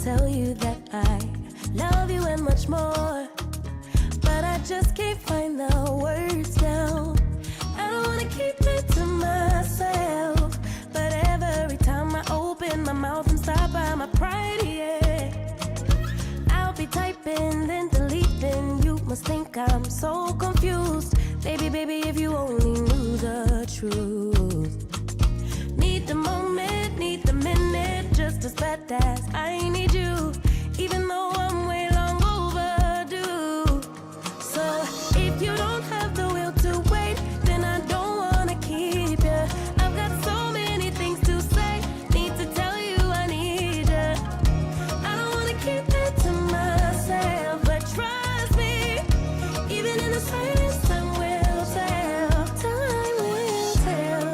tell you that I love you and much more, but I just can't find the words now. I don't wanna keep it to myself, but every time I open my mouth and stop by my pride, yeah. I'll be typing, then deleting. You must think I'm so confused. Baby, baby, if you only knew the truth. Need the moment, need the minute, just as bad as I need you, even though I'm way long overdue. So if you don't have the will to wait, then I don't wanna keep you. I've got so many things to say, need to tell you I need you. I don't wanna keep it to myself, but trust me, even in the silence time will tell, time will tell.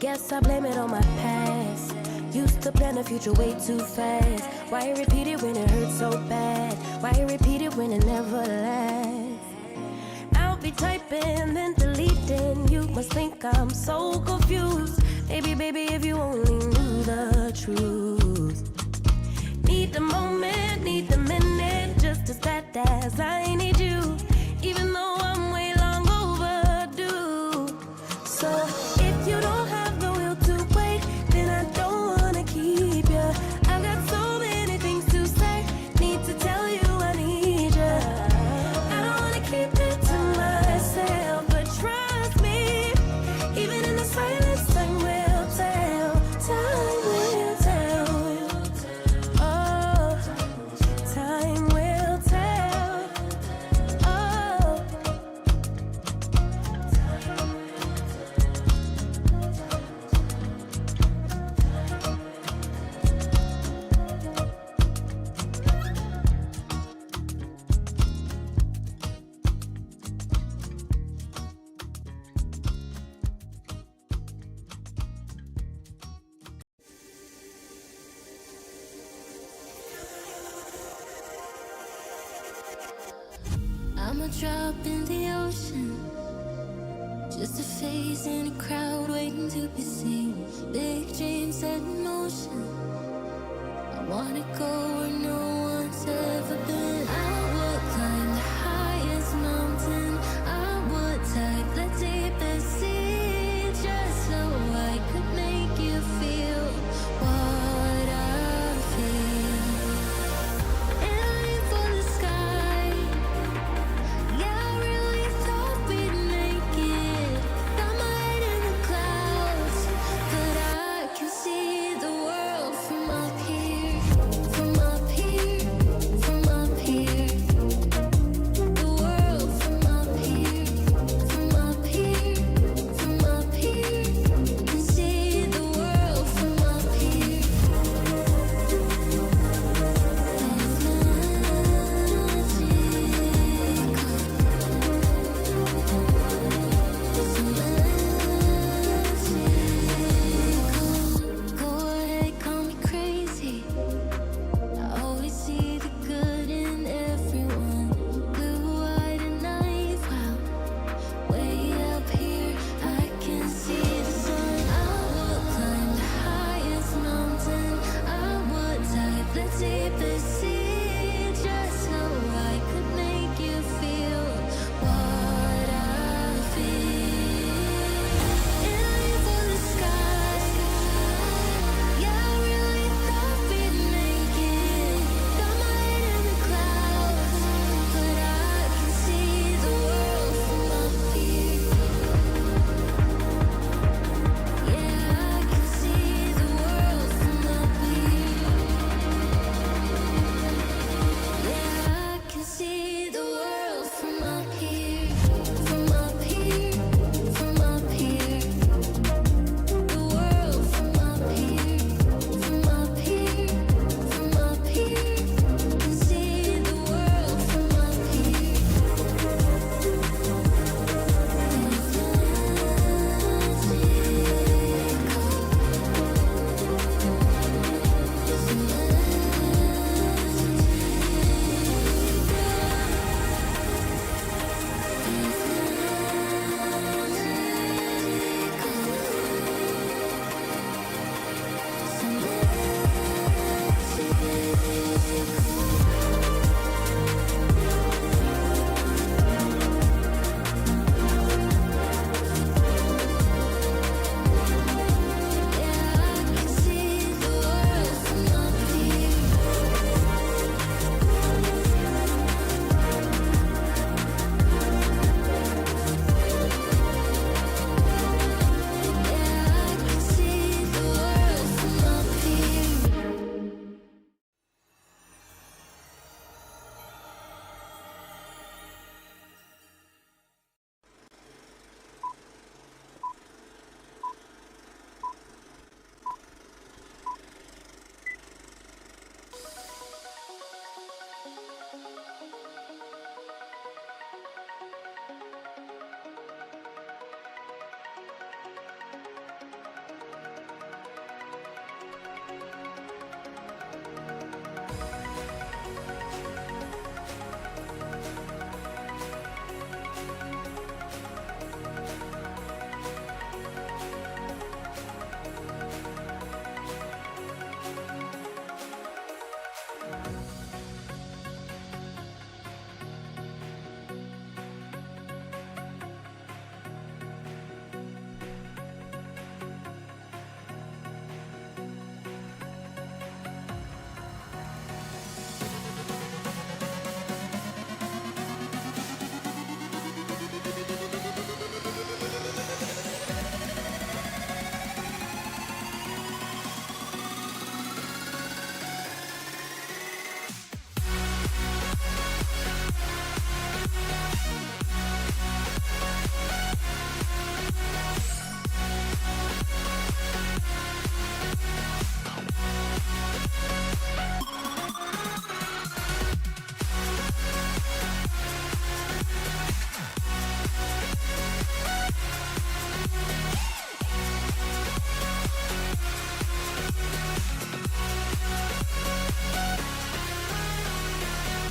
Guess I blame it on my past. Used to plan the future way too fast. Why repeat it when it hurts so bad? Why repeat it when it never lasts? I'll be typing, then deleting. You must think I'm so confused. Baby, baby, if you only knew the truth. Need the moment, need the minute, just as just that daz. I need you, even though I'm way long overdue. So if you don't have the will to wait, then I don't wanna keep you. I've got so many things to say, need to tell you I need you. I don't wanna keep it to myself, but trust me, even in the silence, time will tell. Time will tell. Oh, time will tell. Oh. I'm a drop in the ocean, just a face in a crowd waiting to be seen. Big dreams set in motion, I wanna go where no one's ever been. I would climb the highest mountain, I would dive the deepest sea, just so I could make you feel what I feel. Aiming for the sky, yeah, I really thought we'd make it. Got my head in the clouds, but I can see the world from up here, from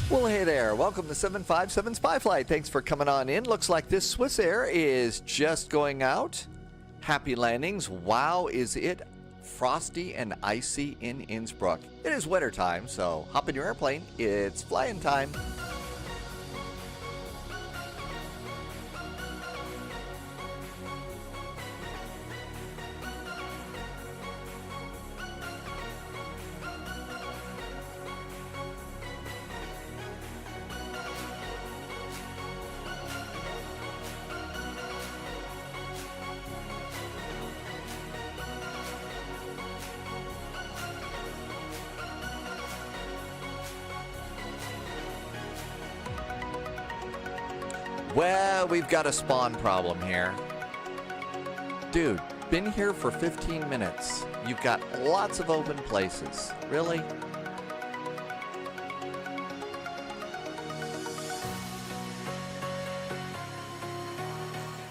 Well, hey there. Welcome to 757 Spy Flight. Thanks for coming on in. Looks like this Swiss Air is just going out. Happy landings. Wow, is it frosty and icy in Innsbruck. It is winter time, so hop in your airplane. It's flying time. Well, we've got a spawn problem here. Dude, been here for 15 minutes. You've got lots of open places. Really?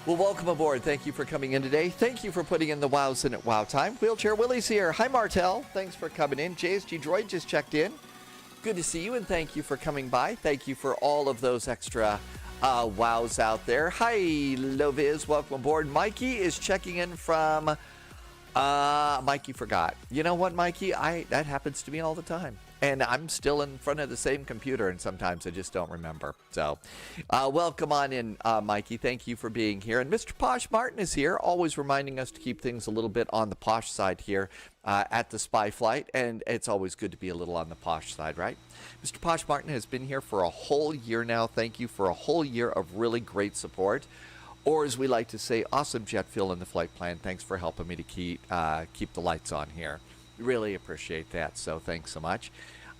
Well, welcome aboard. Thank you for coming in today. Thank you for putting in the wows in at wow time. Wheelchair Willie's here. Hi, Martel. Thanks for coming in. JSG Droid just checked in. Good to see you, and thank you for coming by. Thank you for all of those extra wows out there. Hi, Loviz. Welcome aboard. Mikey is checking in from... Mikey forgot. You know what, Mikey? That happens to me all the time. And I'm still in front of the same computer, and sometimes I just don't remember. So, welcome on in, Mikey. Thank you for being here. And Mr. Posh Martin is here, always reminding us to keep things a little bit on the posh side here at the Spy Flight. And it's always good to be a little on the posh side, right? Mr. Posh Martin has been here for a whole year now. Thank you for a whole year of really great support. Or as we like to say, awesome jet fuel in the flight plan. Thanks for helping me to keep the lights on here. Really appreciate that. So thanks so much.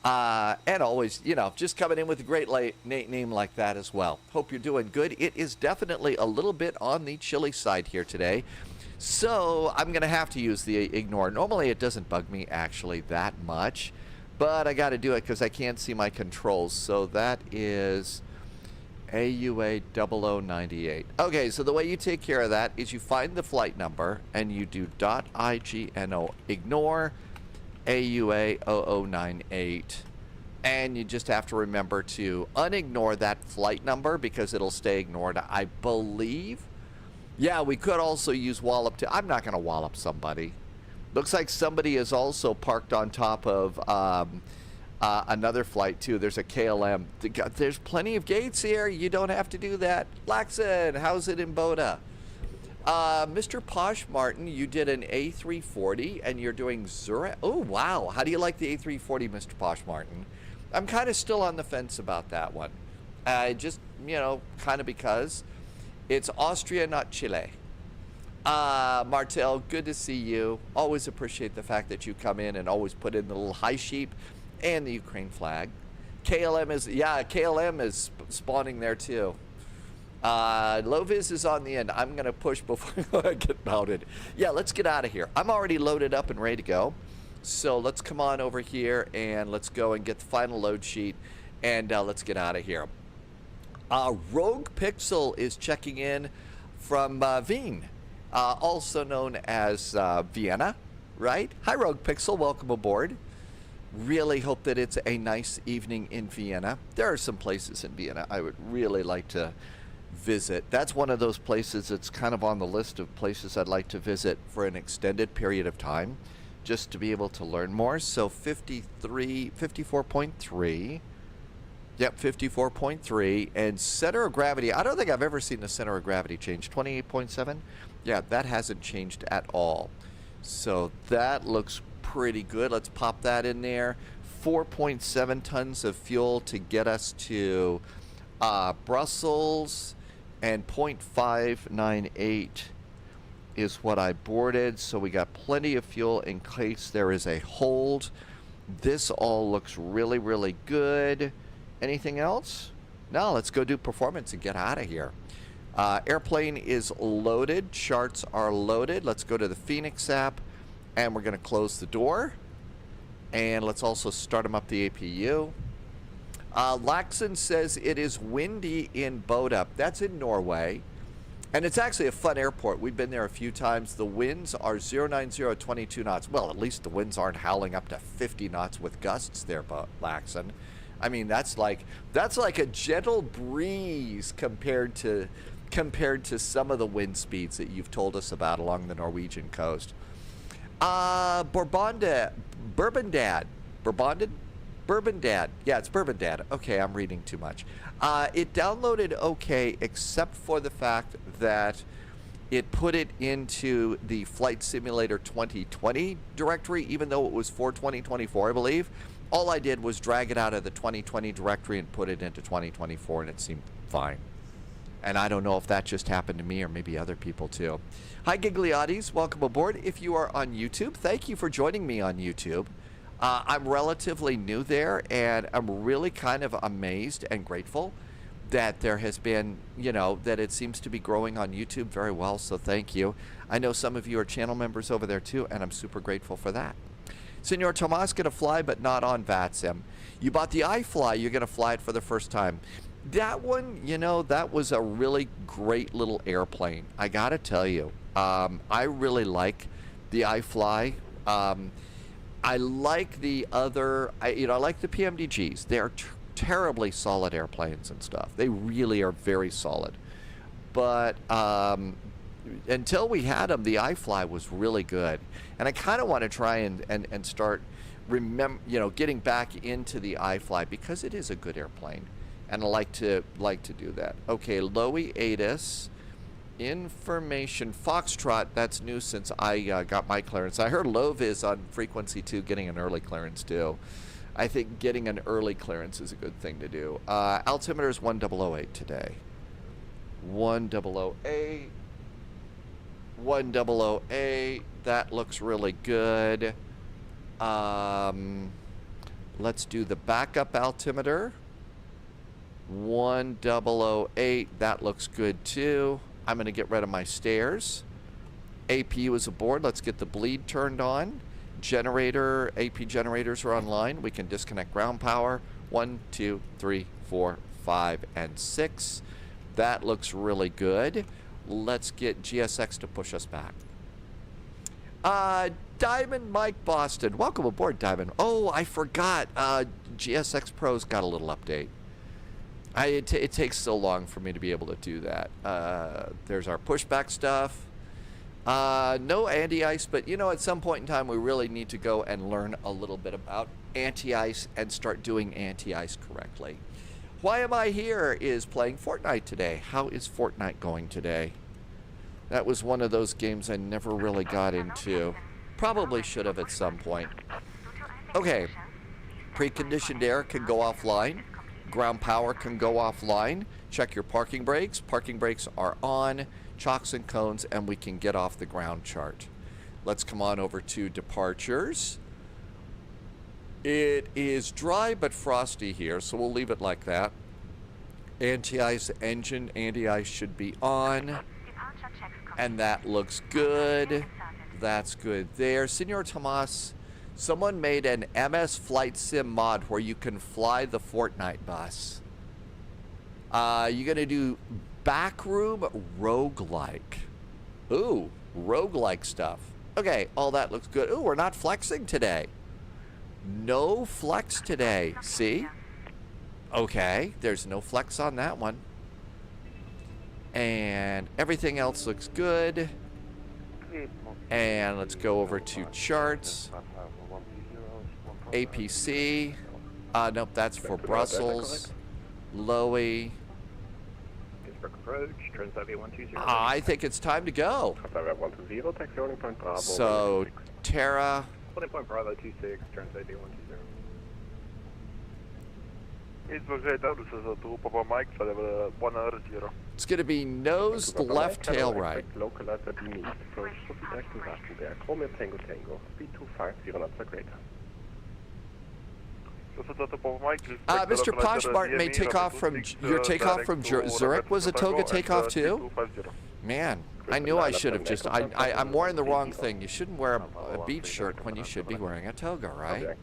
And always, you know, just coming in with a great name like that as well. Hope you're doing good. It is definitely a little bit on the chilly side here today. So I'm going to have to use the ignore. Normally it doesn't bug me actually that much. But I got to do it because I can't see my controls. So that is... AUA 0098. Okay, so the way you take care of that is you find the flight number and you do .igno ignore AUA 0098, and you just have to remember to unignore that flight number because it'll stay ignored, I believe. Yeah, we could also use wallop to... I'm not going to wallop somebody. Looks like somebody is also parked on top of another flight too. There's a KLM. There's plenty of gates here. You don't have to do that. Laxon, how's it in Boda? Mr. Posh Martin, you did an A340 and you're doing Zurich. Oh, wow. How do you like the A340, Mr. Posh Martin? I'm kind of still on the fence about that one. Just, you know, kind of because it's Austria, not Chile. Martel, good to see you. Always appreciate the fact that you come in and always put in the little high sheep and the Ukraine flag. KLM is, yeah, KLM is spawning there too. Loviz is on the end. I'm going to push before I get mounted. Yeah, let's get out of here. I'm already loaded up and ready to go. So let's come on over here and let's go and get the final load sheet and let's get out of here. Rogue Pixel is checking in from Wien, also known as Vienna, right? Hi, Rogue Pixel. Welcome aboard. Really hope that it's a nice evening in Vienna. There are some places in Vienna I would really like to visit. That's one of those places that's kind of on the list of places I'd like to visit for an extended period of time, just to be able to learn more. So 54.3. Yep, 54.3. And center of gravity, I don't think I've ever seen the center of gravity change. 28.7. Yeah, that hasn't changed at all. So that looks pretty good. Let's pop that in there. 4.7 tons of fuel to get us to Brussels, and 0.598 is what I boarded. So we got plenty of fuel in case there is a hold. This all looks really, really good. Anything else? No, let's go do performance and get out of here. Airplane is loaded. Charts are loaded. Let's go to the Phoenix app. And we're going to close the door. And let's also start them up the APU. Laxon says it is windy in Boda. That's in Norway. And it's actually a fun airport. We've been there a few times. The winds are 090 22 knots. Well, at least the winds aren't howling up to 50 knots with gusts there, Laxon. I mean, that's like a gentle breeze compared to some of the wind speeds that you've told us about along the Norwegian coast. Bourbon Dad. Yeah, it's Bourbon Dad. Okay, I'm reading too much. It downloaded okay, except for the fact that it put it into the Flight Simulator 2020 directory, even though it was for 2024, I believe. All I did was drag it out of the 2020 directory and put it into 2024, and it seemed fine. And I don't know if that just happened to me or maybe other people too. Hi, Gigliotis. Welcome aboard. If you are on YouTube, thank you for joining me on YouTube. I'm relatively new there, and I'm really kind of amazed and grateful that there has been, you know, that it seems to be growing on YouTube very well, so thank you. I know some of you are channel members over there too, and I'm super grateful for that. Senor Tomas going to fly, but not on VATSIM. You bought the iFly, you're going to fly it for the first time. That one, you know, that was a really great little airplane. I got to tell you, I really like the iFly. I like the other, I like the PMDGs. They're terribly solid airplanes and stuff. They really are very solid. But until we had them, the iFly was really good. And I kind of want to try and start getting back into the iFly because it is a good airplane. And I like to do that. Okay, LOWI ATIS. Information Foxtrot, that's new since I got my clearance. I heard LOVIS on frequency 2 getting an early clearance too. I think getting an early clearance is a good thing to do. Altimeter is 1008 today. 1008. 1008. That looks really good. Let's do the backup altimeter. 1008. That looks good too. I'm going to get rid of my stairs. APU is aboard. Let's get the bleed turned on. Generator, AP generators are online. We can disconnect ground power. 1, 2, 3, 4, 5, and 6. That looks really good. Let's get GSX to push us back. Diamond Mike Boston. Welcome aboard, Diamond. Oh, I forgot. GSX Pro's got a little update. It takes so long for me to be able to do that. There's our pushback stuff. No anti-ice, but you know, at some point in time, we really need to go and learn a little bit about anti-ice and start doing anti-ice correctly. Why Am I Here is playing Fortnite today. How is Fortnite going today? That was one of those games I never really got into. Probably should have at some point. Okay. Preconditioned air can go offline. Ground power can go offline. Check your parking brakes. Parking brakes are on. Chocks and cones, and we can get off the ground chart. Let's come on over to departures. It is dry but frosty here, so we'll leave it like that. Anti-ice engine, anti-ice should be on. And that looks good. That's good there. Senor Tomas, someone made an MS Flight Sim mod where you can fly the Fortnite bus. You're going to do backroom roguelike. Ooh, roguelike stuff. Okay, all that looks good. Ooh, we're not flexing today. No flex today. See? Okay, there's no flex on that one. And everything else looks good. And let's go over to charts. APC. Nope, that's for Brussels. LOWI. Approach, transit 120. I think it's time to go. So, Terra. Holding point Bravo 26, transit 120. It's going to be nose left, tail right. Mr. Poshmark may take off from your takeoff from Zurich. Was a toga takeoff too? Man, I knew I should have just. I'm wearing the wrong thing. You shouldn't wear a beach shirt when you should be wearing a toga, right?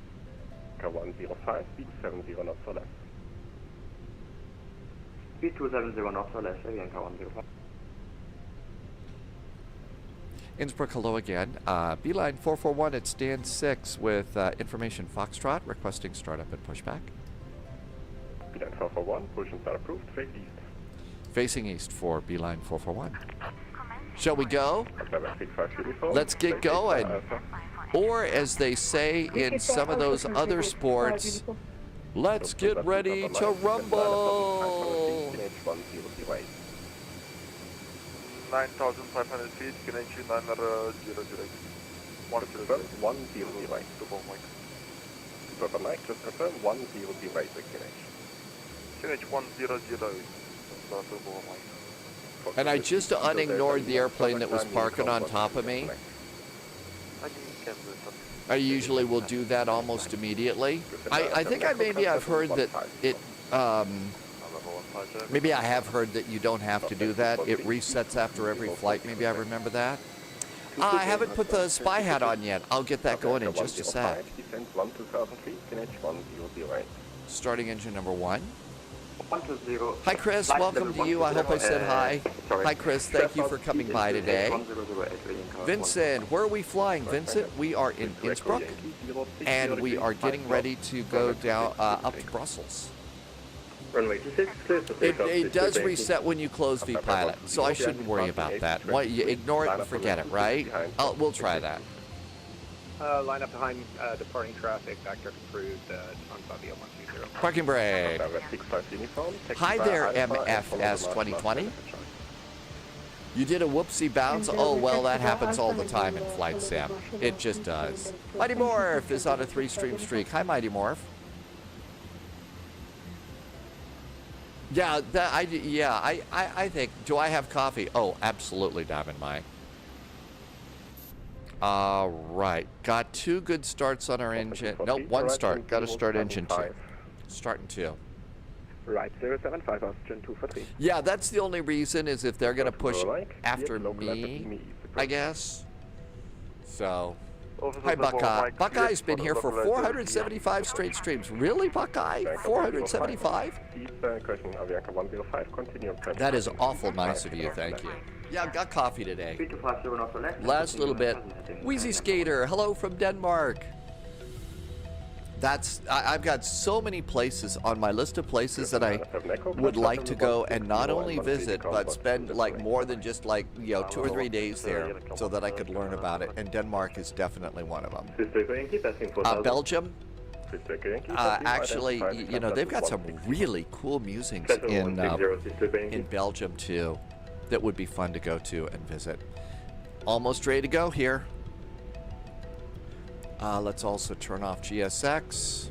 Speed 270 knots or less, again, 105. Innsbruck, hello again. Beeline 441 at stand 6 with information Foxtrot requesting startup and pushback. 441, push and start approved, face east. Facing east for beeline 441. Shall we go? November 65 uniform. Let's get face east, going. Alpha. Or as they say in some of those other sports, let's get ready to rumble. 9,500 feet, connection 900. 100. Super Mike, just confirm 100 connection. Connection 100. And I just unignored the airplane that was parking on top of me. I usually will do that almost immediately. I think I've heard that it, maybe I have heard that you don't have to do that. It resets after every flight. Maybe I remember that. I haven't put the spy hat on yet. I'll get that going in just a sec. Starting engine number 1. 120. Hi, Chris. Welcome to you. I hope I said hi. Hi, Chris. Thank you for coming by today. Vincent, where are we flying? Vincent, we are in Innsbruck, and we are getting ready to go down up to Brussels. Runway 26, clear for takeoff. It does reset when you close VPilot, so I shouldn't worry about that. Why, you ignore it and forget it, right? We'll try that. Line up behind departing traffic, backtrack approved on Fabio 120. Parking brake. Hi there, MFS 2020. You did a whoopsie bounce? Oh, well, that happens all the time in Flight Sim. It just does. Mighty Morph is on a 3-stream streak. Hi, Mighty Morph. Yeah, I think, do I have coffee? Oh, absolutely, Diamond Mike. All right, got 2 good starts on our engine. Nope, 1 start. Got to start engine 2. Starting 2. Right, 075, oxygen 2 for 3. Yeah, that's the only reason is if they're going to push after me, I guess. So, hi, Buckeye. Buckeye's been here for 475 straight streams. Really, Buckeye? 475? That is awful nice of you, thank you. Yeah, I've got coffee today. Last little bit. Wheezy Skater, hello from Denmark. I've got so many places on my list of places that I would like to go and not only visit, but spend like more than just like, 2 or 3 days there so that I could learn about it. And Denmark is definitely one of them. Belgium. Actually, they've got some really cool musings in Belgium too that would be fun to go to and visit. Almost ready to go here. Let's also turn off GSX.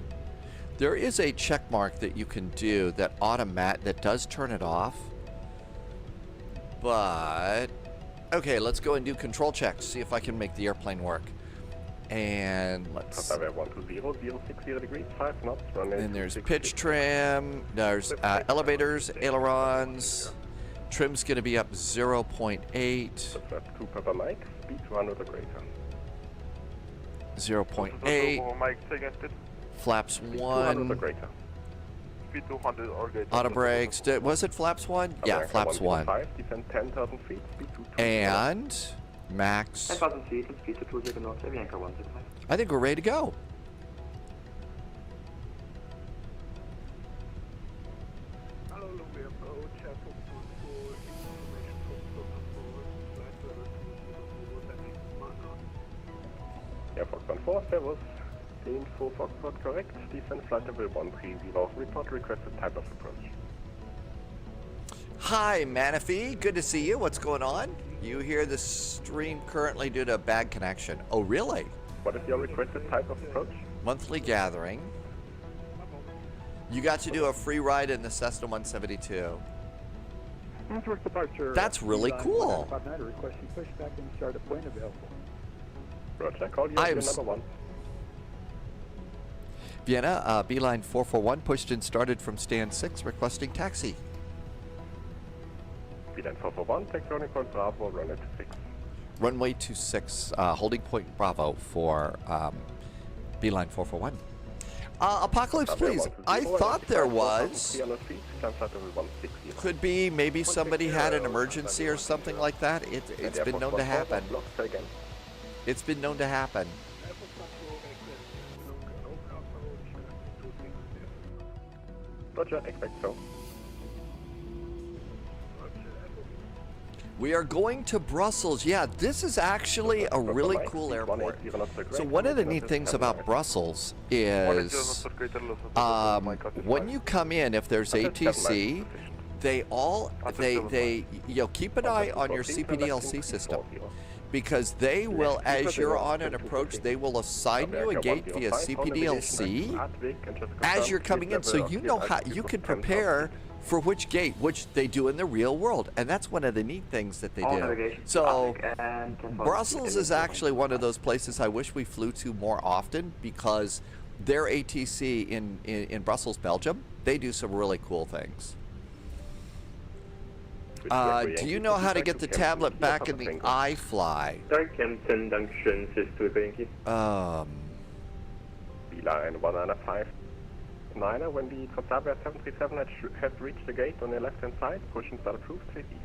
There is a check mark that you can do that that does turn it off. But okay, let's go and do control checks. See if I can make the airplane work. And let's. And there's pitch trim. There's elevators, ailerons. Trim's going to be up 0.8. 0.8. Flaps 1. Auto brakes. Was it flaps 1? Yeah, flaps 1. And max. 10,000 feet, speed to 20 knots, Avianca 165. I think we're ready to go. Air Fox 14, servus. Info Foxtrot correct. Descend flight level 130. Report requested type of approach. Hi, Manafee. Good to see you. What's going on? You hear the stream currently due to a bad connection. Oh, really? What is your requested type of approach? Monthly gathering. You got to do a free ride in the Cessna 172. That's really cool. Roger, call you number 1. Vienna, Beeline 441 pushed and started from stand 6, requesting taxi. Beeline 441, take running point Bravo, runway 26. Runway 26, holding point Bravo for Beeline 441. Apocalypse, please. I thought there was. Could be maybe somebody had an emergency or something like that. It's been known to happen. It's been known to happen. Roger, expect so. We are going to Brussels. Yeah, this is actually a really cool airport. So one of the neat things about Brussels is when you come in, if there's ATC, they keep an eye on your CPDLC system, because they will, as you're on an approach, they will assign you a gate via CPDLC as you're coming in, so you know how you can prepare for which gate, which they do in the real world, and that's one of the neat things that they do. So Brussels is actually one of those places I wish we flew to more often, because their ATC in Brussels, Belgium, they do some really cool things. Do you know how to get the tablet back in the iFly? Kempton, Junction, Beeline 1959er, when the Transavia 737 has reached the gate on the left-hand side, push and start approved, face east.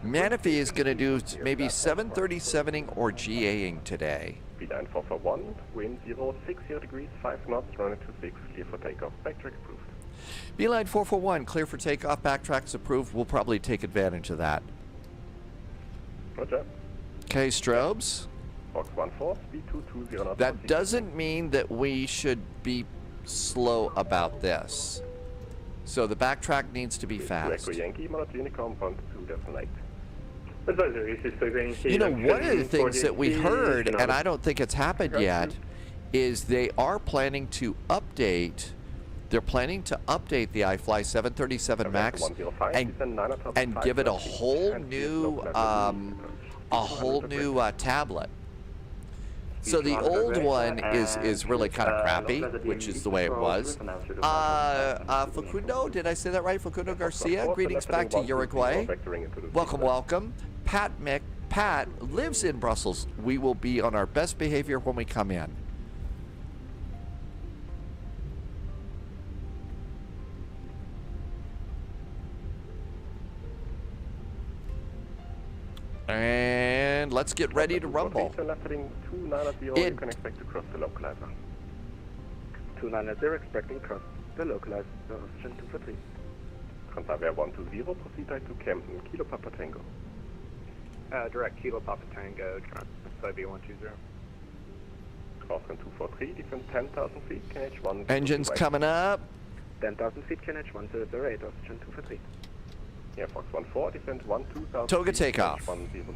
Manaphy is going to do maybe 737ing or GAing today. Beeline 441, wind 060 degrees, 5 knots, runway 26, clear for takeoff, backtrack approved. Beeline 441, clear for takeoff, backtracks approved. We'll probably take advantage of that. Roger. Okay, strobes. Fox 14, speed 220 knots. That doesn't mean that we should be slow about this. So the backtrack needs to be fast. Yankee, Unicorn, 12, You know, one of the things that we heard, and I don't think it's happened yet, is they are planning to update. They're planning to update the iFly 737 MAX and give it a whole new tablet. So the old one is really kind of crappy, which is the way it was. Facundo, did I say that right? Facundo Garcia, greetings back to Uruguay. Welcome, welcome. Pat lives in Brussels. We will be on our best behavior when we come in. And let's get ready to rumble. You can expect to cross the localizer. 290, expecting cross the localizer, option 243. Transavia 120, proceed to Kempton, Kilo Papa Tango. Direct Kilo Papa Tango, Transavia 120. Crosswind 243, descend 10,000 feet, KH1. Engines coming up. 10,000 feet, KH 108, option 243. Yeah, Fox 14, descend 12,000 Toga takeoff.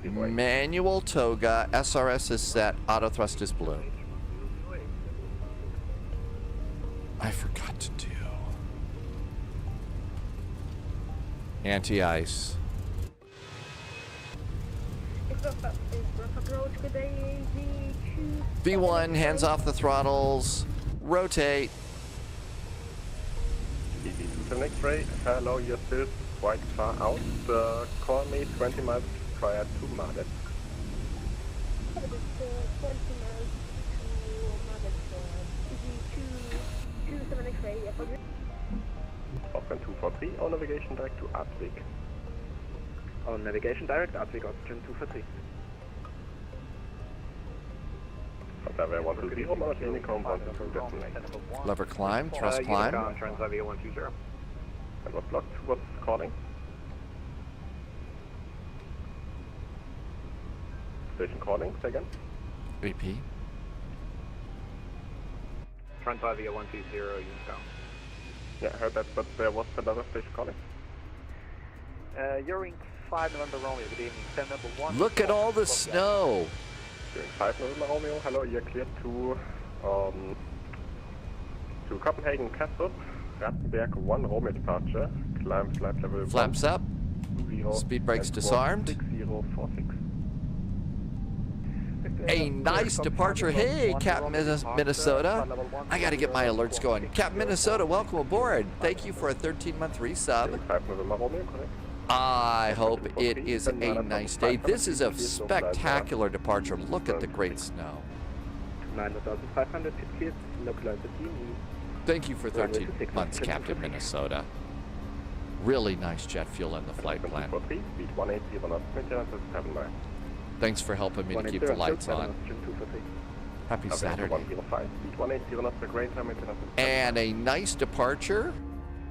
Manual toga, SRS is set, auto thrust is blue. I forgot to do anti-ice. V1, hands off the throttles, rotate. To the next ray, hello, you're still quite far out. Call me 20 miles prior to Mardet. 20 miles to Mardet. 27 X-ray, yeah, for you. Open 243, on navigation direct to Innsbruck. On navigation direct, Innsbruck, option 243. Transavia 120, Mount Unicorn, 120, Lever climb, thrust climb. Transavia 120. And was blocked, what's calling? Station calling, second. Repeat. Transavia 120, Unicom. Yeah, I heard that, but there was another station calling. You're in 5 November Romeo, good evening, 10 number 1. Look at all the snow. During 5 November Romeo, hello, you're cleared to Copenhagen, Kastrup, Rattenberg 1 Romeo departure, climb flight level 1. Flaps up. Speed brakes disarmed. 6046. A nice departure. Hey, Captain Minnesota. I got to get my alerts going. Captain Minnesota, welcome aboard. Thank you for a 13-month resub. 5 November Romeo, correct? I hope it is a nice day. This is a spectacular departure. Look at the great snow. 9,500 feet cleared, localizer team. Thank you for 13 months, Captain Minnesota. Really nice jet fuel in the flight plan. Speed 180 knots, maintenance is 7 miles. Thanks for helping me to keep the lights on. Happy Saturday. 105, speed 180 knots, a great time, maintenance. And a nice departure.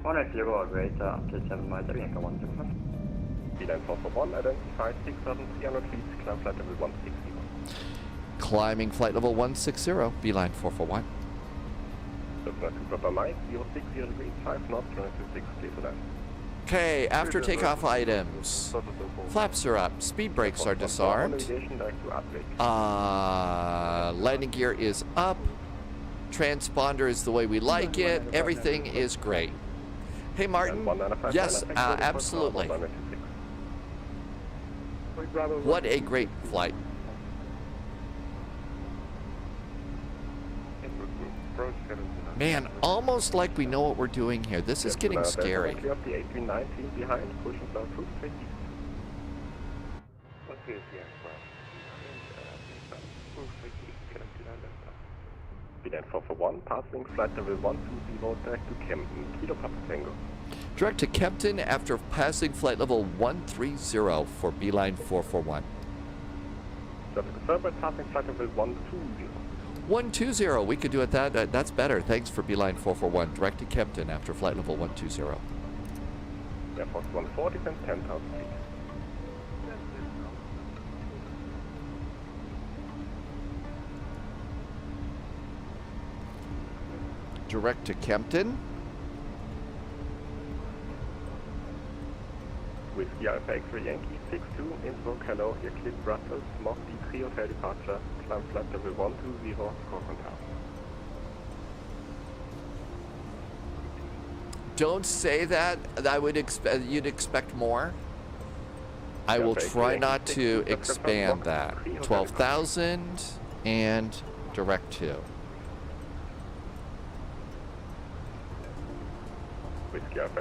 180 great, up to 7 miles, Bianca 175. Beeline 441, identified 6,300 feet, climb flight level 160. Climbing flight level 160, beeline 441. Cessna 2 Papa Mike, 060 degrees, 5 knots, runway 26, clear to land. Okay, after takeoff items. Flaps are up, speed brakes are disarmed. Landing gear is up. Transponder is the way we like it. Everything is great. Hey Martin, yes, absolutely. What a great flight. Man, almost like we know what we're doing here. This is getting scary. Clear of the A319 behind, pushing south to 50. Beeline 441, passing flight level 120 direct to Kempton, Kilo Papa Tango. Direct to Kempton after passing flight level 130 for beeline 441. Traffic confirmed, passing flight level 120. 120, we could do it that's better. Thanks for beeline 441, direct to Kempton after flight level 120. Air Force 140 and 10,000 feet. Direct to Kempton. Whiskey Alpha X-ray Yankee 62, Innsbruck, hello, here cleared Brussels, Mach D3 hotel departure, climb flight level 120, score contact. Don't say that. I would expect you'd expect more. I will try not to expand that. 12,000 and direct to.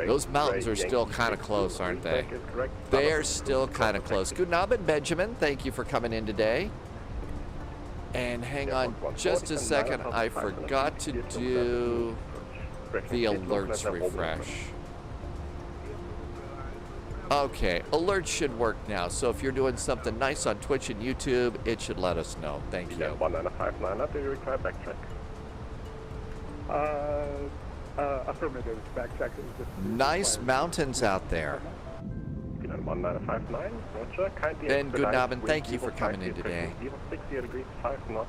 Those mountains are still kind of close, aren't they? They are still kind of close. Good Abend, Benjamin. Thank you for coming in today. And hang on just a second. I forgot to do the alerts refresh. Okay, alerts should work now. So if you're doing something nice on Twitch and YouTube, it should let us know. Thank you. 1959, do you require backtrack? Affirmative. Backtrack is just Nice mountains out there. 1959, roger. Kindly And good Abend, thank you for coming in today. 060 degrees, 5 knots,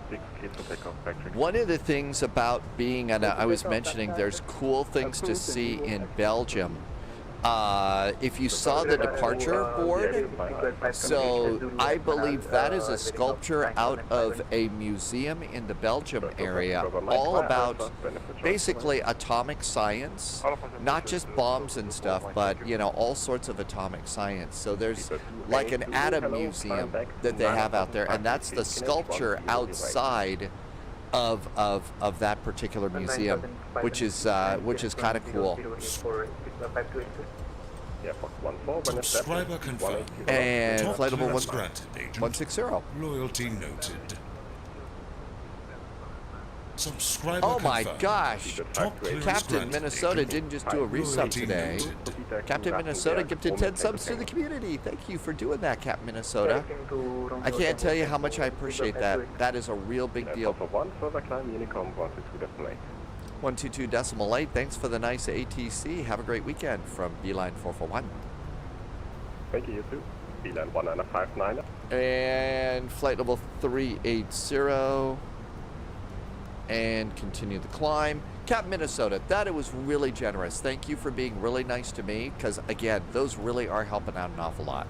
6 clear for takeoff, backtrack. One of the things about being, and I was mentioning, there's cool things to see in Belgium. If you saw the departure board, so I believe that is a sculpture out of a museum in the Belgium area, all about basically atomic science, not just bombs and stuff, but you know, all sorts of atomic science. So there's like an atom museum that they have out there, and that's the sculpture outside of that particular museum, which is kind of cool. Subscriber confirmed. And Top flight level clearance granted, Agent. 160. Loyalty noted. Subscriber Oh my confirmed. gosh! Top clearance Captain granted, Minnesota Agent. didn't just do a resub Loyalty today. noted. Captain Minnesota gifted 10 subs to the community. Thank you for doing that, Captain Minnesota. I can't tell you how much I appreciate that. That is a real big deal. 122.8. Thanks for the nice ATC. Have a great weekend from Beeline 441. Thank you, you too. Beeline 1959. And flight level 380. And continue the climb. Cap Minnesota, that it was really generous. Thank you for being really nice to me, because again, those really are helping out an awful lot.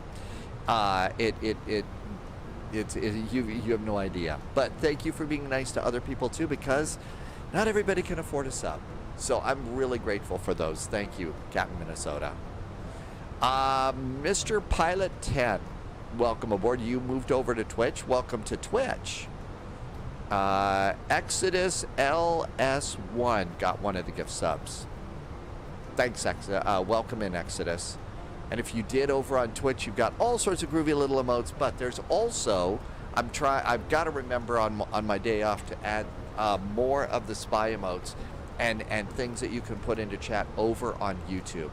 You have no idea. But thank you for being nice to other people too, because not everybody can afford a sub. So I'm really grateful for those. Thank you, Captain Minnesota. Mr. Pilot 10, welcome aboard. You moved over to Twitch. Welcome to Twitch. Exodus LS1 got one of the gift subs. Thanks, welcome in, Exodus. And if you did over on Twitch, you've got all sorts of groovy little emotes, but there's also, I've got to remember on my day off to add more of the spy emotes and things that you can put into chat over on YouTube.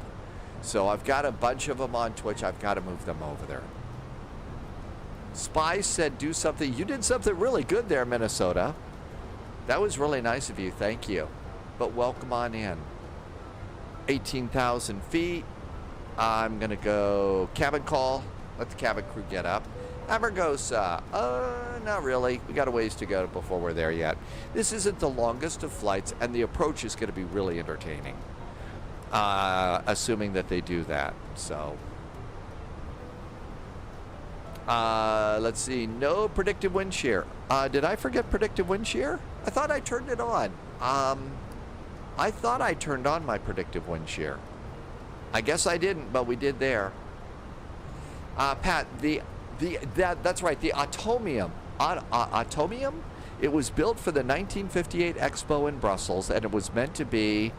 So I've got a bunch of them on Twitch. I've got to move them over there. Spy said do something. You did something really good there, Minnesota. That was really nice of you. Thank you. But welcome on in. 18,000 feet. I'm going to go cabin call. Let the cabin crew get up. Amargosa. Not really. We got a ways to go before we're there yet. This isn't the longest of flights, and the approach is going to be really entertaining. Assuming that they do that. So, let's see. No predicted wind shear. Did I forget predicted wind shear? I thought I turned it on. I thought I turned on my predictive wind shear. I guess I didn't, but we did there. Pat, that's right, the Atomium. Atomium? It was built for the 1958 Expo in Brussels, and it was meant to be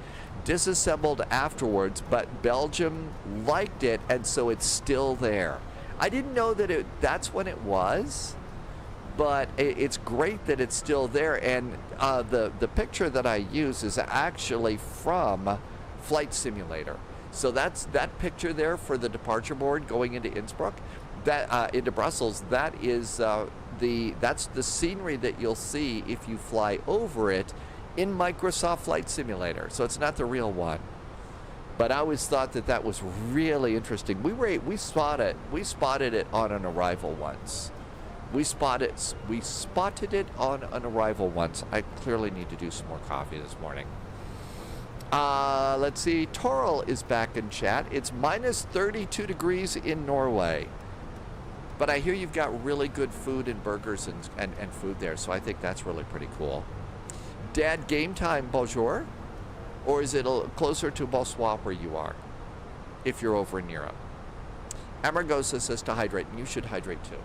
disassembled afterwards, but Belgium liked it, and so it's still there. I didn't know that that's when it was, but it's great that it's still there. And the picture that I use is actually from Flight Simulator. So that's that picture there for the departure board going into Innsbruck, that into Brussels. That is that's the scenery that you'll see if you fly over it in Microsoft Flight Simulator. So it's not the real one. But I always thought that that was really interesting. We spotted it on an arrival once. We spotted it on an arrival once. I clearly need to do some more coffee this morning. Let's see. Toril is back in chat. It's minus 32 degrees in Norway. But I hear you've got really good food and burgers and food there, so I think that's really pretty cool. Dad, game time, bonjour? Or is it closer to Bonsoir where you are, if you're over in Europe? Amargosa says to hydrate, and you should hydrate too.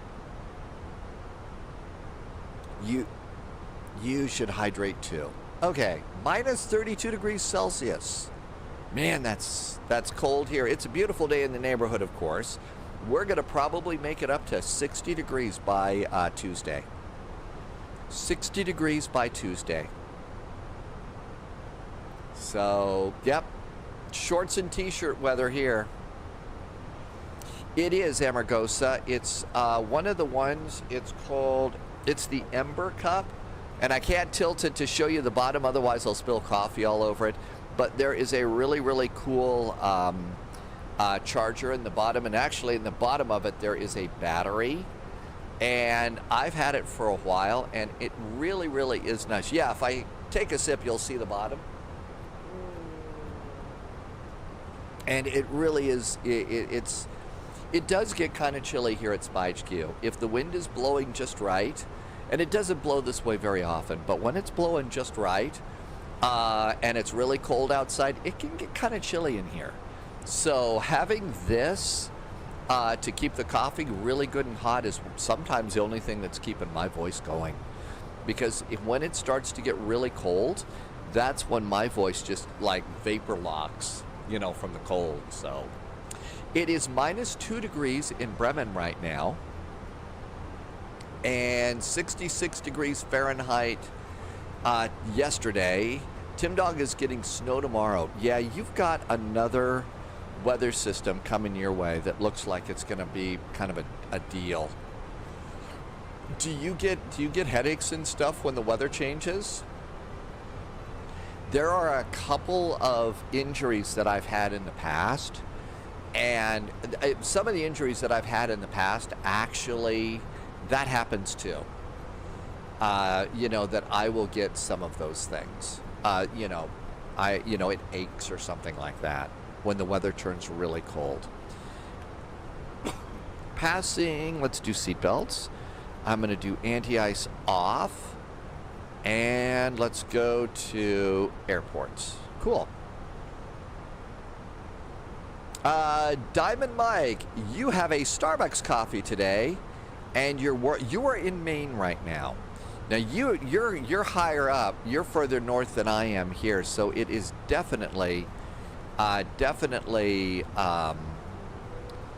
You should hydrate too. Okay, minus 32 degrees Celsius. Man, that's cold here. It's a beautiful day in the neighborhood, of course. We're going to probably make it up to 60 degrees by Tuesday. 60 degrees by Tuesday. So, yep, shorts and t-shirt weather here. It is Amargosa. It's one of the ones, it's the Ember Cup. And I can't tilt it to show you the bottom, otherwise I'll spill coffee all over it. But there is a really, really cool charger in the bottom. And actually in the bottom of it, there is a battery. And I've had it for a while, and it really, really is nice. Yeah, if I take a sip, you'll see the bottom. And it really is, it does get kind of chilly here at Spy HQ. If the wind is blowing just right, and it doesn't blow this way very often, but when it's blowing just right, and it's really cold outside, it can get kind of chilly in here. So having this to keep the coffee really good and hot is sometimes the only thing that's keeping my voice going. Because when it starts to get really cold, that's when my voice just like vapor locks, you know, from the cold. So it is minus 2 degrees in Bremen right now, and 66 degrees Fahrenheit yesterday. Tim Dog is getting snow tomorrow. Yeah, you've got another weather system coming your way that looks like it's going to be kind of a deal. Do you get headaches and stuff when the weather changes? There are a couple of injuries that I've had in the past, and some of the injuries that I've had in the past, actually, that happens too. You know, that I will get some of those things. You know, it aches or something like that when the weather turns really cold. Passing, let's do seatbelts. I'm going to do anti-ice off. And let's go to airports. Cool. Diamond Mike, you have a Starbucks coffee today, and you are in Maine right now. Now you're higher up. You're further north than I am here, so it is definitely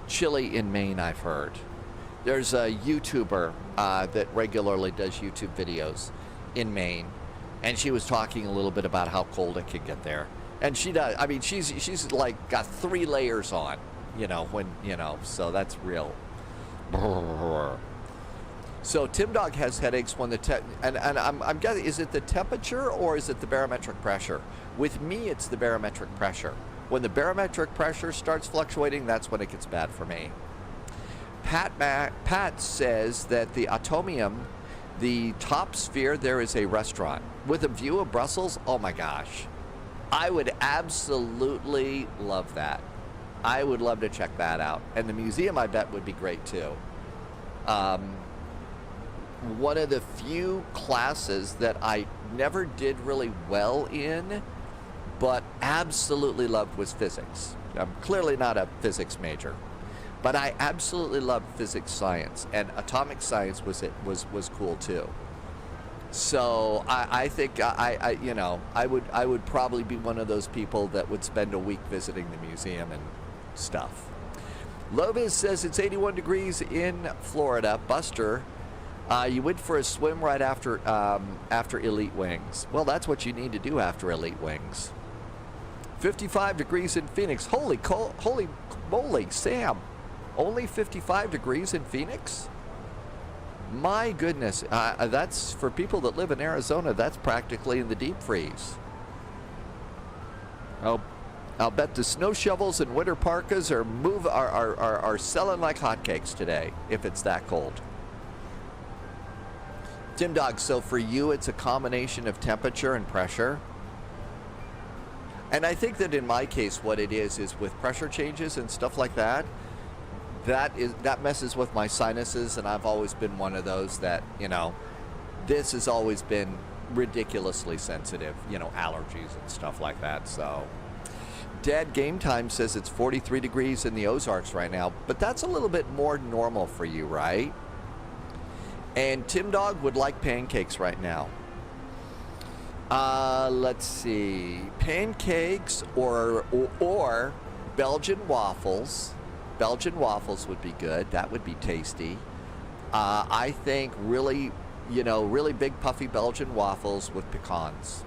chilly in Maine, I've heard. There's a YouTuber that regularly does YouTube videos in Maine, and she was talking a little bit about how cold it can get there. And she does. I mean, she's like got 3 layers on, you know, when, you know, so that's real. So Tim Dog has headaches when and I'm guessing, is it the temperature or is it the barometric pressure? With me, it's the barometric pressure. When the barometric pressure starts fluctuating, that's when it gets bad for me. Pat says that the Atomium, the top sphere, there is a restaurant with a view of Brussels. Oh my gosh. I would absolutely love that. I would love to check that out. And the museum, I bet, would be great too. One of the few classes that I never did really well in, but absolutely loved, was physics. I'm clearly not a physics major, but I absolutely loved physics science, and atomic science was cool too. So I think I would probably be one of those people that would spend a week visiting the museum and stuff. Lovis says it's 81 degrees in Florida. Buster, you went for a swim right after Elite Wings. Well, that's what you need to do after Elite Wings. 55 degrees in Phoenix. Holy moly, Sam. Only 55 degrees in Phoenix? My goodness. That's, for people that live in Arizona, that's practically in the deep freeze. I'll bet the snow shovels and winter parkas are selling like hotcakes today, if it's that cold. Tim Dog, so for you, it's a combination of temperature and pressure. And I think that in my case, what it is with pressure changes and stuff like that, that messes with my sinuses, and I've always been one of those that, this has always been ridiculously sensitive, allergies and stuff like that. So Dad Game Time says it's 43 degrees in the Ozarks right now, but that's a little bit more normal for you, right? And Tim Dog would like pancakes right now. Let's see, pancakes or Belgian waffles. Belgian waffles would be good. That would be tasty. I think really big puffy Belgian waffles with pecans.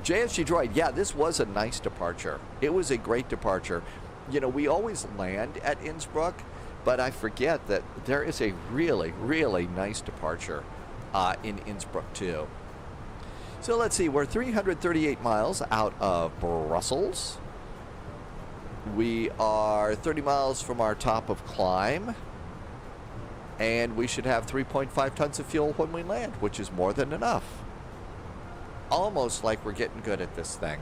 JSG Droid, yeah, this was a nice departure. It was a great departure. We always land at Innsbruck, but I forget that there is a really, really nice departure in Innsbruck too. So let's see, we're 338 miles out of Brussels. We are 30 miles from our top of climb, and we should have 3.5 tons of fuel when we land, which is more than enough. Almost like we're getting good at this thing.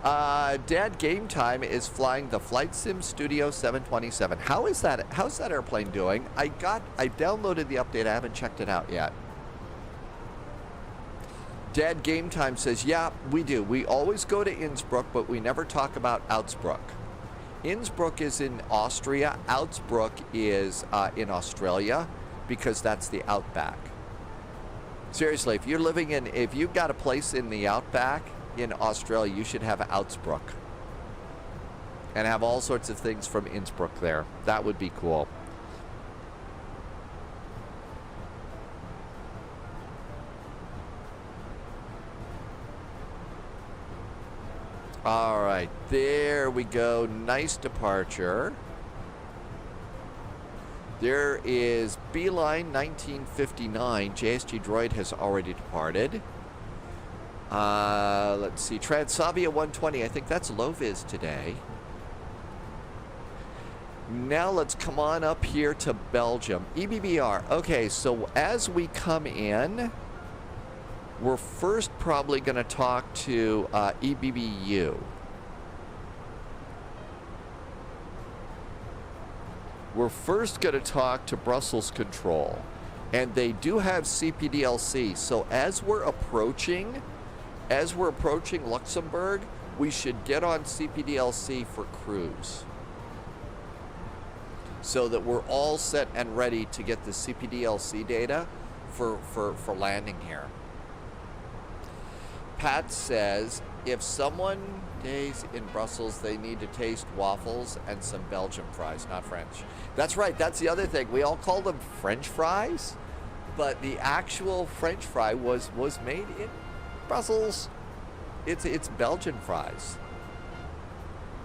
Dad Game Time is flying the Flight Sim Studio 727. How's that airplane doing? I downloaded the update. I haven't checked it out yet. Dad Game Time says, yeah, we do. We always go to Innsbruck, but we never talk about Innsbruck. Innsbruck is in Austria. Innsbruck is in Australia, because that's the outback. Seriously, if you've got a place in the outback in Australia, you should have Innsbruck. And have all sorts of things from Innsbruck there. That would be cool. All right, there we go. Nice departure. There is Beeline 1959. JSG Droid has already departed. Let's see, Transavia 120. I think that's low vis today. Now let's come on up here to Belgium. EBBR. Okay, so as we come in, we're first probably going to talk to EBBU. We're first going to talk to Brussels Control, and they do have CPDLC. So as we're approaching Luxembourg, we should get on CPDLC for cruise, so that we're all set and ready to get the CPDLC data for landing here. Pat says, if someone stays in Brussels, they need to taste waffles and some Belgian fries, not French. That's right, that's the other thing. We all call them French fries, but the actual French fry was made in Brussels. It's Belgian fries.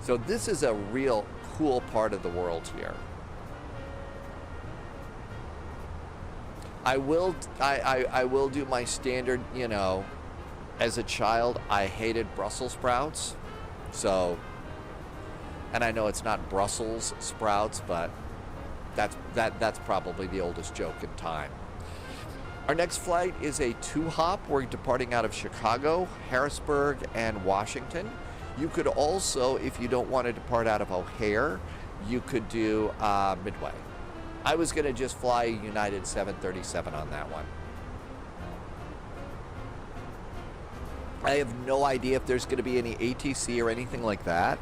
So this is a real cool part of the world here. I will do my standard, you know, as a child, I hated Brussels sprouts. So, and I know it's not Brussels sprouts, but that's probably the oldest joke in time. Our next flight is a 2-hop. We're departing out of Chicago, Harrisburg, and Washington. You could also, if you don't want to depart out of O'Hare, you could do Midway. I was going to just fly United 737 on that one. I have no idea if there's going to be any ATC or anything like that.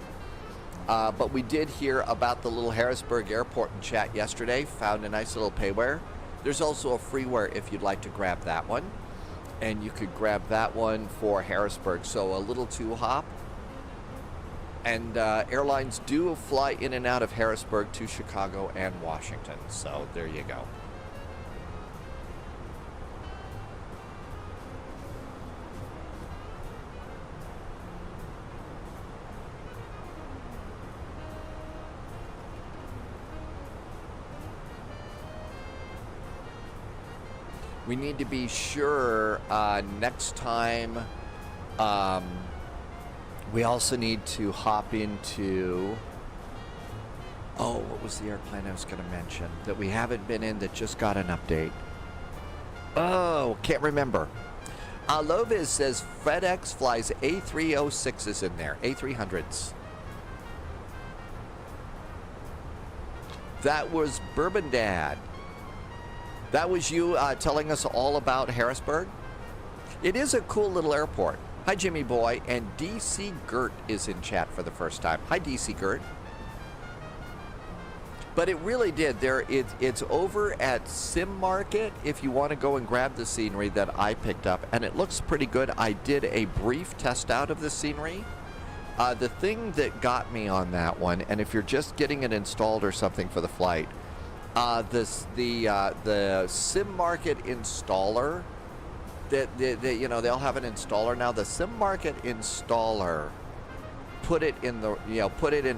But we did hear about the little Harrisburg airport in chat yesterday. Found a nice little payware. There's also a freeware if you'd like to grab that one. And you could grab that one for Harrisburg. So a little 2-hop. And airlines do fly in and out of Harrisburg to Chicago and Washington. So there you go. We need to be sure next time. We also need to hop into, oh, what was the airplane I was going to mention that we haven't been in that just got an update? Oh, can't remember. Loviz says FedEx flies A306s in there, A300s. That was Bourbon Dad. That was you telling us all about Harrisburg. It is a cool little airport. Hi, Jimmy Boy, and DC Gert is in chat for the first time. Hi, DC Gert. But it really did. It's over at Sim Market if you want to go and grab the scenery that I picked up, and it looks pretty good. I did a brief test out of the scenery. The thing that got me on that one, and if you're just getting it installed or something for the flight, the Sim Market installer. You know, they'll have an installer now. The Sim Market installer put it in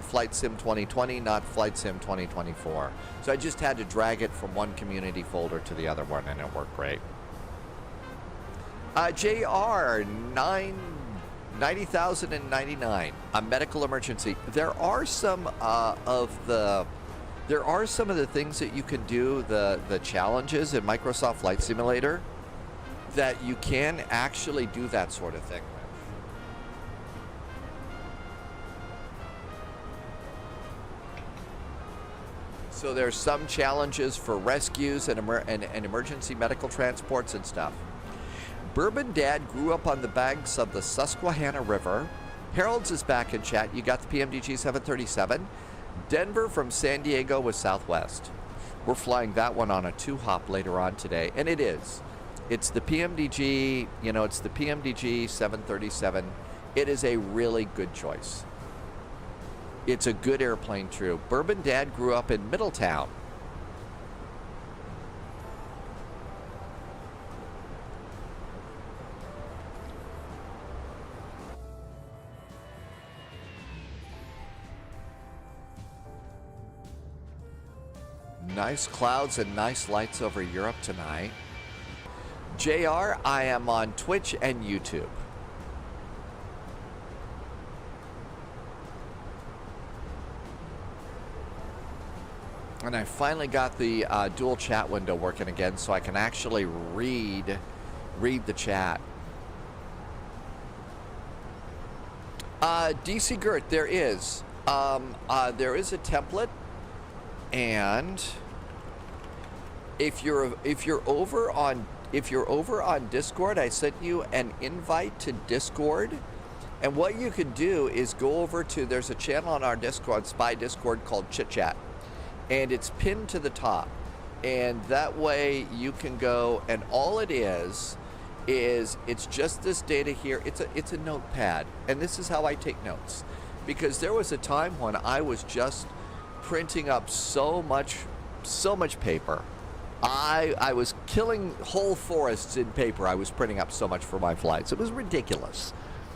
Flight Sim 2020, not Flight Sim 2024. So I just had to drag it from one community folder to the other one, and it worked great. JR 90,099, a medical emergency. There are some of the things that you can do, the challenges in Microsoft Flight Simulator, that you can actually do that sort of thing with. So there's some challenges for rescues and emergency medical transports and stuff. Bourbon Dad grew up on the banks of the Susquehanna River. Harold's is back in chat. You got the PMDG 737. Denver from San Diego with Southwest. We're flying that one on a 2-hop later on today, and it is. It's the PMDG, you know, it's the PMDG 737. It is a really good choice. It's a good airplane, too. Bourbon Dad grew up in Middletown. Nice clouds and nice lights over Europe tonight. JR, I am on Twitch and YouTube. And I finally got the dual chat window working again, so I can actually read the chat. DC Gert, there is a template, and if you're over on Discord, I sent you an invite to Discord, and what you could do is go over to, there's a channel on our Discord, Spy Discord, called Chit Chat, and it's pinned to the top, and that way you can go, and all it is it's just this data here. It's a notepad, and this is how I take notes, because there was a time when I was just printing up so much paper. I was killing whole forests in paper. I was printing up so much for my flights. It was ridiculous.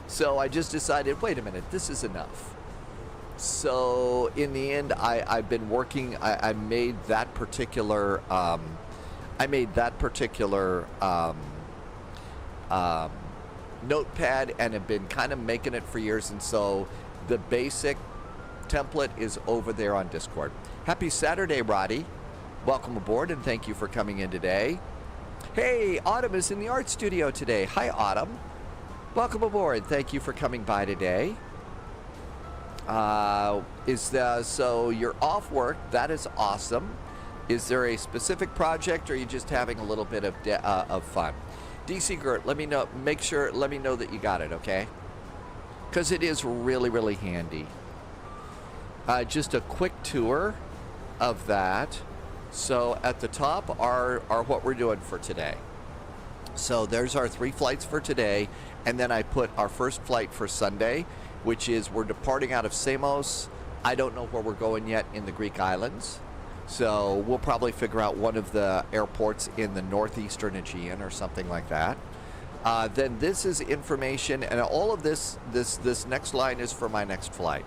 So I just decided, wait a minute, this is enough. So in the end, I've been working. I made that particular I made that particular notepad and have been kind of making it for years, and so the basic template is over there on Discord. Happy Saturday, Roddy. Welcome aboard and thank you for coming in today. Hey, Autumn is in the art studio today. Hi, Autumn. Welcome aboard. Thank you for coming by today. So you're off work. That is awesome. Is there a specific project, or are you just having a little bit of fun? DC Gert, let me know. Let me know that you got it, okay? Because it is really, really handy. Just a quick tour of that. So at the top are what we're doing for today. So there's our 3 flights for today, and then I put our first flight for Sunday, which is we're departing out of Samos. I don't know where we're going yet in the Greek islands. So we'll probably figure out one of the airports in the northeastern Aegean or something like that. Then this is information, and all of this next line is for my next flight.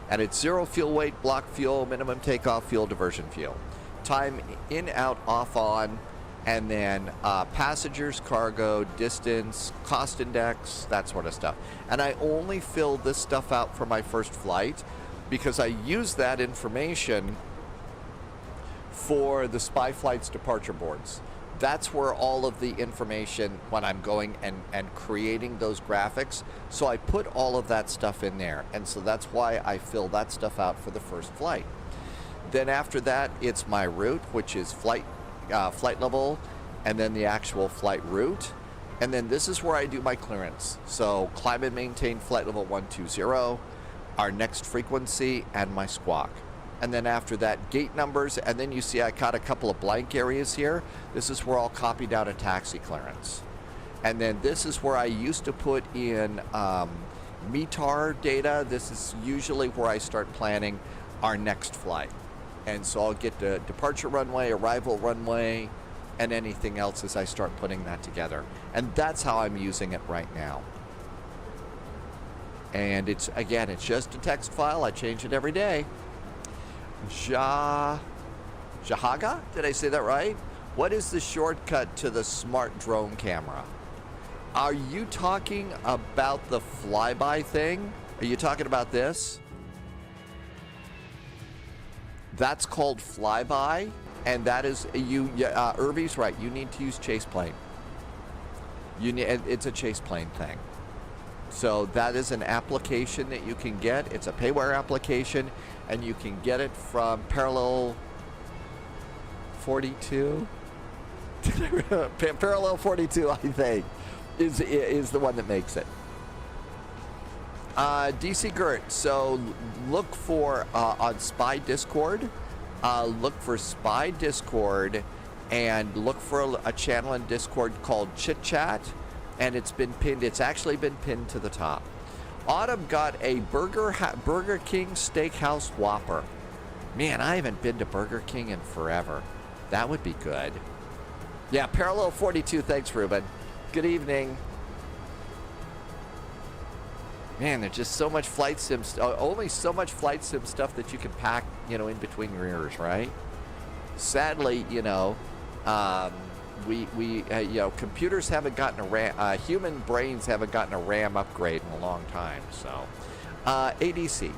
And it's 0 fuel weight, block fuel, minimum takeoff fuel, diversion fuel. Time in, out, off, on, and then passengers, cargo, distance, cost index, that sort of stuff. And I only fill this stuff out for my first flight because I use that information for the spy flight's departure boards. That's where all of the information, when I'm going and creating those graphics, so I put all of that stuff in there, and so that's why I fill that stuff out for the first flight. Then after that, it's my route, which is flight level, and then the actual flight route, and then this is where I do my clearance. So climb and maintain flight level 120, our next frequency, and my squawk. And then after that, gate numbers, and then you see I got a couple of blank areas here. This is where I'll copy down a taxi clearance. And then this is where I used to put in METAR data. This is usually where I start planning our next flight. And so I'll get the departure runway, arrival runway, and anything else as I start putting that together. And that's how I'm using it right now. And it's just a text file. I change it every day. Jahaga? Did I say that right? What is the shortcut to the smart drone camera? Are you talking about the flyby thing? Are you talking about this? That's called flyby, and that is Irvy's right. You need to use chase plane. It's a chase plane thing. So that is an application that you can get. It's a payware application, and you can get it from Parallel 42. Parallel 42, I think, is the one that makes it. DC Gert. So look for on Spy Discord. Look for Spy Discord, and look for a channel in Discord called Chit Chat. And it's been pinned. It's actually been pinned to the top. Autumn got a Burger King Steakhouse Whopper. Man, I haven't been to Burger King in forever. That would be good. Yeah, Parallel 42. Thanks, Ruben. Good evening. Man, there's just so much flight sim. Only so much flight sim stuff that you can pack, in between your ears, right? Sadly, computers haven't gotten a RAM, human brains haven't gotten a RAM upgrade in a long time. So, ADC,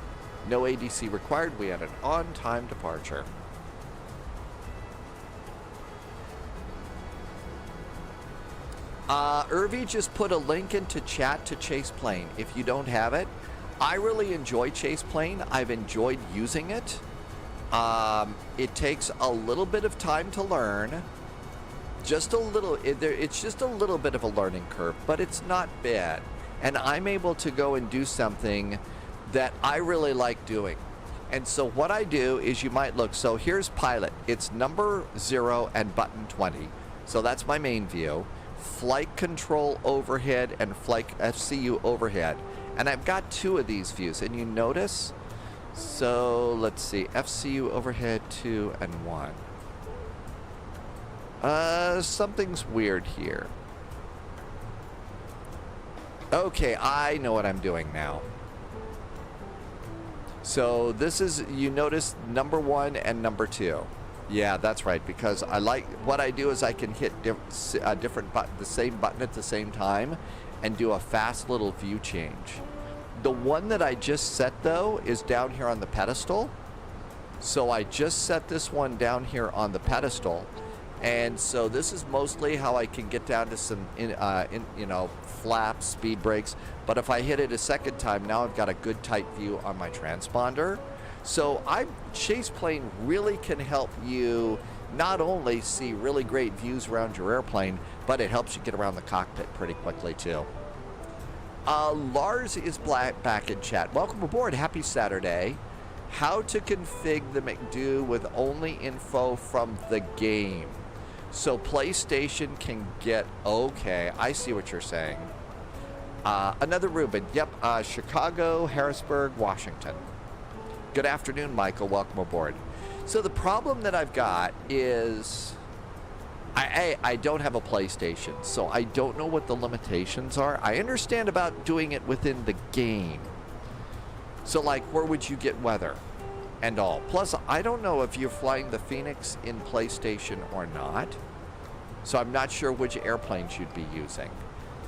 no ADC required. We had an on-time departure. Irvi just put a link into chat to Chase Plane. If you don't have it, I really enjoy Chase Plane. I've enjoyed using it. It takes a little bit of time to learn. Just a little, it's just a little bit of a learning curve, but it's not bad. And I'm able to go and do something that I really like doing. And so what I do is, you might look, so here's pilot. It's number 0 and button 20. So that's my main view. Flight control overhead and flight FCU overhead. And I've got 2 of these views, and you notice, so let's see, FCU overhead 2 and 1. Something's weird here. Okay, I know what I'm doing now. So this is, you notice number 1 and number 2. Yeah, that's right, because I like, what I do is I can hit the same button at the same time and do a fast little view change. The one that I just set, though, is down here on the pedestal. So I just set this one down here on the pedestal. And so this is mostly how I can get down to some, flaps, speed brakes. But if I hit it a second time, now I've got a good tight view on my transponder. So Chase Plane really can help you not only see really great views around your airplane, but it helps you get around the cockpit pretty quickly too. Lars is back in chat. Welcome aboard. Happy Saturday. How to config the McDo with only info from the game. So PlayStation can get, okay, I see what you're saying. Another Ruben. Yep, Chicago, Harrisburg, Washington. Good afternoon, Michael. Welcome aboard. So the problem that I've got is I don't have a PlayStation, so I don't know what the limitations are. I understand about doing it within the game. So, like, where would you get weather and all? Plus, I don't know if you're flying the Phoenix in PlayStation or not. So I'm not sure which airplanes you'd be using.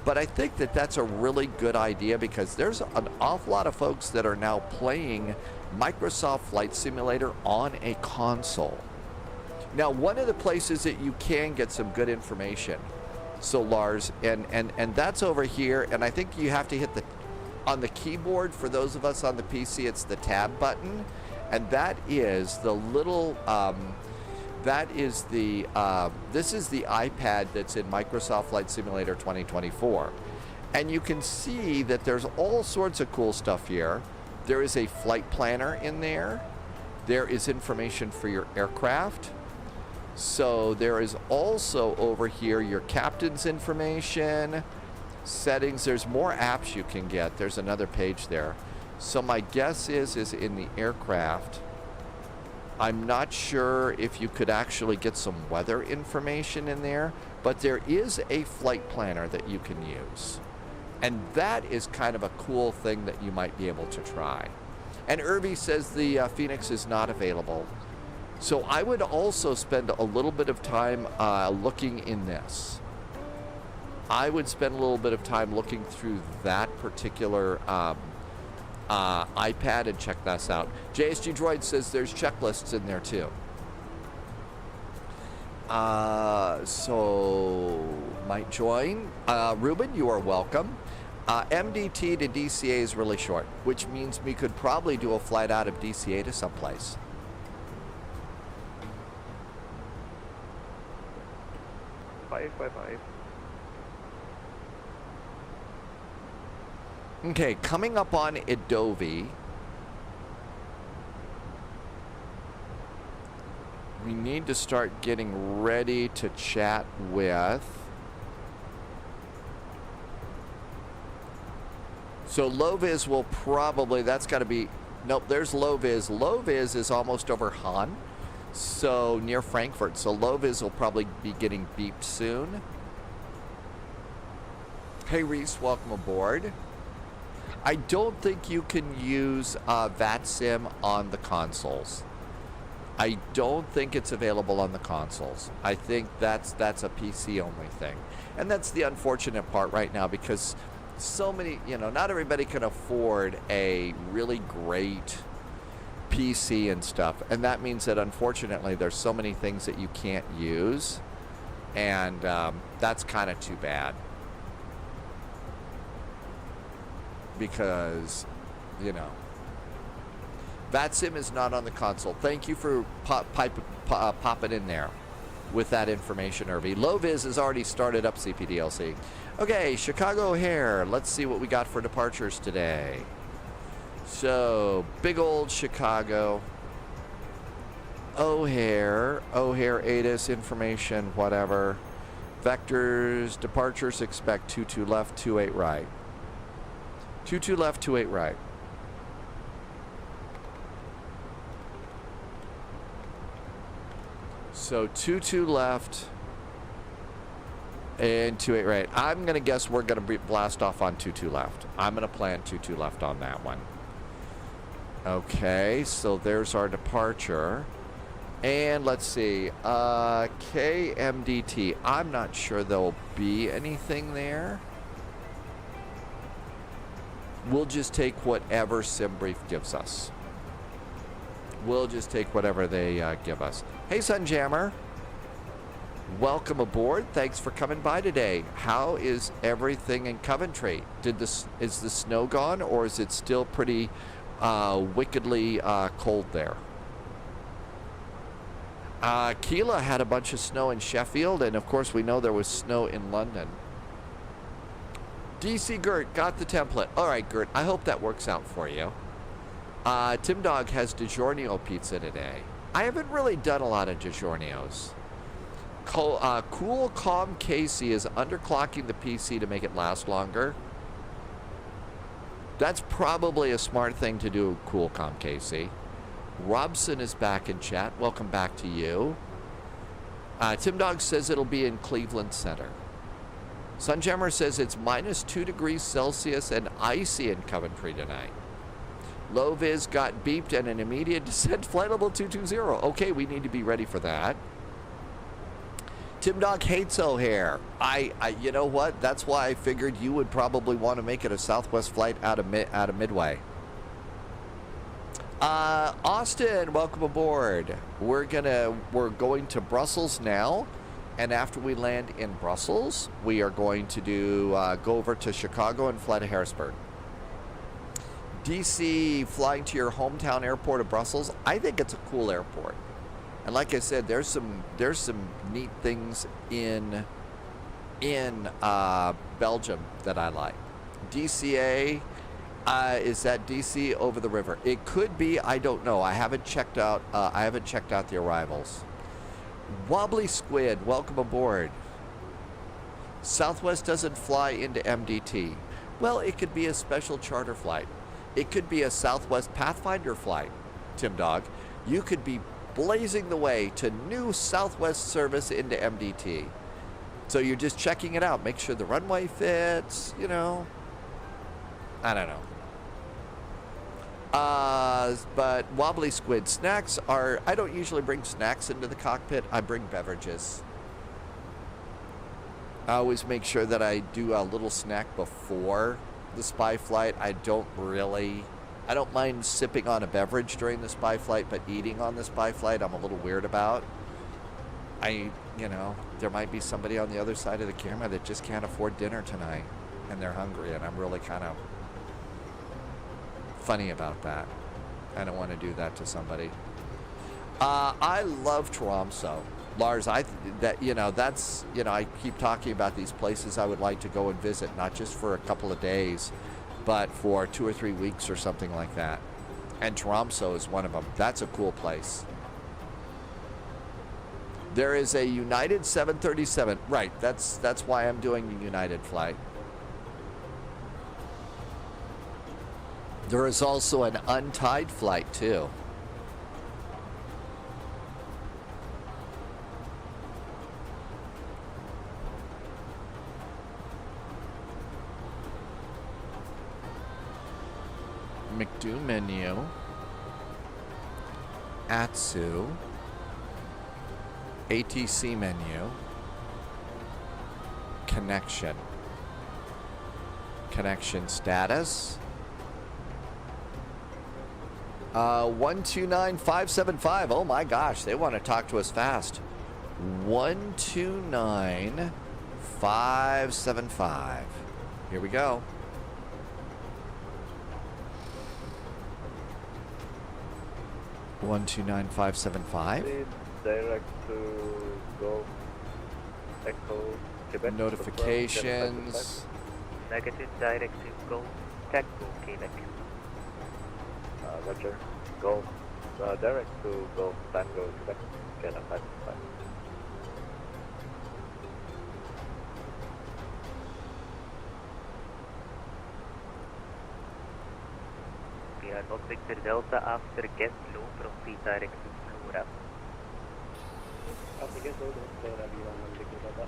But I think that that's a really good idea because there's an awful lot of folks that are now playing Microsoft Flight Simulator on a console. Now, one of the places that you can get some good information, so Lars, and that's over here, and I think you have to hit on the keyboard, for those of us on the PC, it's the tab button, and that is the little, this is the iPad that's in Microsoft Flight Simulator 2024. And you can see that there's all sorts of cool stuff here. There is a flight planner in there. There is information for your aircraft. So there is also over here your captain's information, settings. There's more apps you can get. There's another page there. So my guess is in the aircraft, I'm not sure if you could actually get some weather information in there, but there is a flight planner that you can use. And that is kind of a cool thing that you might be able to try. And Irby says the Phoenix is not available. So I would also spend a little bit of time looking in this. I would spend a little bit of time looking through that particular iPad and check this out. JSG Droid says there's checklists in there too. So might join. Ruben, you are welcome. MDT to DCA is really short, which means we could probably do a flight out of DCA to someplace. Bye. Okay, coming up on Adobe, we need to start getting ready to chat with. So Low-Vis will probably, that's got to be, nope, there's Low-Vis. Low-Vis is almost over Hahn, so near Frankfurt. So Low-Vis will probably be getting beeped soon. Hey Reese, welcome aboard. I don't think you can use VATSIM on the consoles. I don't think it's available on the consoles. I think that's a PC only thing. And that's the unfortunate part right now because so many, not everybody can afford a really great PC and stuff. And that means that unfortunately there's so many things that you can't use. And that's kind of too bad. Because, VATSIM is not on the console. Thank you for popping in there with that information, Irby. Low-Vis has already started up CPDLC. Okay, Chicago O'Hare. Let's see what we got for departures today. So, big old Chicago. O'Hare, ATIS, information, whatever. Vectors, departures, expect 22 left, 28 right. 22 left, 28 right. So 22 left and 28 right. I'm going to guess we're going to blast off on 22 left. I'm going to plan 22 left on that one. Okay, so there's our departure. And let's see, KMDT. I'm not sure there'll be anything there. We'll just take whatever SimBrief gives us. We'll just take whatever they give us. Hey, Sunjammer. Welcome aboard. Thanks for coming by today. How is everything in Coventry? Is the snow gone, or is it still pretty wickedly cold there? Keela had a bunch of snow in Sheffield, and of course we know there was snow in London. DC Gert got the template. All right, Gert, I hope that works out for you. Tim Dog has DiGiorno pizza today. I haven't really done a lot of DiGiornos. Cool Calm Casey is underclocking the PC to make it last longer. That's probably a smart thing to do, Cool Calm Casey. Robson is back in chat. Welcome back to you. Tim Dog says it'll be in Cleveland Center. Sunjammer says it's -2 degrees Celsius and icy in Coventry tonight. Loviz got beeped and an immediate descent flight level 220. Okay, we need to be ready for that. Tim Dog hates O'Hare. You know what? That's why I figured you would probably want to make it a Southwest flight out of Midway. Austin, welcome aboard. We're going to Brussels now, and after we land in Brussels, we are going to go over to Chicago and fly to Harrisburg. DC, flying to your hometown airport of Brussels. I think it's a cool airport, and like I said, there's some neat things in Belgium that I like. DCA. Is that DC over the river? It could be. I don't know. I haven't checked out the arrivals. Wobbly Squid, welcome aboard. Southwest doesn't fly into MDT. Well, it could be a special charter flight. It could be a Southwest Pathfinder flight, Tim Dog. You could be blazing the way to new Southwest service into MDT. So you're just checking it out. Make sure the runway fits, you know. I don't know. But Wobbly Squid, snacks are, I don't usually bring snacks into the cockpit. I bring beverages. I always make sure that I do a little snack before the spy flight. I don't mind sipping on a beverage during the spy flight, but eating on the spy flight, I'm a little weird about. There might be somebody on the other side of the camera that just can't afford dinner tonight, and they're hungry, and I'm really kind of funny about that. I don't want to do that to somebody. I love Tromsø, Lars. I keep talking about these places I would like to go and visit, not just for a couple of days, but for 2 or 3 weeks or something like that. And Tromsø is one of them. That's a cool place. There is a United 737. Right. That's why I'm doing the United flight. There is also an untied flight, too. McDo menu. ATSU. ATC menu. Connection. Connection status. 129575. Oh my gosh, they want to talk to us fast. 129575. Here we go. One 29575. Direct to go Echo Quebec. Notifications. Negative direct to go Tango Quebec. Roger. Go. Direct to go Tango Quebec. Get up 555. We are not Victor Delta after get low, proceed direct to Flora. After get low, Flora, we are not Victor Delta.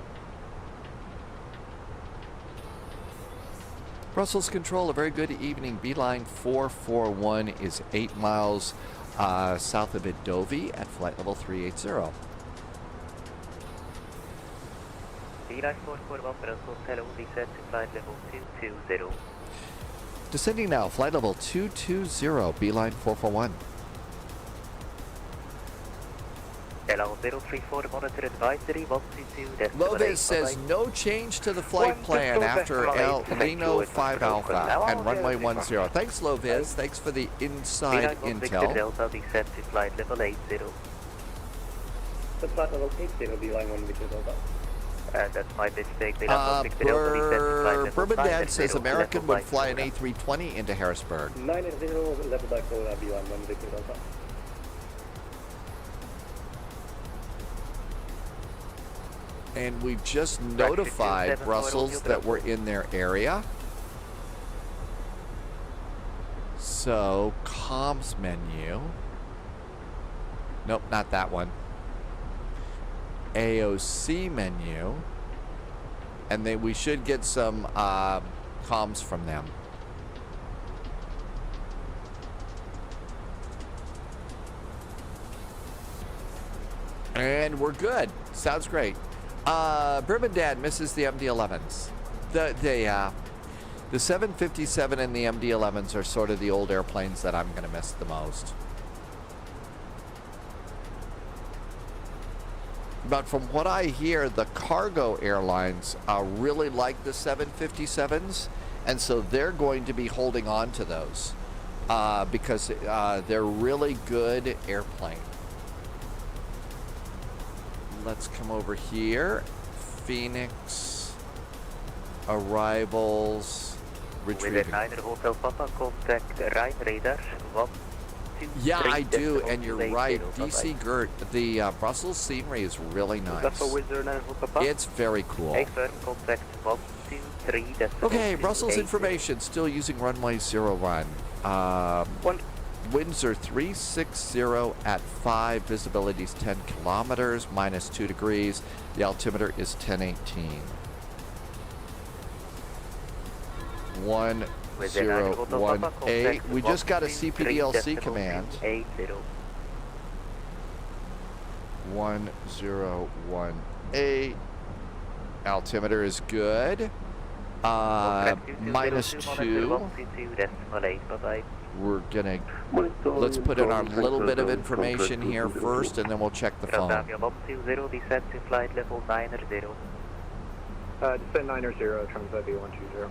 Brussels Control, a very good evening. Beeline 441 is 8 miles south of Idovi at flight level 380. Beeline 441 Brussels, hello, descent to flight level 220. Descending now, flight level 220, Beeline 441. LR 034, monitor advisory 122. Lovis says no change to the flight plan after El Lino 5 Alpha and runway 10. Thanks, Lovis. Thanks for the inside intel. Delta, descent to flight level 80. The flight level 80, Beeline 1 Victor Delta. That's my mistake. Bourbon Dad says American would fly an A320 into Harrisburg. 90, level by 4, Beeline 1 Victor Delta. And we've just notified Brussels that we're in their area. So, comms menu. Nope, not that one. AOC menu. And then we should get some comms from them. And we're good. Sounds great. Bourbon Dad misses the MD-11s. The 757 and the MD-11s are sort of the old airplanes that I'm going to miss the most. But from what I hear, the cargo airlines really like the 757s, and so they're going to be holding on to those because they're really good airplanes. Let's come over here. Phoenix arrivals retrieving. Hotel Papa, contact Rhine radar 1. Yeah, I do, and you're right. DC Gert, the Brussels scenery is really nice. It's very cool. Contact 123. Okay, Brussels information. Still using runway 01. Winds are 360 at 5. Visibility is 10 kilometers, minus 2 degrees. The altimeter is 1018. 1018. We just got a CPDLC command. 1018. Altimeter is good. Minus 2. We're gonna, let's put in our little bit of information here first, and then we'll check the phone. 120, descent to flight level 90. Descent 90, translate B120.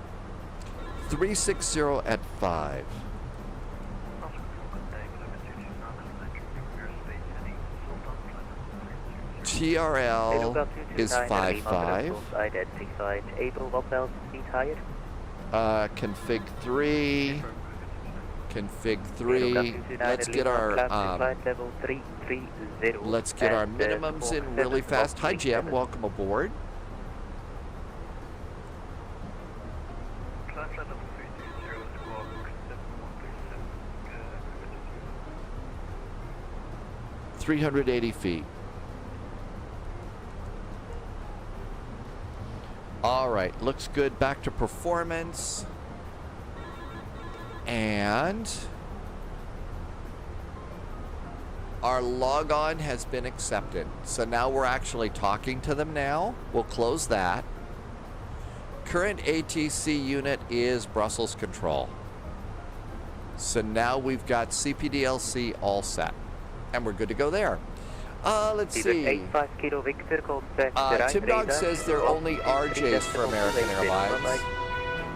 360 at 5. TRL is 55. Identified. Able 1,000 feet higher. Config 3. Config 3. Let's get our minimums in really fast. Hi Jim, welcome aboard. $380 feet. All right, looks good. Back to performance. And our log-on has been accepted. So now we're actually talking to them now. We'll close that. Current ATC unit is Brussels control. So now we've got CPDLC all set. And we're good to go there. Let's see. Tim Dog says there are only RJs for American Airlines.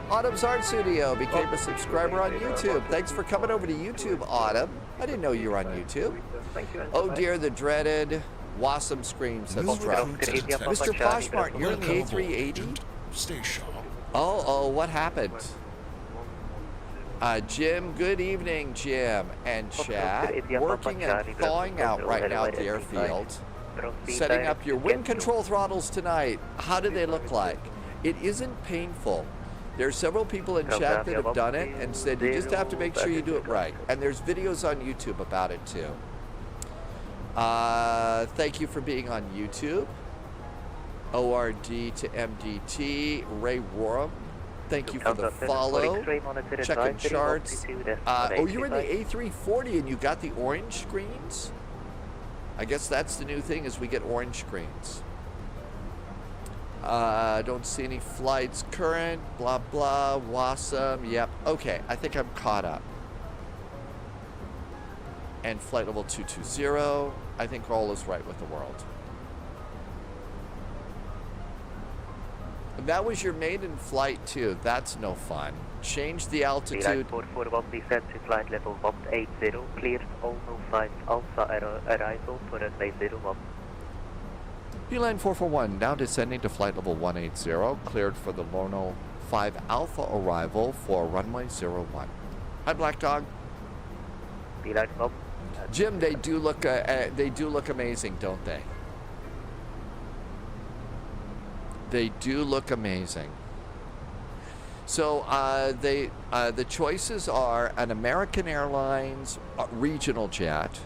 Autumn's Art Studio became a subscriber on YouTube. Thanks for coming over to YouTube, Autumn. I didn't know you were on YouTube. Oh dear, the dreaded Wassam Scream says Trump. Mr. Poshmart, you're in the A380? Stay sharp. Oh, what happened? Jim, good evening, Jim and chat. Working and thawing out right now at the airfield. Setting up your wind control throttles tonight. How do they look like? It isn't painful. There are several people in chat that have done it and said you just have to make sure you do it right. And there's videos on YouTube about it too. Thank you for being on YouTube. ORD to MDT. Ray Warham Thank you for the follow. Checking charts. Oh, you're in the A340 and you got the orange screens? I guess that's the new thing, is we get orange screens. Don't see any flights current, blah, blah, Wasm, yep. Okay, I think I'm caught up. And flight level 220, I think all is right with the world. That was your maiden flight too. That's no fun. Change the altitude. 441 descent to flight level 180, cleared all 05 Alpha arrival for runway 01. Beeline 441 now descending to flight level 180, cleared for the Lono 5 Alpha arrival for runway 01. Hi, Black Dog. Beeline 1. Jim, they do look amazing, don't they? They do look amazing. So the choices are an American Airlines regional jet.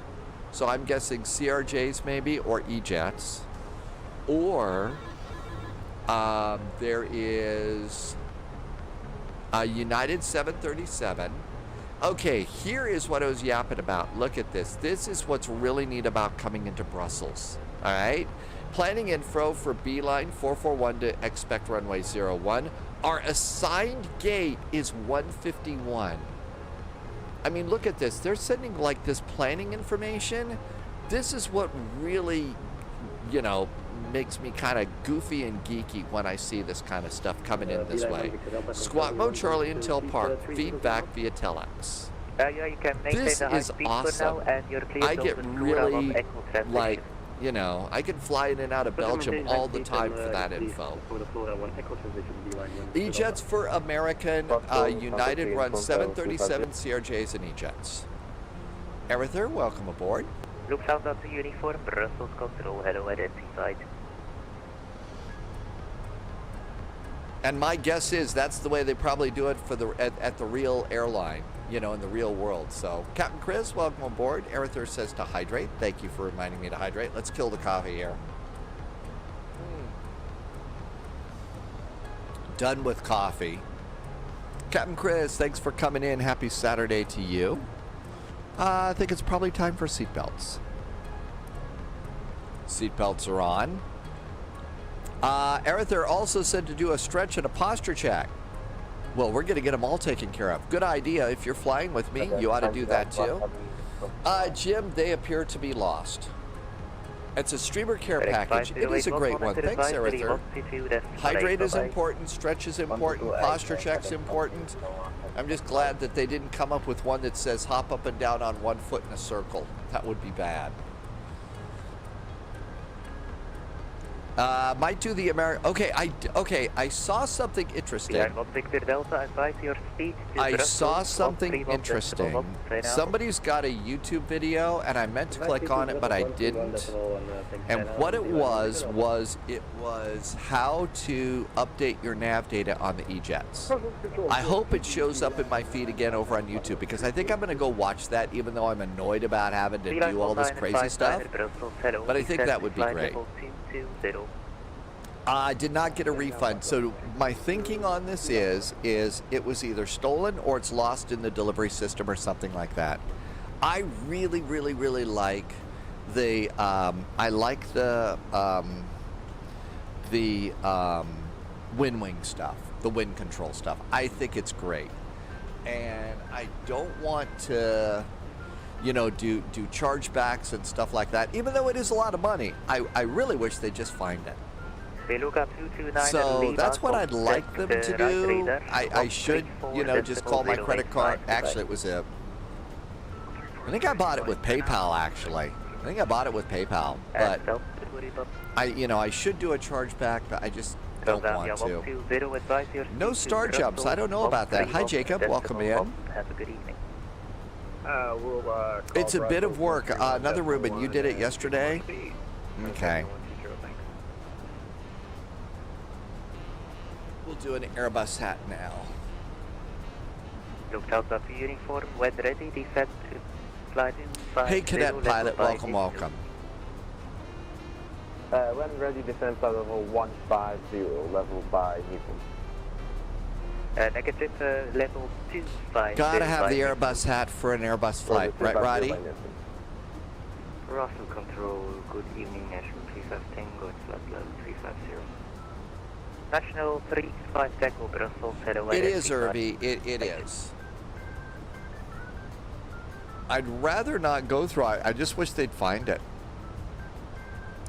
So I'm guessing CRJs maybe, or E-jets. Or there is a United 737. Okay, here is what I was yapping about. Look at this. This is what's really neat about coming into Brussels. All right? Planning info for Beeline 441 to expect runway 01. Our assigned gate is 151. I mean, look at this. They're sending like this planning information. This is what really, you know, makes me kind of goofy and geeky when I see this kind of stuff coming in this way. Squawk mode Charlie until park. Feedback via telex. Yeah, you can maintain This the high is speed awesome. for now, and you're clear I get to really, echo like, you know, I can fly in and out of Belgium all the time for that info. E-jets for American, United runs 737 CRJs and E-jets. Erither, welcome aboard. Looks out at the uniform, Brussels control, hello identified. And my guess is that's the way they probably do it for the at the real airline, you know, in the real world. So, Captain Chris, welcome aboard. Erither says to hydrate. Thank you for reminding me to hydrate. Let's kill the coffee here. Done with coffee. Captain Chris, thanks for coming in. Happy Saturday to you. I think it's probably time for seatbelts. Seatbelts are on. Erither also said to do a stretch and a posture check. Well, we're going to get them all taken care of. Good idea. If you're flying with me, you ought to do that too. Jim, they appear to be lost. It's a streamer care package. It is a great one. Thanks, Erither. Hydrate is important. Stretch is important. Posture check's important. I'm just glad that they didn't come up with one that says hop up and down on one foot in a circle. That would be bad. Might do the American. Okay, I saw something interesting. I saw something interesting. Somebody's got a YouTube video, and I meant to click on it, but I didn't. And what it was how to update your nav data on the E-jets. I hope it shows up in my feed again over on YouTube, because I think I'm going to go watch that, even though I'm annoyed about having to do all this crazy stuff. But I think that would be great. I did not get a refund, so my thinking on this is it was either stolen or it's lost in the delivery system or something like that. I really like the wind wing stuff, the wind control stuff. I think it's great, and I don't want to, you know, do chargebacks and stuff like that, even though it is a lot of money. I really wish they'd just find it. So that's what I'd like them to do. I should, you know, just call my credit card. Actually, it was I think I bought it with PayPal, actually. I think I bought it with PayPal, but I should do a chargeback, but I just don't want to. No star jumps. I don't know about that. Hi, Jacob. Welcome in. Have a good evening. It's a bit of work. Another Ruben, you did it yesterday? Okay. We'll do an Airbus hat now. Looked out of uniform, when ready, descend to flight in. Hey, cadet pilot, welcome. When ready, descend flight level 150, level by Newton. Negative, level 25. Gotta have the Airbus hat for an Airbus flight, right, Roddy? Russell Control, good evening, National 315, good flight level 350. National 35 Echo, Brussels, hello. It is, Irby. It is. I'd rather not go through. I just wish they'd find it.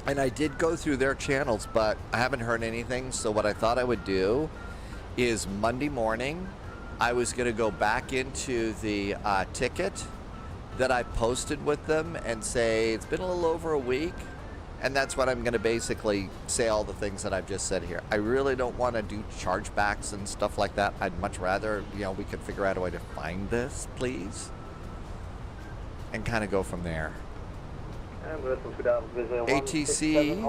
And I did go through their channels, but I haven't heard anything. So what I thought I would do is Monday morning, I was going to go back into the ticket that I posted with them and say it's been a little over a week. And that's what I'm going to basically say, all the things that I've just said here. I really don't want to do chargebacks and stuff like that. I'd much rather, we could figure out a way to find this, please. And kind of go from there. ATC.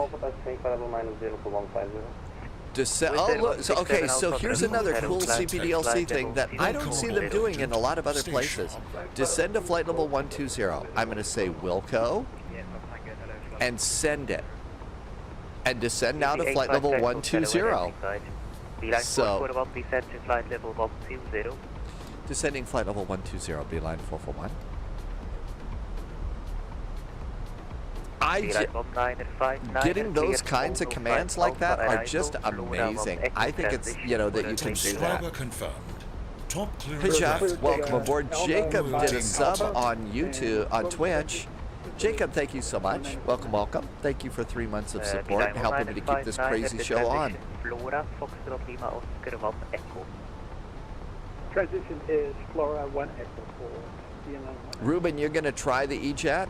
Okay, so here's another cool CPDLC thing that I don't see them doing in a lot of other places. Descend to flight level 120. I'm going to say Wilco and send it. And descend now to flight level 120. So, descending flight level 120, Beeline 441. Getting those kinds of commands like that are just amazing. I think it's, that you can do that. Subscriber confirmed. Top clearance. Hey, Jeff, welcome aboard. Jacob did a sub on YouTube, on Twitch. Jacob, thank you so much. Welcome, welcome. Thank you for 3 months of support and helping me to keep this crazy show on. Transition is Flora 1 Echo for DNL 1. Ruben, you're going to try the E-Jet?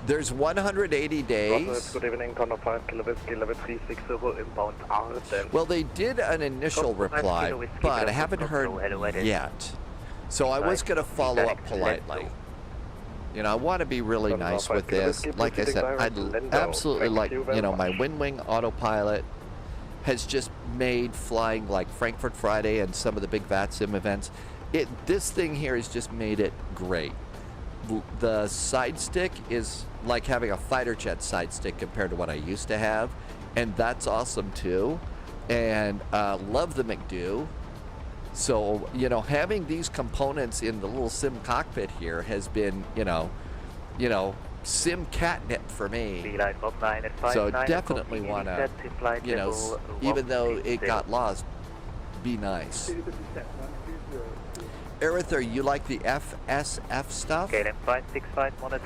There's 180 days. Good evening, Connor 5, Kilo 360 inbound RSM. Well, they did an initial reply, but I haven't heard yet. So I was going to follow up politely. I want to be really nice with this. Like I said, I'd absolutely like, my WinWing autopilot has just made flying like Frankfurt Friday and some of the big VATSIM events. This thing here has just made it great. The side stick is like having a fighter jet side stick compared to what I used to have, and that's awesome too. And love the McDo. So having these components in the little sim cockpit here has been sim catnip for me. So definitely want to even though it got lost, be nice. Aerithar, you like the FSF stuff?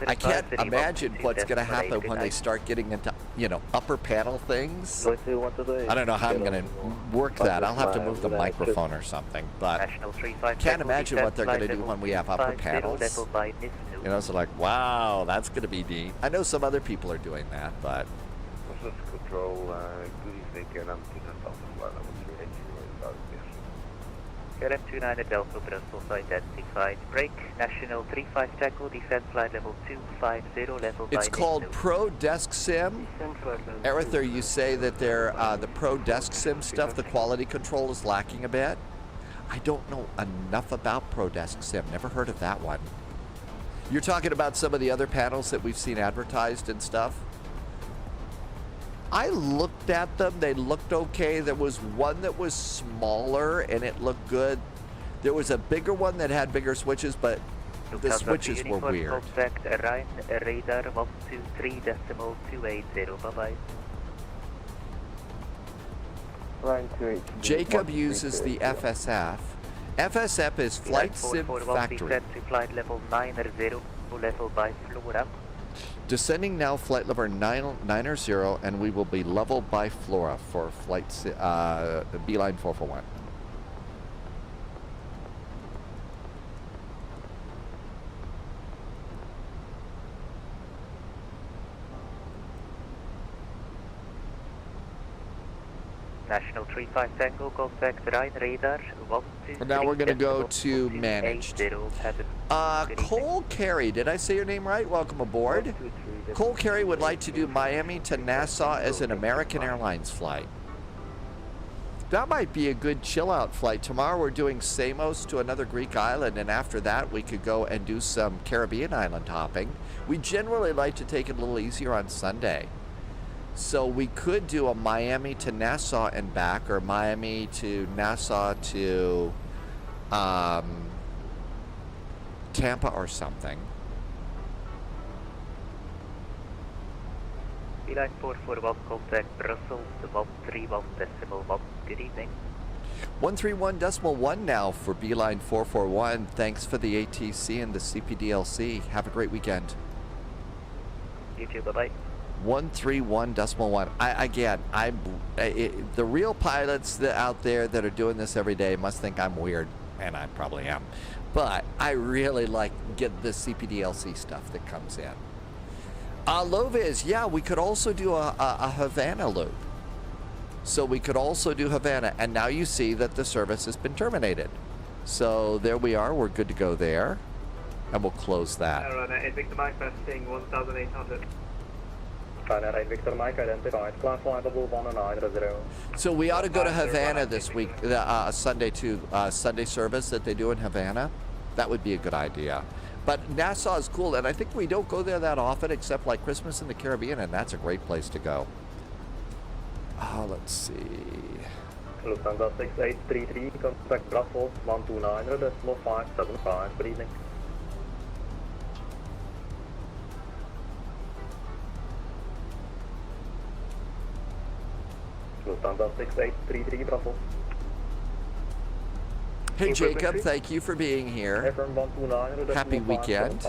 I can't imagine what's going to happen when they start getting into, upper panel things. I don't know how I'm going to work that. I'll have to move the microphone or something, but can't imagine what they're going to do when we have upper panels. So like, wow, that's going to be neat. I know some other people are doing that, but... Control, good evening, I'm LM29 at Delta, Brussels identified. Break, National 35 Tackle, Defense Flight Level 250, level by... It's called Pro Desk Sim. Aerithar, you say that the Pro Desk Sim stuff, the quality control is lacking a bit. I don't know enough about Pro Desk Sim. Never heard of that one. You're talking about some of the other panels that we've seen advertised and stuff? I looked at them. They looked okay. There was one that was smaller and it looked good. There was a bigger one that had bigger switches, but the switches were weird. Radar 123.280. Bye-bye. Jacob uses the FSF. FSF is Flight Sim Factory. Flight level 90, level by Flora. Descending now flight level 90, and we will be level by Flora for Beeline 441. National 35 Tango, contact Rhine radar 123. Now we're going to go to managed. Cole Carey, did I say your name right? Welcome aboard. Cole Carey would like to do Miami to Nassau as an American Airlines flight. That might be a good chill out flight. Tomorrow we're doing Samos to another Greek island, and after that we could go and do some Caribbean island hopping. We generally like to take it a little easier on Sunday. So we could do a Miami to Nassau and back, or Miami to Nassau to Tampa or something. Beeline 44 Wolf, contact Brussels, the Wolf 3 Wolf decimal 1. Good evening. 131.1 now for Beeline 441. Thanks for the ATC and the CPDLC. Have a great weekend. You too, bye-bye. 131.1. The real pilots out there that are doing this every day must think I'm weird, and I probably am. But I really like get the CPDLC stuff that comes in. Loviz, yeah, we could also do a Havana loop. So we could also do Havana, and now you see that the service has been terminated. So there we are. We're good to go there, and we'll close that. Victor Mike, passing 1,800. Victor Mike identified, class flightable 190. So we ought to go to Havana this week, Sunday service that they do in Havana. That would be a good idea. But Nassau is cool, and I think we don't go there that often except like Christmas in the Caribbean, and that's a great place to go. Let's see. Lufthansa 6833, contact Brussels 129.575. Good evening. Lufthansa 6833 Brussels. Hey Jacob, thank you for being here. Happy weekend.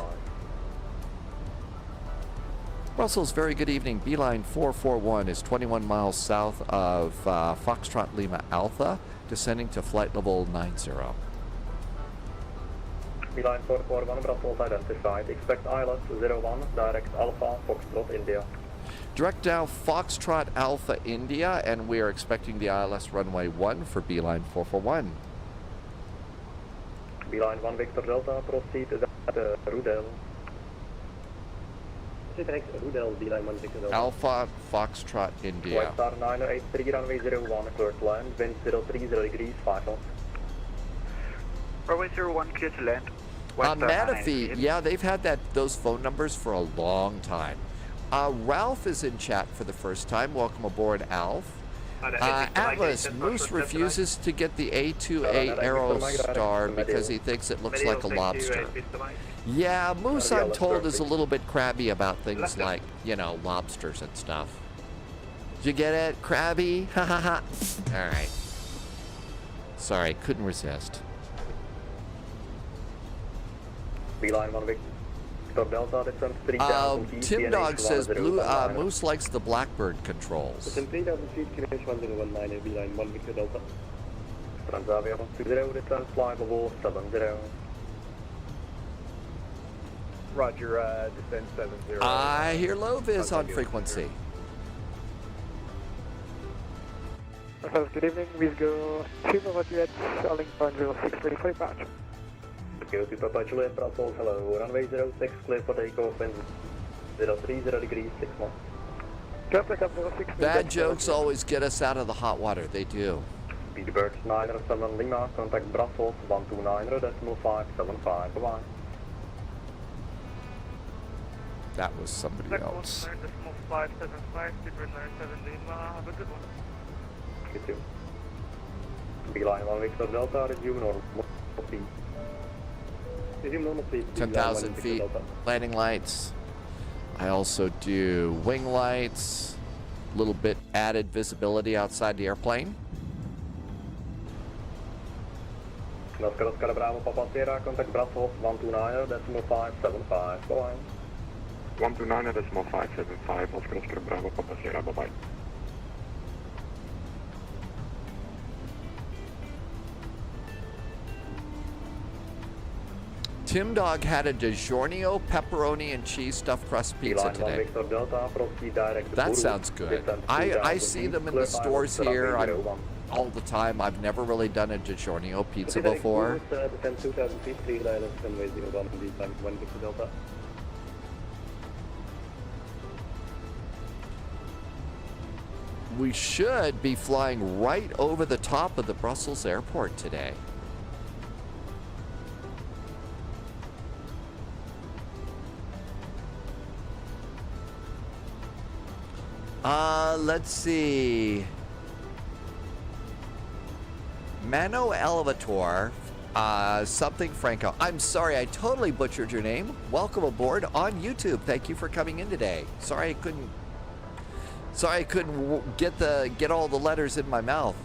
Brussels, very good evening. Beeline 441 is 21 miles south of Foxtrot Lima Alpha, descending to flight level 90. Beeline 441 Brussels identified. Expect ILS 01, direct Alpha, Foxtrot, India. Direct now Foxtrot Alpha India, and we are expecting the ILS runway 1 for Beeline 441. Beeline 1 Victor Delta, proceed at Rudel. Rudel, Beeline 1 Victor Delta. Alpha Foxtrot India. White Star 983, runway 01, cleared to land, wind 030 degrees, 5 knots. Runway 01, clear to land. Manaphy, yeah, they've had those phone numbers for a long time. Ralph is in chat for the first time. Welcome aboard, Alf. Atlas, Moose refuses to get the A2A Aero Star because he thinks it looks like a lobster. Yeah, Moose, I'm told, is a little bit crabby about things like, lobsters and stuff. Did you get it? Crabby? Ha ha ha. All right. Sorry, couldn't resist. Beeline 1 Victor Delta, descent 3000 feet. Tim Dog says Moose likes the Blackbird controls. Descent 3000 feet, QNH 1019, Beeline 1 Victor Delta. Transavia 120, descent flyable 70. Roger, descent 70. I hear low vis on frequency. Good evening, we'll go 2 over Juliet, Starling 0635 patch. Go to Papa Juliet, Brussels, hello, runway 06, clear for takeoff, wind 030 degrees, 6 knots. Bad jokes always get us out of the hot water, they do. Speedbird 907 Lima, contact Brussels 129.575, bye-bye. That was somebody else. 575, Speedbird 97 Lima, have a good one. You too. Beeline 1 Victor Delta, resume normal speed. 10,000 feet, landing lights. I also do wing lights, a little bit added visibility outside the airplane. Oscar Bravo Papa Sierra, contact Brussels 129.575, bye-bye. 129.575, Oscar Bravo Papa Sierra, bye-bye. Tim Dog had a DiGiorno pepperoni and cheese stuffed crust pizza today. That sounds good. I see them in the stores here all the time. I've never really done a DiGiorno pizza before. We should be flying right over the top of the Brussels airport today. Let's see. Mano Elevator, something Franco. I'm sorry, I totally butchered your name. Welcome aboard on YouTube. Thank you for coming in today. Sorry I couldn't get all the letters in my mouth.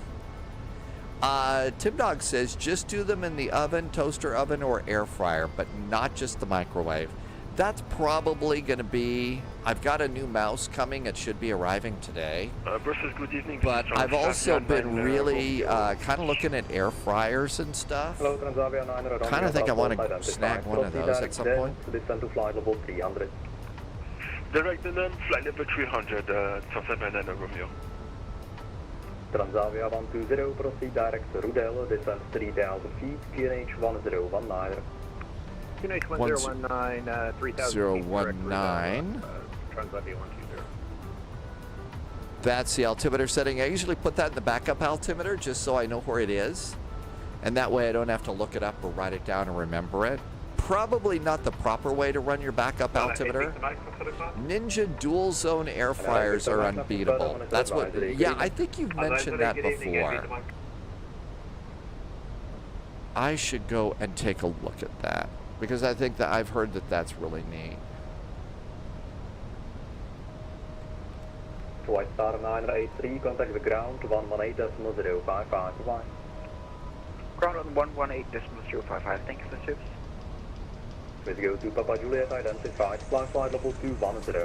Tim Dog says just do them in the oven, toaster oven, or air fryer, but not just the microwave. That's probably going to be. I've got a new mouse coming. It should be arriving today. Brussels, good evening. But I've also been really kind of looking at air fryers and stuff. Hello, Transavia 9. Kind of think I want to snag one of those at some point. Descend to flight level 300. Direct and then flight level 300, Transavia 9 Romeo. Transavia 120, proceed direct to Rudel, descend 3,000 feet, QNH 1019. QNH 1019, 3,000 feet, direct Rudel, Transavia 120. That's the altimeter setting. I usually put that in the backup altimeter just so I know where it is. And that way I don't have to look it up or write it down and remember it. Probably not the proper way to run your backup altimeter. Ninja dual zone air fryers are unbeatable. That's what, yeah, I think you've mentioned that before. I should go and take a look at that because I think that I've heard that that's really neat. White Star 983, contact the ground 118.055. Goodbye. Ground on 118.055, thank you for the tips. Let's go to Papa Juliet, identified, flight level 210.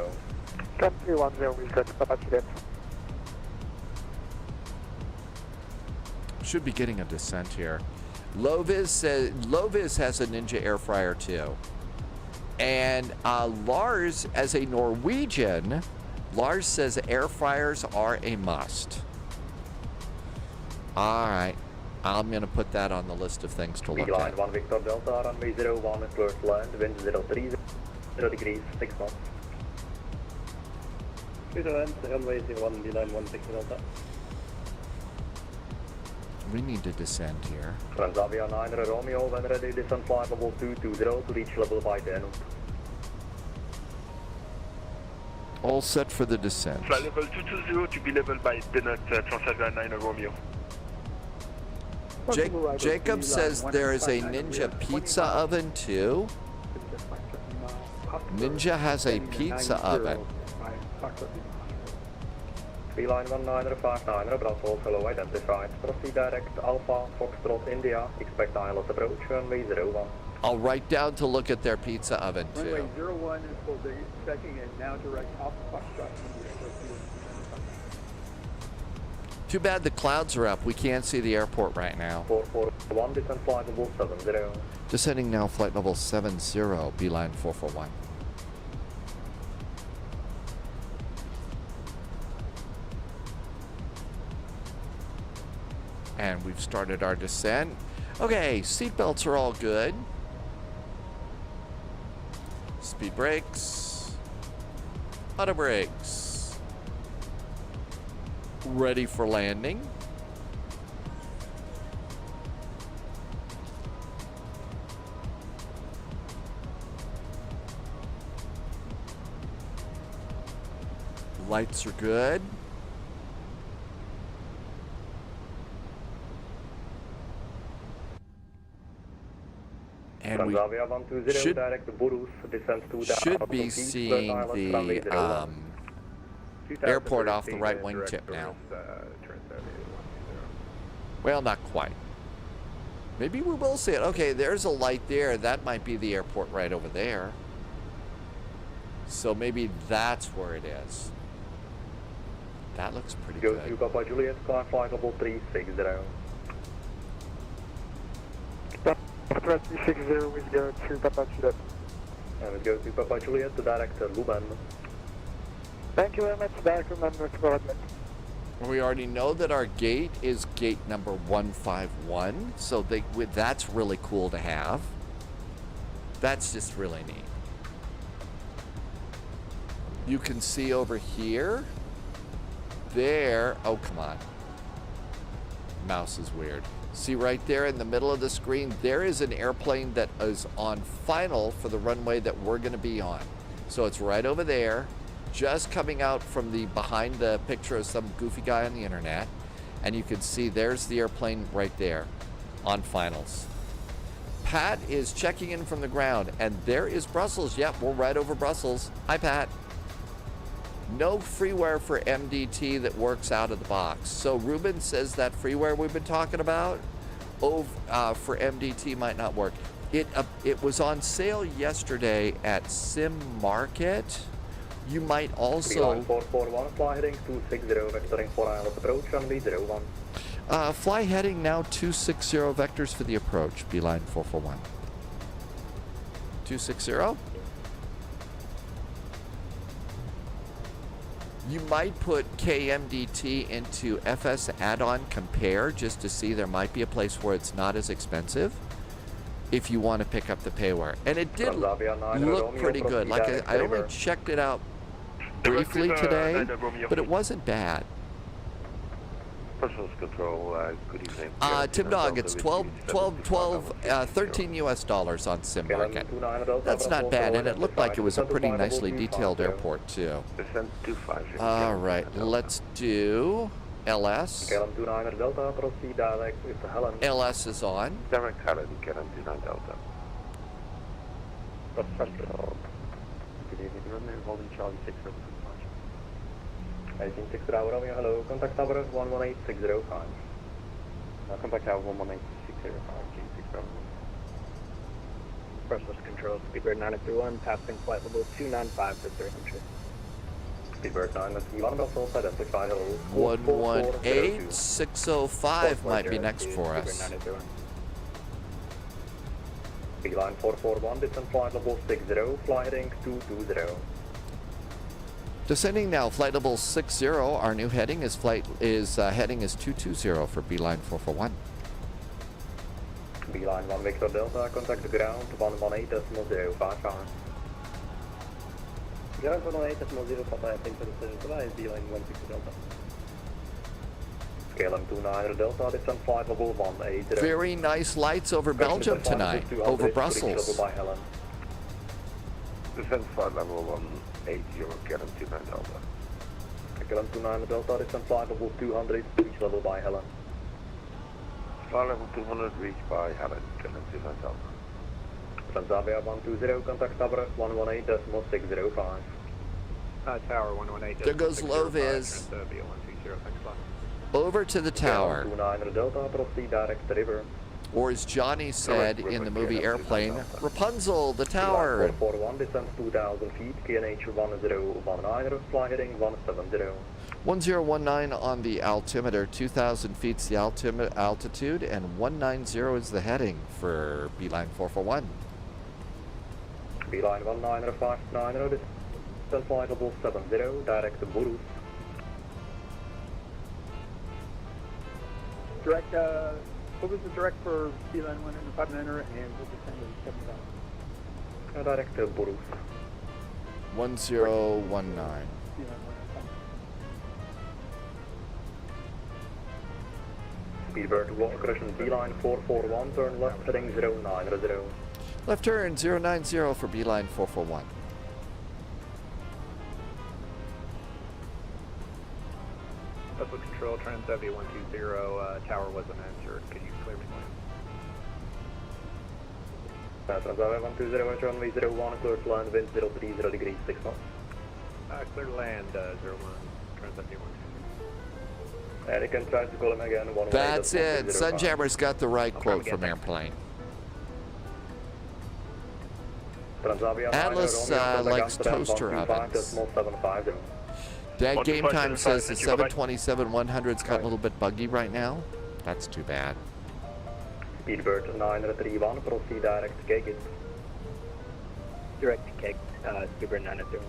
Come 310, we've got Papa Juliet. Should be getting a descent here. Lovis has a Ninja air fryer too. And Lars, as a Norwegian, Lars says air fryers are a must. All right. I'm going to put that on the list of things to look Line at. 1 Victor Delta, runway 01, first land, wind 03, 0 degrees, 6 knots. Runway 01, Beeline 1 Victor Delta. We need to descend here. Transavia 9 Romeo, when ready, descend flight level 220 to reach level by the end. All set for the descent. Flight level 220 to be level by Denot, Transavia 9 Romeo. Jacob says there is a Ninja pizza oven too. Ninja has a pizza oven. Line 1959, Brussels, hello, identified. Proceed direct, Alpha, Foxtrot, India. Expect ILS approach, runway 01. I'll write down to look at their pizza oven too. Runway 01 is full day, checking and now direct Alpha Foxtrot, India. Too bad the clouds are up. We can't see the airport right now. 441, descend flight level 70. Descending now, flight level 70, beeline 441. And we've started our descent. Okay, seatbelts are all good. Speed brakes. Auto brakes. Ready for landing. Lights are good. And we should be seeing the airport off the right wingtip now. Well, not quite. Maybe we will see it. Okay, there's a light there. That might be the airport right over there. So maybe that's where it is. That looks pretty good. Go to Papa Juliet, flight level 360. Papa 360, we go to Papa Juliet. And we go to Papa Juliet, to direct Luban. Thank you very much, direct Luban, coordinate. We already know that our gate is gate number 151, so that's really cool to have. That's just really neat. You can see over here, there, oh come on. Mouse is weird. See right there in the middle of the screen, there is an airplane that is on final for the runway that we're gonna be on. So it's right over there. just coming out from the behind the picture of some goofy guy on the internet, and you can see there's the airplane right there on finals. Pat is checking in from the ground, and there is Brussels. Yep, we're right over Brussels. Hi, Pat. No freeware for MDT that works out of the box. So Ruben says that freeware we've been talking about for MDT might not work. It was on sale yesterday at Sim Market. You might also... 441, fly heading 260, vectoring for ILS approach, runway 01. Fly heading now 260 vectors for the approach, beeline 441. 260? You might put KMDT into FS add-on compare just to see there might be a place where it's not as expensive if you want to pick up the payware. And it did look pretty good. Like I only checked it out briefly today, but it wasn't bad. Personal control, good evening. Tim Dog, it's 13 US dollars on Sim Market. That's not bad, and it looked like it was a pretty nicely detailed airport too. All right, let's do LS. LS is on. Direct Helen, KLM 29 Delta. Good evening, runway holding Charlie 6 over 186 Bravo, hello, contact tower 118605. contact tower 118605, G6 Bravo. Brussels Control, Speedbird 931, passing flight level 295 for 300. Speedbird 931, Brussels, identify, hello. 118605 might be next for us. Beeline 441, descent flight level 60, fly heading 220. Descending now, flight level 60. Our new heading is heading is 220 for beeline 441. Beeline 1 Victor Delta, contact the ground 118.055. Ground 118.055, thanks for the decision. Is Beeline 1 Victor Delta. KLM 29 Delta, descent flight level 180. Very nice lights over Belgium tonight, over Brussels. Descent flight level 180, KLM 29 Delta. KLM 29 Delta, descent flight level 200, reach level by Helen. Flight level 200, reached by Helen, KLM 29 Delta. Transavia 120, contact tower 118.605. Tower 118. There goes Loviz. Transavia 120, thanks a lot. Over to the tower. 29 Delta, proceed direct to river. Or as Johnny said in the movie Airplane, Rapunzel, the tower. 441, descent 2,000 feet, KNH 1019, fly heading 170. 1019 on the altimeter, 2,000 feet's the altitude, and 190 is the heading for beeline 441. Beeline 19059, descent flight level 70, direct to Burus. Direct, what was the direct for Beeline 159er and what was the same as 7,000? Direct to Burus. 1019. Speedbird 1, correction, Beeline 441, turn left heading 090. Left turn 090 for beeline 441. Vessel Control, Transavia 120, tower wasn't answered. Could you clear me land? Transavia 120, runway 01, clear to land, wind 030 degrees, 6 knots. Clear to land, 01, Transavia 120. And you can try to call him again. That's it. Sunjammer's got the right quote from Airplane. Atlas likes toaster ovens. Dad Game Time says the 727-100's got a little bit buggy right now. That's too bad. Speedbird 931, proceed direct to Kegit. Direct to Keg, Speedbird 931.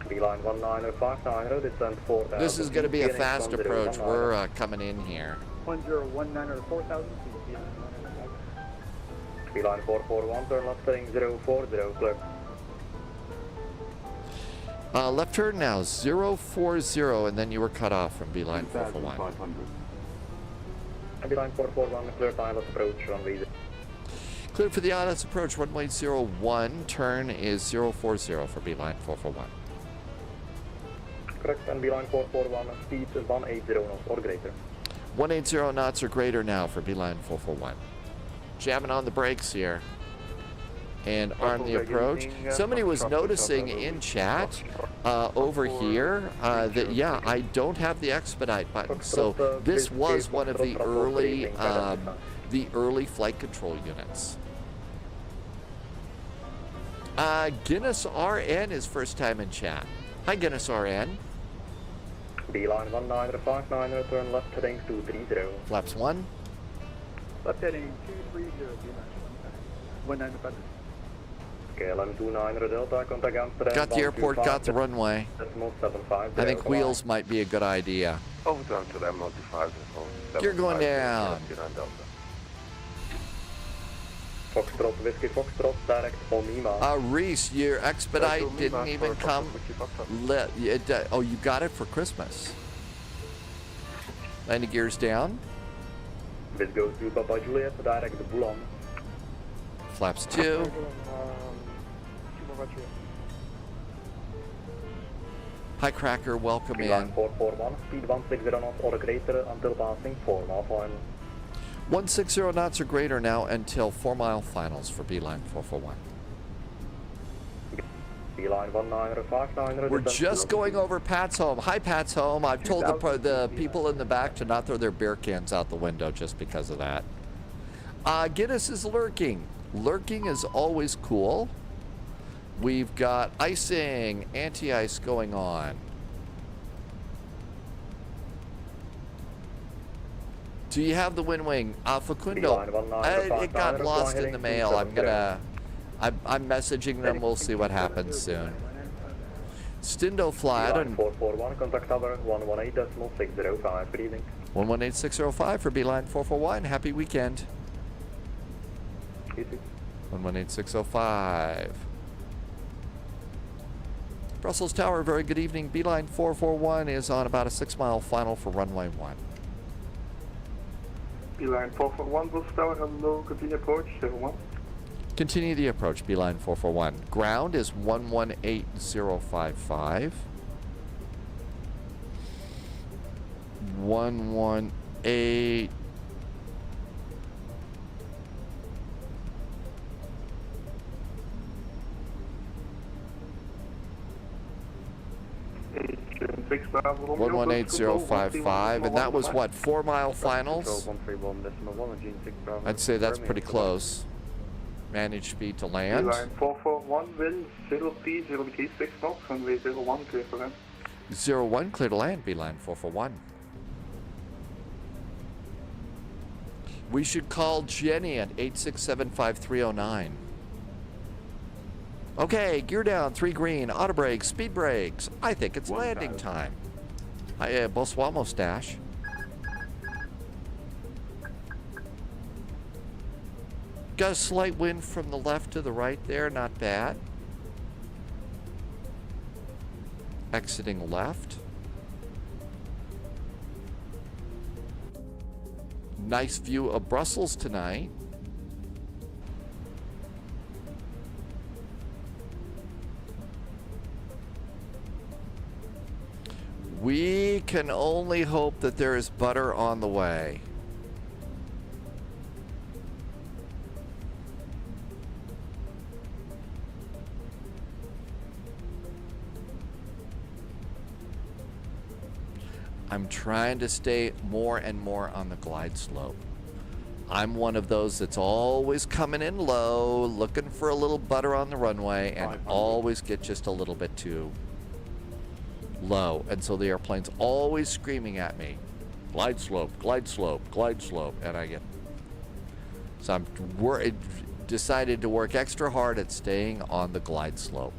Beeline 19059, descent 4,000. This is going to be a fast approach. We're coming in here. 1019 or 4,000 feet. Beeline 441, turn left heading 040, clear. Left turn now, 040, and then you were cut off from beeline 441. Beeline 441, clear to ILS approach, runway 0. Cleared for the ILS approach, runway 01, turn is 040 for beeline 441. correct, and Beeline 441, speed 180 knots or greater. 180 knots or greater now for Beeline 441. Jamming on the brakes here. And on the approach. Somebody was noticing in chat over here that, yeah, I don't have the expedite button. So this was one of the early flight control units. Guinness RN is first time in chat. Hi, Guinness RN. Beeline 1959, turn left heading 230. Flaps 1. Left heading 230, Beeline 19. KLM 29 Delta, contact Amsterdam. Got the airport, got the runway. I think wheels might be a good idea. Over to Amsterdam 95. You're going down. Foxtrot, Whiskey Foxtrot, direct Omima. Reese, your expedite didn't even come. Oh, you got it for Christmas. Landing gears down. This goes to Papa Juliet, direct the Boulogne. Flaps 2. Hi, Cracker, welcome in. 441, speed 160 knots or greater until passing 4 mile final. 160 knots or greater now until 4 mile finals for Beeline 441. Beeline 1959. We're just going over Pat's home. Hi, Pat's home. I've told the people in the back to not throw their beer cans out the window just because of that. Guinness is lurking. Lurking is always cool. We've got icing, anti-ice going on. Do you have the wind wing? Facundo, it got lost in the mail. I'm messaging them. We'll see what happens soon. Stindo flight on 441, contact tower 118.605. Good evening. 118605 for Beeline 441. Happy weekend. 118605. Brussels Tower, very good evening. Beeline 441 is on about a 6 mile final for runway 1. Beeline 441, Brussels Tower, hello, continue approach, 01. Continue the approach, Beeline 441. Ground is 118055. 118. Six 118055, and that was what, 4 mile finals? I'd say that's pretty close. Managed speed to land. Line 441, wind 0P, 0P, 6 knots, runway 01, clear for land. 01, clear to land, Beeline 441. We should call Jenny at 8675309. Okay, gear down, 3 green, auto brakes, speed brakes. I think it's landing time. Bonsoir, Moustache. Got a slight wind from the left to the right there, not bad. Exiting left. Nice view of Brussels tonight. We can only hope that there is butter on the way. I'm trying to stay more and more on the glide slope. I'm one of those that's always coming in low, looking for a little butter on the runway, and always get just a little bit too low. And so the airplane's always screaming at me, glide slope, glide slope, glide slope. And I get, so I'm decided to work extra hard at staying on the glide slope.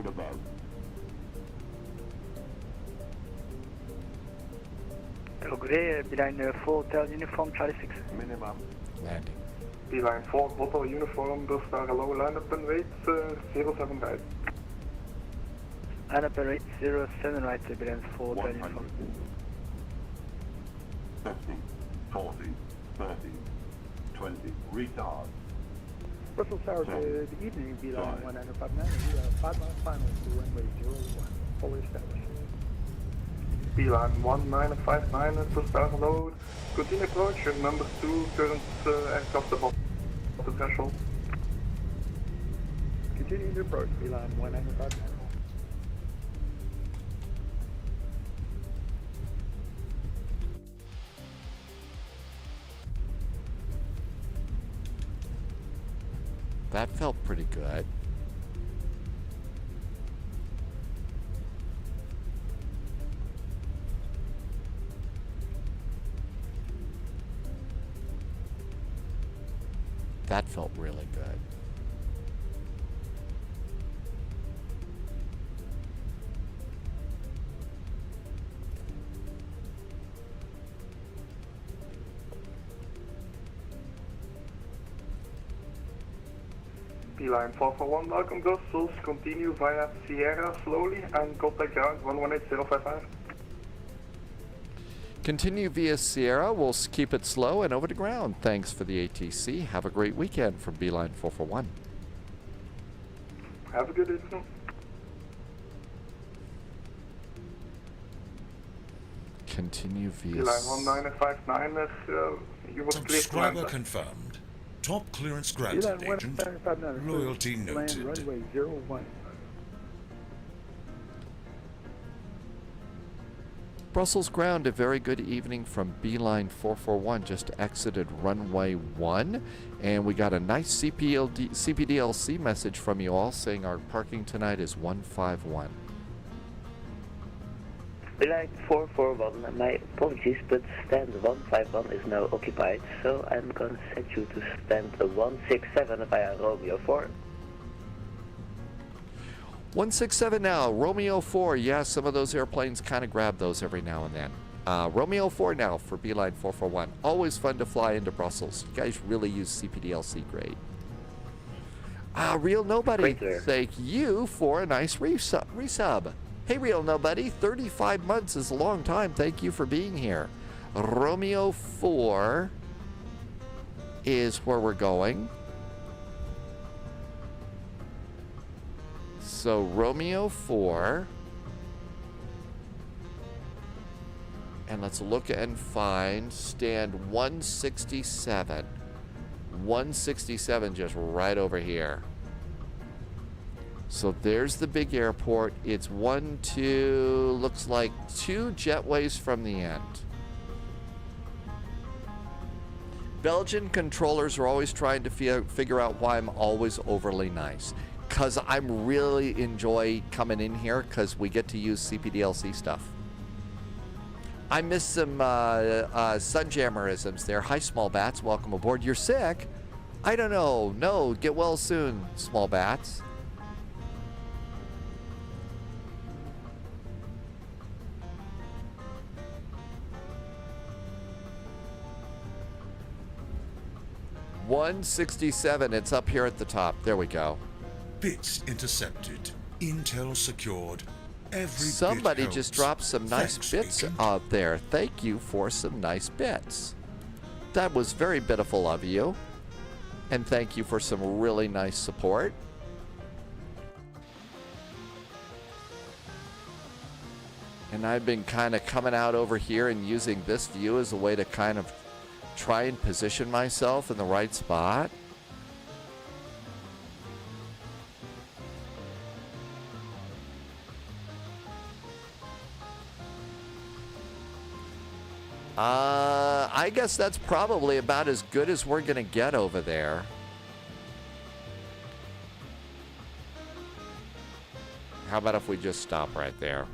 Above. Hello, good day, Beeline 4 Hotel Uniform Charlie 6. Minimum. Landing. Beeline 4 Hotel Uniform, dus daar low line up and rate 07 right. Line up and rate 07 right, Beeline 4 Hotel Uniform. 50, 40, 30, 20, retard. Brussels Tower, good evening, Beeline 1959. We have 5 mile final to runway 01, fully established. Beeline 1959, to start load. Continue approach, number 2, current aircraft above the threshold. Continue to approach, Beeline 1959. That felt pretty good. That felt really good. Beeline 441, welcome Brussels. Continue via Sierra slowly and contact ground 118055. Continue via Sierra. We'll keep it slow and over to ground. Thanks for the ATC. Have a great weekend from Beeline 441. Have a good evening. Continue via... Beeline 1959, you was clear to Subscriber land. confirmed. Top clearance granted, Beeline agent. 1959. Loyalty Land noted. runway 01. Brussels ground, a very good evening from Beeline 441. Just exited runway 1. And we got a nice CPDLC message from you all saying our parking tonight is 151. Beeline 441, my apologies, but stand 151 is now occupied, so I'm gonna set you to stand 167 via Romeo 4. 167 now, Romeo 4. Yeah, some of those airplanes kind of grab those every now and then. Romeo 4 now for Beeline 441. Always fun to fly into Brussels. You guys really use CPDLC great. Real Nobody, thank you for a nice resub. Hey, Real Nobody, 35 months is a long time. Thank you for being here. Romeo 4 is where we're going. So Romeo 4. And let's look and find stand 167. 167 just right over here. So there's the big airport. It's 1, 2, looks like 2 jetways from the end. Belgian controllers are always trying to figure out why I'm always overly nice. Because I really enjoy coming in here because we get to use CPDLC stuff. I missed some Sunjammerisms there. Hi, Small Bats. Welcome aboard. You're sick? I don't know. No, get well soon, Small Bats. $167. It's up here at the top. There we go. Bits intercepted. Intel secured. Every Somebody bit just helps. dropped some nice Thanks, bits agent. out there. Thank you for some nice bits. That was very pitiful of you. And thank you for some really nice support. And I've been kind of coming out over here and using this view as a way to kind of try and position myself in the right spot. I guess that's probably about as good as we're going to get over there. How about if we just stop right there?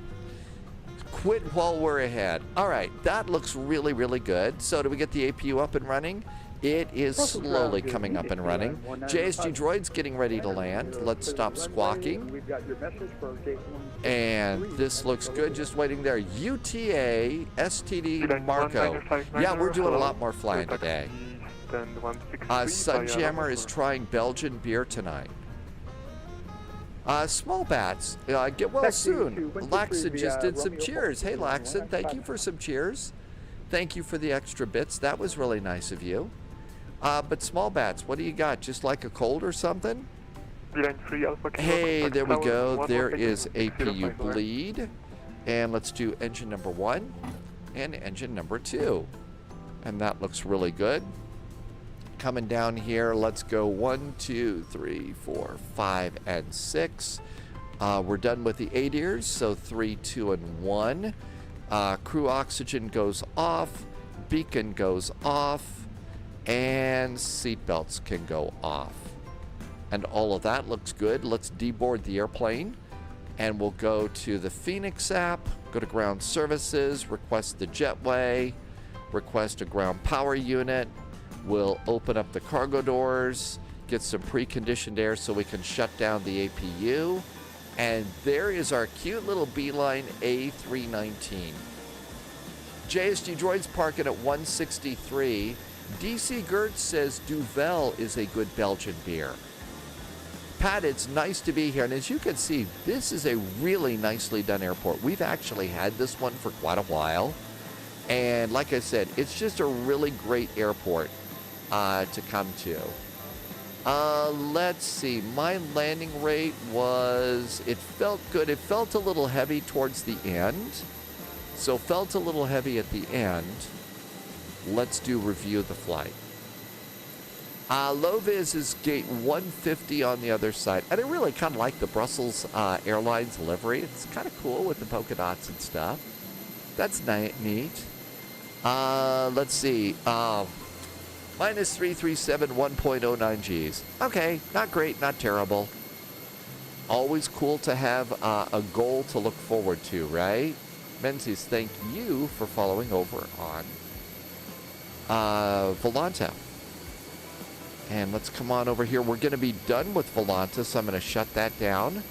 Quit while we're ahead. All right, that looks really, really good. So do we get the APU up and running? It is slowly coming up and running. JSG Droid's getting ready to land. Let's stop squawking. We've got your message for And this looks good, just waiting there. UTA STD Marco. Yeah, we're doing a lot more flying today. Sunjammer is trying Belgian beer tonight. Small Bats, get well soon. Laxon just did some cheers. Hey, Laxon, thank you for some cheers. Thank you for the extra bits. That was really nice of you. But small bats, what do you got? Just like a cold or something? Beeline 3 Alpha Kilo. Hey, there we go. Tower, There 1 is taking APU 605 over. bleed. And let's do engine number 1 and engine number 2. And that looks really good. Coming down here, let's go 1, 2, 3, 4, 5, and 6. We're done with the ADIRs, so 3, 2, and 1. Crew oxygen goes off. Beacon goes off. And seatbelts can go off. And all of that looks good. Let's deboard the airplane. And we'll go to the Phoenix app, go to ground services, request the jetway, request a ground power unit. We'll open up the cargo doors, get some preconditioned air so we can shut down the APU. And there is our cute little Beeline A319. JSG Droid's parking at 163. DC Gertz says Duvel is a good Belgian beer. Pat, it's nice to be here. And as you can see, this is a really nicely done airport. We've actually had this one for quite a while. And like I said, it's just a really great airport to come to. Let's see. My landing rate was, it felt good. It felt a little heavy towards the end. So felt a little heavy at the end. Let's do review of the flight. Low-vis is gate 150 on the other side. And I really kind of like the Brussels Airlines livery. It's kind of cool with the polka dots and stuff. That's neat. Let's see. Minus 337, 1.09 Gs. Okay, not great, not terrible. Always cool to have a goal to look forward to, right? Menzies, thank you for following over on Volanta. And let's come on over here. We're going to be done with Volanta, so I'm going to shut that down.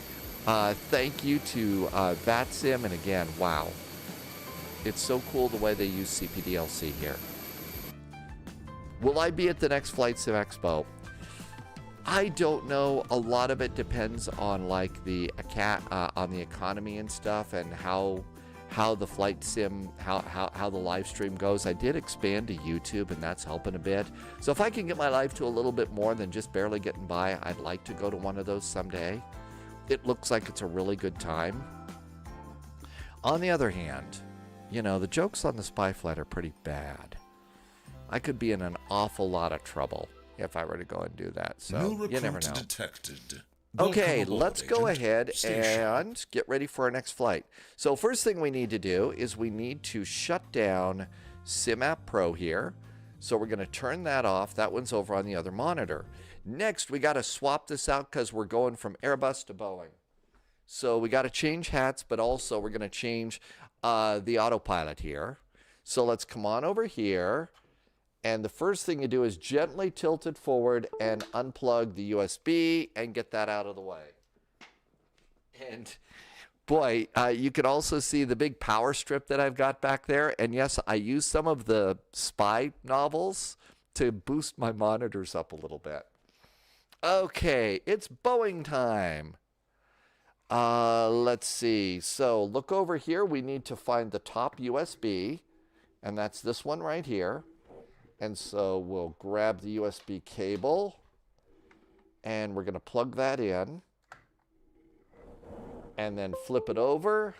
Thank you to VATSIM. And again, wow. It's so cool the way they use CPDLC here. Will I be at the next Flight Sim Expo? I don't know. A lot of it depends on like the on the economy and stuff, and how the flight sim, how the live stream goes. I did expand to YouTube, and that's helping a bit. So if I can get my life to a little bit more than just barely getting by, I'd like to go to one of those someday. It looks like it's a really good time. On the other hand, you know, the jokes on the spy flight are pretty bad. I could be in an awful lot of trouble if I were to go and do that. So you never know. Detected. Okay, Welcome let's aboard, go agent. ahead Stay sharp. and get ready for our next flight. So first thing we need to do is we need to shut down SimApp Pro here. So we're going to turn that off. That one's over on the other monitor. Next, we got to swap this out because we're going from Airbus to Boeing. So we got to change hats, but also we're going to change the autopilot here. So let's come on over here. And the first thing you do is gently tilt it forward and unplug the USB and get that out of the way. And boy, you can also see the big power strip that I've got back there. And yes, I use some of the spy novels to boost my monitors up a little bit. Okay, it's Boeing time. Let's see. So look over here. We need to find the top USB. And that's this one right here. And so we'll grab the USB cable, and we're going to plug that in, and then flip it over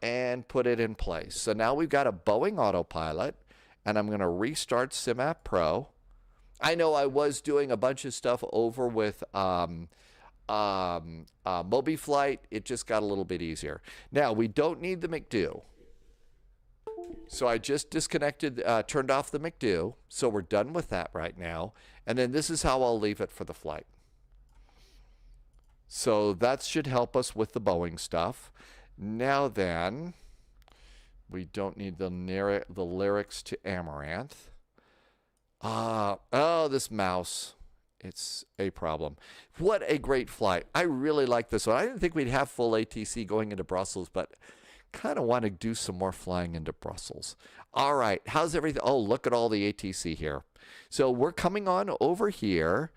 and put it in place. So now we've got a Boeing autopilot, and I'm going to restart SimApp Pro. I know I was doing a bunch of stuff over with MobiFlight. It just got a little bit easier. Now, we don't need the McDo. So I just disconnected, turned off the McDo. So we're done with that right now. And then this is how I'll leave it for the flight. So that should help us with the Boeing stuff. Now then, we don't need the lyrics to Amaranth. Oh, this mouse. It's a problem. What a great flight. I really like this one. I didn't think we'd have full ATC going into Brussels, but kind of want to do some more flying into Brussels. All right, how's everything? Oh, look at all the ATC here. So we're coming on over here.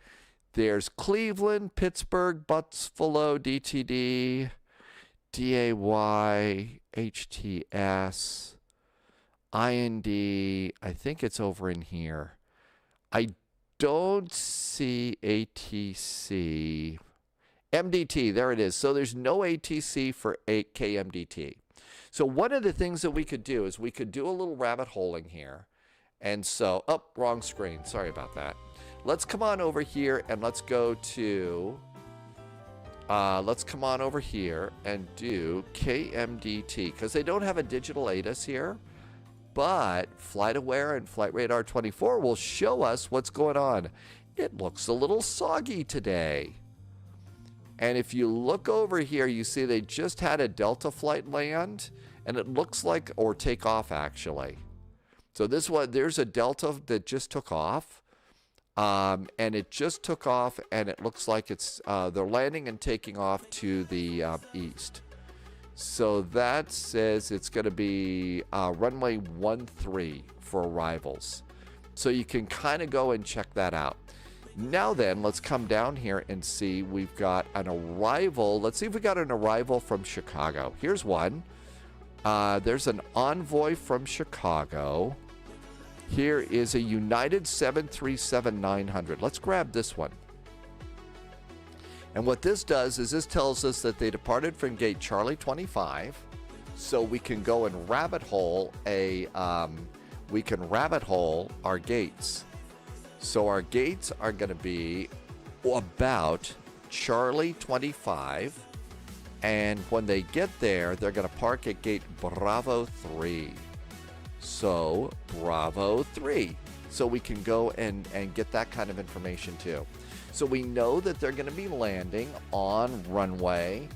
There's Cleveland, Pittsburgh, Buffalo, DTD, DAY, HTS, IND. I think it's over in here. I don't see ATC. MDT, there it is. So there's no ATC for KMDT. So one of the things that we could do is we could do a little rabbit holing here. And so, oh, wrong screen. Sorry about that. Let's come on over here and let's go to, let's come on over here and do KMDT, because they don't have a digital ATIS here, but FlightAware and Flight Radar 24 will show us what's going on. It looks a little soggy today. And if you look over here, you see they just had a Delta flight land, and it looks like, or take off actually. So this one, there's a Delta that just took off, and it just took off, and it looks like it's they're landing and taking off to the east. So that says it's going to be runway 13 for arrivals. So you can kind of go and check that out. Now then, let's come down here and see. We've got an arrival. Let's see if we got an arrival from Chicago. Here's one. There's an envoy from Chicago. Here is a United 737-900. Let's grab this one. And what this does is this tells us that they departed from gate Charlie 25. So we can go and rabbit hole our gates. So our gates are going to be about Charlie 25. And when they get there, they're going to park at gate Bravo 3. So Bravo 3. So we can go and get that kind of information too. So we know that they're going to be landing on runway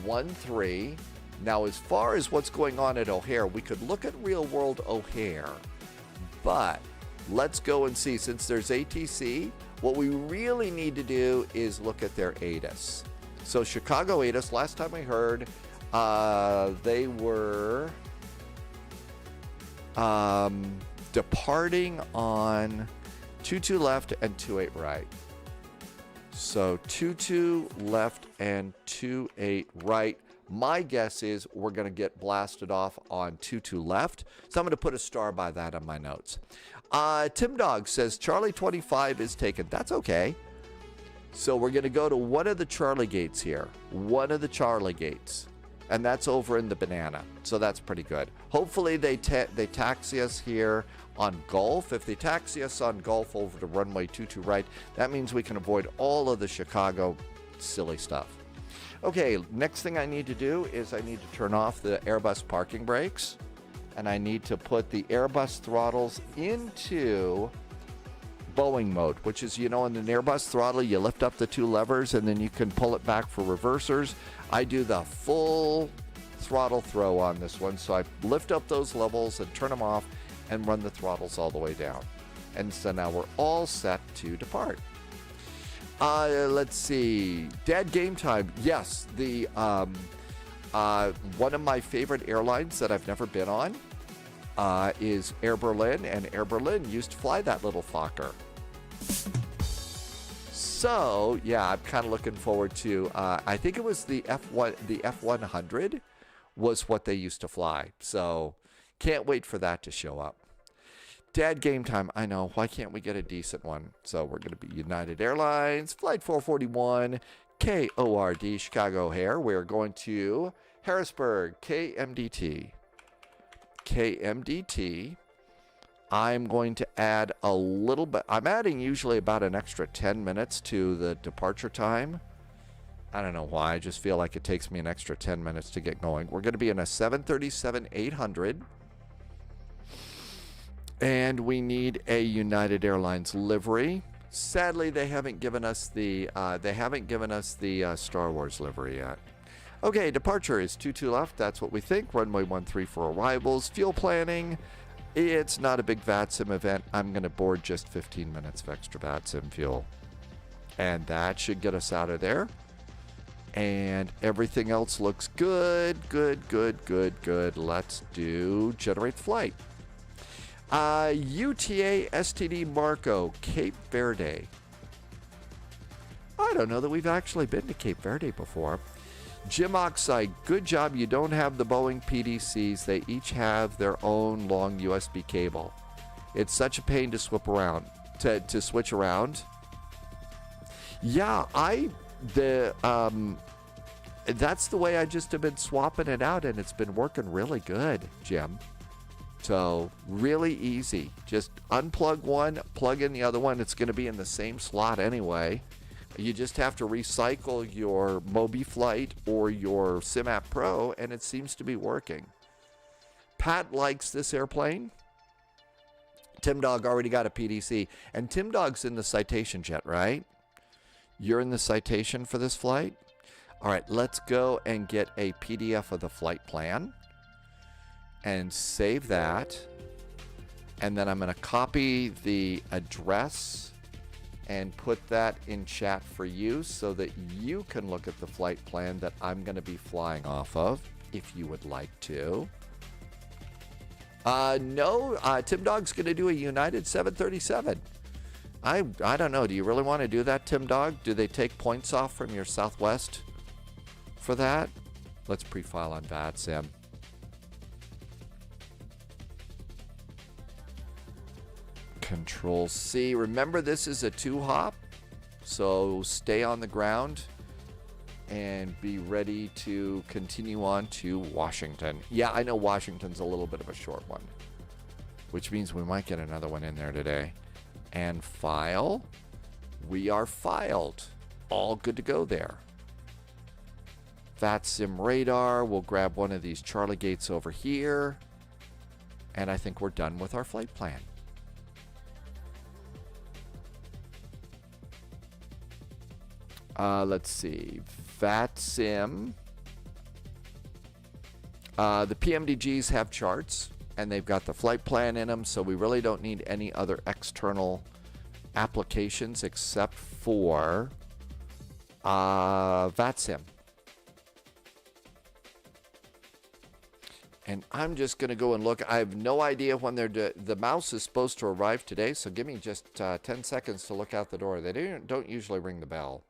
13. Now, as far as what's going on at O'Hare, we could look at real world O'Hare, but let's go and see. Since there's ATC, what we really need to do is look at their ATIS. So Chicago ATIS, last time I heard, they were departing on 22 left and 28 right. So 22 left and 28 right. My guess is we're going to get blasted off on 22 left. So I'm going to put a star by that on my notes. Tim Dog says Charlie 25 is taken. That's okay. So we're going to go to one of the Charlie gates here. One of the Charlie gates. And that's over in the banana. So that's pretty good. Hopefully they taxi us here on Gulf. If they taxi us on Gulf over to runway 22 right, that means we can avoid all of the Chicago silly stuff. Okay, next thing I need to do is I need to turn off the Airbus parking brakes. And I need to put the Airbus throttles into Boeing mode, which is, you know, in an Airbus throttle, you lift up the two levers and then you can pull it back for reversers. I do the full throttle throw on this one. So I lift up those levels and turn them off and run the throttles all the way down. And so now we're all set to depart. Let's see. Dad Game Time. Yes, the one of my favorite airlines that I've never been on is Air Berlin, and Air Berlin used to fly that little Fokker. So yeah, I'm kind of looking forward to. I think it was the F100 was what they used to fly. So can't wait for that to show up. Dad Game Time. I know. Why can't we get a decent one? So we're going to be United Airlines, Flight 441, KORD, Chicago O'Hare. We're going to Harrisburg, KMDT. KMDT. I'm going to add a little bit. I'm adding usually about an extra 10 minutes to the departure time. I don't know why. I just feel like it takes me an extra 10 minutes to get going. We're going to be in a 737-800. And we need a United Airlines livery. Sadly, they haven't given us the Star Wars livery yet. Okay, departure is 22 left. That's what we think. Runway 13 for arrivals. Fuel planning. It's not a big VATSIM event. I'm going to board just 15 minutes of extra VATSIM fuel. And that should get us out of there. And everything else looks good. Good. Let's do generate flight. UTA STD Marco, Cape Verde. I don't know that we've actually been to Cape Verde before. Jim Oxide, good job. You don't have the Boeing PDCs. They each have their own long USB cable. It's such a pain to swap around. to switch around. Yeah, that's the way I just have been swapping it out, and it's been working really good, Jim. So really easy. Just unplug one, plug in the other one. It's going to be in the same slot anyway. You just have to recycle your MobiFlight or your SimApp Pro, and it seems to be working. Pat likes this airplane. Tim Dog already got a PDC, and Tim Dog's in the citation jet, right? You're in the citation for this flight? All right, let's go and get a PDF of the flight plan and save that. And then I'm going to copy the address and put that in chat for you so that you can look at the flight plan that I'm going to be flying off of, if you would like to. No, Tim Dog's going to do a United 737. I don't know. Do you really want to do that, Tim Dog? Do they take points off from your Southwest for that? Let's pre-file on VATSIM. Control C. Remember, this is a 2-hop, so stay on the ground and be ready to continue on to Washington. Yeah, I know Washington's a little bit of a short one, which means we might get another one in there today. And file. We are filed. All good to go there. VATSIM radar. We'll grab one of these Charlie gates over here. And I think we're done with our flight plan. Let's see. VATSIM. The PMDGs have charts, and they've got the flight plan in them, so we really don't need any other external applications except for VATSIM. And I'm just going to go and look. I have no idea when the mouse is supposed to arrive today, so give me just 10 seconds to look out the door. They don't usually ring the bell.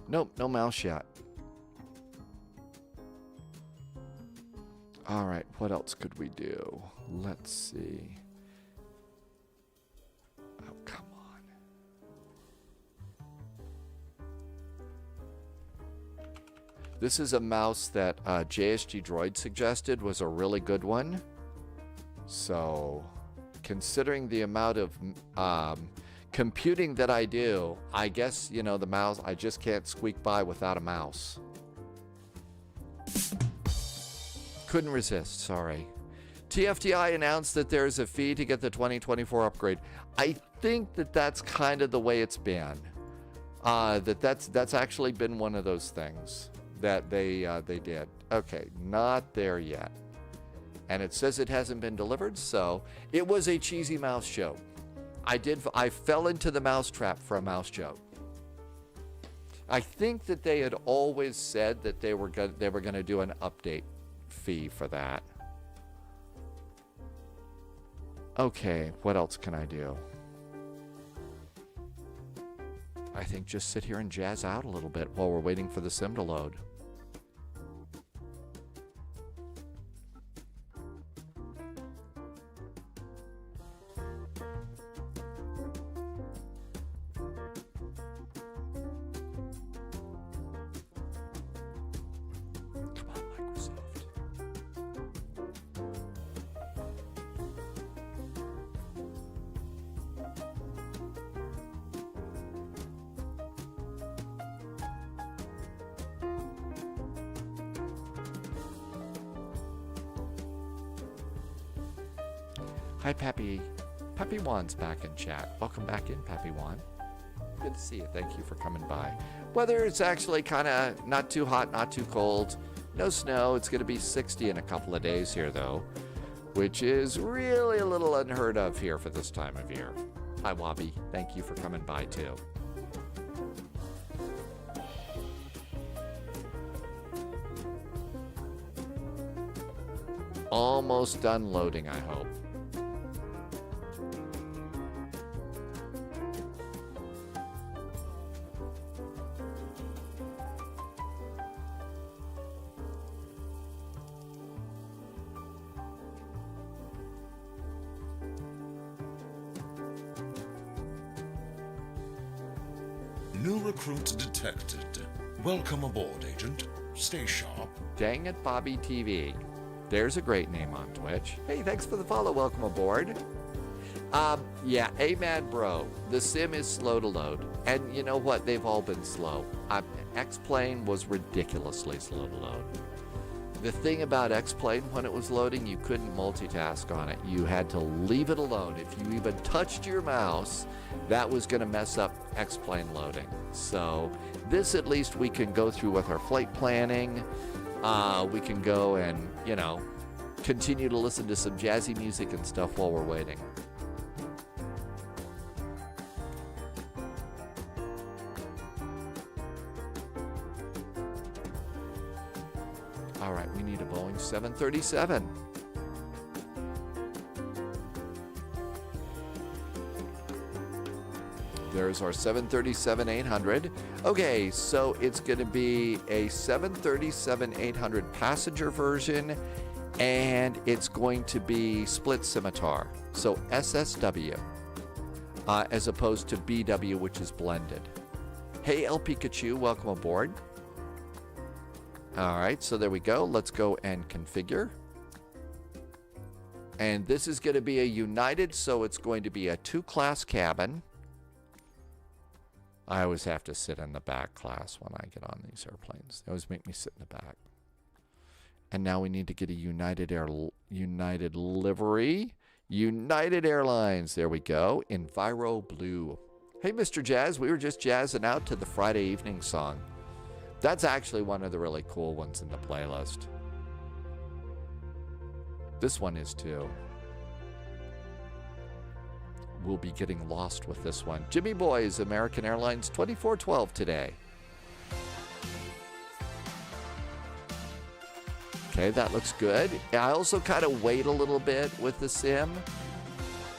Nope, no mouse yet. All right, what else could we do? Let's see. Oh, come on. This is a mouse that JSG Droid suggested was a really good one. So, considering the amount of computing that I do, I guess, you know, the mouse, I just can't squeak by without a mouse. Couldn't resist, sorry. TFTI announced that there's a fee to get the 2024 upgrade. I think that that's kind of the way it's been. That's actually been one of those things that they did. Okay, not there yet. And it says it hasn't been delivered, so it was a cheesy mouse joke. I fell into the mouse trap for a mouse joke. I think that they had always said that they were going to do an update fee for that. Okay, what else can I do? I think just sit here and jazz out a little bit while we're waiting for the sim to load. Hi, Pappy. Pappy Juan's back in chat. Welcome back in, Pappy Juan. Good to see you. Thank you for coming by. Weather is actually kind of not too hot, not too cold. No snow. It's going to be 60 in a couple of days here, though, which is really a little unheard of here for this time of year. Hi, Wabi. Thank you for coming by, too. Almost done loading, I hope. New recruit detected. Welcome aboard, Agent. Stay sharp. Dang it, Bobby TV. There's a great name on Twitch. Hey, thanks for the follow. Welcome aboard. Yeah, Mad Bro. The sim is slow to load. And you know what? They've all been slow. X-Plane was ridiculously slow to load. The thing about X-Plane, when it was loading, you couldn't multitask on it. You had to leave it alone. If you even touched your mouse, that was going to mess up X-Plane loading. So this, at least, we can go through with our flight planning. We can go and, you know, continue to listen to some jazzy music and stuff while we're waiting. All right, we need a Boeing 737. There's our 737-800. Okay, so it's going to be a 737-800 passenger version, and it's going to be split scimitar, so SSW, as opposed to BW, which is blended. Hey, El Pikachu, welcome aboard. All right, so there we go. Let's go and configure. And this is going to be a United, so it's going to be a 2-class cabin. I always have to sit in the back class when I get on these airplanes. They always make me sit in the back. And now we need to get a United livery. United Airlines. There we go. Enviro Blue. Hey, Mr. Jazz. We were just jazzing out to the Friday evening song. That's actually one of the really cool ones in the playlist. This one is too. We'll be getting lost with this one. Jimmy Boys, American Airlines 2412 today. Okay, that looks good. I also kind of wait a little bit with the sim.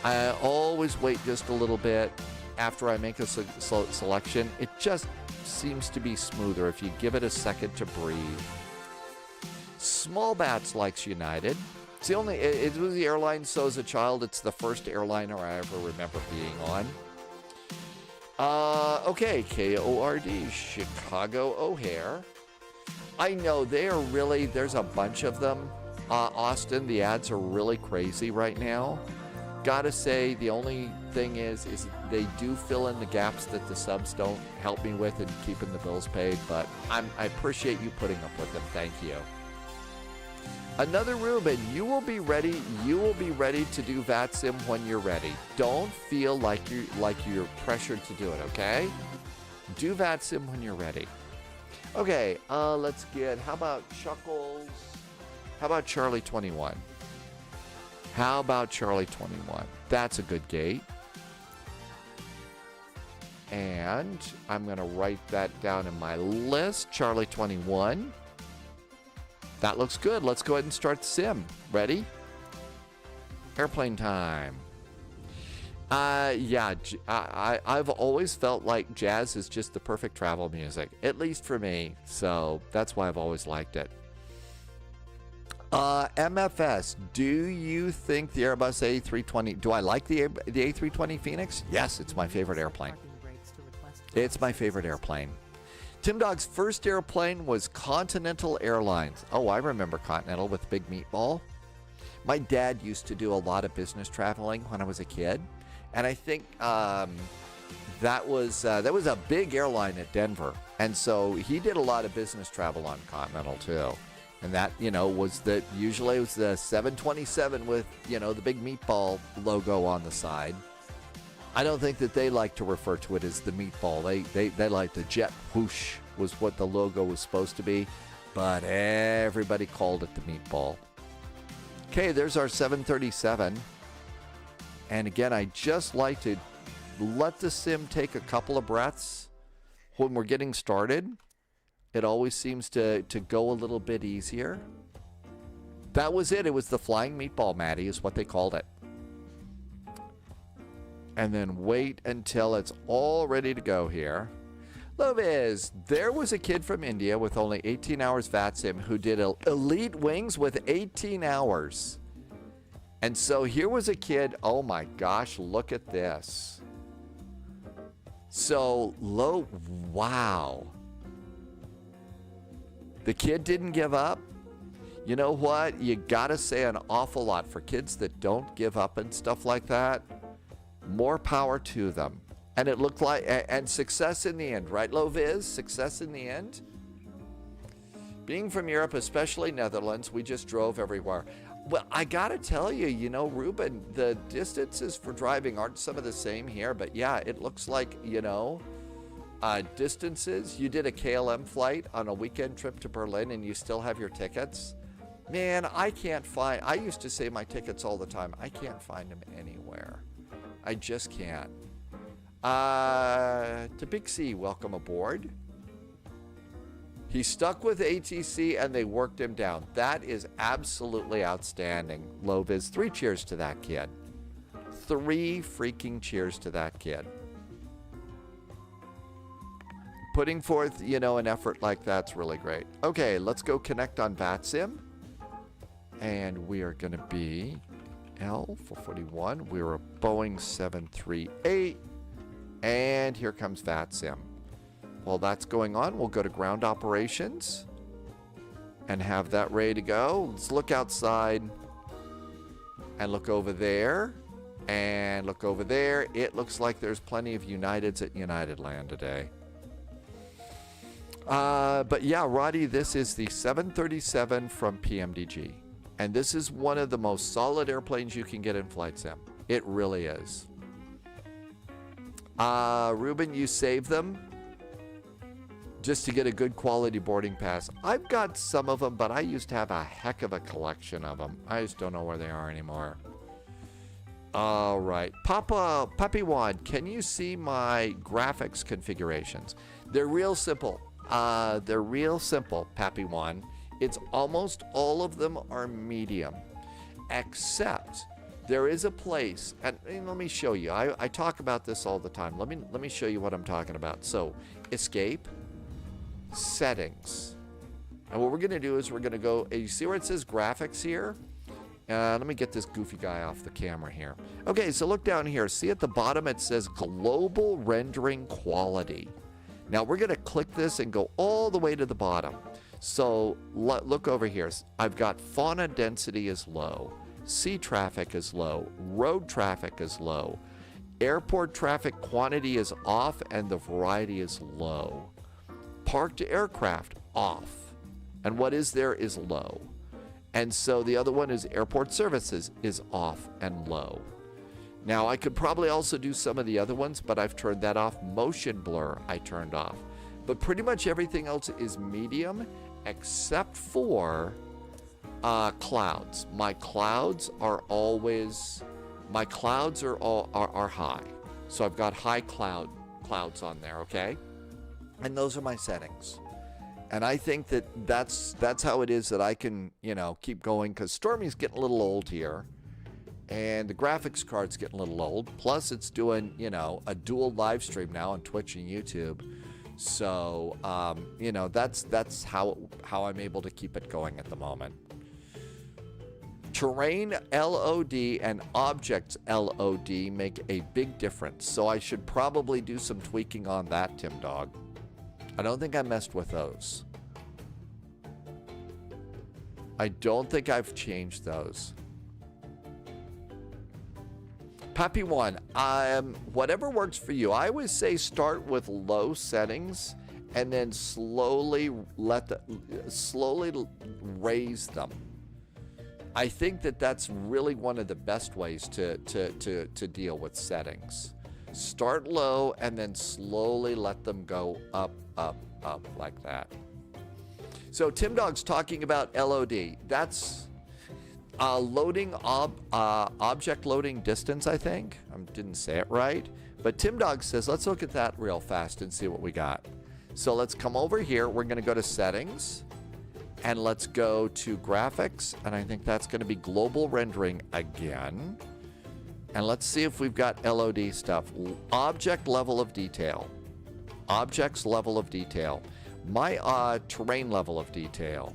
I always wait just a little bit after I make a selection. It just seems to be smoother if you give it a second to breathe. Small Bats likes United. It's the only, it was the airline, so as a child, it's the first airliner I ever remember being on. Okay, KORD, Chicago O'Hare. I know they are really, there's a bunch of them. Austin, the ads are really crazy right now. Gotta say, the only thing is they do fill in the gaps that the subs don't help me with in keeping the bills paid, but I appreciate you putting up with them. Thank you. Another Ruben, you will be ready to do VATSIM when you're ready. Don't feel like you're pressured to do it, okay? Do VATSIM when you're ready. Okay, let's get, how about Chuckles? How about Charlie 21? How about Charlie 21? That's a good gate. And I'm going to write that down in my list, Charlie 21. That looks good. Let's go ahead and start the sim. Ready? Airplane time. Yeah, I've always felt like jazz is just the perfect travel music, at least for me. So that's why I've always liked it. MFS, do you think the Airbus A320, do I like the A320 Phoenix? Yes, it's my favorite airplane. It's my favorite airplane. Tim Dog's first airplane was Continental Airlines. Oh, I remember Continental with Big Meatball. My dad used to do a lot of business traveling when I was a kid, and I think that was a big airline at Denver, and so he did a lot of business travel on Continental too. And that, you know, usually it was the 727 with, you know, the Big Meatball logo on the side. I don't think that they like to refer to it as the meatball. They like the jet whoosh was what the logo was supposed to be, but everybody called it the meatball. Okay, there's our 737. And again, I just like to let the sim take a couple of breaths when we're getting started. It always seems to go a little bit easier. That was it. It was the flying meatball, Maddie, is what they called it. And then wait until it's all ready to go here. Loviz, there was a kid from India with only 18 hours VATSIM who did elite wings with 18 hours. And so here was a kid, oh my gosh, look at this. So wow. The kid didn't give up. You know what? You gotta say an awful lot for kids that don't give up and stuff like that. More power to them. And it looked like, and success in the end, right, Loviz? Success in the end? Being from Europe, especially Netherlands, we just drove everywhere. Well, I gotta tell you, you know, Ruben, the distances for driving aren't some of the same here, but yeah, it looks like, you know, distances. You did a KLM flight on a weekend trip to Berlin and you still have your tickets. Man, I used to say my tickets all the time. I can't find them anywhere. I just can't. To Big C, welcome aboard. He stuck with ATC and they worked him down. That is absolutely outstanding. Loviz, 3 cheers to that kid. 3 freaking cheers to that kid. Putting forth, you know, an effort like that's really great. Okay, let's go connect on VATSIM. And we are going to be L441. We're a Boeing 738. And here comes VATSIM. While that's going on, we'll go to ground operations and have that ready to go. Let's look outside and look over there and look over there. It looks like there's plenty of Uniteds at United Land today. But yeah, Roddy, this is the 737 from PMDG. And this is one of the most solid airplanes you can get in flight sim. It really is. Ruben, you save them just to get a good quality boarding pass. I've got some of them, but I used to have a heck of a collection of them. I just don't know where they are anymore. All right. Puppy Wad, can you see my graphics configurations? They're real simple. Pappy One. It's almost all of them are medium, except there is a place, and let me show you. I talk about this all the time. Let me show you what I'm talking about. So, escape, settings, and what we're going to do is we're going to go. You see where it says graphics here? Let me get this goofy guy off the camera here. Okay, so look down here. See at the bottom it says global rendering quality. Now we're going to click this and go all the way to the bottom. So look over here. I've got fauna density is low. Sea traffic is low. Road traffic is low. Airport traffic quantity is off and the variety is low. Parked aircraft off. And what is there is low. And so the other one is airport services is off and low. Now I could probably also do some of the other ones, but I've turned that off. Motion blur I turned off. But pretty much everything else is medium except for clouds. My clouds are always, are high. So I've got high clouds on there, okay? And those are my settings. And I think that's how it is that I can, keep going, because Stormy's getting a little old here. And the graphics card's getting a little old. Plus, it's doing, a dual live stream now on Twitch and YouTube. So, that's how I'm able to keep it going at the moment. Terrain LOD and objects LOD make a big difference. So I should probably do some tweaking on that, Tim Dog. I don't think I messed with those. I don't think I've changed those. Pappy One, whatever works for you. I always say start with low settings and then slowly raise them. I think that's really one of the best ways to deal with settings. Start low and then slowly let them go up like that. So Tim Dog's talking about LOD. That's loading object loading distance, I think. I didn't say it right. But Tim Dog says, let's look at that real fast and see what we got. So let's come over here. We're going to go to settings and let's go to graphics. And I think that's going to be global rendering again. And let's see if we've got LOD stuff. Object level of detail. Objects level of detail. My terrain level of detail.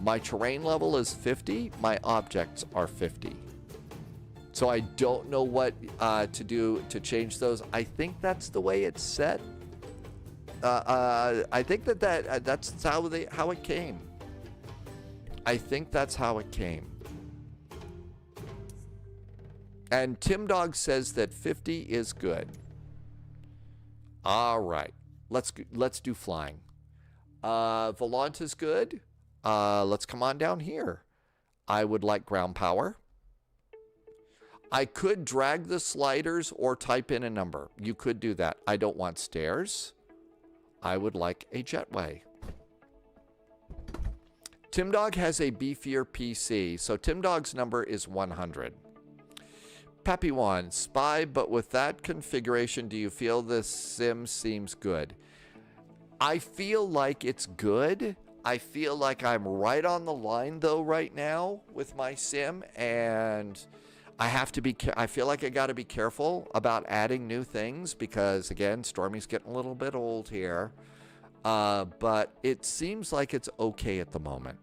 My terrain level is 50. My objects are 50. So I don't know what to do to change those. I think that's the way it's set. I think that's how it came. I think that's how it came. And Tim Dog says that 50 is good. All right, let's do flying. Volant is good. Let's come on down here. I would like ground power. I could drag the sliders or type in a number. You could do that. I don't want stairs. I would like a jetway. Tim Dog has a beefier PC, so Tim Dog's number is 100. Pappy One, spy, but with that configuration, do you feel the sim seems good? I feel like it's good. I feel like I'm right on the line, though, right now with my sim, and I have to be. I feel like I got to be careful about adding new things because, again, Stormy's getting a little bit old here. But it seems like it's okay at the moment.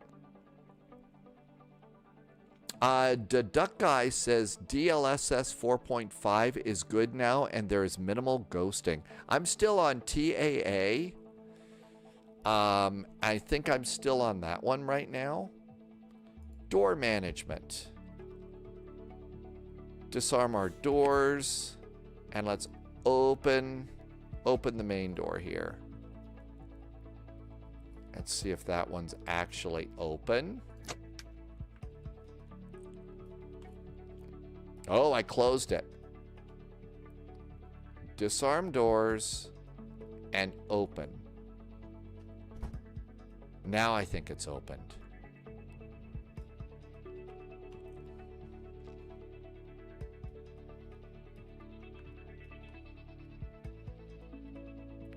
The Duck Guy says DLSS 4.5 is good now, and there is minimal ghosting. I'm still on TAA. I think I'm still on that one right now. Door management. Disarm our doors, and let's open the main door here. Let's see if that one's actually open. Oh, I closed it. Disarm doors and open. Now I think it's opened.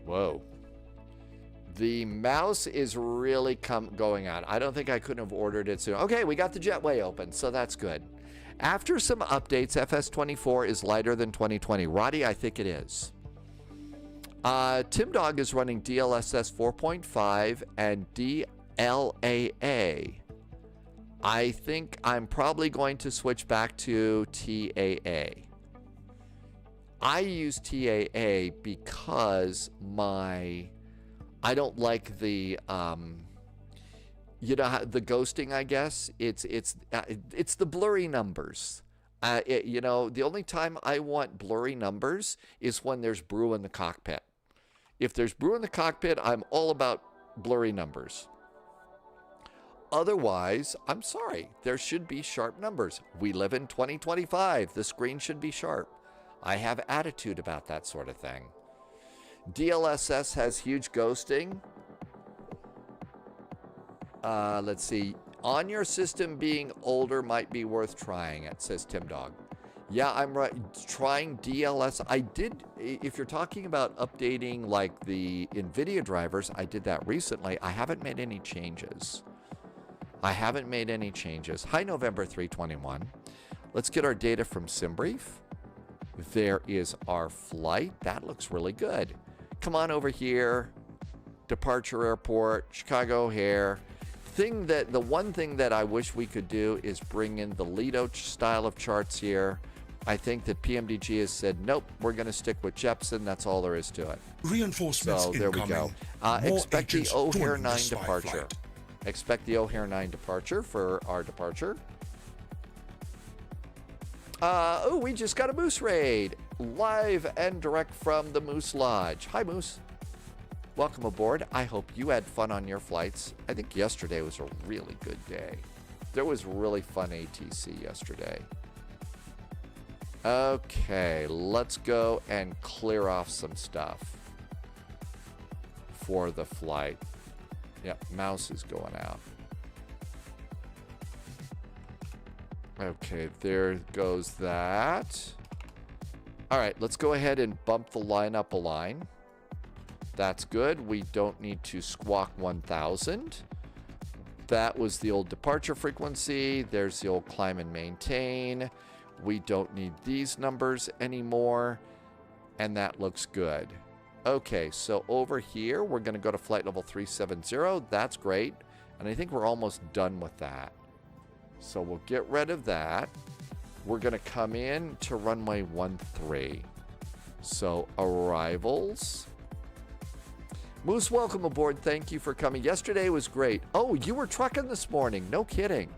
Whoa. The mouse is really going on. I don't think I couldn't have ordered it soon. Okay, we got the jetway open, so that's good. After some updates, FS24 is lighter than 2020. Roddy, I think it is. Tim Dog is running DLSS 4.5 and DLAA. I think I'm probably going to switch back to TAA. I use TAA because I don't like the the ghosting, I guess. It's the blurry numbers. The only time I want blurry numbers is when there's brew in the cockpit. If there's brew in the cockpit, I'm all about blurry numbers. Otherwise, I'm sorry, there should be sharp numbers. We live in 2025. The screen should be sharp. I have attitude about that sort of thing. DLSS has huge ghosting. Let's see. On your system, being older might be worth trying it, says Tim Dog. Yeah, I'm trying DLSS. I did, if you're talking about updating like the Nvidia drivers, I did that recently. I haven't made any changes. Hi, November 321. Let's get our data from SimBrief. There is our flight. That looks really good. Come on over here. Departure airport, Chicago O'Hare. The one thing that I wish we could do is bring in the Lido style of charts here. I think that PMDG has said, nope, we're going to stick with Jepson. That's all there is to it. Reinforcements so there we go. Expect the O'Hare 9 departure. Flight. Expect the O'Hare 9 departure for our departure. We just got a Moose raid. Live and direct from the Moose Lodge. Hi, Moose. Welcome aboard. I hope you had fun on your flights. I think yesterday was a really good day. There was really fun ATC yesterday. Okay, let's go and clear off some stuff for the flight. Yep, mouse is going out. Okay, there goes that. All right, let's go ahead and bump the line up a line. That's good. We don't need to squawk 1000. That was the old departure frequency. There's the old climb and maintain. We don't need these numbers anymore. And that looks good. Okay, so over here, we're going to go to flight level 370. That's great. And I think we're almost done with that. So we'll get rid of that. We're going to come in to runway 13. So arrivals. Moose, welcome aboard. Thank you for coming. Yesterday was great. Oh, you were trucking this morning. No kidding.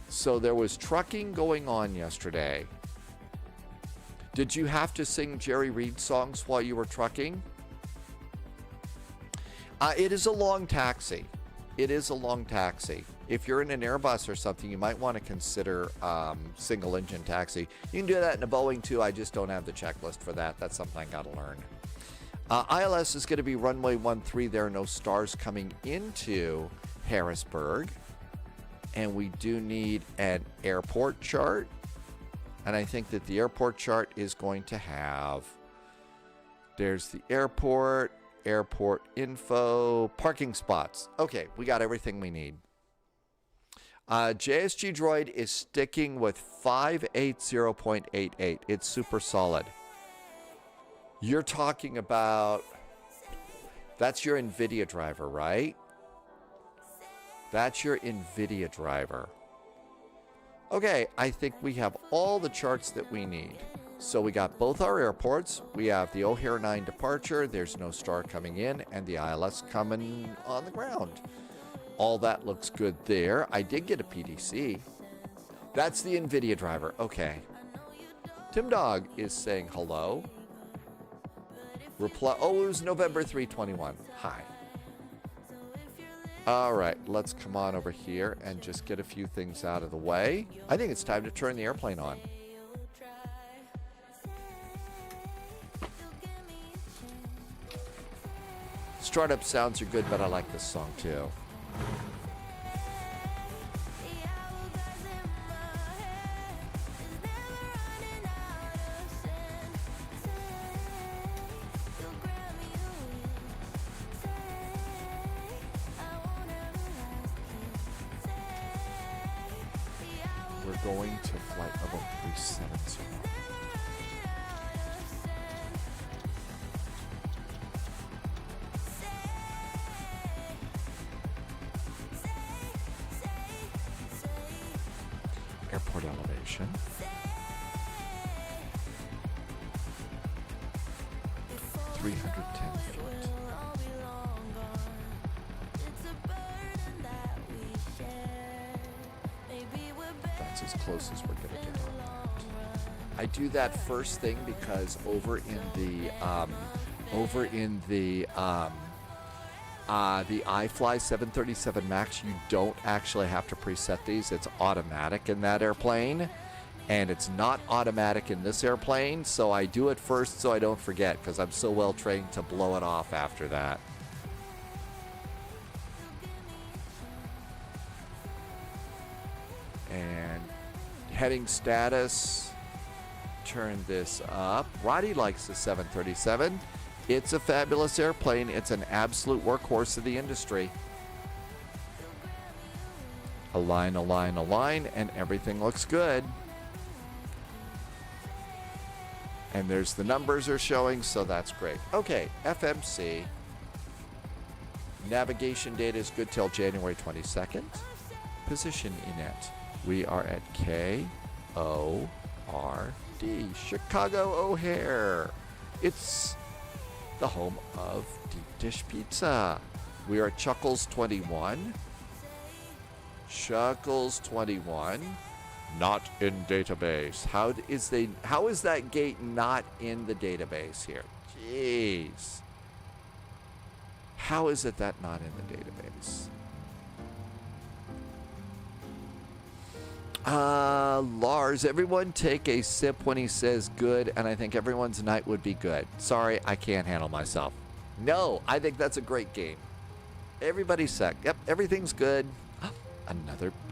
So there was trucking going on yesterday. Did you have to sing Jerry Reed songs while you were trucking? It is a long taxi. It is a long taxi. If you're in an Airbus or something, you might want to consider single engine taxi. You can do that in a Boeing too. I just don't have the checklist for that. That's something I got to learn. ILS is going to be runway 13. There are no stars coming into Harrisburg. And we do need an airport chart. And I think that the airport chart is going to have, there's the airport, airport info, parking spots. Okay, we got everything we need. JSG Droid is sticking with 580.88. It's super solid. You're talking about, that's your Nvidia driver, right? That's your Nvidia driver. Okay, I think we have all the charts that we need. So we got both our airports. We have the O'Hare 9 departure. There's no star coming in, and the ILS coming on the ground. All that looks good there. I did get a PDC. That's the Nvidia driver. Okay. Tim Dog is saying hello. Reply. Oh, it was November 321. Hi. All right, let's come on over here and just get a few things out of the way. I think it's time to turn the airplane on. Startup sounds are good, but I like this song too. We're going to flight level 370. Airport elevation. $310 feet. That's as close as we're going to get on that. I do that first thing because over in the iFly 737 MAX, you don't actually have to preset these. It's automatic in that airplane, and it's not automatic in this airplane, so I do it first so I don't forget because I'm so well trained to blow it off after that. And heading status, turn this up. Roddy likes the 737. It's a fabulous airplane. It's an absolute workhorse of the industry. Align, align, align, and everything looks good. And there's the numbers are showing, so that's great. Okay, FMC. Navigation data is good till January 22nd. Position inet. We are at KORD, Chicago O'Hare. It's the home of Deep Dish Pizza. We are at Chuckles 21. Chuckles 21. Not in database. How is that gate not in the database here? Jeez. How is it that not in the database? Lars, everyone take a sip when he says good, and I think everyone's night would be good. Sorry, I can't handle myself. No, I think that's a great game. Everybody's sick. Yep, everything's good.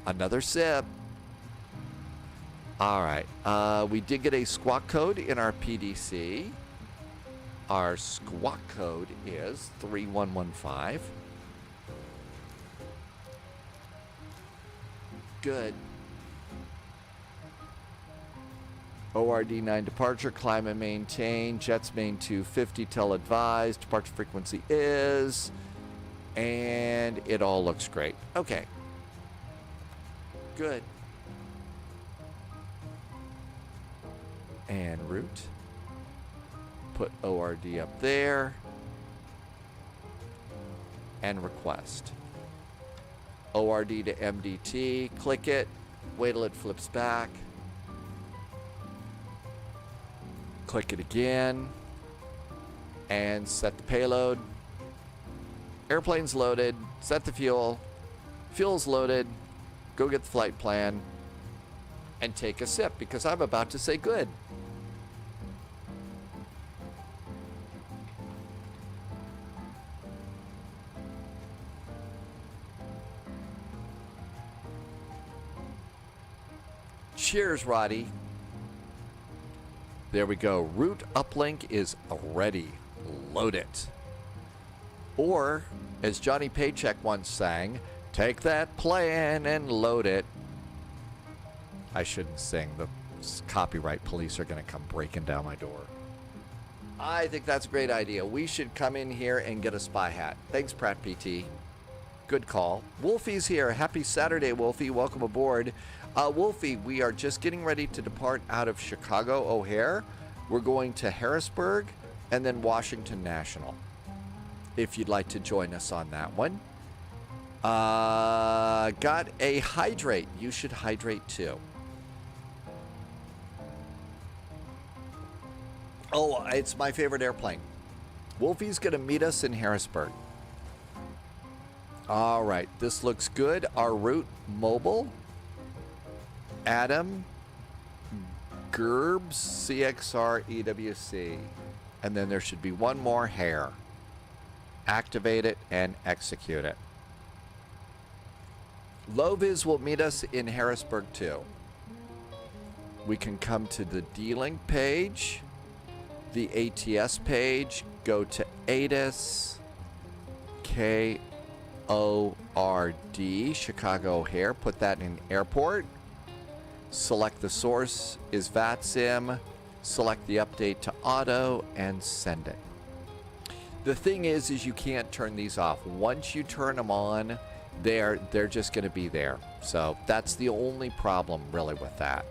Another sip. All right. We did get a squawk code in our PDC. Our squawk code is 3115. Good. ORD 9 departure, climb and maintain, jets main 250, tell advised, departure frequency is, and it all looks great. Okay. Good. And route. Put ORD up there. And request. ORD to MDT. Click it. Wait till it flips back. Click it again. And set the payload. Airplane's loaded. Set the fuel. Fuel's loaded. Go get the flight plan. And take a sip because I'm about to say good. Cheers, Roddy. There we go. Route uplink is ready. Load it. Or, as Johnny Paycheck once sang, take that plan and load it. I shouldn't sing. The copyright police are going to come breaking down my door. I think that's a great idea. We should come in here and get a spy hat. Thanks, Pratt PT. Good call. Wolfie's here. Happy Saturday, Wolfie. Welcome aboard. Wolfie, we are just getting ready to depart out of Chicago O'Hare. We're going to Harrisburg and then Washington National. If you'd like to join us on that one. Got a hydrate. You should hydrate too. Oh, it's my favorite airplane. Wolfie's going to meet us in Harrisburg. All right, this looks good. Our route mobile. Adam, Gerbs, CXR, EWC. And then there should be one more hair. Activate it and execute it. Low-Vis will meet us in Harrisburg too. We can come to the D-Link page, the ATS page, go to ATIS, KORD, Chicago O'Hare, put that in airport. Select the source is VATSIM, select the update to auto, and send it. The thing is you can't turn these off. Once you turn them on, they're just going to be there. So that's the only problem really with that.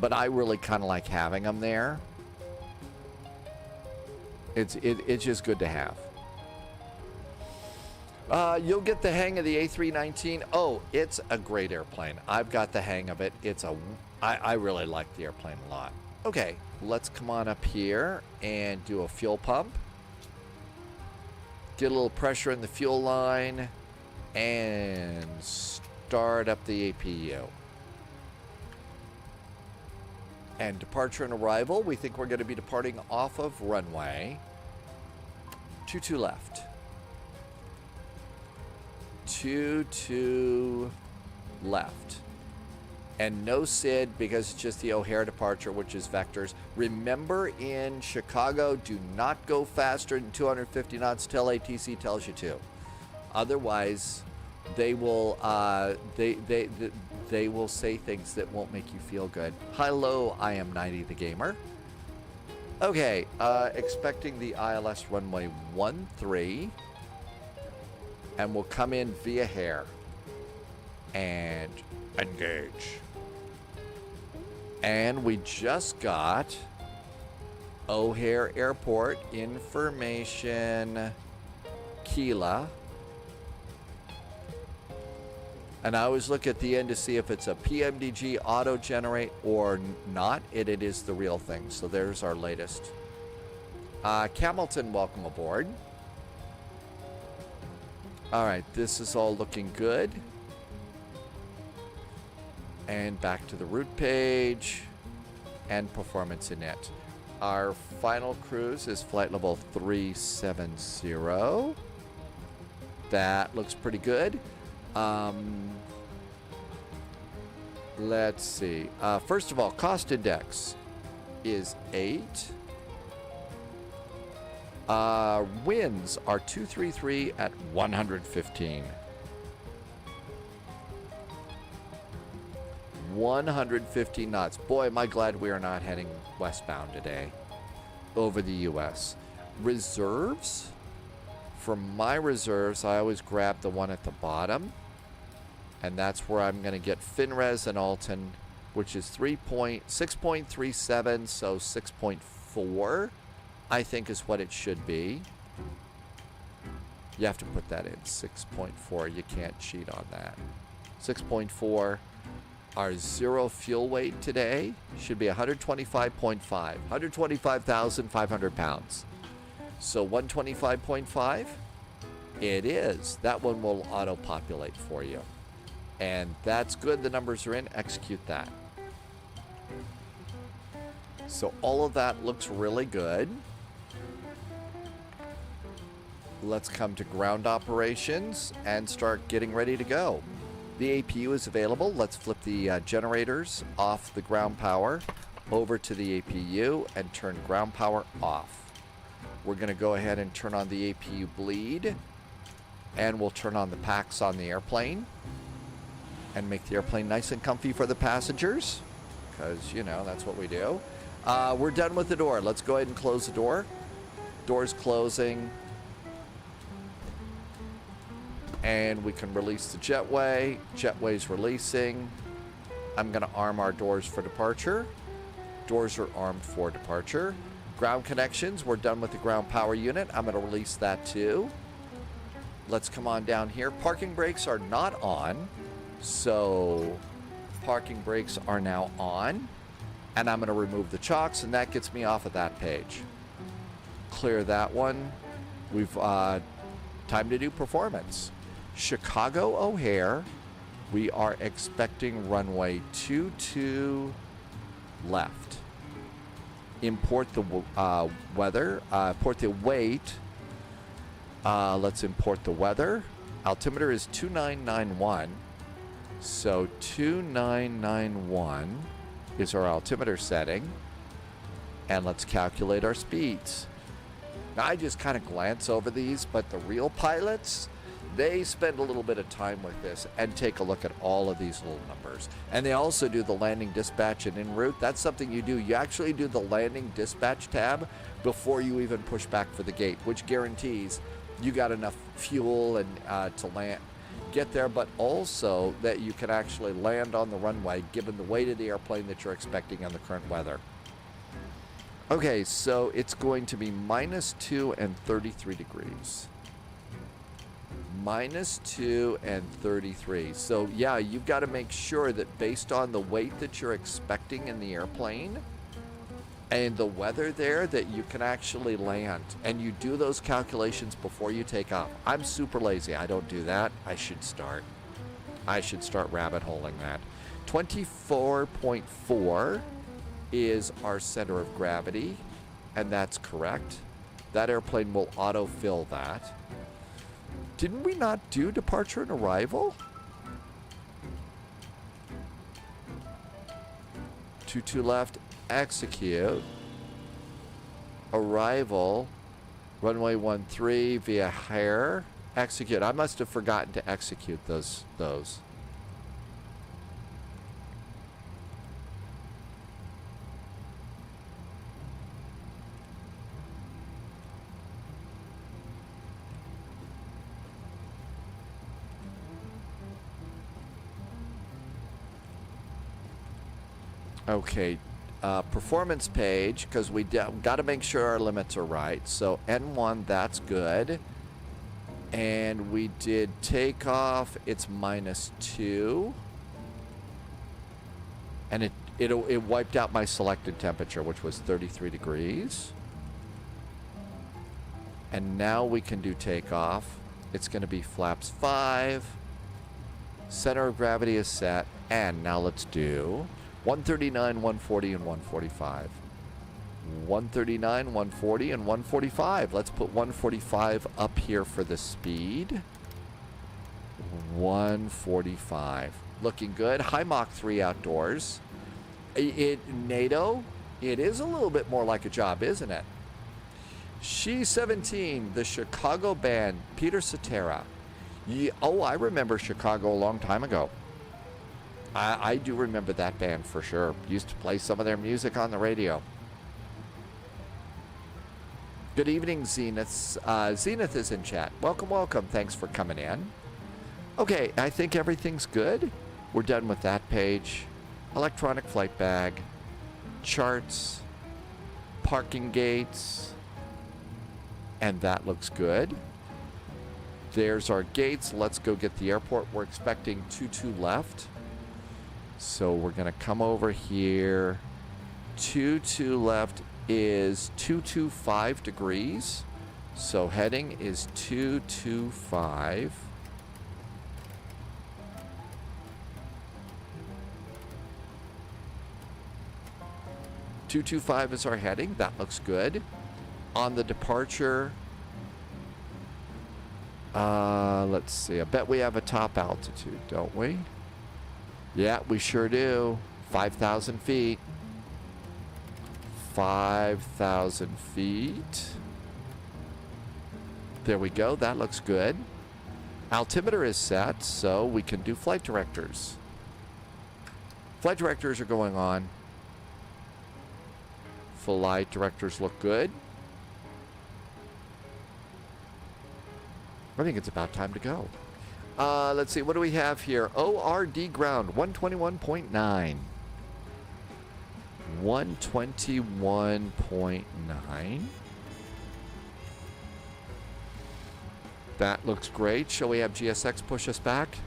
But I really kind of like having them there. It's just good to have. You'll get the hang of the A319. Oh, it's a great airplane. I've got the hang of it. I really like the airplane a lot. Okay, let's come on up here and do a fuel pump. Get a little pressure in the fuel line and start up the APU. And departure and arrival, we think we're going to be departing off of runway 22 left. 22 left. And no SID because it's just the O'Hare departure, which is vectors. Remember, in Chicago, do not go faster than 250 knots till ATC tells you to. Otherwise, they will they will say things that won't make you feel good. Hello, I am 90 the gamer. Okay, expecting the ILS runway 13, and we'll come in via Hare and engage. And we just got O'Hare Airport information, Kila. And I always look at the end to see if it's a PMDG auto-generate or not. It is the real thing. So there's our latest. Camilton, welcome aboard. All right, this is all looking good. And back to the route page and performance in it. Our final cruise is flight level 370. That looks pretty good. Let's see. First of all, cost index is 8. Winds are 233 at 115. 150 knots. Boy, am I glad we are not heading westbound today over the U.S. Reserves? For my reserves, I always grab the one at the bottom. And that's where I'm going to get FinRes and Alton, which is 6.37, so 6.4, I think is what it should be. You have to put that in, 6.4. You can't cheat on that. 6.4. Our zero fuel weight today should be 125.5, 125,500 pounds. So 125.5, it is. That one will auto-populate for you. And that's good. The numbers are in. Execute that. So all of that looks really good. Let's come to ground operations and start getting ready to go. The APU is available. Let's flip the generators off the ground power over to the APU and turn ground power off. We're going to go ahead and turn on the APU bleed, and we'll turn on the packs on the airplane and make the airplane nice and comfy for the passengers, because, you know, that's what we do. We're done with the door. Let's go ahead and close the door. Door's closing. And we can release the jetway. Jetway's releasing. I'm going to arm our doors for departure. Doors are armed for departure. Ground connections. We're done with the ground power unit. I'm going to release that too. Let's come on down here. Parking brakes are not on. So parking brakes are now on. And I'm going to remove the chocks, and that gets me off of that page. Clear that one. We've time to do performance. Chicago O'Hare, we are expecting runway 22 left. Import the weather, import the weight. Let's import the weather. Altimeter is 2991. So 2991 is our altimeter setting. And let's calculate our speeds. Now, I just kind of glance over these, but the real pilots, they spend a little bit of time with this and take a look at all of these little numbers. And they also do the landing dispatch and en route. That's something you do. You actually do the landing dispatch tab before you even push back for the gate, which guarantees you got enough fuel and to land, get there, but also that you can actually land on the runway given the weight of the airplane that you're expecting on the current weather. Okay, so it's going to be -2 and 33 degrees. -2 and 33. So yeah, you've got to make sure that based on the weight that you're expecting in the airplane and the weather there, that you can actually land. And you do those calculations before you take off. I'm super lazy. I don't do that. I should start rabbit holing that. 24.4 is our center of gravity, and that's correct. That airplane will autofill that. Didn't we not do departure and arrival? 22 left, execute. Arrival, runway 13 via Hare, execute. I must have forgotten to execute those. Okay, performance page, because we got to make sure our limits are right. So N1, that's good. And we did takeoff. It's -2. And it wiped out my selected temperature, which was 33 degrees. And now we can do takeoff. It's going to be flaps 5. Center of gravity is set. And now let's do 139, 140, and 145. 139, 140, and 145. Let's put 145 up here for the speed. 145. looking good. High Mach 3 outdoors. NATO, it is a little bit more like a job, isn't it? She's 17, the Chicago band, Peter Cetera. Oh, I remember Chicago a long time ago. I do remember that band for sure. Used to play some of their music on the radio. Good evening, Zenith. Zenith is in chat. Welcome, welcome. Thanks for coming in. Okay, I think everything's good. We're done with that page. Electronic flight bag, charts, parking gates, and that looks good. There's our gates. Let's go get the airport. We're expecting 22 left. So we're going to come over here. 22 left is 225 degrees. So heading is 225. Is our heading. That looks good. On the departure, let's see. I bet we have a top altitude, don't we? Yeah, we sure do. 5,000 feet. 5,000 feet. There we go. That looks good. Altimeter is set, so we can do flight directors. Flight directors are going on. Flight directors look good. I think it's about time to go. Let's see. What do we have here? ORD ground, 121.9. 121.9. That looks great. Shall we have GSX push us back?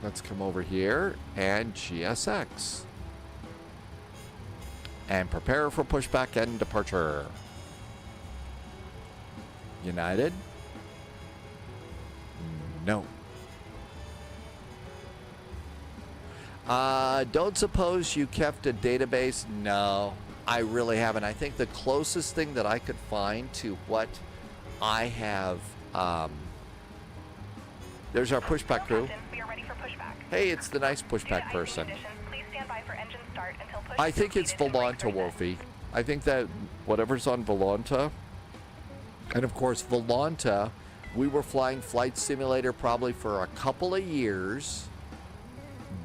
Let's come over here and GSX. And prepare for pushback and departure. United? No. Don't suppose you kept a database? No, I really haven't. I think the closest thing that I could find to what I have, there's our pushback crew. We are ready for pushback. Hey, it's the nice pushback person. Please stand by for engine start until push. I think it's Volanta, Wolfie. I think that whatever's on Volanta, and of course Volanta, we were flying Flight Simulator probably for a couple of years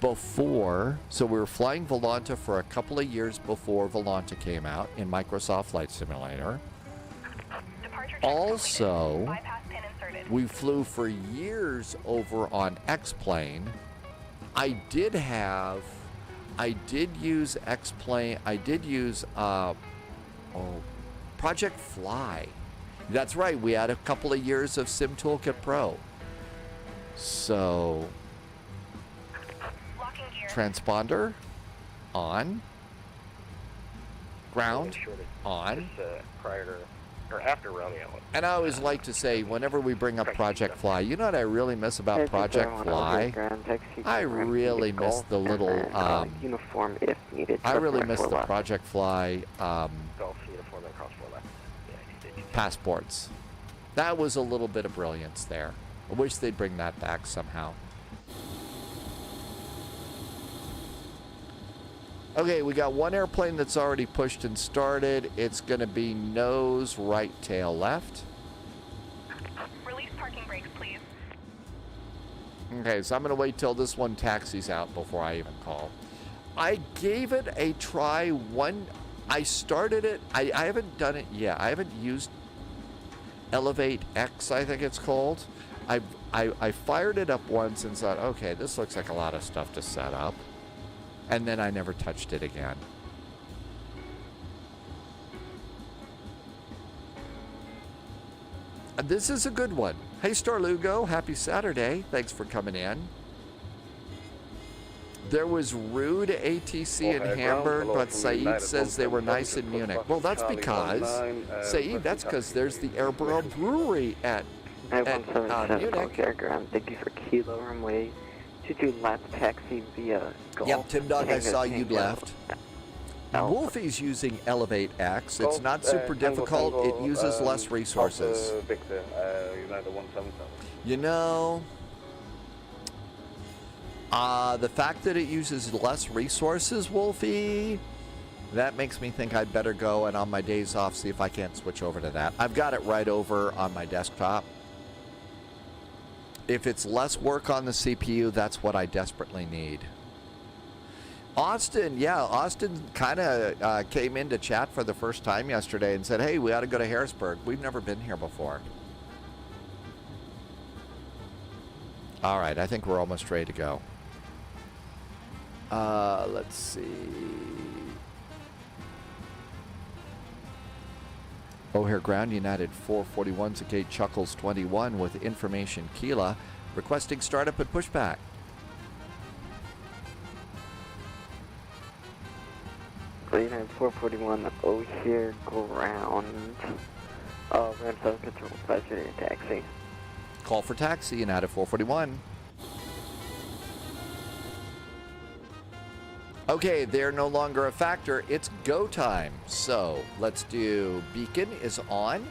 before, so we were flying Volanta for a couple of years before Volanta came out in Microsoft Flight Simulator. Also, we flew for years over on X-Plane. I did use X-Plane, I did use Project Fly. That's right, we had a couple of years of Sim Toolkit Pro. So, transponder on, ground on. Prior to, or after Romeo. And I always like to say, whenever we bring up Project Fly, you know what I really miss about Project Fly? I really miss the little, uniform if needed. I really miss the Project Fly Golf uniform and cross 4 left. passports. That was a little bit of brilliance there. I wish they'd bring that back somehow. Okay, we got one airplane that's already pushed and started. It's going to be nose right, tail left. Release parking brakes, please. Okay, so I'm going to wait till this one taxis out before I even call. I gave it a try I started it. I haven't done it yet. I haven't used Elevate X, I think it's called. I fired it up once and thought, okay, this looks like a lot of stuff to set up. And then I never touched it again. This is a good one. Hey, Star Lugo, happy Saturday. Thanks for coming in. There was rude ATC in Hamburg, but Saeed says they were nice in Munich. Well, that's because, Saeed, that's because there's the Airborough Brewery at Munich. Thank you for Kilo runway 22 left taxi via Golf. Yep, Tim Dog, I saw you left. Wolfie's using Elevate X. It's not super difficult. It uses less resources. Victor, United 177. You know, The fact that it uses less resources, Wolfie, that makes me think I'd better go and on my days off see if I can't switch over to that. I've got it right over on my desktop. If it's less work on the CPU, that's what I desperately need. Austin, yeah, Austin kind of came into chat for the first time yesterday and said, hey, we ought to go to Harrisburg. We've never been here before. All right, I think we're almost ready to go. Let's see. O'Hare Ground United 441 Zagate Chuckles 21 with information Keela requesting startup and pushback. United 441 O'Hare Ground. Ram 7 Control, pleasure taxi. Call for taxi, United 441. Okay, they're no longer a factor. It's go time. So let's do beacon is on.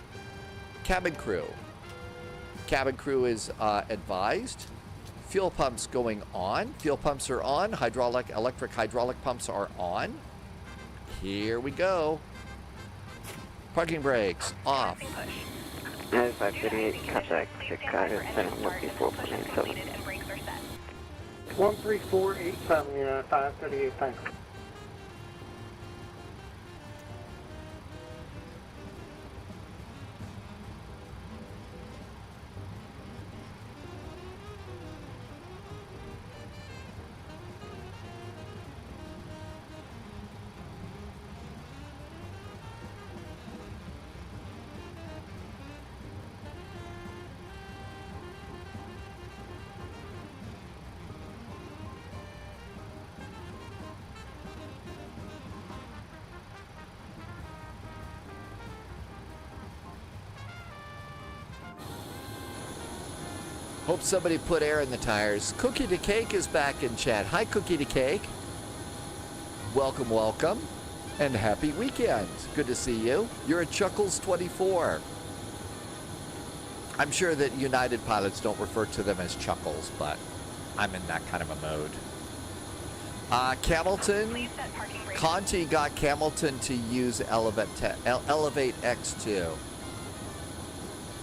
Cabin crew. Cabin crew is advised. Fuel pumps going on. Fuel pumps are on. Electric hydraulic pumps are on. Here we go. Parking brakes off. 9538, contact Chicago, Center 134.87. 13487, 538, thanks. Hope somebody put air in the tires. Cookie to Cake is back in chat. Hi, Cookie to Cake. Welcome, welcome. And happy weekend. Good to see you. You're at Chuckles 24. I'm sure that United pilots don't refer to them as Chuckles, but I'm in that kind of a mode. Camilton. Conti got Camilton to use Elevate X2.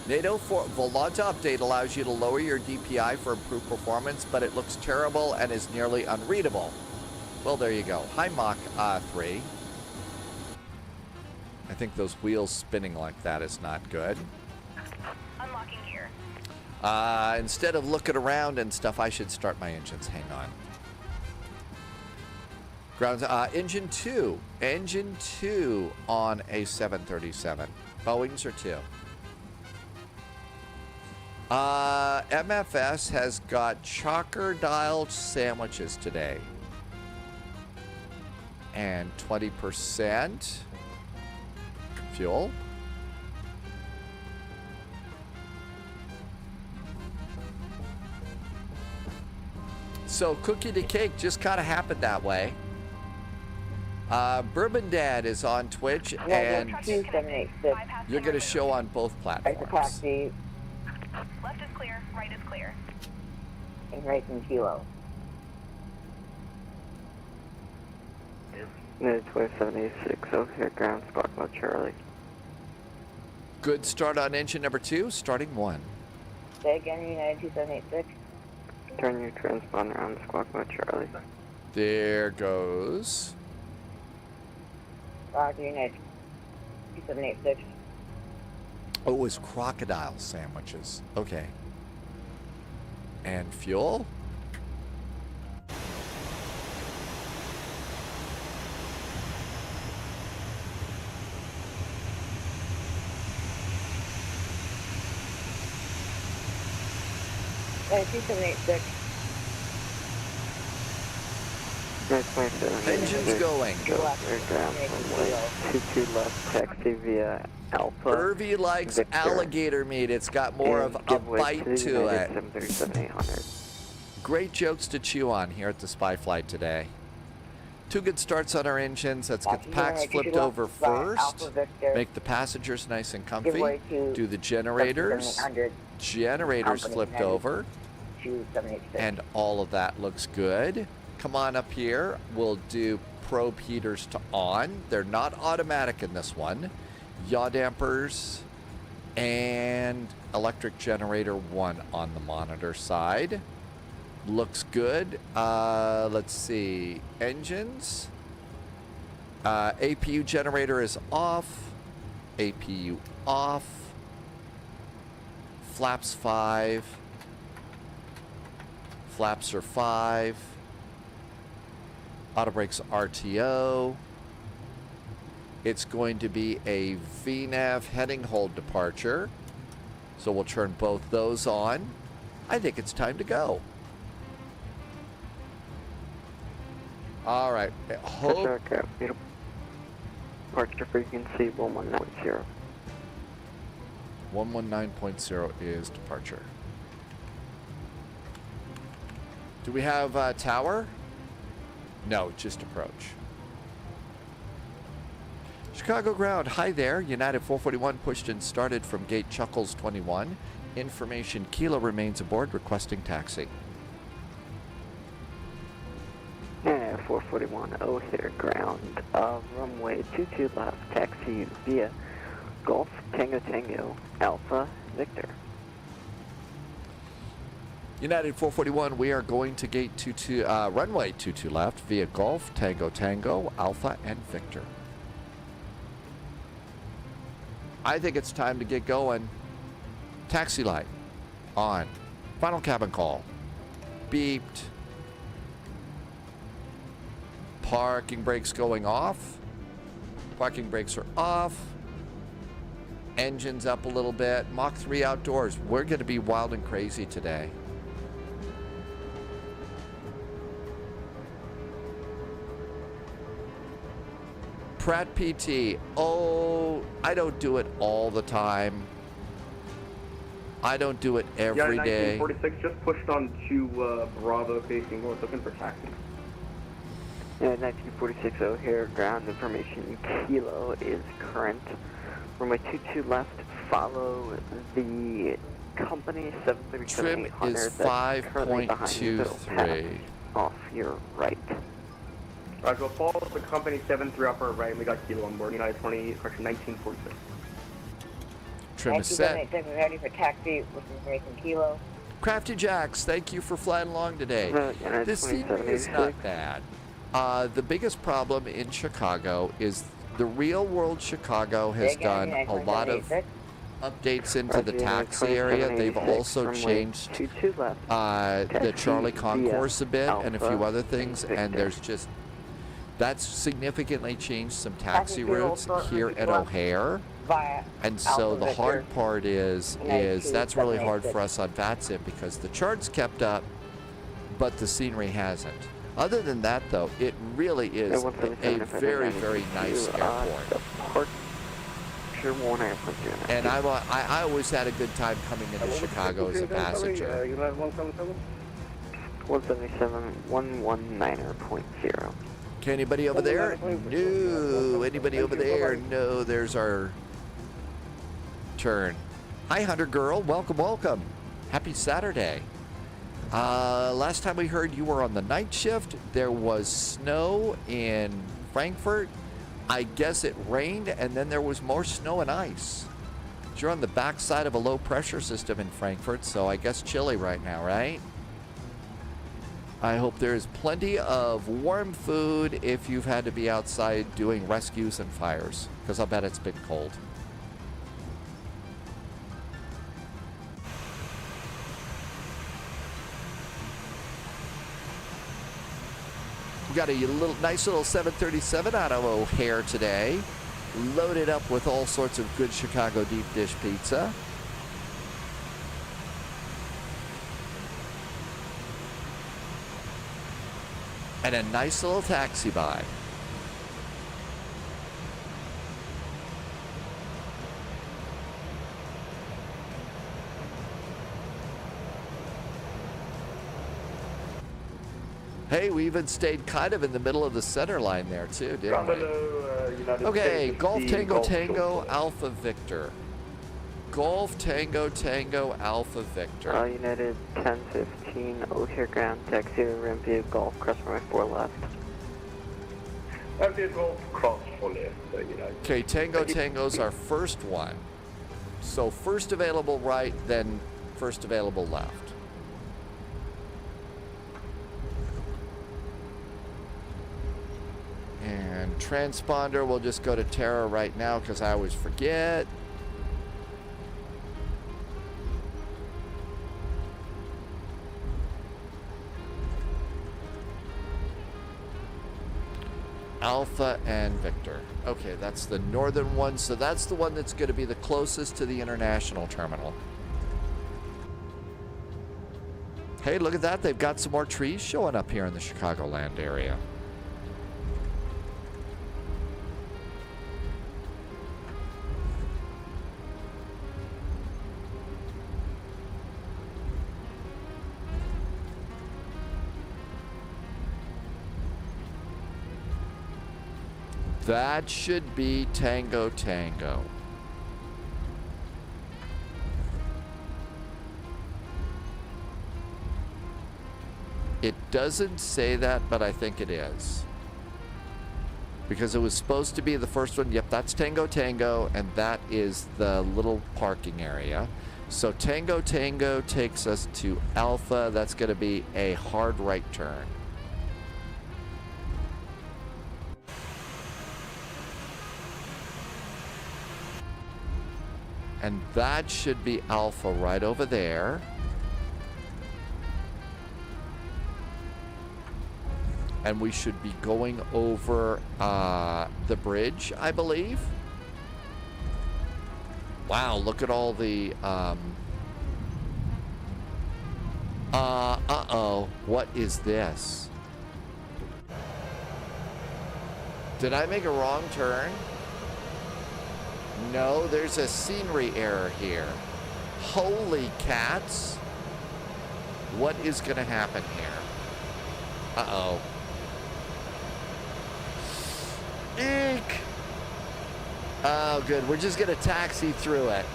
NATO Volanta update allows you to lower your DPI for improved performance, but it looks terrible and is nearly unreadable. Well, there you go. Hi, Mach 3. I think those wheels spinning like that is not good. Unlocking gear. Instead of looking around and stuff, I should start my engines. Hang on. Grounds, engine 2. Engine 2 on a 737. Boeings are 2. MFS has got chocker-dialed sandwiches today. And 20% fuel. So Cookie to Cake just kind of happened that way. Bourbon Dad is on Twitch, and you're going to show on both platforms. Left is clear, right is clear. And right in kilo. 2786 O'Hare Ground, Squawk Mode Charlie. Good start on engine number 2, starting 1. Say again, United 2786. Turn your transponder on, Squawk Mode Charlie. There goes. Roger, United 2786. Oh, it was crocodile sandwiches. Okay. And fuel? United 2786. Engine's going. O'Hare Ground, runway 22 left, taxi via Alpha. Irvy likes Victor. Alligator meat. It's got more of a bite to it. 737-800. Great jokes to chew on here at the Spy Flight today. 2 good starts on our engines. Let's get the packs flipped over first. Make the passengers nice and comfy. Do the generators. Generators flipped over. 2786. And all of that looks good. Come on up here. We'll do probe heaters to on. They're not automatic in this one. Yaw dampers and electric generator 1 on the monitor side. Looks good. Let's see. Engines. APU generator is off. APU off. Flaps 5. Flaps are 5. Auto brakes RTO. It's going to be a VNAV heading hold departure. So we'll turn both those on. I think it's time to go. All right. Hope. Departure frequency 119.0. 119.0 is departure. Do we have tower? No, just approach. Chicago ground, hi there. United 441 pushed and started from gate Chuckles 21. Information, Kilo remains aboard, requesting taxi. Yeah, 441 O'Hare ground, runway 22 left, taxi via Golf Tango Tango Alpha Victor. United 441, we are going to gate runway 22 left via Golf Tango Tango Alpha and Victor. I think it's time to get going. Taxi light on. Final cabin call. Beeped. Parking brakes going off. Parking brakes are off. Engines up a little bit. Mach 3 outdoors. We're going to be wild and crazy today. Pratt PT. Oh, I don't do it all the time. I don't do it every day. 1946 just pushed on to Bravo facing north, looking for taxi. Yeah, 1946 O'Hare ground information Kilo is current. Runway 22 left, follow the company 737-800. Trim is 5.23. Off your right. Alright, we'll follow the company 7-3 off our right, and we got Kilo on board, United 20, correction 1946. Trim is set. Ready for taxi with information Kilo. Crafty Jacks, thank you for flying along today. This scenery is not bad. The biggest problem in Chicago is the real world Chicago has done a lot of updates into the taxi area. They've also changed the Charlie Concourse a bit and a few other things, and there's just that's significantly changed some taxi routes here at O'Hare. And so the hard part is that's really hard for us on VATSIM because the chart's kept up, but the scenery hasn't. Other than that, though, it really is a very, very nice airport. And I always had a good time coming into Chicago as a passenger. 177 119.0. Okay, anybody over there? No. Anybody over there? No, there's our turn. Hi, Hunter Girl. Welcome, welcome. Happy Saturday. Last time we heard you were on the night shift. There was snow in Frankfurt. I guess it rained, and then there was more snow and ice. You're on the backside of a low pressure system in Frankfurt, so I guess chilly right now, right? I hope there's plenty of warm food if you've had to be outside doing rescues and fires, because I'll bet it's been cold. We got a nice little 737 out of O'Hare today, loaded up with all sorts of good Chicago deep dish pizza. And a nice little taxi by. Hey, we even stayed kind of in the middle of the center line there too, didn't we? Okay, Golf Tango Tango Alpha Victor. Golf Tango Tango Alpha Victor. United 1015 O'Hare ground, taxi ramp via Golf, cross runway 4 left. Via Golf, cross 4 left, United. Okay, Tango Tango's our first one. So first available right, then first available left. And transponder, we'll just go to Terra right now because I always forget. Alpha and Victor. Okay, that's the northern one, so that's the one that's going to be the closest to the international terminal. Hey, look at that. They've got some more trees showing up here in the Chicagoland area. That should be Tango Tango. It doesn't say that, but I think it is. Because it was supposed to be the first one. Yep, that's Tango Tango, and that is the little parking area. So Tango Tango takes us to Alpha. That's going to be a hard right turn. And that should be Alpha right over there. And we should be going over the bridge, I believe. Wow, look at all the... uh-oh, what is this? Did I make a wrong turn? No, there's a scenery error here. Holy cats. What is going to happen here? Uh-oh. Eek! Oh, good. We're just going to taxi through it.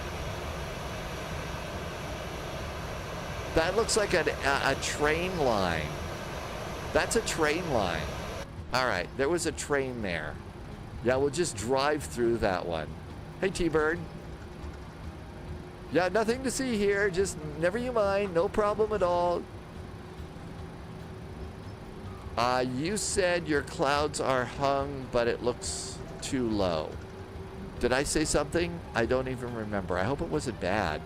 That looks like a train line. That's a train line. All right, there was a train there. Yeah, we'll just drive through that one. Hey, T-Bird. Yeah, nothing to see here. Just never you mind. No problem at all. You said your clouds are hung, but it looks too low. Did I say something? I don't even remember. I hope it wasn't bad.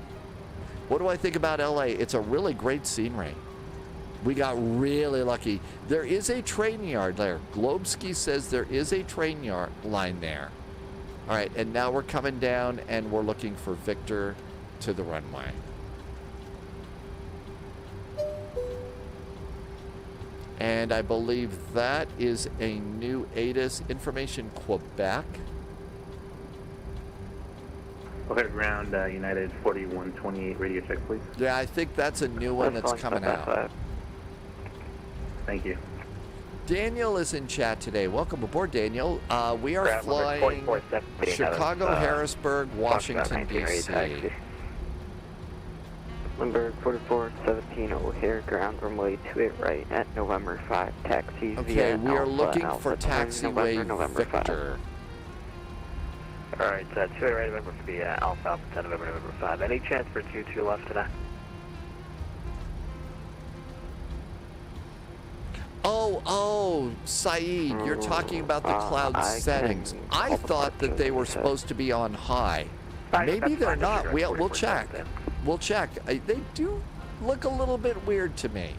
What do I think about LA? It's a really great scenery. We got really lucky. There is a train yard there. Globski says there is a train yard line there. All right, and now we're coming down and we're looking for Victor to the runway. And I believe that is a new ATIS information Quebec. O'Hare ground, United 4128, radio check, please. Yeah, I think that's a new one that's coming out. Thank you. Daniel is in chat today. Welcome aboard, Daniel. We are flying Chicago, Harrisburg, Washington, D.C. Lindbergh 4417 O'Hare ground, runway 28 right at November 5, taxi Okay, via we are Alpha, looking Alpha for taxiway November Victor. 5. Alright, 28 right November via Alpha, Alpha 10 November 5. Any chance for 22 left today? Oh, Saeed, you're talking about the cloud settings. I thought that they were supposed to be on high. Maybe they're not. We'll check. We'll check. They do look a little bit weird to me.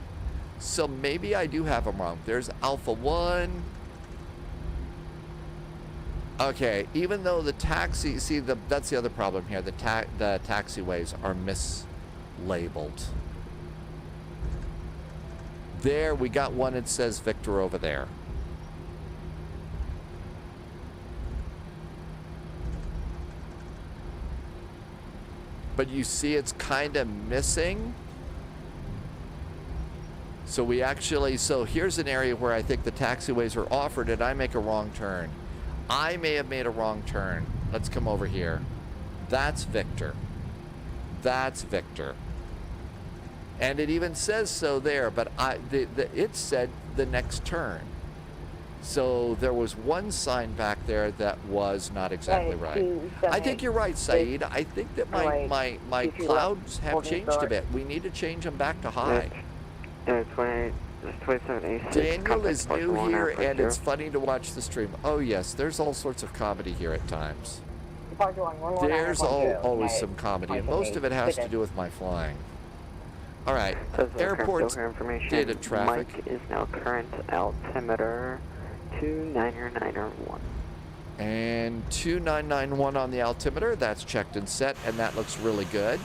So maybe I do have them wrong. There's Alpha 1. Okay, even though the taxi, see, that's the other problem here. The taxiways are mislabeled. There, we got one that says Victor over there. But you see it's kind of missing. So we actually, so here's an area where I think the taxiways are offered and I make a wrong turn. I may have made a wrong turn. Let's come over here. That's Victor. That's Victor. And it even says so there, but it said the next turn. So there was one sign back there that was not exactly right. I think you're right, Saeed. I think that my clouds have changed a bit. We need to change them back to high. Daniel is new here, and it's funny to watch the stream. Oh, yes, there's all sorts of comedy here at times. There's always some comedy, and most of it has to do with my flying. All right, airport data traffic. Mike is now current altimeter 2991. And 2991 on the altimeter. That's checked and set, and that looks really good.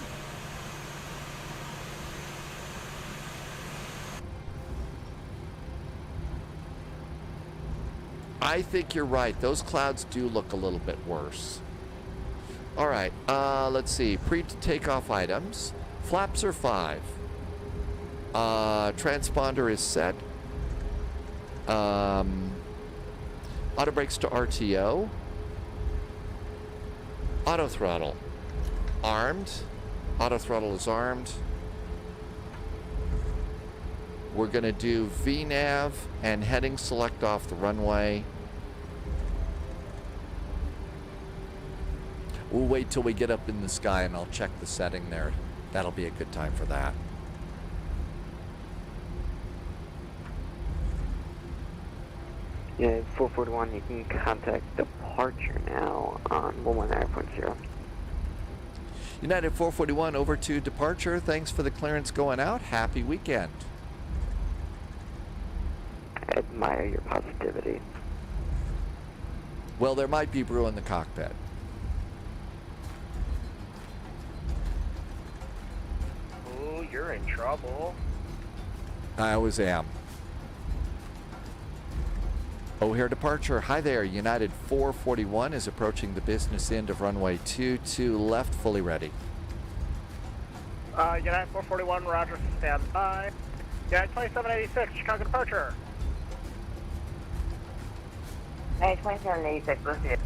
I think you're right. Those clouds do look a little bit worse. All right, let's see. Pre-takeoff items. Flaps are 5. Transponder is set. Auto brakes to RTO. Auto throttle. Armed. Auto throttle is armed. We're going to do VNAV and heading select off the runway. We'll wait till we get up in the sky and I'll check the setting there. That'll be a good time for that. Yeah, 441, you can contact departure now on 119.0. United 441 over to departure. Thanks for the clearance going out. Happy weekend. I admire your positivity. Well, there might be brew in the cockpit. Ooh, you're in trouble. I always am. O'Hare departure. Hi there. United 441 is approaching the business end of runway 22 left, fully ready. United 441, roger, stand by. United 2786, Chicago departure. United 2786, let's see it.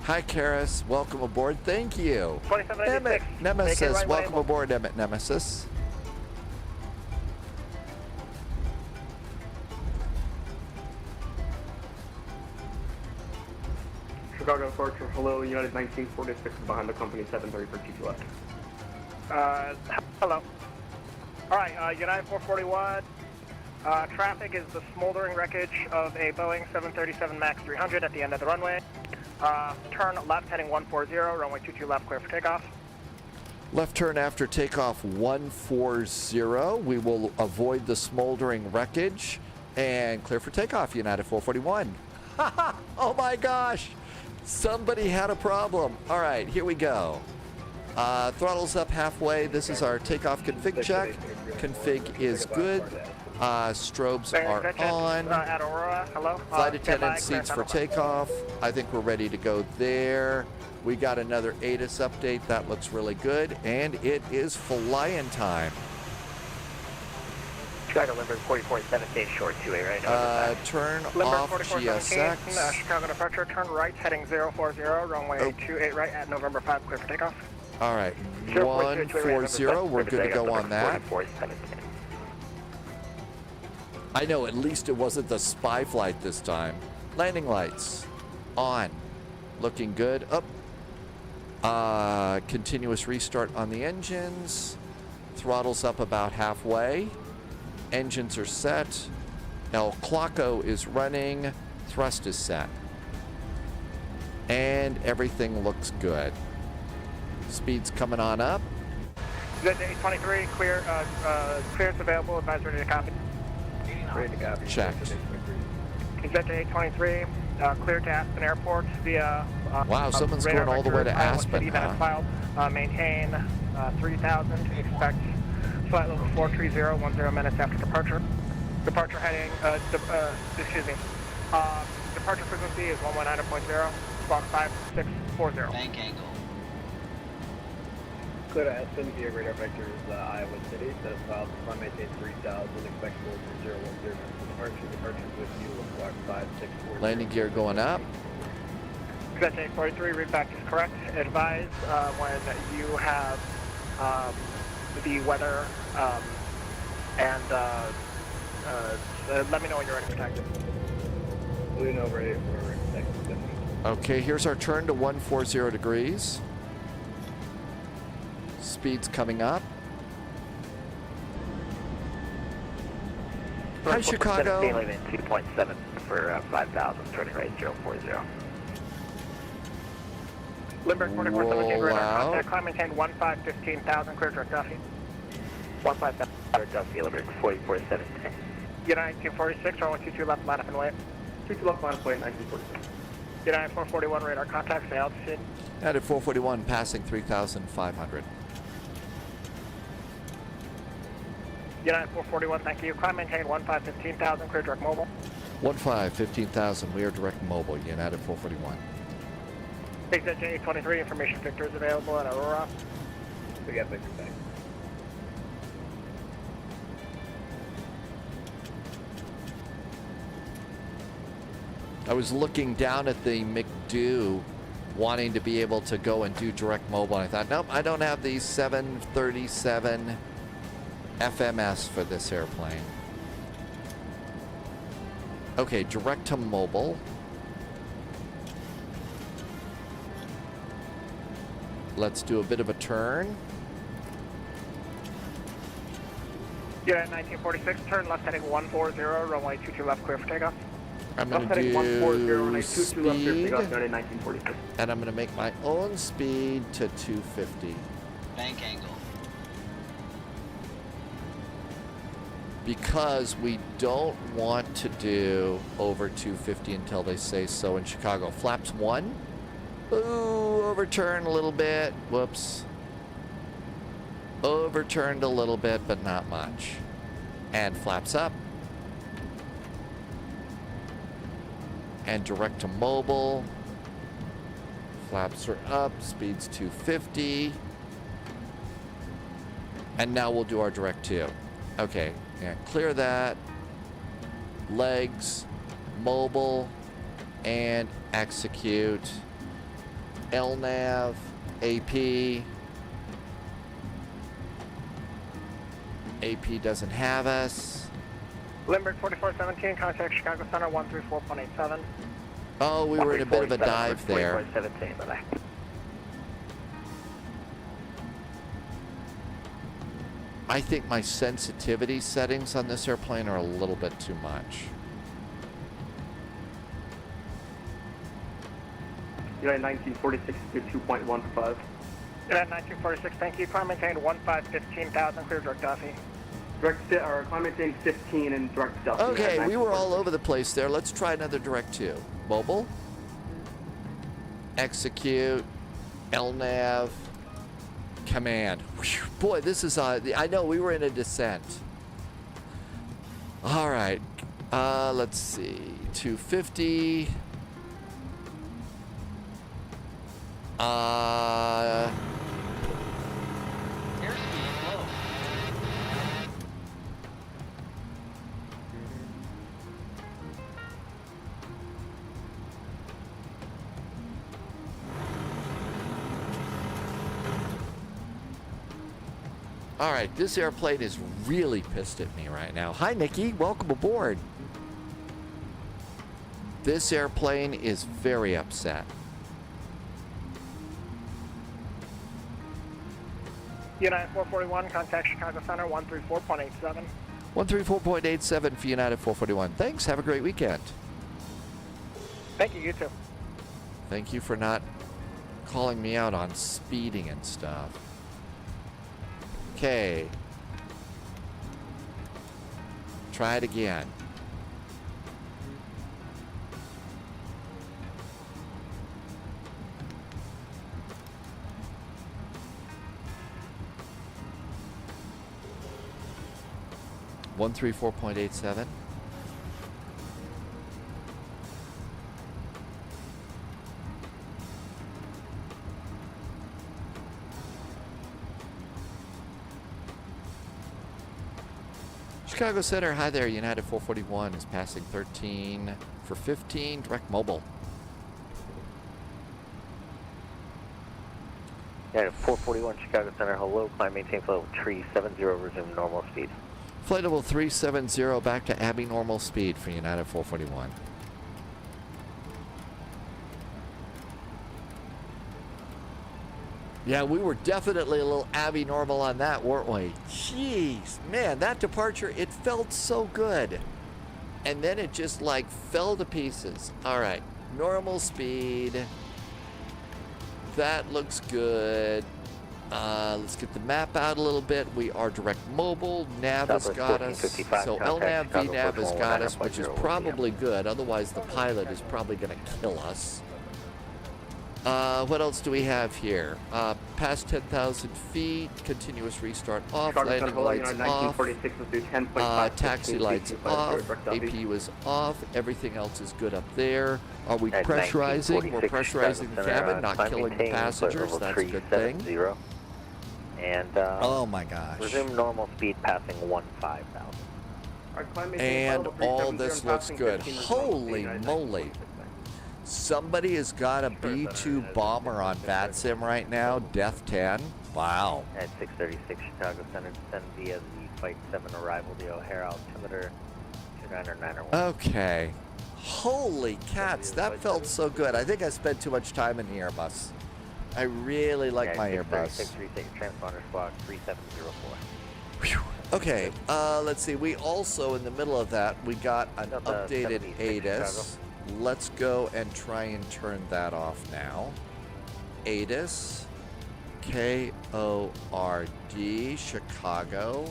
Hi, Karis. Welcome aboard. Thank you. 2786. Nemesis. Right Welcome label. aboard, Nemesis. Chicago departure, hello, United 1946 behind the company 730 for TT left. Hello. Alright, United 441. Traffic is the smoldering wreckage of a Boeing 737 MAX 300 at the end of the runway. Turn left heading 140, runway 22 left, clear for takeoff. Left turn after takeoff 140. We will avoid the smoldering wreckage and clear for takeoff, United 441. Oh my gosh! Somebody had a problem. All right, here we go. Throttle's up halfway. This is our takeoff config check. Config is good. Strobes are on. At Aurora, hello. Flight attendant seats for takeoff. I think we're ready to go there. We got another ATIS update. That looks really good. And it is Flyin time. Chicago Limburg 4417, short 2A right now. Turn Limburg off 4417, GSX. Chicago departure, turn right heading 040, runway 28 right at November 5, clear for takeoff. All right, 140. We're good to go on that. I know, at least it wasn't the spy flight this time. Landing lights on. Looking good. Up. Continuous restart on the engines. Throttle's up about halfway. Engines are set. El Clocko is running. Thrust is set. And everything looks good. Speed's coming on up. Good to 823, clearance available, advise ready to copy. Ready to copy. Checked. Jet to 823, clear to Aspen Airport via... Wow, someone's going all the way to Aspen, huh? Filed, maintain 3000, expect flight level 430, 10 minutes after departure. Departure heading, departure frequency is 119.0, squawk 5640. Bank angle. Clear to Aspen via radar vector is Iowa City. Set as filed, climb maintain 3000, expect 4010 departure. Departure with you, squawk 5640. Landing gear going up. Jet 843, read back is correct. Advise when you have the weather, and let me know when you're ready for taxi. Balloon over 8 for Texas. Okay, here's our turn to 140 degrees. Speed's coming up. Hi, Chicago. 17, leaving 2.7 for 5,000, turning right 040. Limburg 4417, radar Wow. contact, climb maintain 15,000, clear direct Duffy. 150, Duffy, Limburg 4417. United 246, runway 22 left, line up and wait. 22 left, line up, wait, 1946. United 441, radar contact, stay altitude. At 441, passing 3,500. United 441, thank you. Climb maintain 15,000, clear direct mobile. 15,000, we are direct mobile, United 441. Big J 23, information Victor is available at Aurora. We got Victor back. I was looking down at the McDo, wanting to be able to go and do direct mobile. I thought, nope, I don't have the 737 FMS for this airplane. Okay, direct to mobile. Let's do a bit of a turn. United 1946, turn left heading 140, runway 22 left, clear for takeoff. I'm going to do speed, and I'm going to make my own speed to 250. Bank angle. Because we don't want to do over 250 until they say so in Chicago. Flaps 1. Ooh, overturned a little bit. Whoops. Overturned a little bit, but not much. And flaps up. And direct to mobile. Flaps are up. Speed's 250. And now we'll do our direct 2. Okay, yeah, clear that. Legs, mobile, and execute. LNAV, AP. AP doesn't have us. Limburg 4417, contact Chicago Center 134.87. Oh, we were in a bit of a dive there. 17, bye-bye. I think my sensitivity settings on this airplane are a little bit too much. United 1946 to 2.15. United 1946, thank you. Climb maintain 15,000, clear direct Duffy. Climb maintain 15 and direct Duffy. Okay, we were all over the place there. Let's try another direct 2. Mobile. Execute. LNAV. Command. Whew, boy, this is I know we were in a descent. All right. Let's see. 250. Airspeed low. All right, this airplane is really pissed at me right now. Hi, Nikki. Welcome aboard. This airplane is very upset. United 441, contact Chicago Center 134.87. 134.87 for United 441. Thanks. Have a great weekend. Thank you, you too. Thank you for not calling me out on speeding and stuff. Okay. Try it again. One 134.87. Chicago Center, hi there. United 441 is passing 13 for 15, direct mobile. Yeah, 441 Chicago Center, hello, climb, maintain flight level 370, resume normal speed. Flight level 370 back to Abbey normal speed for United 441. Yeah, we were definitely a little Abbey normal on that, weren't we? Jeez, man, that departure, it felt so good. And then it just like fell to pieces. All right, normal speed. That looks good. Let's get the map out a little bit. We are direct mobile. Nav has got us. So LNAV, VNAV has got us, which is probably good. Otherwise, the pilot is probably going to kill us. What else do we have here? Past 10,000 feet, continuous restart off, landing lights off, taxi lights off, APU is off, everything else is good up there. Are we pressurizing? We're pressurizing the cabin, not killing the passengers, that's a good thing. And, oh my gosh. Resume normal speed passing 15,000. And all this looks good. Holy moly. Somebody has got a B-2 bomber on VATSIM right now, Death 10. Wow. At 636 Chicago Center, descend via the Flight 7 arrival, the O'Hare altimeter 29901. Okay. Holy cats, that felt so good. I think I spent too much time in the Airbus. I really like my Airbus. 636 transponder squawk 3704. Whew. Okay, let's see. We also, in the middle of that, we got an updated ATIS. Let's go and try and turn that off now. ATIS, KORD, Chicago.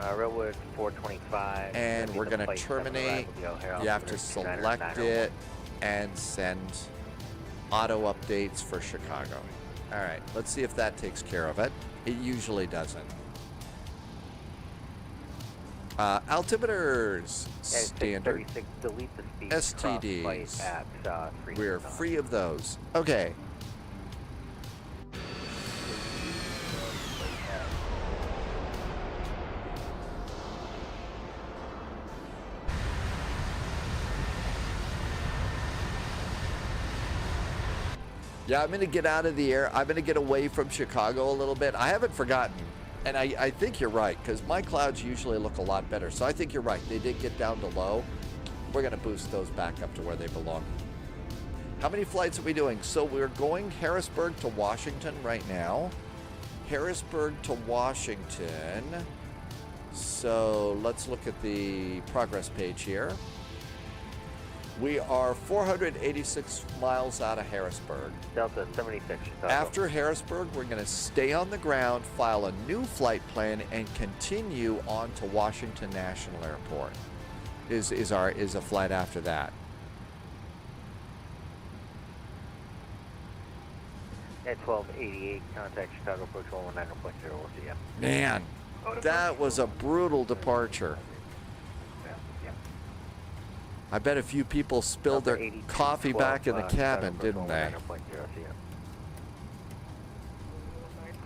Railroad 425. And we're going to terminate. You have to select it and send auto updates for Chicago. All right, let's see if that takes care of it. It usually doesn't. Altimeters, standard. STDs. We're free of those. Okay. Yeah, I'm going to get out of the air. I'm going to get away from Chicago a little bit. I haven't forgotten. And I think you're right, because my clouds usually look a lot better. So I think you're right. They did get down to low. We're going to boost those back up to where they belong. How many flights are we doing? So we're going Harrisburg to Washington right now. Harrisburg to Washington. So let's look at the progress page here. We are 486 miles out of Harrisburg. Delta 76 Chicago. After Harrisburg, we're going to stay on the ground, file a new flight plan, and continue on to Washington National Airport. Is a flight after that. At 1288, contact Chicago approach 119.0. We'll see ya. Man, that was a brutal departure. I bet a few people spilled their coffee back in the cabin, didn't they?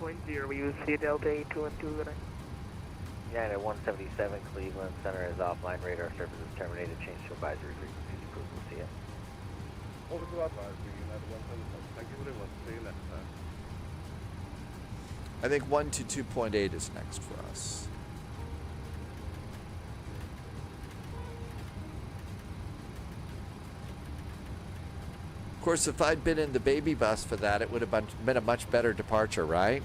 9.0, we use the Delta 8212. Yeah, at 177, Cleveland Center is offline. Radar service is terminated. Change to advisory frequencies approved. We'll see ya. Over to advisory, United 177. Thank you very much. See you next time. I think 122.8 is next for us. Of course, if I'd been in the baby bus for that, it would have been a much better departure, right?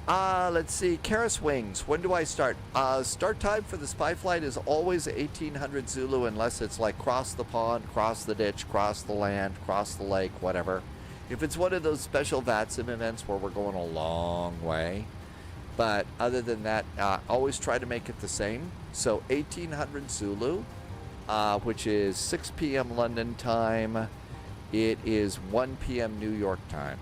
Let's see. Karis Wings. When do I start? Start time for the spy flight is always 1800 Zulu, unless it's like cross the pond, cross the ditch, cross the land, cross the lake, whatever. If it's one of those special VATSIM events where we're going a long way. But other than that, always try to make it the same. So 1800 Zulu. Which is 6 p.m. London time. It is 1 p.m. New York time.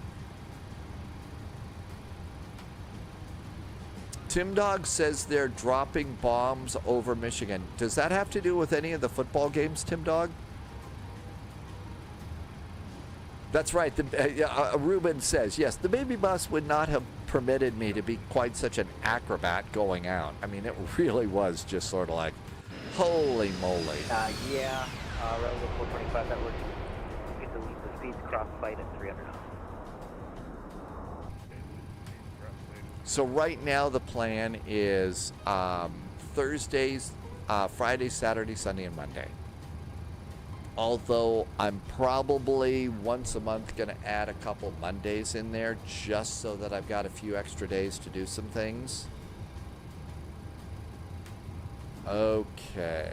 Tim Dog says they're dropping bombs over Michigan. Does that have to do with any of the football games, Tim Dog? That's right. Ruben says, yes, the baby bus would not have permitted me to be quite such an acrobat going out. I mean, it really was just sort of like, holy moly. Yeah, relative 425, that works. You can delete the speed proceed to cross flight at 300 knots. So right now the plan is Thursdays, Friday, Saturday, Sunday, and Monday. Although I'm probably once a month going to add a couple Mondays in there just so that I've got a few extra days to do some things. Okay.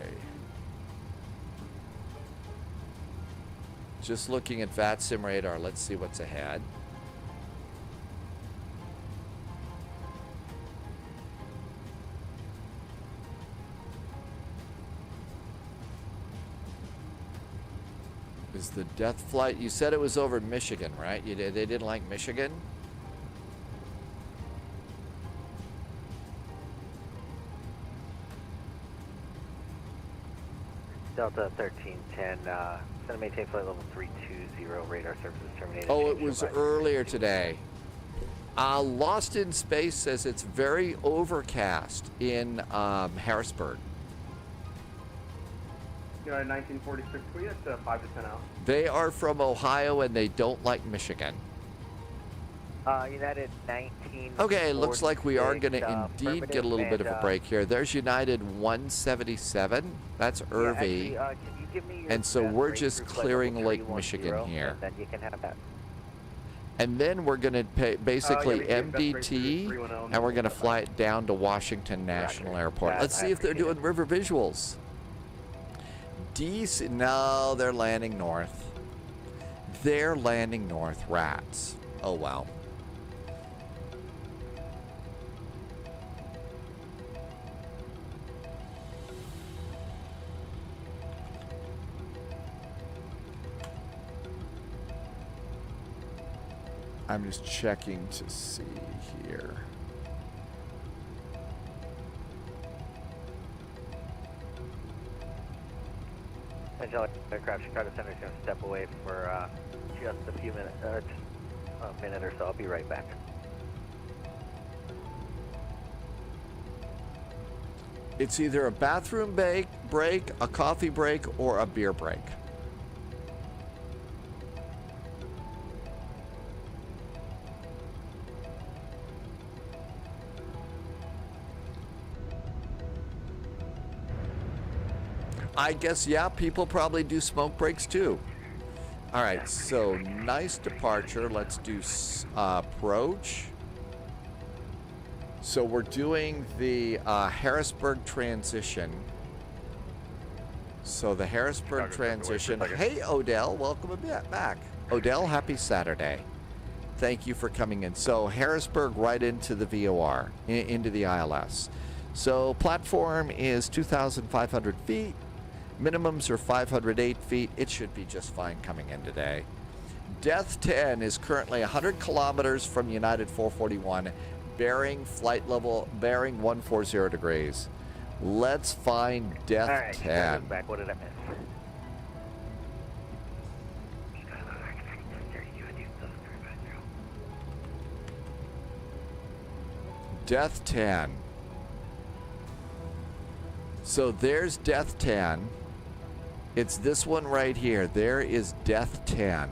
Just looking at VATSIM radar. Let's see what's ahead. Is the death flight? You said it was over Michigan, right? They didn't like Michigan? Delta 1310, send maintain flight level 320, radar services terminated. Oh, it was earlier today. Lost in Space says it's very overcast in Harrisburg. United 1946, we at 5 to 10 out. They are from Ohio and they don't like Michigan. United 19. Okay, looks like we are going to indeed get a little bit of a break here. There's United 177. That's Irvy. Yeah, actually, can you give me your and so we're just through flight clearing level Lake 310, Michigan here. And then you can have that. And then we're going to basically we can MDT, and we're going to fly it down to Washington National Airport. Let's see if they're doing river visuals. DC, no, they're landing north. They're landing north, rats. Oh, wow. I'm just checking to see here. Angelic aircraft, Chicago Center is going to step away for just a few minutes, a minute or so. I'll be right back. It's either a bathroom break, a coffee break, or a beer break. I guess, yeah, people probably do smoke breaks too. All right, so nice departure. Let's do approach. So we're doing the Harrisburg transition. So the Harrisburg transition. Hey, Odell, welcome a bit back. Odell, happy Saturday. Thank you for coming in. So Harrisburg right into the VOR, into the ILS. So platform is 2,500 feet. Minimums are 508 feet. It should be just fine coming in today. Death 10 is currently 100 kilometers from United 441, bearing flight level, bearing 140 degrees. Let's find Death 10. Back. What did I miss? Death 10. So there's Death 10. It's this one right here. There is Death 10.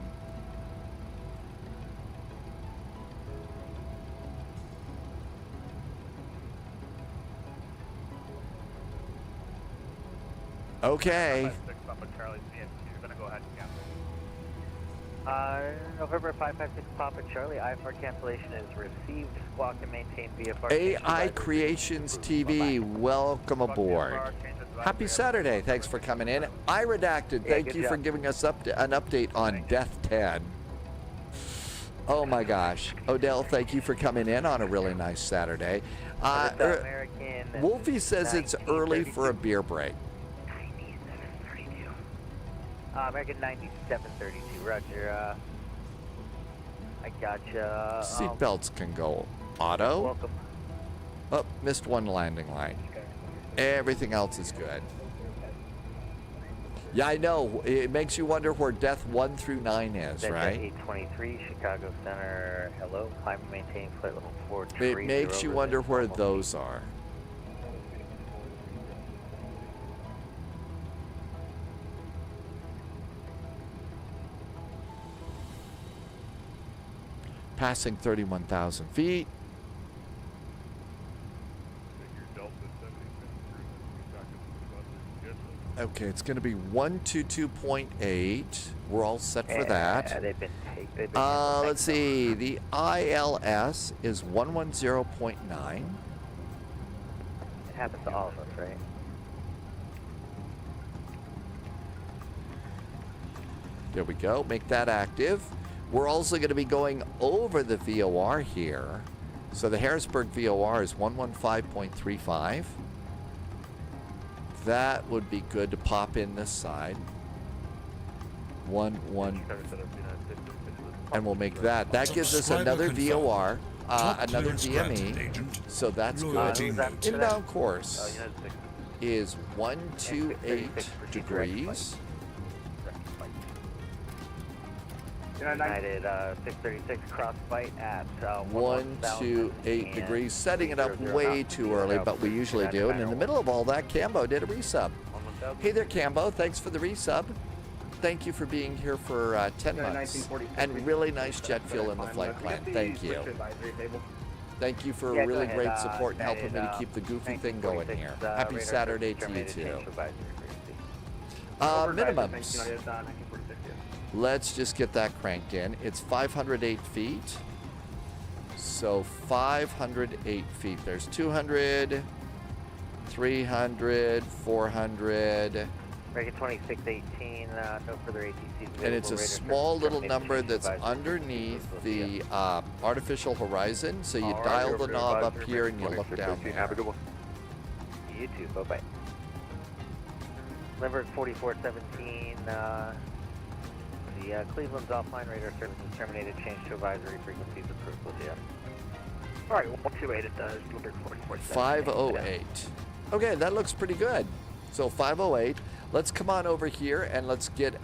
Okay. November 556 Papa Charlie, IFR cancellation is received. Squawk and maintain VFR. AI Creations TV, welcome aboard. Happy Saturday. Thanks for coming in. I Redacted, thank you for giving us an update on Death 10. Oh my gosh. Odell, thank you for coming in on a really nice Saturday. Wolfie says it's early for a beer break. American 9732, roger. I gotcha. Seatbelts can go auto. Welcome. Oh, missed one landing line. Everything else is good. Yeah, I know. It makes you wonder where Death 1 through 9 is, right? 823, Chicago Center, hello. Climb and maintain flight level 430. It makes you wonder where those are. passing 31,000 feet. Okay, it's going to be 122.8. We're all set for that. They've been Let's see. The ILS is 110.9. It happens to all of us, right? There we go. Make that active. We're also going to be going over the VOR here. So the Harrisburg VOR is 115.35. That would be good to pop in this side. 1. And we'll make that. That gives us another VOR, another DME. So that's good. Inbound course is 128 degrees. United 636 cross flight at 128 degrees. Setting it up way too early, but we usually do. And in the middle of all that, Cambo did a resub. Hey there, Cambo. Thanks for the resub. Thank you for being here for 10 months. And really nice jet fuel in the flight plan. Thank you. Thank you for really great support and helping me to keep the goofy thing going here. Happy Saturday to you too. Minimums. Let's just get that cranked in. It's 508 feet. So 508 feet. There's 200, 300, 400. Breaking 2618, no further ATCs. And it's a small little number that's underneath the artificial horizon. So you dial the knob up here and you look down there. Have a good one. You too. Bye-bye. Limerick 4417, the Cleveland's offline, radar service is terminated, change to advisory, frequencies approved, we'll see ya. Alright, 128 it does, Limerick 4417. 508. Okay, that looks pretty good. So 508. Let's come on over here and let's get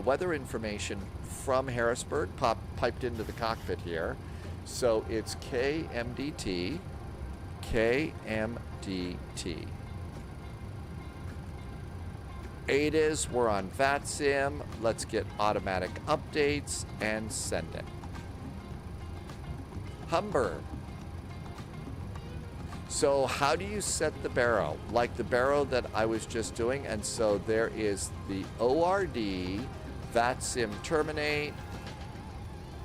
weather information from Harrisburg piped into the cockpit here. So it's KMDT, KMDT. ADIS, we're on VATSIM. Let's get automatic updates and send it. Humber. So how do you set the barrow? Like the barrow that I was just doing. And so there is the ORD, VATSIM terminate,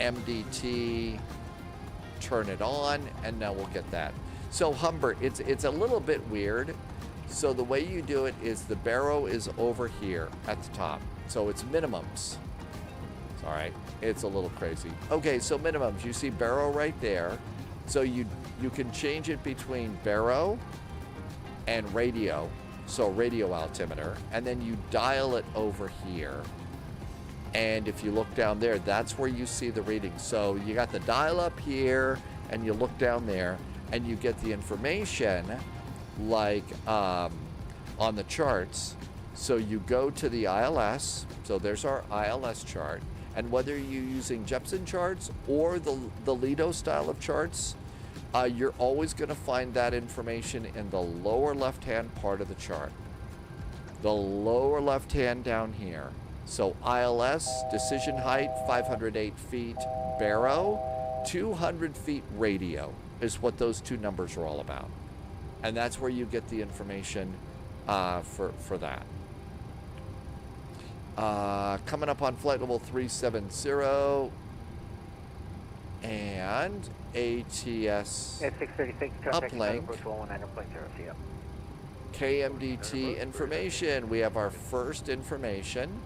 MDT, turn it on, and now we'll get that. So Humber, it's a little bit weird. So the way you do it is the barrow is over here at the top. So it's minimums. It's all right. It's a little crazy. Okay, so minimums. You see barrow right there. So you can change it between barrow and radio. So radio altimeter. And then you dial it over here. And if you look down there, that's where you see the reading. So you got the dial up here and you look down there and you get the information like on the charts. So you go to the ILS, so there's our ILS chart, and whether you're using Jepson charts or the Lido style of charts, you're always going to find that information in the lower left hand part of the chart. The lower left hand down here. So ILS, decision height, 508 feet, barrow, 200 feet radio is what those two numbers are all about. And that's where you get the information for that. Coming up on flight level 370 and ATS uplink. KMDT information. We have our first information.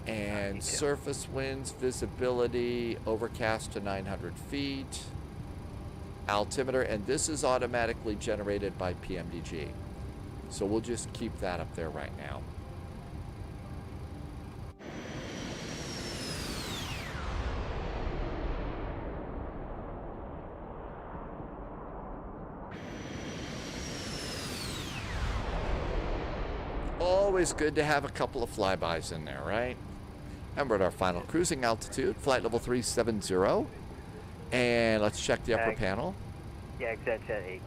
And surface winds, visibility, overcast to 900 feet. Altimeter, and this is automatically generated by PMDG. So we'll just keep that up there right now. Always good to have a couple of flybys in there, right? And we're at our final cruising altitude, flight level 370. And let's check the upper panel. Yeah, exactly.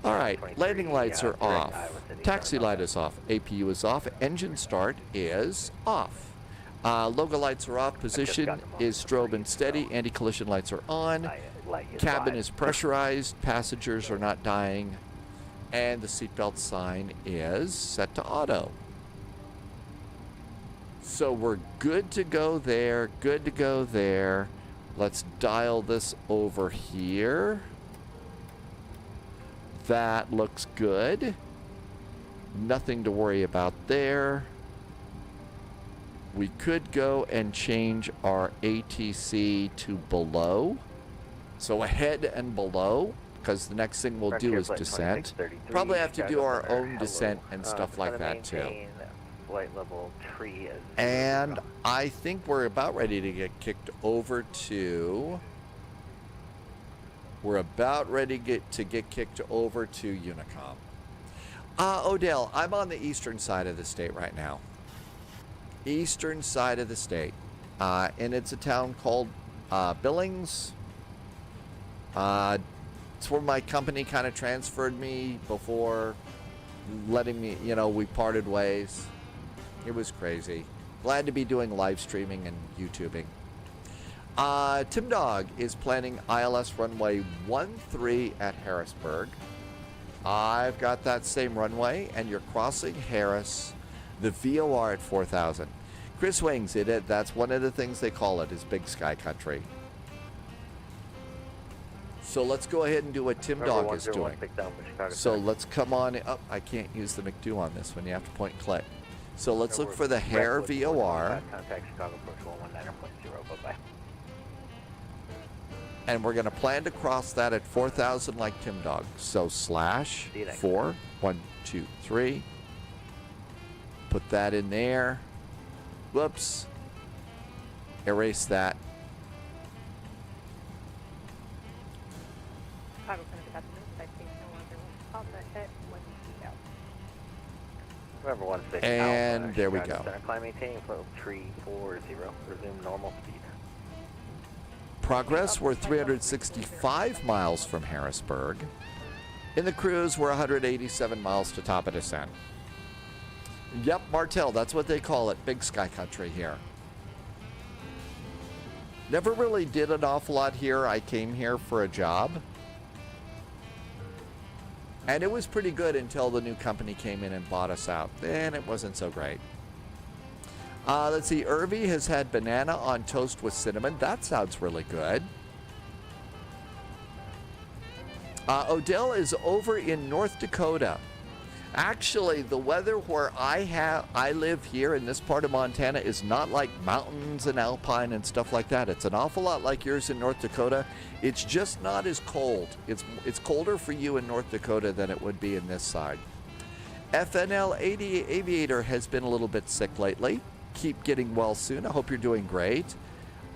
All right, landing lights are off. Taxi light is off. APU is off. Engine start is off. Logo lights are off. Position is strobe and steady. Anti-collision lights are on. Cabin is pressurized. Passengers are not dying. And the seatbelt sign is set to auto. So we're good to go there. Good to go there. Let's dial this over here. That looks good. Nothing to worry about there. We could go and change our ATC to below. So ahead and below, because the next thing we'll do is descent. Probably have to do our own descent and stuff like that too. Flight level tree as and I think we're about ready to get kicked over to... We're about ready to get kicked over to Unicom. Odell, I'm on the eastern side of the state right now. Eastern side of the state. And it's a town called Billings. It's where my company kind of transferred me before letting me, we parted ways. It was crazy. Glad to be doing live streaming and YouTubing. Tim Dog is planning ILS runway 13 at Harrisburg. I've got that same runway, and you're crossing Harris, the VOR at 4,000. Chris Wings, that's one of the things they call it, is Big Sky Country. So let's go ahead and do what Tim Dog is doing. So let's come on up. I can't use the McDo on this one. You have to point and click. So let's look for the Hare VOR. Contact Chicago Approach 119.0. Bye-bye. And we're going to plan to cross that at 4,000 like Tim Dog. So /4, 1, 2, 3. Put that in there. Whoops. Erase that. And there we go. Climb maintaining flow 340. Resume normal speed. Progress, we're 365 miles from Harrisburg. In the cruise, we're 187 miles to top of descent. Yep, Martell, that's what they call it, Big Sky Country here. Never really did an awful lot here. I came here for a job. And it was pretty good until the new company came in and bought us out. Then it wasn't so great. Let's see, Irvy has had banana on toast with cinnamon. That sounds really good. Odell is over in North Dakota. Actually, the weather where I live here in this part of Montana is not like mountains and alpine and stuff like that. It's an awful lot like yours in North Dakota. It's just not as cold. It's colder for you in North Dakota than it would be in this side. FNL Aviator has been a little bit sick lately. Keep getting well soon. I hope you're doing great.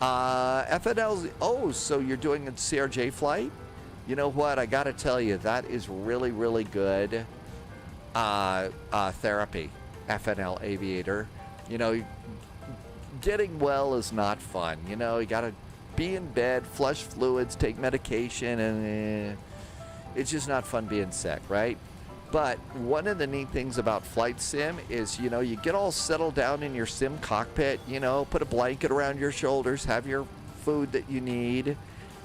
FNL, so you're doing a CRJ flight? You know what? I got to tell you, that is really, really good therapy. FNL Aviator. Getting well is not fun. You got to be in bed, flush fluids, take medication, and it's just not fun being sick, right? But one of the neat things about flight sim is, you get all settled down in your sim cockpit, put a blanket around your shoulders, have your food that you need,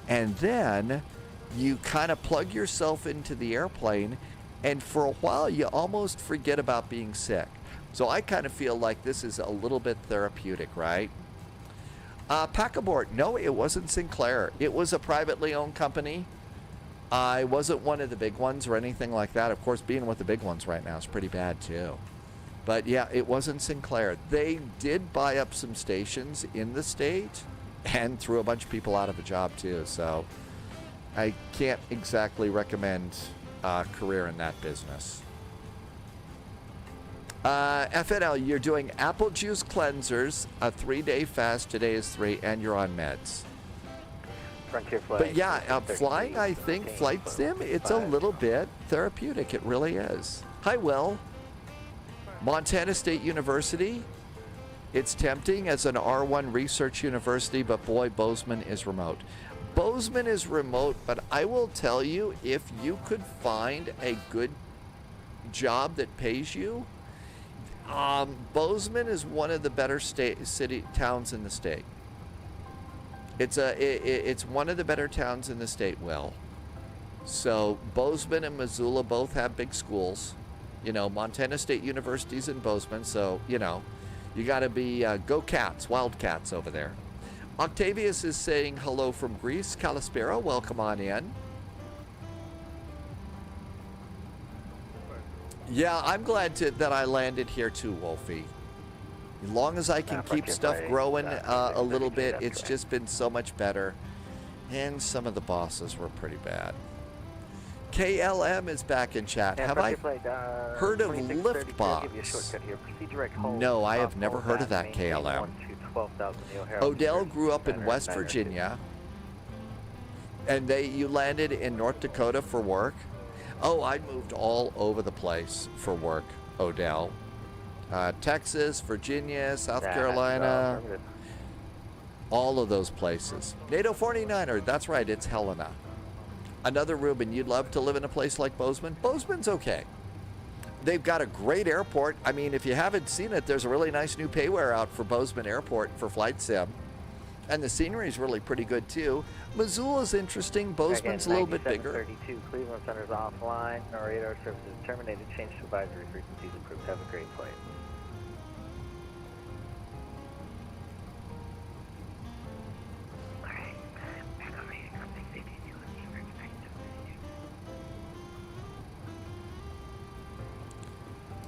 and then you kind of plug yourself into the airplane, and for a while you almost forget about being sick. So I kind of feel like this is a little bit therapeutic, right? Pack Abort, no, it wasn't Sinclair. It was a privately owned company. I wasn't one of the big ones or anything like that. Of course, being with the big ones right now is pretty bad too. But yeah, it wasn't Sinclair. They did buy up some stations in the state and threw a bunch of people out of a job too. So I can't exactly recommend a career in that business. FNL, you're doing apple juice cleansers, a 3-day fast. Today is 3, and you're on meds. But yeah, flying, I think, flight sim, it's a little bit therapeutic. It really is. Hi, Will. Montana State University. It's tempting as an R1 research university, but boy, Bozeman is remote. Bozeman is remote, but I will tell you, if you could find a good job that pays you, Bozeman is one of the better towns in the state. It's one of the better towns in the state, Will. So Bozeman and Missoula both have big schools. You know, Montana State University's in Bozeman, so, you know, you got to be go Cats, Wildcats over there. Octavius is saying hello from Greece. Kalispera, welcome on in. Yeah, I'm glad that I landed here too, Wolfie. As long as I can keep stuff growing a little bit, it's just been so much better. And some of the bosses were pretty bad. KLM is back in chat. Have I heard of Lift Box? No, I have never heard of that, KLM. Odell grew up in West Virginia. And you landed in North Dakota for work? Oh, I moved all over the place for work, Odell. Texas, Virginia, South Carolina. All of those places. NATO 49er, that's right, it's Helena. Another Ruben, you'd love to live in a place like Bozeman? Bozeman's okay. They've got a great airport. I mean, if you haven't seen it, there's a really nice new payware out for Bozeman Airport for Flight Sim. And the scenery is really pretty good, too. Missoula's interesting. Bozeman's a little bit bigger. 32, Cleveland Center's offline. No radar services terminated. Change to advisory frequencies approved. Have a great flight.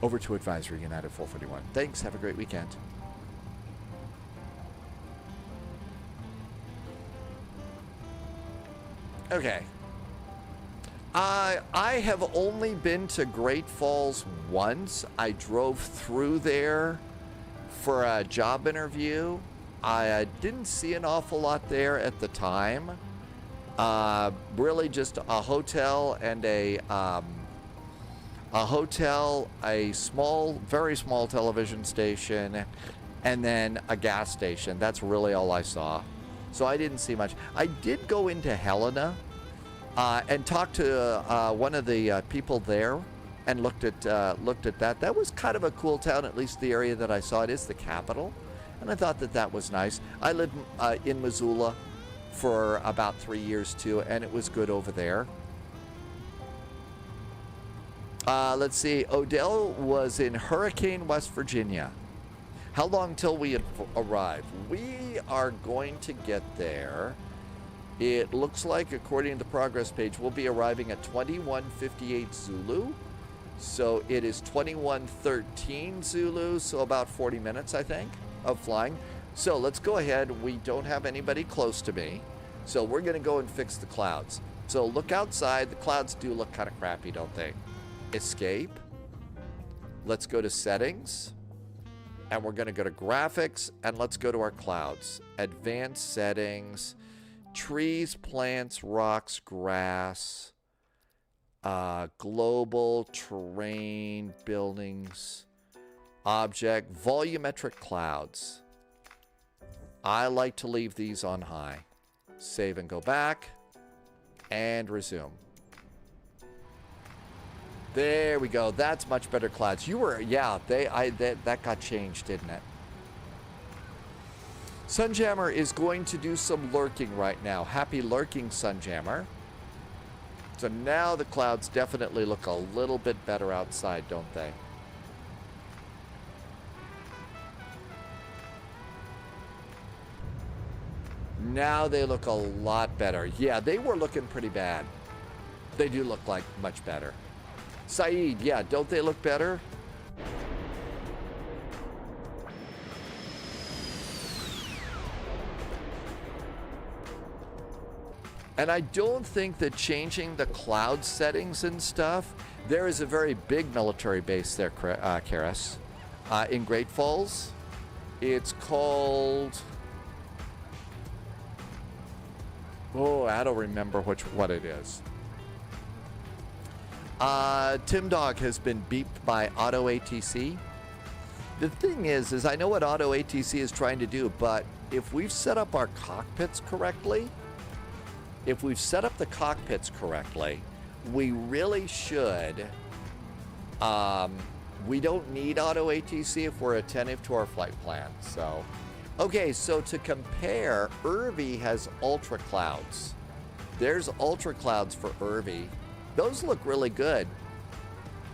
Over to advisory, United 441. Thanks. Have a great weekend. Okay. I have only been to Great Falls once. I drove through there for a job interview. I didn't see an awful lot there at the time. Really just a hotel and a small, very small television station, and then a gas station. That's really all I saw. So I didn't see much. I did go into Helena and talk to one of the people there and looked at that. That was kind of a cool town, at least the area that I saw. It is the capital, and I thought that was nice. I lived in Missoula for about 3 years too, and it was good over there. Let's see. Odell was in Hurricane, West Virginia. How long till we arrive? We are going to get there. It looks like, according to the progress page, we'll be arriving at 2158 Zulu. So it is 2113 Zulu, so about 40 minutes, I think, of flying. So let's go ahead. We don't have anybody close to me. So we're going to go and fix the clouds. So look outside. The clouds do look kind of crappy, don't they? Escape. Let's go to settings. And we're going to go to graphics, and let's go to our clouds. Advanced settings, trees, plants, rocks, grass, global, terrain, buildings, object, volumetric clouds. I like to leave these on high. Save and go back, and resume. There we go. That's much better clouds. You were, yeah, that got changed, didn't it? Sunjammer is going to do some lurking right now. Happy lurking, Sunjammer. So now the clouds definitely look a little bit better outside, don't they? Now they look a lot better. Yeah, they were looking pretty bad. They do look like much better. Saeed, yeah, don't they look better? And I don't think that changing the cloud settings and stuff, there is a very big military base there, Karis, in Great Falls. It's called... Oh, I don't remember what it is. Tim Dog has been beeped by Auto ATC. The thing is I know what Auto ATC is trying to do, but if we've set up our cockpits correctly, we really should We don't need auto ATC if we're attentive to our flight plan. So, okay, so to compare, Irvy has ultra clouds. There's ultra clouds for Irvy. Those look really good.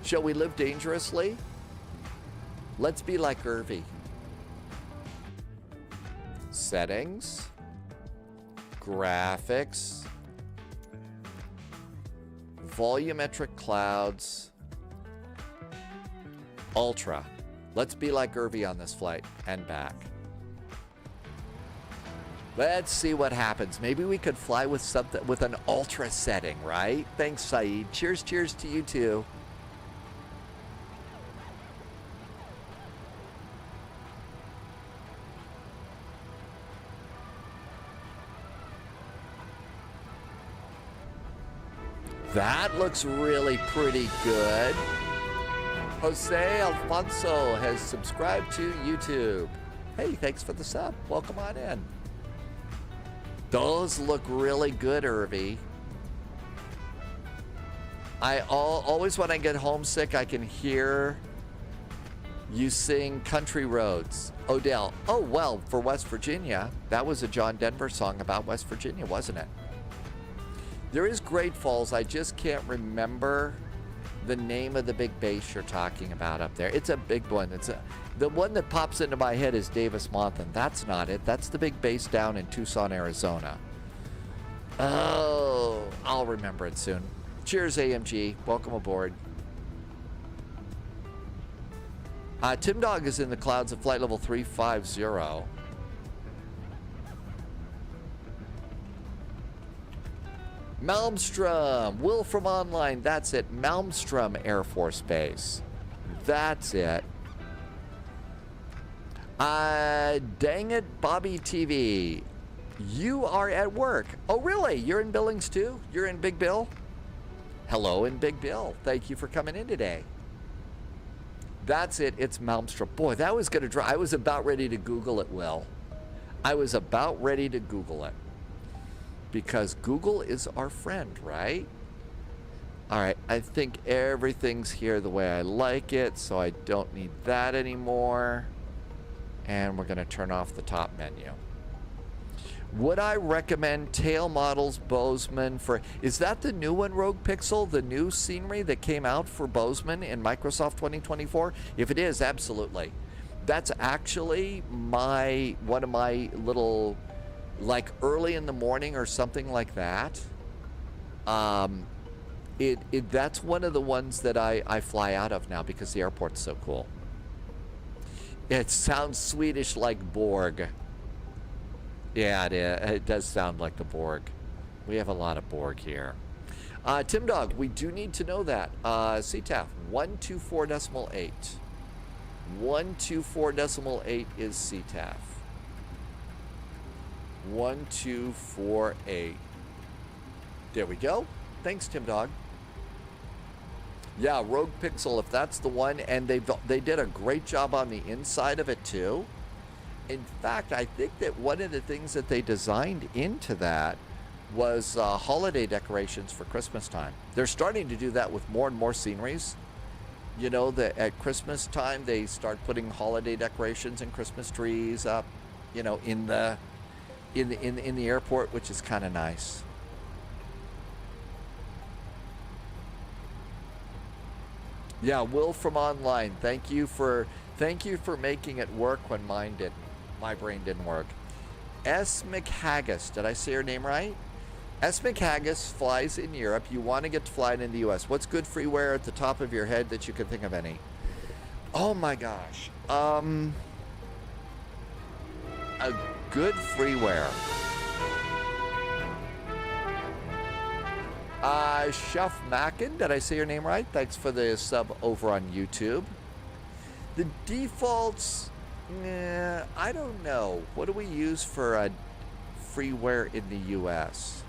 Shall we live dangerously? Let's be like Irvy. Settings, graphics, volumetric clouds, ultra. Let's be like Irvy on this flight and back. Let's see what happens. Maybe we could fly with something with an ultra setting, right? Thanks, Saeed. Cheers, cheers to you too. That looks really pretty good. Jose Alfonso has subscribed to YouTube. Hey, thanks for the sub. Welcome on in. Those look really good, Irvy. I always, when I get homesick, I can hear you sing Country Roads. Odell. Oh, well, for West Virginia, that was a John Denver song about West Virginia, wasn't it? There is Great Falls. I just can't remember the name of the big base you're talking about up there. It's a big one. The one that pops into my head is Davis-Monthan. That's not it. That's the big base down in Tucson, Arizona. Oh, I'll remember it soon. Cheers, AMG. Welcome aboard. Tim Dog is in the clouds at flight level 350. Malmstrom, Will from online, that's it. Malmstrom Air Force Base. That's it. Dang it, Bobby TV. You are at work. Oh, really? You're in Billings too? You're in Big Bill? Hello in Big Bill. Thank you for coming in today. That's it. It's Malmstrom. Boy, that was going to drive. I was about ready to Google it, Will. I was about ready to Google it. Because Google is our friend, right? All right, I think everything's here the way I like it, so I don't need that anymore. And we're going to turn off the top menu. Would I recommend tail models Bozeman for... Is that the new one, Rogue Pixel? The new scenery that came out for Bozeman in Microsoft 2024? If it is, absolutely. That's actually one of my little... like early in the morning or something like that. That's one of the ones that I fly out of now because the airport's so cool. It sounds Swedish like Borg. Yeah, it does sound like the Borg. We have a lot of Borg here. Tim Dog, we do need to know that. CTAF 124.8. 124.8 is CTAF. 1248. There we go. Thanks, Tim Dog. Yeah, Rogue Pixel, if that's the one, and they did a great job on the inside of it too. In fact, I think that one of the things that they designed into that was holiday decorations for Christmas time. They're starting to do that with more and more sceneries. You know, that at Christmas time they start putting holiday decorations and Christmas trees up, you know, in the airport, which is kind of nice. Yeah, Will from online. Thank you for making it work when mine didn't. My brain didn't work. S. McHaggis, did I say her name right? S. McHaggis flies in Europe. You want to get to fly in the U.S. What's good freeware at the top of your head that you can think of any? Oh my gosh. A good freeware. Chef Mackin, did I say your name right? Thanks for the sub over on YouTube. The defaults, I don't know. What do we use for freeware in the US?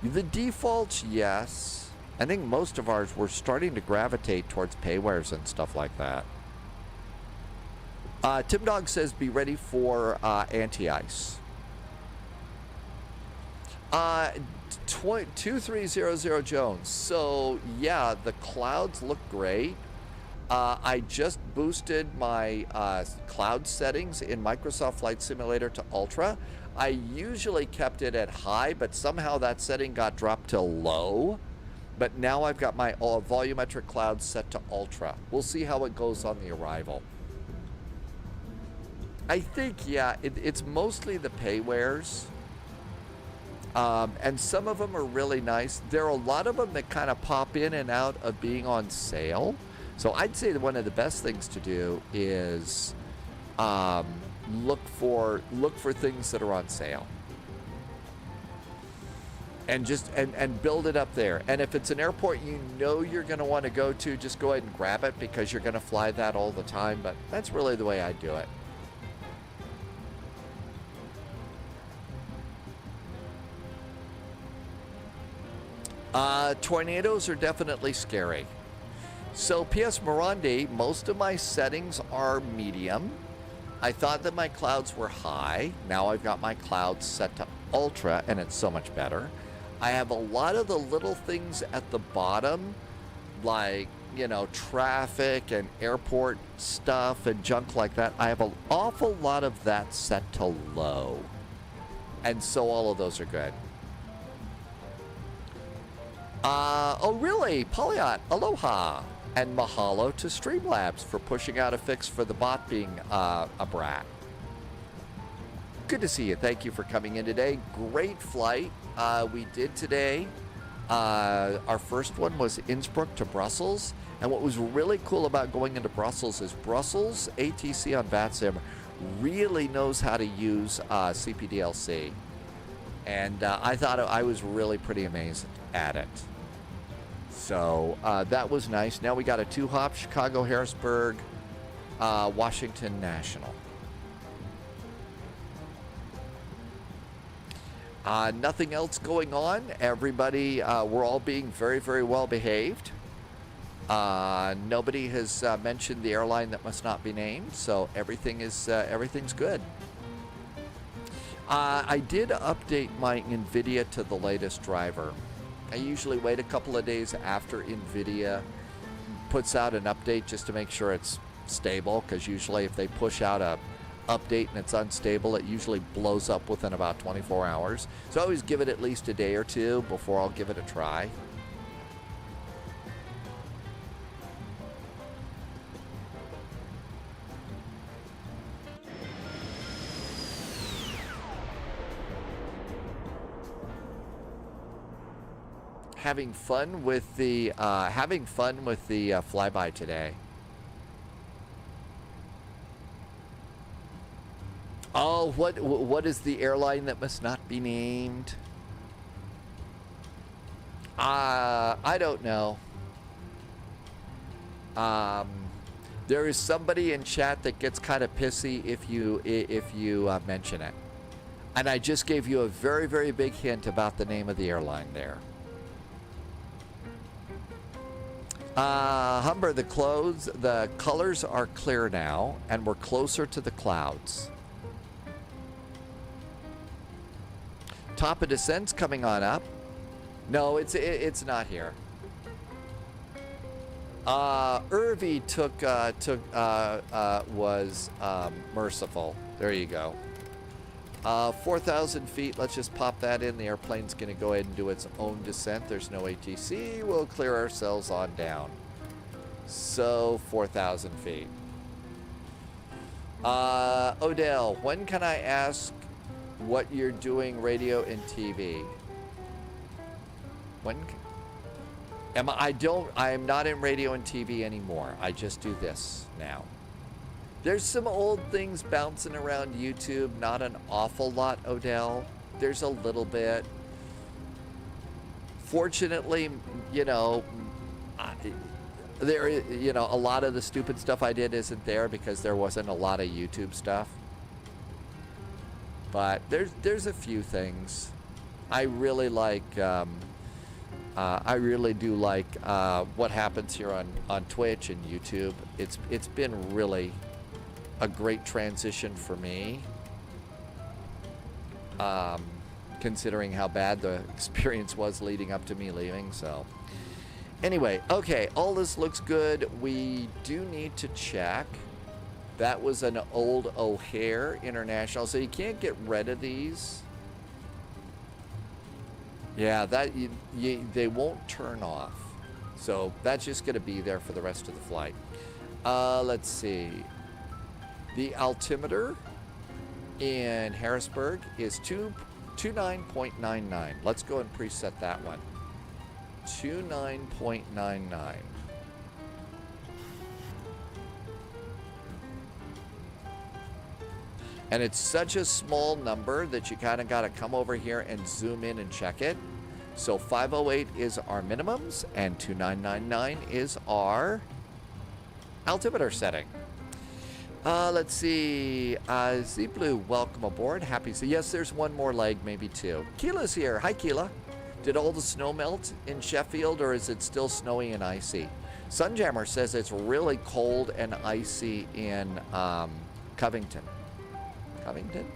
The defaults, yes. I think most of ours were starting to gravitate towards paywares and stuff like that. Tim Dog says be ready for anti-ice. 2300 Jones. So yeah, the clouds look great. I just boosted my cloud settings in Microsoft Flight Simulator to Ultra. I usually kept it at high, but somehow that setting got dropped to low. But now I've got my volumetric cloud set to Ultra. We'll see how it goes on the arrival. I think, yeah, it's mostly the paywares. And some of them are really nice. There are a lot of them that kind of pop in and out of being on sale. So I'd say that one of the best things to do is look for things that are on sale. And just and build it up there. And if it's an airport you know you're going to want to go to, just go ahead and grab it because you're going to fly that all the time. But that's really the way I do it. Tornadoes are definitely scary. So PS Morandi, most of my settings are medium. I thought that my clouds were high. Now I've got my clouds set to Ultra and it's so much better. I have a lot of the little things at the bottom, like, you know, traffic and airport stuff and junk like that. I have an awful lot of that set to low. And so all of those are good. Oh really? Polyot, aloha. And mahalo to Streamlabs for pushing out a fix for the bot being a brat. Good to see you. Thank you for coming in today. Great flight we did today. Our first one was Innsbruck to Brussels. And what was really cool about going into Brussels is Brussels ATC on VATSIM really knows how to use CPDLC. And I thought I was really pretty amazed at it. So that was nice. Now we got a 2-hop, Chicago, Harrisburg, Washington National. Nothing else going on. Everybody, we're all being very, very well behaved. Nobody has mentioned the airline that must not be named, so everything's good. I did update my Nvidia to the latest driver. I usually wait a couple of days after Nvidia puts out an update just to make sure it's stable, because usually if they push out a update and it's unstable, it usually blows up within about 24 hours. So I always give it at least a day or two before I'll give it a try. Having fun with the flyby today. Oh, what is the airline that must not be named? I don't know. There is somebody in chat that gets kind of pissy if you mention it, and I just gave you a very, very big hint about the name of the airline there. Humber, the colors are clear now, and we're closer to the clouds. Top of descent's coming on up. No, it's not here. Irvi was merciful. There you go. 4,000 feet. Let's just pop that in. The airplane's going to go ahead and do its own descent. There's no ATC. We'll clear ourselves on down. So 4,000 feet. Odell, when can I ask what you're doing radio and TV? When? I am not in radio and TV anymore. I just do this now. There's some old things bouncing around YouTube. Not an awful lot, Odell. There's a little bit. Fortunately, you know, a lot of the stupid stuff I did isn't there because there wasn't a lot of YouTube stuff. But there's a few things. I really like. I really do like what happens here on Twitch and YouTube. It's been really a great transition for me, considering how bad the experience was leading up to me leaving. So Anyway, okay, all this looks good. We do need to check. That was an old O'Hare International, so you can't get rid of these. Yeah, that they won't turn off. So that's just going to be there for the rest of the flight. Let's see. The altimeter in Harrisburg is 29.99. Let's go and preset that one. 29.99. And it's such a small number that you kind of got to come over here and zoom in and check it. So 508 is our minimums and 2999 is our altimeter setting. Let's see. Z-Blue, welcome aboard. Happy to see. Yes, there's one more leg, maybe two. Keela's here. Hi, Keela. Did all the snow melt in Sheffield, or is it still snowy and icy? Sunjammer says it's really cold and icy in Covington. Covington?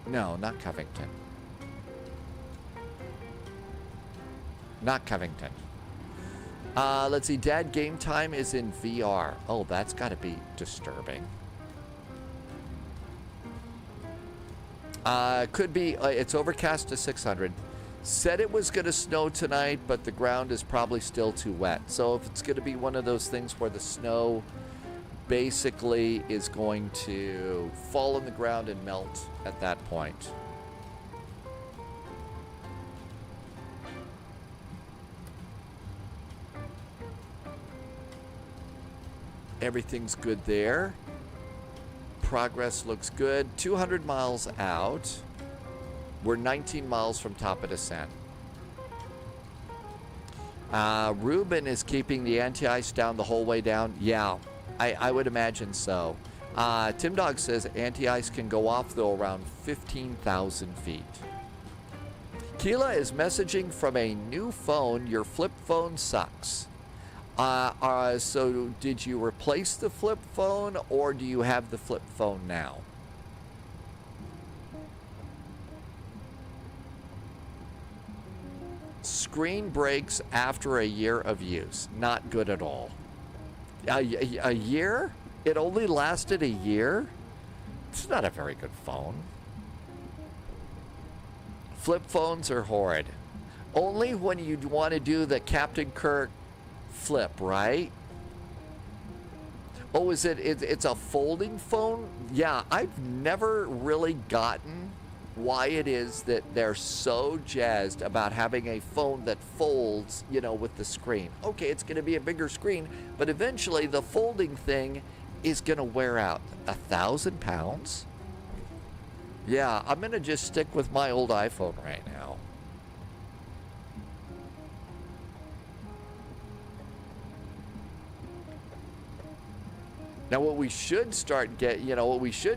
No, not Covington. Not Covington. Let's see. Dad, game time is in VR. Oh, that's got to be disturbing. Could be. It's overcast to 600. Said it was going to snow tonight, but the ground is probably still too wet. So if it's going to be one of those things where the snow basically is going to fall on the ground and melt at that point. Everything's good there. Progress looks good. 200 miles out. We're 19 miles from top of descent. Ruben is keeping the anti-ice down the whole way down. Yeah, I would imagine so. Tim Dog says anti-ice can go off, though, around 15,000 feet. Keela is messaging from a new phone. Your flip phone sucks. So did you replace the flip phone, or do you have the flip phone now? Screen breaks after a year of use. Not good at all. A year? It only lasted a year? It's not a very good phone. Flip phones are horrid. Only when you want to do the Captain Kirk flip, right? Oh, is it? It's a folding phone? Yeah, I've never really gotten why it is that they're so jazzed about having a phone that folds, you know, with the screen. Okay, it's going to be a bigger screen, but eventually the folding thing is going to wear out. 1,000 pounds? Yeah, I'm going to just stick with my old iPhone right now. Now, what we should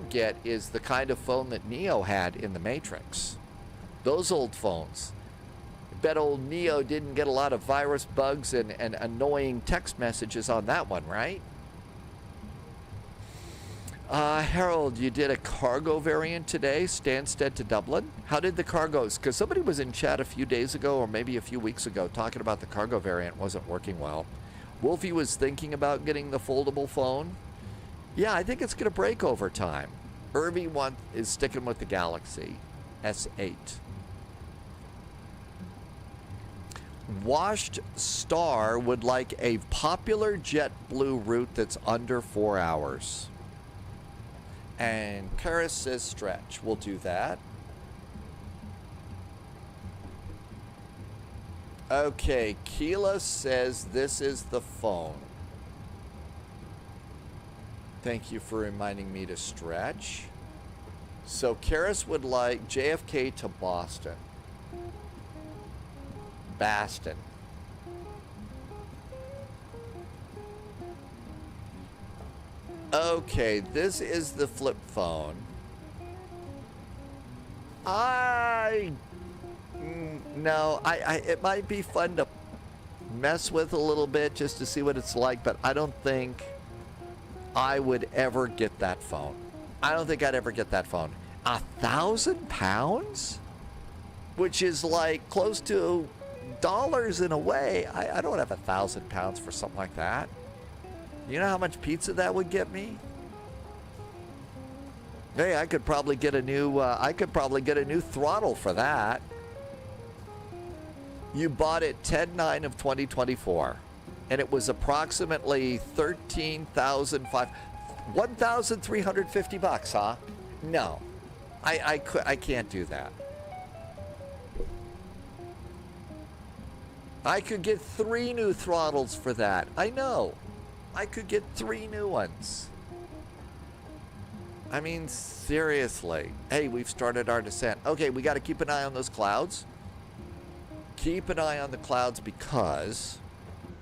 get is the kind of phone that Neo had in the Matrix. Those old phones. Bet old Neo didn't get a lot of virus bugs and annoying text messages on that one, right? Harold, you did a cargo variant today, Stansted to Dublin. How did the cargoes? Because somebody was in chat a few days ago, or maybe a few weeks ago, talking about the cargo variant wasn't working well. Wolfie was thinking about getting the foldable phone. Yeah, I think it's going to break over time. Irby is sticking with the Galaxy S8. Washed Star would like a popular JetBlue route that's under 4 hours. And Karis says stretch. We'll do that. Okay, Keela says this is the phone. Thank you for reminding me to stretch. So Karis would like JFK to Boston. Baston. Okay, this is the flip phone. No, it might be fun to mess with a little bit just to see what it's like, but I don't think I would ever get that phone. I don't think I'd ever get that phone. 1,000 pounds? Which is like close to $1,000 in a way. I don't have 1,000 pounds for something like that. You know how much pizza that would get me? Hey, I could probably get a new throttle for that. You bought it 10/9 of 2024, and it was approximately $1,350, huh? No, I can't do that. I could get 3 new throttles for that. I know. I could get 3 new ones. I mean, seriously. Hey, we've started our descent. Okay, we got to keep an eye on those clouds. Keep an eye on the clouds because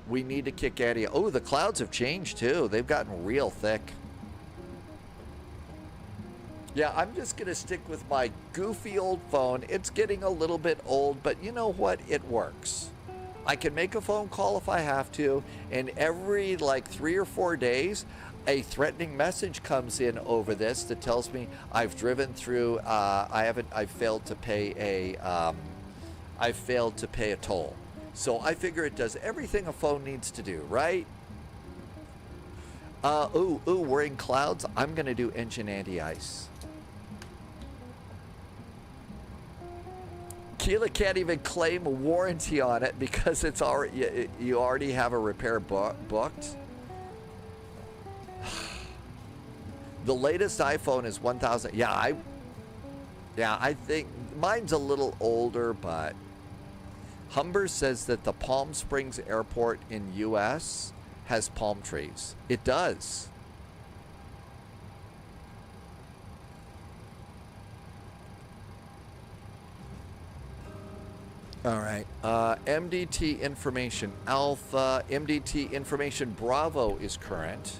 we need to kick Eddie. Oh, the clouds have changed too. They've gotten real thick. Yeah, I'm just going to stick with my goofy old phone. It's getting a little bit old, but you know what? It works. I can make a phone call if I have to, and every like 3 or 4 days, a threatening message comes in over this that tells me I've driven through. I failed to pay a toll. So I figure it does everything a phone needs to do, right? We're in clouds. I'm gonna do engine anti-ice. Keela can't even claim a warranty on it because it's already you already have a repair booked. The latest iPhone is 1,000. Yeah, I think mine's a little older, but Humber says that the Palm Springs Airport in U.S. has palm trees. It does. All right. MDT information Alpha, MDT information Bravo is current.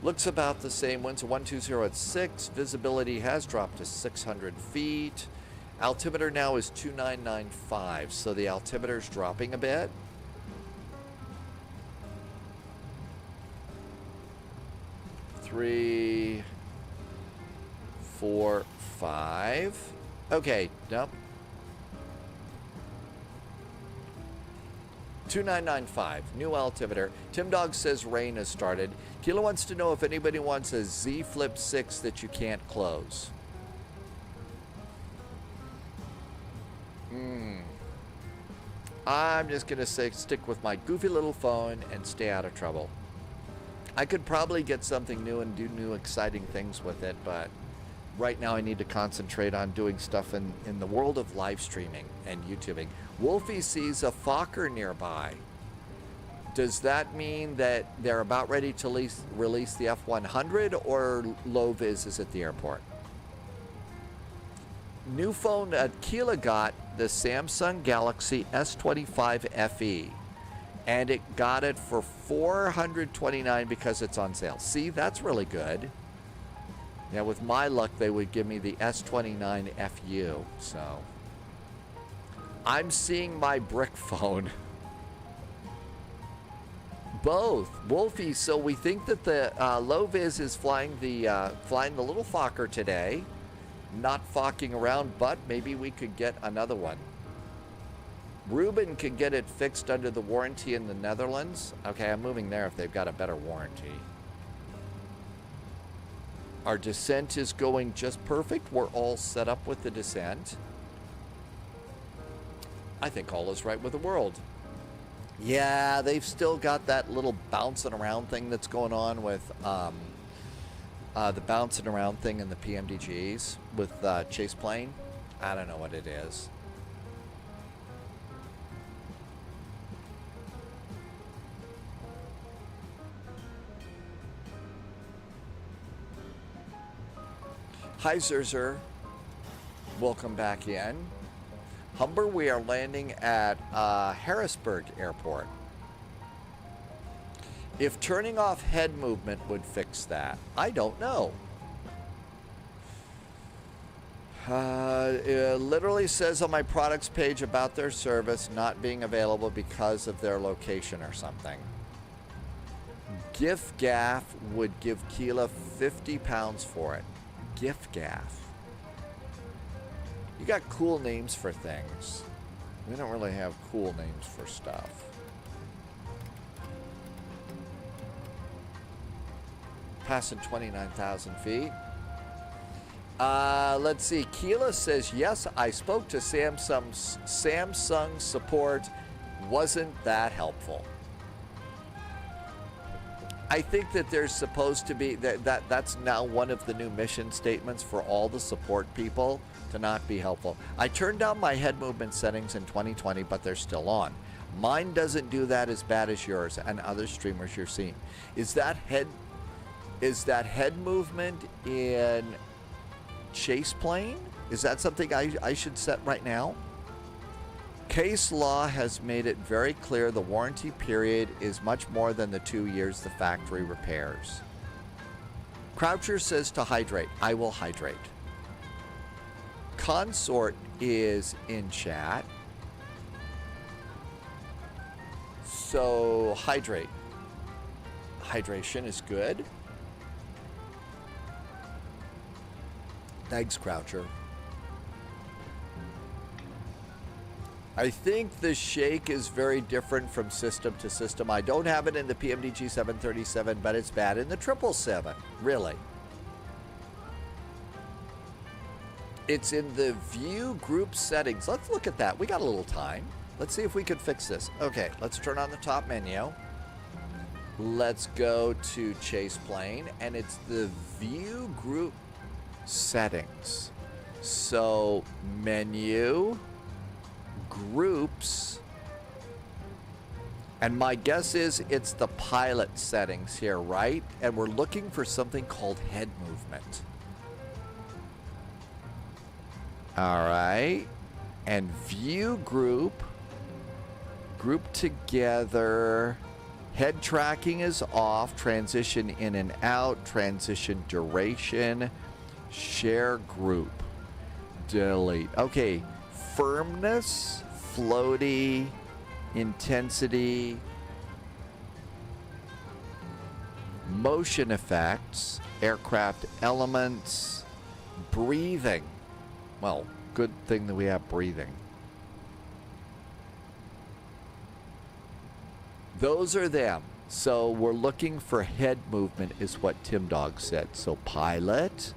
Looks about the same. Winds 120 at 6. Visibility has dropped to 600 feet. Altimeter now is 2995, so the altimeter's dropping a bit. Three, 4, 5. Okay, nope. 2995, new altimeter. Tim Dog says rain has started. Kilo wants to know if anybody wants a Z Flip 6 that you can't close. I'm just going to stick with my goofy little phone and stay out of trouble. I could probably get something new and do new exciting things with it, but right now I need to concentrate on doing stuff in the world of live streaming and YouTubing. Wolfie sees a Fokker nearby. Does that mean that they're about ready to release the F100 or low vis is at the airport? New phone Keela got the Samsung Galaxy S25 FE, and it got it for $429 because it's on sale. See, that's really good. Now, with my luck, they would give me the S29 FU. So, I'm seeing my brick phone. Both, Wolfie. So we think that the low vis is flying the little Fokker today. Not focking around, but maybe we could get another one. Ruben could get it fixed under the warranty in the Netherlands. Okay, I'm moving there if they've got a better warranty. Our descent is going just perfect. We're all set up with the descent. I think all is right with the world. Yeah, they've still got that little bouncing around thing that's going on with the bouncing around thing in the PMDGs with Chase Plane. I don't know what it is. Hi, Zerzer. Welcome back in. Humber, we are landing at Harrisburg Airport. If turning off head movement would fix that, I don't know. It literally says on my products page about their service not being available because of their location or something. Gift Gaff would give Keela 50 pounds for it. Gift Gaff. You got cool names for things. We don't really have cool names for stuff. Passing 29,000 feet. Let's see. Keela says, yes, I spoke to Samsung support. Wasn't that helpful? I think that there's supposed to be, that's now one of the new mission statements for all the support people to not be helpful. I turned down my head movement settings in 2020, but they're still on. Mine doesn't do that as bad as yours and other streamers you're seeing. Is that head movement in Chase Plane? Is that something I should set right now? Case law has made it very clear the warranty period is much more than the 2 years the factory repairs. Croucher says to hydrate. I will hydrate. Consort is in chat. So hydrate. Hydration is good. Thanks, Croucher. I think the shake is very different from system to system. I don't have it in the PMDG 737, but it's bad in the 777. Really. It's in the view group settings. Let's look at that. We got a little time. Let's see if we could fix this. Okay, let's turn on the top menu. Let's go to Chase Plane, and it's the view group settings. So menu, groups, and my guess is it's the pilot settings here, right? And we're looking for something called head movement. All right, and view group, group together, head tracking is off, transition in and out, transition duration, share group, delete. Okay, firmness, floaty, intensity, motion effects, aircraft elements, breathing. Well, good thing that we have breathing. Those are them. So we're looking for head movement is what Tim Dog said. So pilot.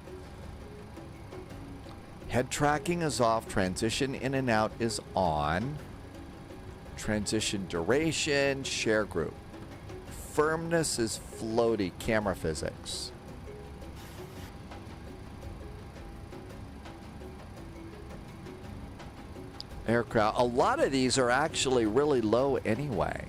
Head tracking is off. Transition in and out is on. Transition duration. Share group. Firmness is floaty. Camera physics. Aircraft. A lot of these are actually really low anyway.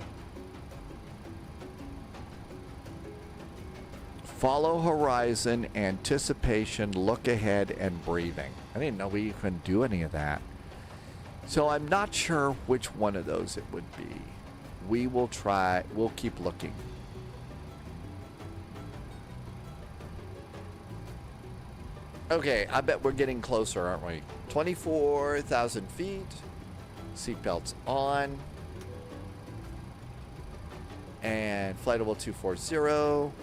Follow horizon, anticipation, look ahead, and breathing. I didn't know we couldn't do any of that. So I'm not sure which one of those it would be. We will try, we'll keep looking. Okay, I bet we're getting closer, aren't we? 24,000 feet. Seatbelts on. And flight level 240.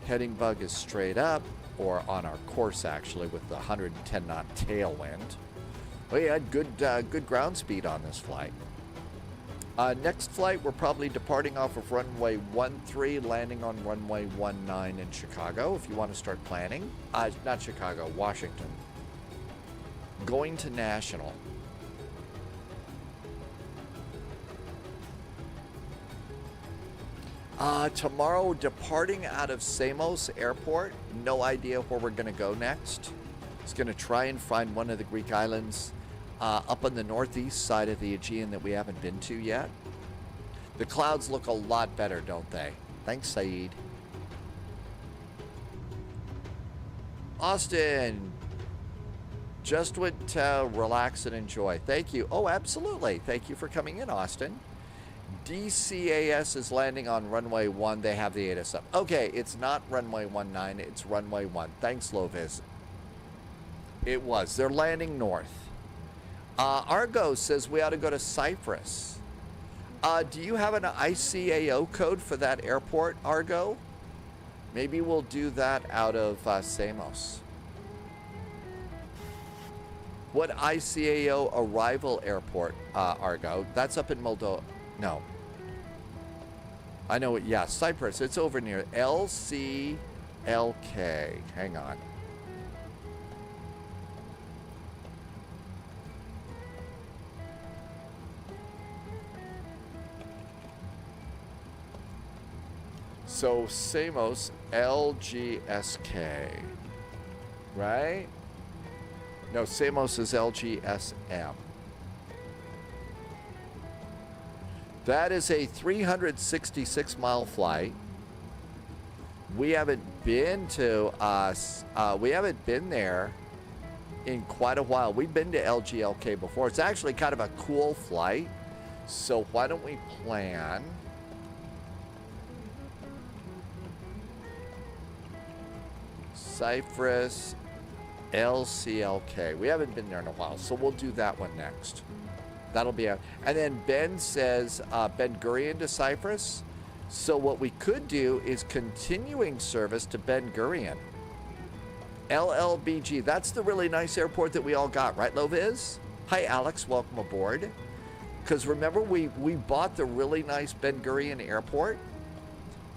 Heading bug is straight up, or on our course actually, with the 110 knot tailwind. We had good ground speed on this flight. Next flight, we're probably departing off of runway 13, landing on runway 19 in Chicago, if you want to start planning. Not Chicago, Washington. Going to National. Tomorrow, departing out of Samos Airport. No idea where we're going to go next. It's going to try and find one of the Greek islands up on the northeast side of the Aegean that we haven't been to yet. The clouds look a lot better, don't they? Thanks, Saeed. Austin, just went to relax and enjoy. Thank you. Oh, absolutely. Thank you for coming in, Austin. DCAS is landing on runway 1. They have the ASUS up. Okay, it's not runway 19, it's runway 1. Thanks, Lovis. It was. They're landing north. Argo says we ought to go to Cyprus. Do you have an ICAO code for that airport, Argo? Maybe we'll do that out of Samos. What ICAO arrival airport, Argo? That's up in Moldova. No. I know it. Yeah, Cyprus. It's over near LCLK. Hang on. So Samos LGSK, right? No, Samos is LGSM. That is a 366-mile flight. We haven't been to we haven't been there in quite a while. We've been to LGLK before. It's actually kind of a cool flight. So why don't we plan? Cyprus, LCLK. We haven't been there in a while, so we'll do that one next. That'll be a, and then Ben says Ben Gurion to Cyprus. So what we could do is continuing service to Ben Gurion. LLBG, that's the really nice airport that we all got, right, Loviz? Hi, Alex, welcome aboard. Because remember, we bought the really nice Ben Gurion airport,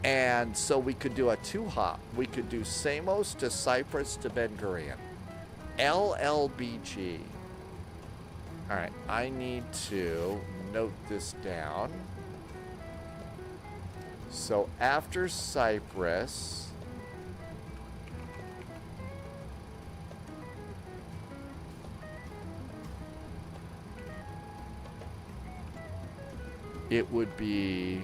and so we could do a two-hop. We could do Samos to Cyprus to Ben Gurion. LLBG. All right, I need to note this down. So after Cyprus, it would be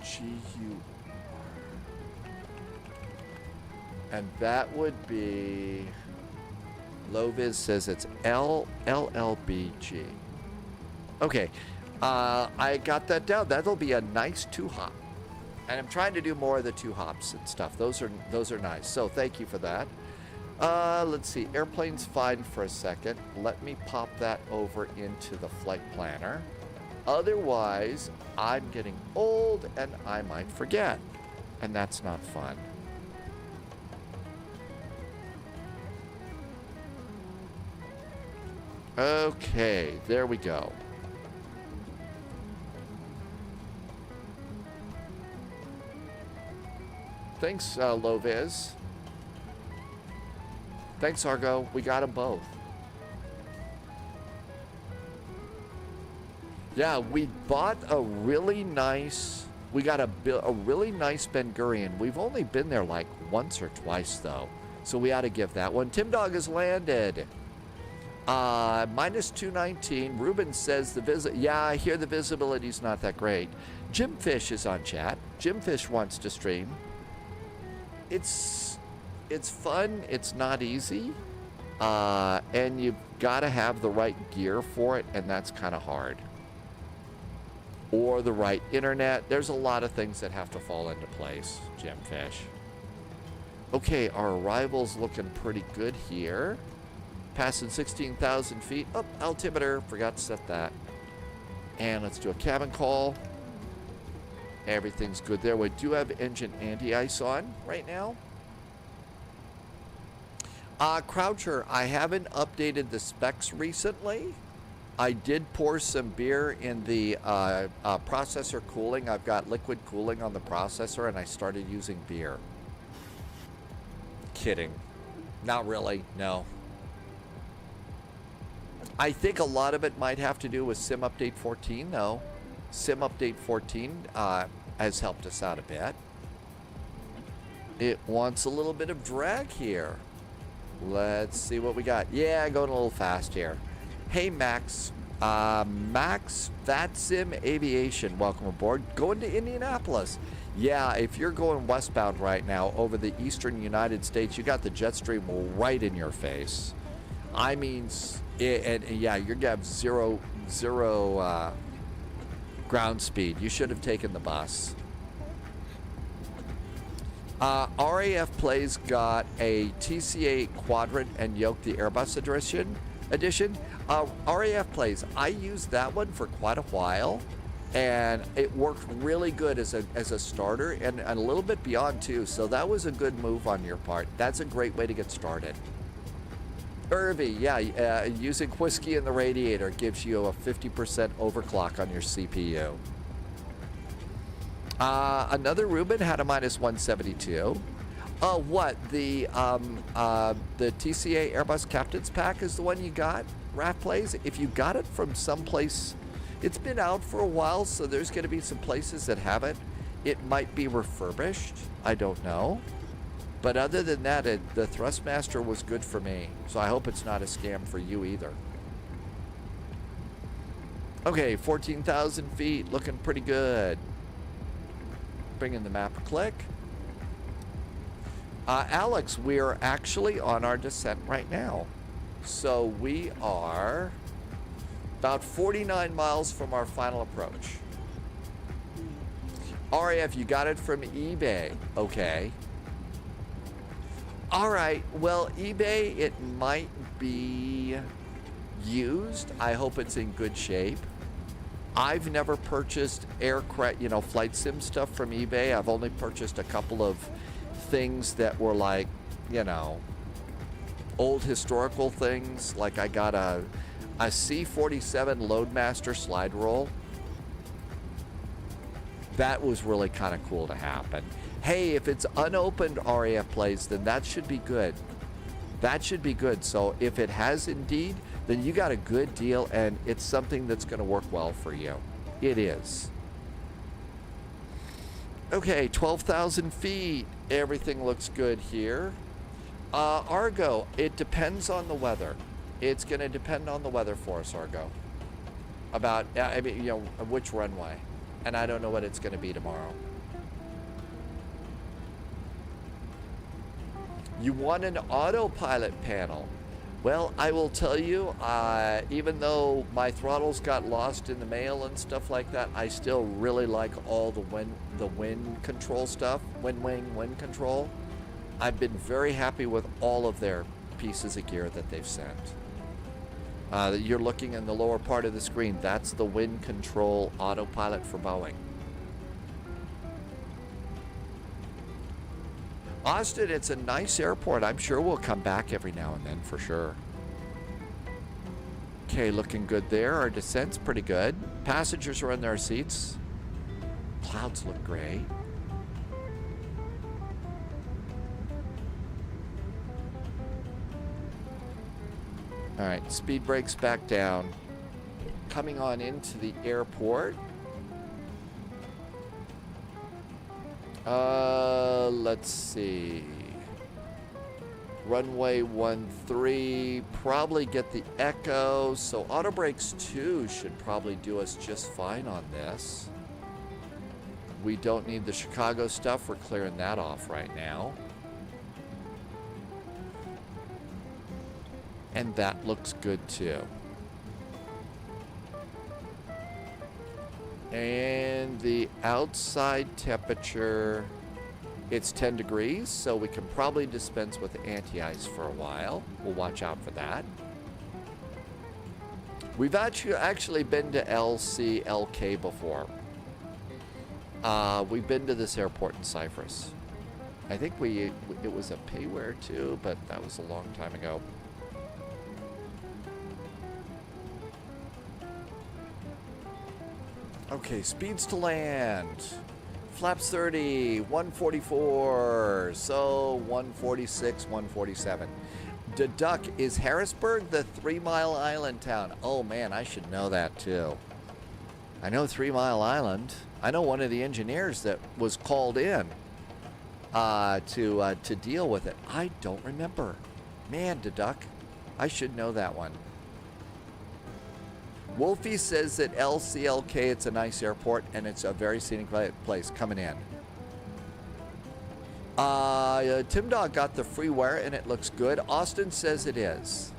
GU, and that would be, Loviz says it's LLBG. Okay, I got that down. That'll be a nice two-hop, and I'm trying to do more of the two-hops and stuff. Those are nice. So thank you for that. Let's see. Airplane's fine for a second. Let me pop that over into the flight planner. Otherwise, I'm getting old and I might forget, and that's not fun. Okay, there we go. Thanks, Loviz. Thanks, Argo. We got them both. Yeah, we bought a really nice, we got a really nice Ben Gurion. We've only been there like once or twice, though. So we ought to give that one. Tim Dog has landed. Minus 219. Ruben says the visit. Yeah, I hear the visibility's not that great. Jim Fish is on chat. Jim Fish wants to stream. It's fun. It's not easy. And you've got to have the right gear for it, and that's kind of hard. Or the right internet. There's a lot of things that have to fall into place, Jim Fish. Okay, our arrival's looking pretty good here. Passing 16,000 feet. Oh, altimeter. Forgot to set that. And let's do a cabin call. Everything's good there. We do have engine anti-ice on right now. Croucher, I haven't updated the specs recently. I did pour some beer in the processor cooling. I've got liquid cooling on the processor, and I started using beer. Kidding. Not really, no. I think a lot of it might have to do with Sim Update 14, though. Sim Update 14 has helped us out a bit. It wants a little bit of drag here. Let's see what we got. Yeah, going a little fast here. Hey, Max. Max FatSim Aviation, welcome aboard. Going to Indianapolis. Yeah, if you're going westbound right now over the eastern United States, you got the jet stream right in your face. I mean, and yeah, you're going to have zero ground speed. You should have taken the bus. RAF Plays got a TCA Quadrant and Yoke the Airbus edition. RAF Plays, I used that one for quite a while, and it worked really good as a starter and a little bit beyond too. So that was a good move on your part. That's a great way to get started. Irby, yeah, using whiskey in the radiator gives you a 50% overclock on your CPU. Another Ruben had a -172. What? The TCA Airbus Captain's Pack is the one you got, Raph Plays? If you got it from someplace, it's been out for a while, so there's going to be some places that have it. It might be refurbished. I don't know. But other than that, the Thrustmaster was good for me. So I hope it's not a scam for you either. Okay, 14,000 feet, looking pretty good. Bring in the map a click. Alex, we're actually on our descent right now. So we are about 49 miles from our final approach. RAF, you got it from eBay. Okay. All right, well, eBay, it might be used. I hope it's in good shape. I've never purchased aircraft, flight sim stuff from eBay. I've only purchased a couple of things that were like, old historical things. Like I got a C-47 Loadmaster slide roll. That was really kind of cool to happen. Hey, if it's unopened RAF Plays, then that should be good. That should be good. So if it has indeed, then you got a good deal, and it's something that's going to work well for you. It is. Okay, 12,000 feet. Everything looks good here. Argo, it depends on the weather. It's going to depend on the weather for us, Argo. About, which runway. And I don't know what it's going to be tomorrow. You want an autopilot panel. Well, I will tell you, even though my throttles got lost in the mail and stuff like that, I still really like all the wind control stuff, wind control. I've been very happy with all of their pieces of gear that they've sent. You're looking in the lower part of the screen. That's the wind control autopilot for Boeing. Austin, it's a nice airport. I'm sure we'll come back every now and then for sure. Okay, looking good there. Our descent's pretty good. Passengers are in their seats. Clouds look great. All right, speed brakes back down. Coming on into the airport. Let's see. Runway 13, probably get the Echo. So auto brakes 2 should probably do us just fine on this. We don't need the Chicago stuff. We're clearing that off right now. And that looks good too. And the outside temperature, it's 10 degrees, so we can probably dispense with anti-ice for a while. We'll watch out for that. We've actually been to LCLK before. We've been to this airport in Cyprus. I think it was a payware too, but that was a long time ago. Okay, speeds to land. Flaps 30, 144, so 146, 147. Deduct, is Harrisburg the 3 Mile Island town? Oh man, I should know that too. I know 3 Mile Island. I know one of the engineers that was called in to deal with it. I don't remember. Man, Deduct, I should know that one. Wolfie says that LCLK, it's a nice airport, and it's a very scenic place coming in. Tim Dog got the freeware, and it looks good. Austin says it is.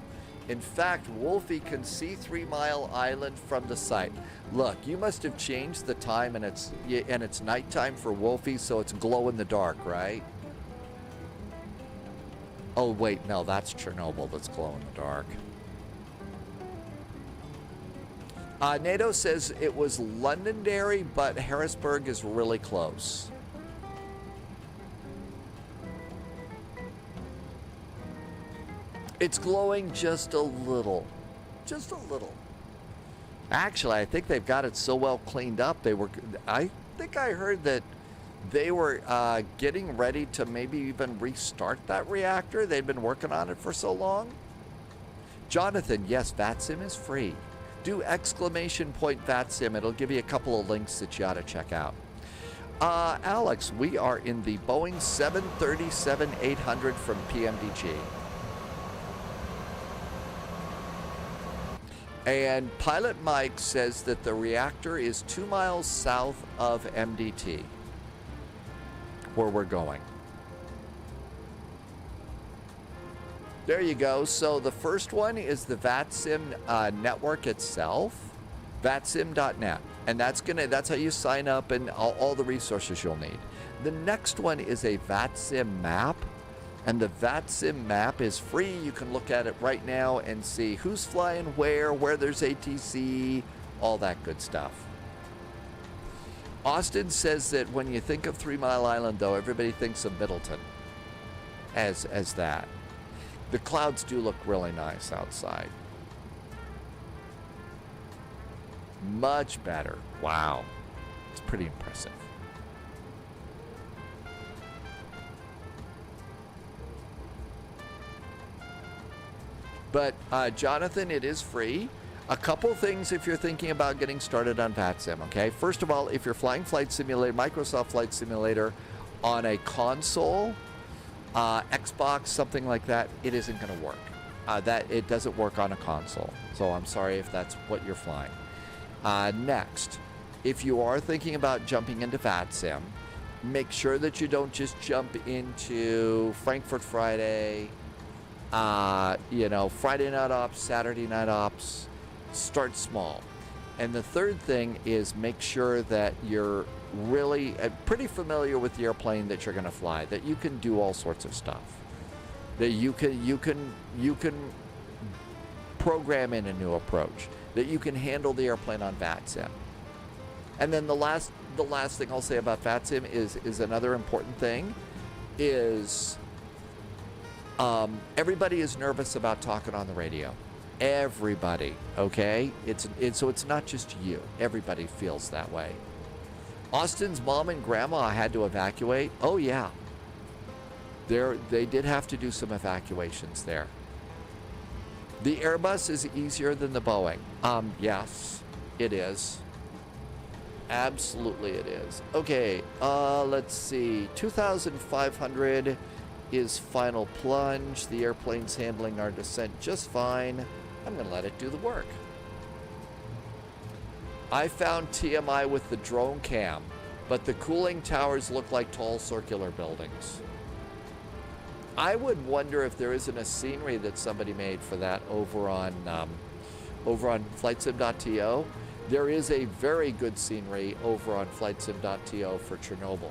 In fact, Wolfie can see 3 Mile Island from the site. Look, you must have changed the time, and it's nighttime for Wolfie, so it's glow in the dark, right? Oh, wait, no, that's Chernobyl that's glow in the dark. NATO says it was Londonderry, but Harrisburg is really close. It's glowing just a little. Just a little. Actually, I think they've got it so well cleaned up. I think I heard that they were getting ready to maybe even restart that reactor. They'd been working on it for so long. Jonathan, yes, VATSIM is free. Do ! VATSIM. It'll give you a couple of links that you ought to check out. Alex, we are in the Boeing 737-800 from PMDG. And Pilot Mike says that the reactor is 2 miles south of MDT, where we're going. There you go. So the first one is the VATSIM network itself, vatsim.net. And that's how you sign up and all the resources you'll need. The next one is a VATSIM map. And the VATSIM map is free. You can look at it right now and see who's flying where there's ATC, all that good stuff. Austin says that when you think of 3 Mile Island, though, everybody thinks of Middleton as that. The clouds do look really nice outside. Much better. Wow. It's pretty impressive. But Jonathan, it is free. A couple things if you're thinking about getting started on VATSIM, okay? First of all, if you're flying Flight Simulator, Microsoft Flight Simulator on a console, Xbox, something like that, it isn't going to work. It doesn't work on a console. So I'm sorry if that's what you're flying. Next, if you are thinking about jumping into VATSIM, make sure that you don't just jump into Frankfurt Friday, Friday night ops, Saturday night ops. Start small. And the third thing is make sure that you're really pretty familiar with the airplane that you're going to fly, that you can do all sorts of stuff, that you can program in a new approach, that you can handle the airplane on VATSIM. And then the last thing I'll say about VATSIM is another important thing is everybody is nervous about talking on the radio. Everybody, okay? So it's not just you. Everybody feels that way. Austin's mom and grandma had to evacuate. Oh yeah, they did have to do some evacuations there. The Airbus is easier than the Boeing. Yes, it is. Absolutely it is. Okay, let's see. 2,500 is final plunge. The airplane's handling our descent just fine. I'm going to let it do the work. I found TMI with the drone cam, but the cooling towers look like tall circular buildings. I would wonder if there isn't a scenery that somebody made for that over on FlightSim.to. There is a very good scenery over on FlightSim.to for Chernobyl.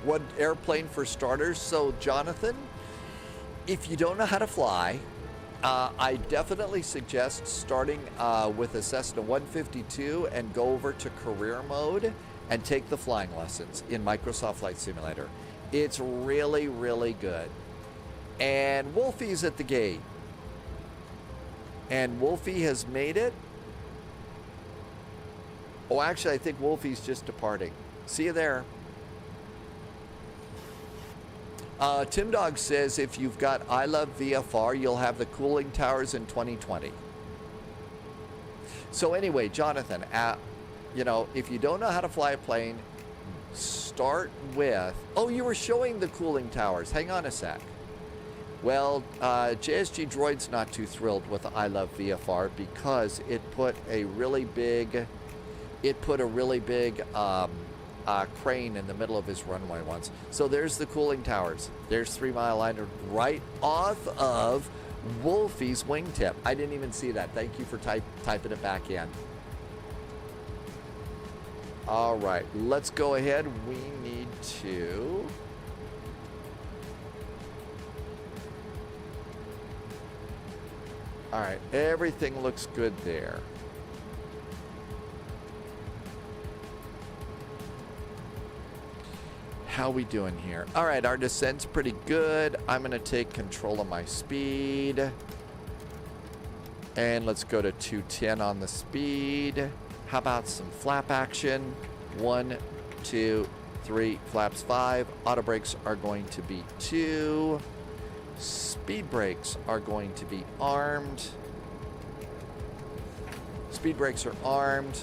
One airplane for starters. So Jonathan, if you don't know how to fly, I definitely suggest starting with a Cessna 152 and go over to career mode and take the flying lessons in Microsoft Flight Simulator. It's really, really good. And Wolfie's at the gate. And Wolfie has made it. Oh, actually, I think Wolfie's just departing. See you there. Tim Dog says if you've got I Love VFR, you'll have the cooling towers in 2020. So anyway, Jonathan, if you don't know how to fly a plane, start with... Oh, you were showing the cooling towers. Hang on a sec. Well, JSG Droid's not too thrilled with I Love VFR because it put a really big... crane in the middle of his runway once. So there's the cooling towers. There's 3 Mile Island right off of Wolfie's wingtip. I didn't even see that. Thank you for typing it back in. All right, let's go ahead. We need to... All right, everything looks good there. How we doing here? All right, our descent's pretty good. I'm gonna take control of my speed. And let's go to 210 on the speed. How about some flap action? 1, 2, 3, flaps 5. Auto brakes are going to be 2. Speed brakes are going to be armed. Speed brakes are armed.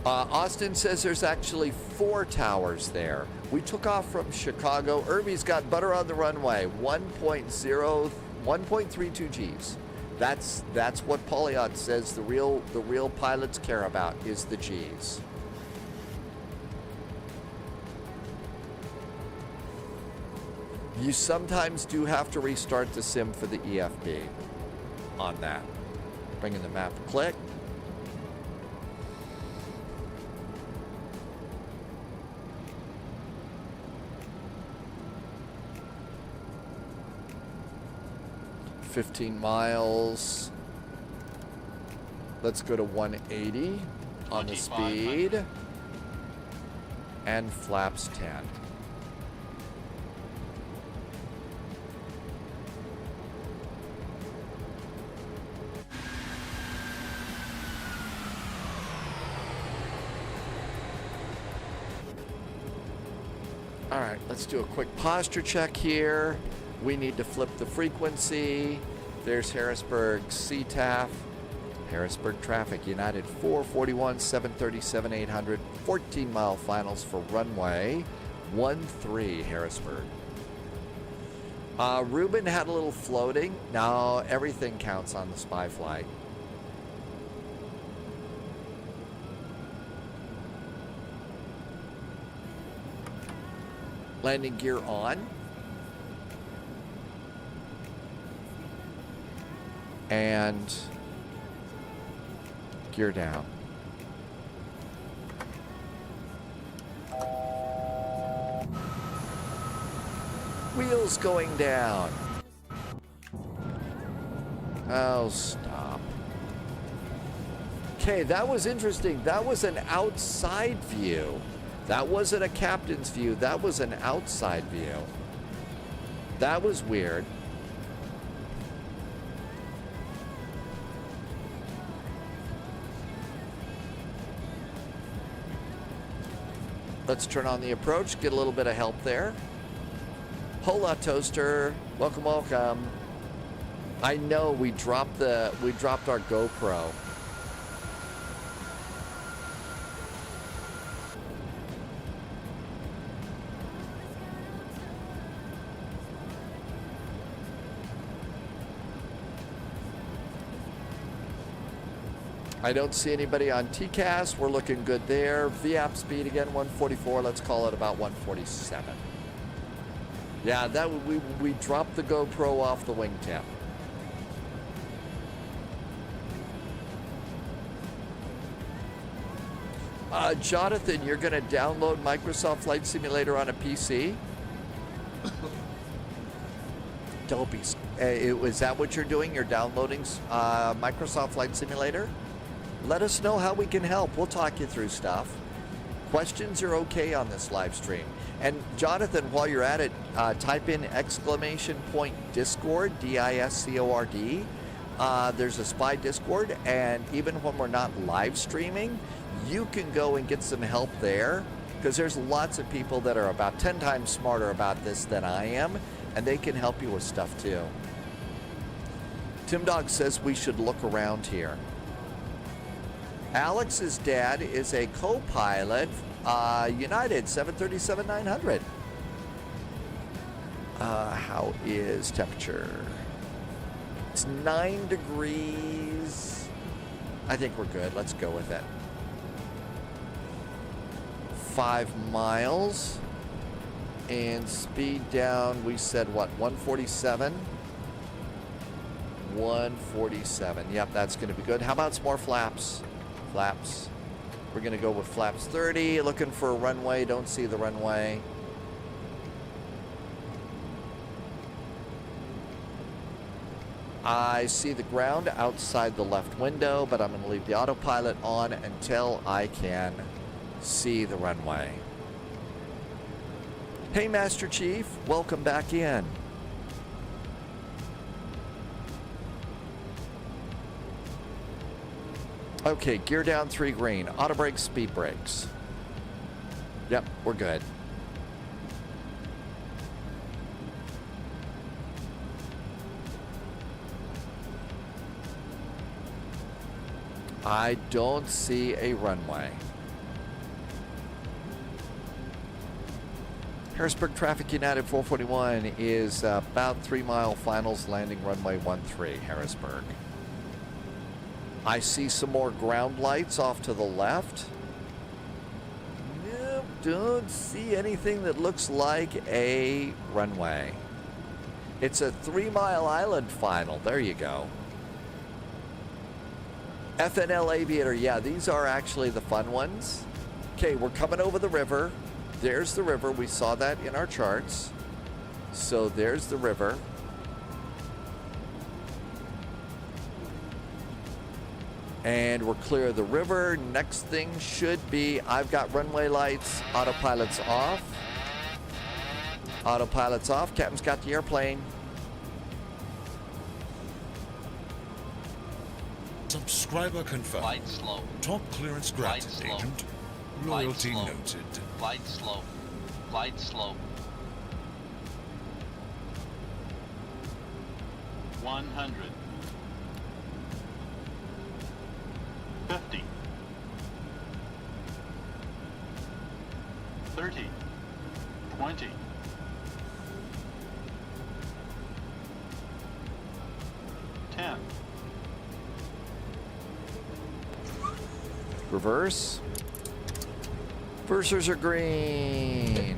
Austin says there's actually 4 towers there. We took off from Chicago. Irby's got butter on the runway. 1.32 Gs. That's what Polyot says the real pilots care about is the Gs. You sometimes do have to restart the sim for the EFB on that. Bring in the map, click. $15 miles. Let's go to 180 on the speed. And flaps 10. All right, let's do a quick posture check here. We need to flip the frequency. There's Harrisburg CTAF. Harrisburg traffic, United 441, 737, 800, 14-mile finals for runway 13, Harrisburg. Ruben had a little floating. No, everything counts on the spy flight. Landing gear on. And gear down. Wheels going down. Oh, stop. Okay, that was interesting. That was an outside view. That wasn't a captain's view. That was an outside view. That was weird. Let's turn on the approach, get a little bit of help there. Hola, Toaster. Welcome, welcome. I know we dropped our GoPro. I don't see anybody on TCAS. We're looking good there. VAP speed again, 144. Let's call it about 147. Yeah, that we dropped the GoPro off the wingtip. Jonathan, you're going to download Microsoft Flight Simulator on a PC? Don't be. Is that what you're doing? You're downloading Microsoft Flight Simulator? Let us know how we can help. We'll talk you through stuff. Questions are okay on this live stream. And Jonathan, while you're at it, type in !Discord, DISCORD. There's a spy Discord, and even when we're not live streaming, you can go and get some help there, because there's lots of people that are about 10 times smarter about this than I am, and they can help you with stuff too. Tim Dog says we should look around here. Alex's dad is a co-pilot, United 737-900. How is temperature? It's 9 degrees. I think we're good. Let's go with it. 5 miles. And speed down, we said what, 147? 147. Yep, that's going to be good. How about some more flaps? Flaps. We're going to go with flaps 30. Looking for a runway. Don't see the runway. I see the ground outside the left window, but I'm going to leave the autopilot on until I can see the runway. Hey, Master Chief, welcome back in. Okay, gear down 3 green. Auto brakes, speed brakes. Yep, we're good. I don't see a runway. Harrisburg Traffic United 441 is about 3 mile finals, landing runway 13, Harrisburg. I see some more ground lights off to the left. Nope, don't see anything that looks like a runway. It's a 3 mile island final. There you go. FNL Aviator, yeah, these are actually the fun ones. Okay, we're coming over the river. There's the river. We saw that in our charts. So there's the river. And we're clear of the river. Next thing should be, I've got runway lights, autopilot's off. Autopilot's off. Captain's got the airplane. Subscriber confirmed. Flight slow. Top clearance granted, Flight slow. Agent. Flight Loyalty slow. noted. Flight slow. Flight slow. 100. 50. 30. 20. 10. Reverse. Reversers are green.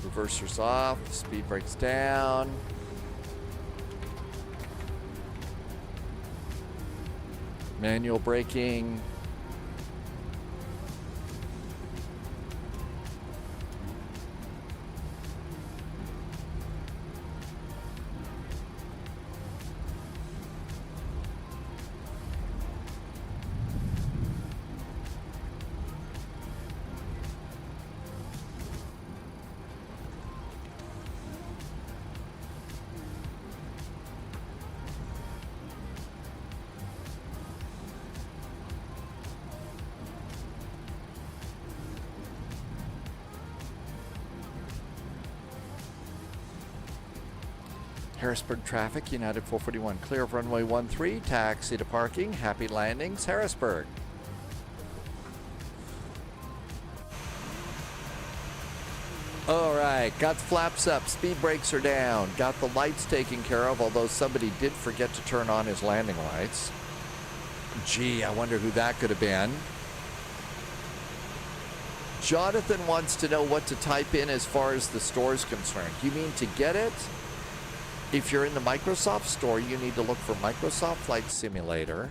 Reversers off, speed brakes down. Manual braking. Harrisburg traffic, United 441, clear of runway 13, taxi to parking, happy landings, Harrisburg. All right, got the flaps up, speed brakes are down, got the lights taken care of, although somebody did forget to turn on his landing lights. Gee, I wonder who that could have been. Jonathan wants to know what to type in as far as the store is concerned. You mean to get it? If you're in the Microsoft store, you need to look for Microsoft Flight Simulator.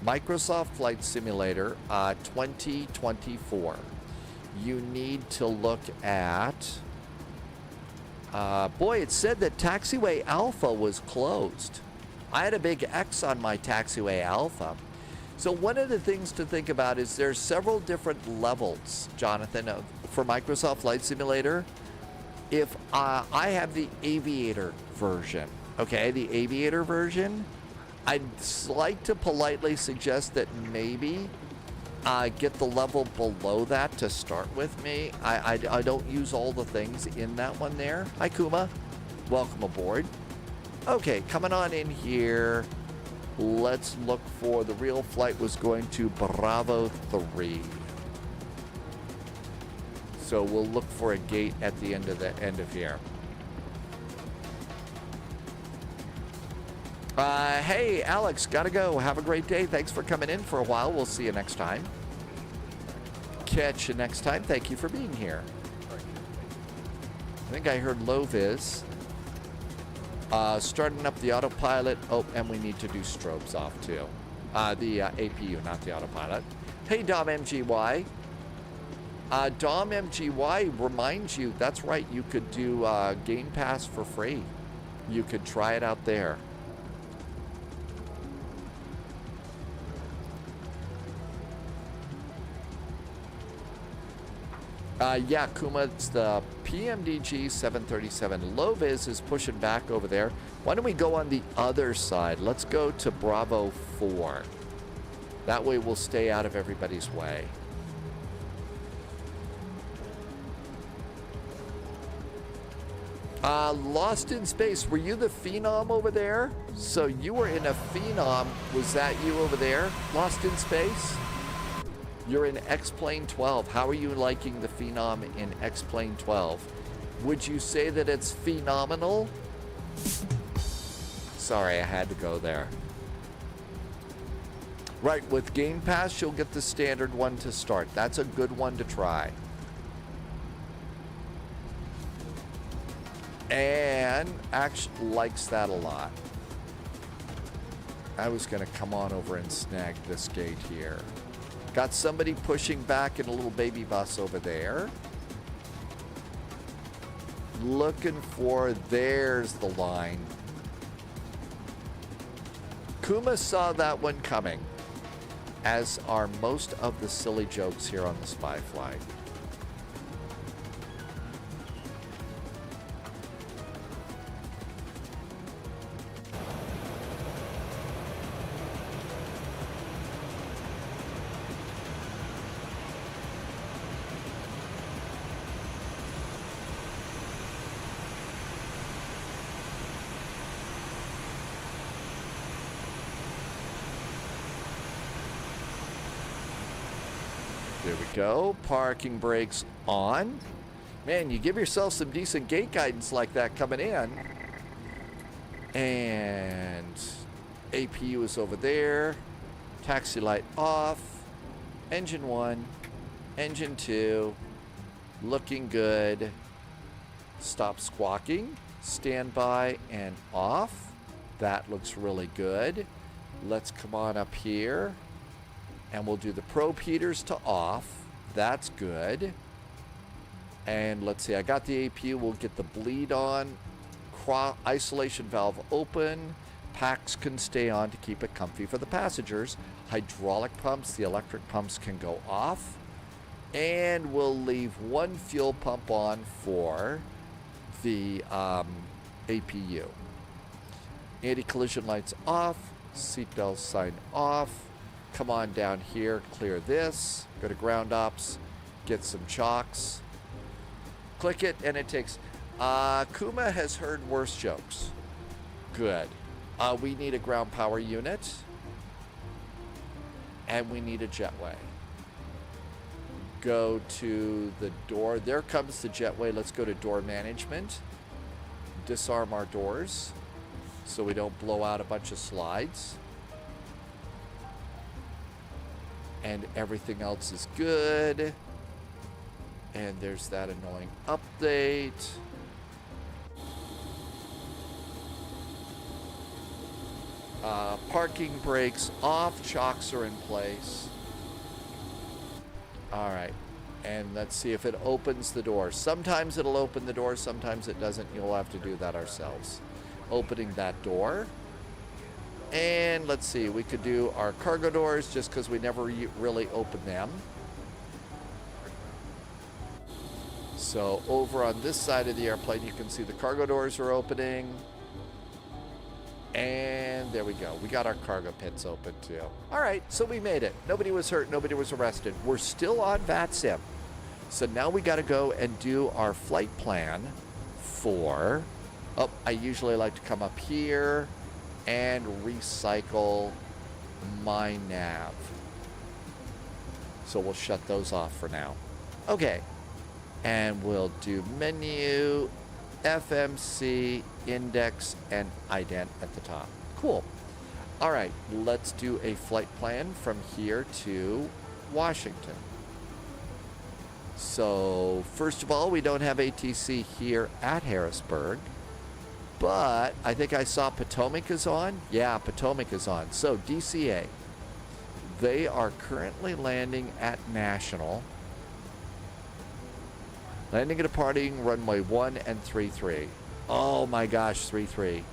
Microsoft Flight Simulator 2024. You need to look at... boy, it said that Taxiway Alpha was closed. I had a big X on my Taxiway Alpha. So one of the things to think about is there's several different levels, Jonathan, for Microsoft Flight Simulator. If I have the Aviator version, okay, the Aviator version, I'd like to politely suggest that maybe get the level below that to start with me. I don't use all the things in that one there. Hi, Kuma. Welcome aboard. Okay, coming on in here. Let's look for the real flight was going to Bravo 3. So we'll look for a gate at the end of here. Hey, Alex, gotta go. Have a great day. Thanks for coming in for a while. We'll see you next time. Catch you next time. Thank you for being here. I think I heard low vis. Starting up the autopilot. Oh, and we need to do strobes off too. The APU, not the autopilot. Hey, Dom MGY. Dom MGY reminds you, that's right, you could do Game Pass for free. You could try it out there. Yeah, Kuma, it's the PMDG 737. Low vis is pushing back over there. Why don't we go on the other side? Let's go to Bravo 4. That way we'll stay out of everybody's way. Lost in Space, were you the Phenom over there? So you were in a Phenom. Was that you over there? Lost in Space? You're in X-Plane 12. How are you liking the Phenom in X-Plane 12? Would you say that it's phenomenal? Sorry, I had to go there. Right, with Game Pass, you'll get the standard one to start. That's a good one to try. And actually likes that a lot. I was going to come on over and snag this gate here. Got somebody pushing back in a little baby bus over there. Looking for, there's the line. Kuma saw that one coming, as are most of the silly jokes here on the Spy Flight. There we go. Parking brakes on. Man, you give yourself some decent gate guidance like that coming in. And APU is over there. Taxi light off. Engine 1. Engine 2. Looking good. Stop squawking. Standby and off. That looks really good. Let's come on up here. And we'll do the probe heaters to off. That's good. And let's see, I got the APU. We'll get the bleed on. Isolation valve open. Packs can stay on to keep it comfy for the passengers. Hydraulic pumps, the electric pumps can go off. And we'll leave one fuel pump on for the APU. Anti-collision lights off. Seatbelt sign off. Come on down here, clear this, go to ground ops, get some chocks, click it, and it takes, Kuma has heard worse jokes. Good. We need a ground power unit, and we need a jetway. Go to the door, there comes the jetway, let's go to door management, disarm our doors, so we don't blow out a bunch of slides. And everything else is good. And there's that annoying update. Parking brakes off, chocks are in place. All right, and let's see if it opens the door. Sometimes it'll open the door, sometimes it doesn't. You'll have to do that ourselves. Opening that door. And let's see, we could do our cargo doors just because we never really open them. So over on this side of the airplane, you can see the cargo doors are opening. And there we go. We got our cargo pits open too. All right, so we made it. Nobody was hurt, nobody was arrested. We're still on VATSIM. So now we got to go and do our flight plan for, I usually like to come up here and recycle my nav. So we'll shut those off for now. Okay. And we'll do menu, FMC, index, and ident at the top. Cool. All right, let's do a flight plan from here to Washington. So first of all, we don't have ATC here at Harrisburg, but I think I saw Potomac is on. Yeah, Potomac is on. So DCA, they are currently landing at National. Landing and departing runway 1 and 33. Oh my gosh, 33.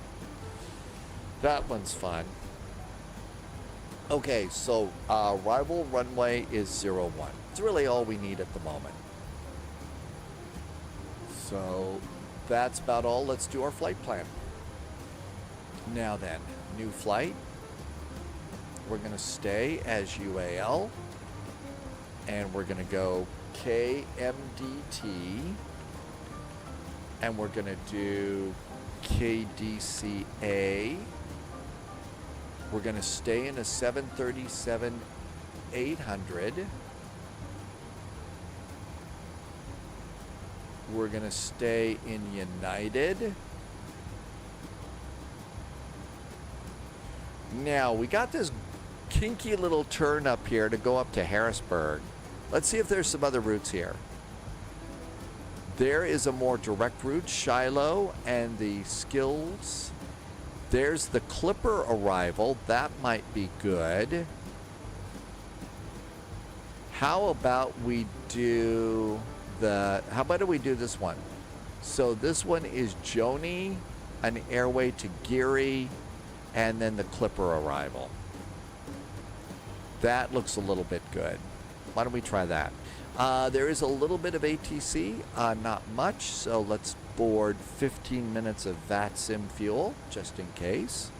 That one's fun. Okay, so arrival runway is 01. It's really all we need at the moment. So that's about all. Let's do our flight plan. Now then, new flight. We're going to stay as UAL. And we're going to go KMDT. And we're going to do KDCA. We're going to stay in a 737-800. We're going to stay in United. Now, we got this kinky little turn up here to go up to Harrisburg. Let's see if there's some other routes here. There is a more direct route, Shiloh and the Skills. There's the Clipper arrival. That might be good. How about we do how about we do this one? So this one is Joni, an airway to Geary, and then the Clipper arrival. That looks a little bit good. Why don't we try that? There is a little bit of ATC, not much, so let's board 15 minutes of VATSIM fuel, just in case.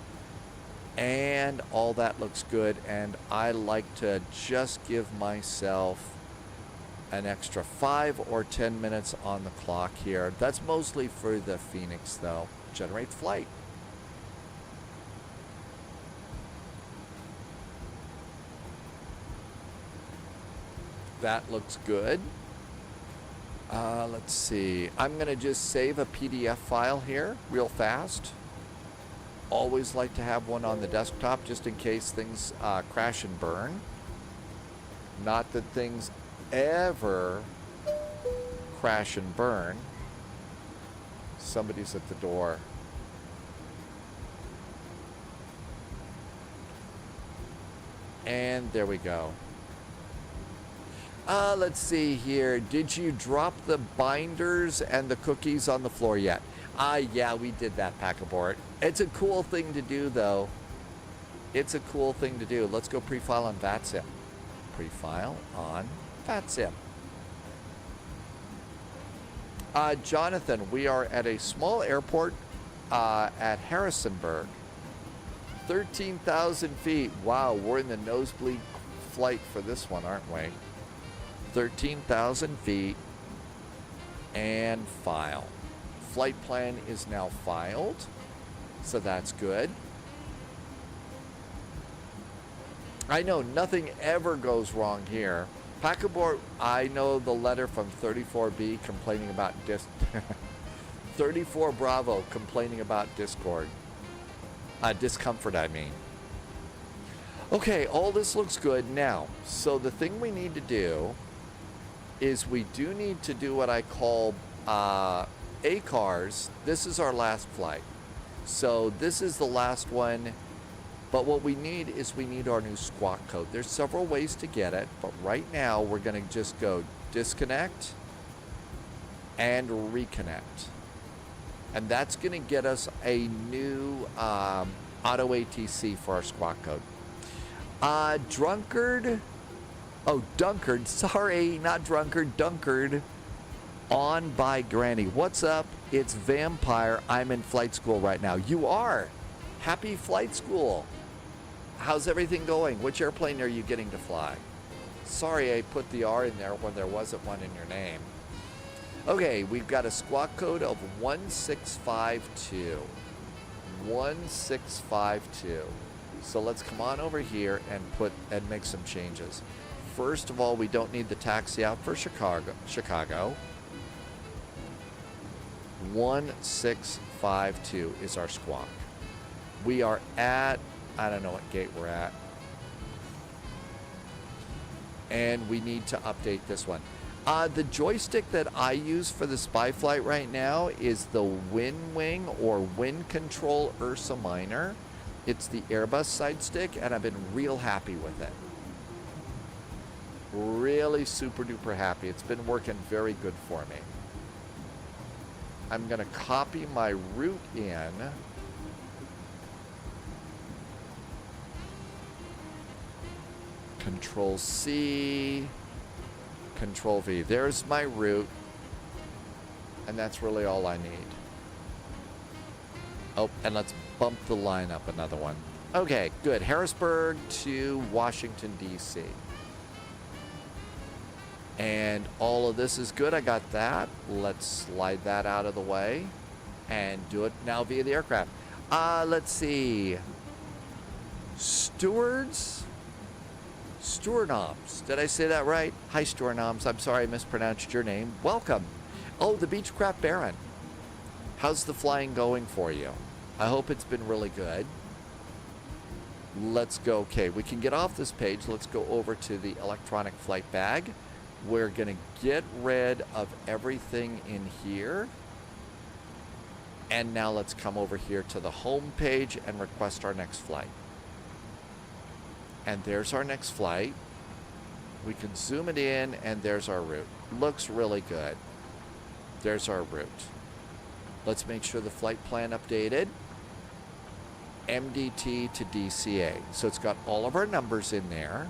And all that looks good, and I like to just give myself an extra 5 or 10 minutes on the clock here. That's mostly for the Phoenix, though. Generate flight. That looks good. Let's see. I'm going to just save a PDF file here real fast. Always like to have one on the desktop just in case things crash and burn. Not that things ever crash and burn. Somebody's at the door. And there we go. Let's see here. Did you drop the binders and the cookies on the floor yet? Yeah, we did that, Packabort. It's a cool thing to do, though. It's a cool thing to do. Let's go pre-file on VATSIM. Pre-file on VATSIM. Jonathan, we are at a small airport at Harrisburg. 13,000 feet. Wow, we're in the nosebleed flight for this one, aren't we? 13,000 feet and file. Flight plan is now filed, so that's good. I know nothing ever goes wrong here. Packabort, I know the letter from 34B complaining about 34 Bravo complaining about Discord. Discomfort, I mean. Okay, all this looks good now. So the thing we need to do is we do need to do what I call ACARS. This is our last flight. So this is the last one. But what we need is we need our new squawk code. There's several ways to get it, but right now we're going to just go disconnect and reconnect. And that's going to get us a new auto ATC for our squawk code. Drunkard. Oh, Dunkard. Sorry, not Drunkard. Dunkard. On by Granny. What's up? It's Vampire. I'm in flight school right now. You are. Happy flight school. How's everything going? Which airplane are you getting to fly? Sorry I put the R in there when there wasn't one in your name. Okay, we've got a squawk code of 1652. 1652. So let's come on over here and make some changes. First of all, we don't need the taxi out for Chicago. 1652 is our squawk. We are at, I don't know what gate we're at. And we need to update this one. The joystick that I use for the spy flight right now is the Wing or Wind Control Ursa Minor. It's the Airbus side stick, and I've been real happy with it. Really super duper happy. It's been working very good for me. I'm going to copy my route in. Control C, Control V. There's my route. And that's really all I need. Oh, and let's bump the line up another one. Okay, good. Harrisburg to Washington, D.C. And all of this is good. I got that. Let's slide that out of the way and do it now via the aircraft. Let's see. Stewardnoms. Did I say that right? Hi, Stewardnoms. I'm sorry I mispronounced your name. Welcome. Oh, the Beechcraft Baron. How's the flying going for you? I hope it's been really good. Let's go. Okay, we can get off this page. Let's go over to the electronic flight bag. We're going to get rid of everything in here. And now let's come over here to the home page and request our next flight. And there's our next flight. We can zoom it in, and there's our route. Looks really good. There's our route. Let's make sure the flight plan updated. MDT to DCA. So it's got all of our numbers in there.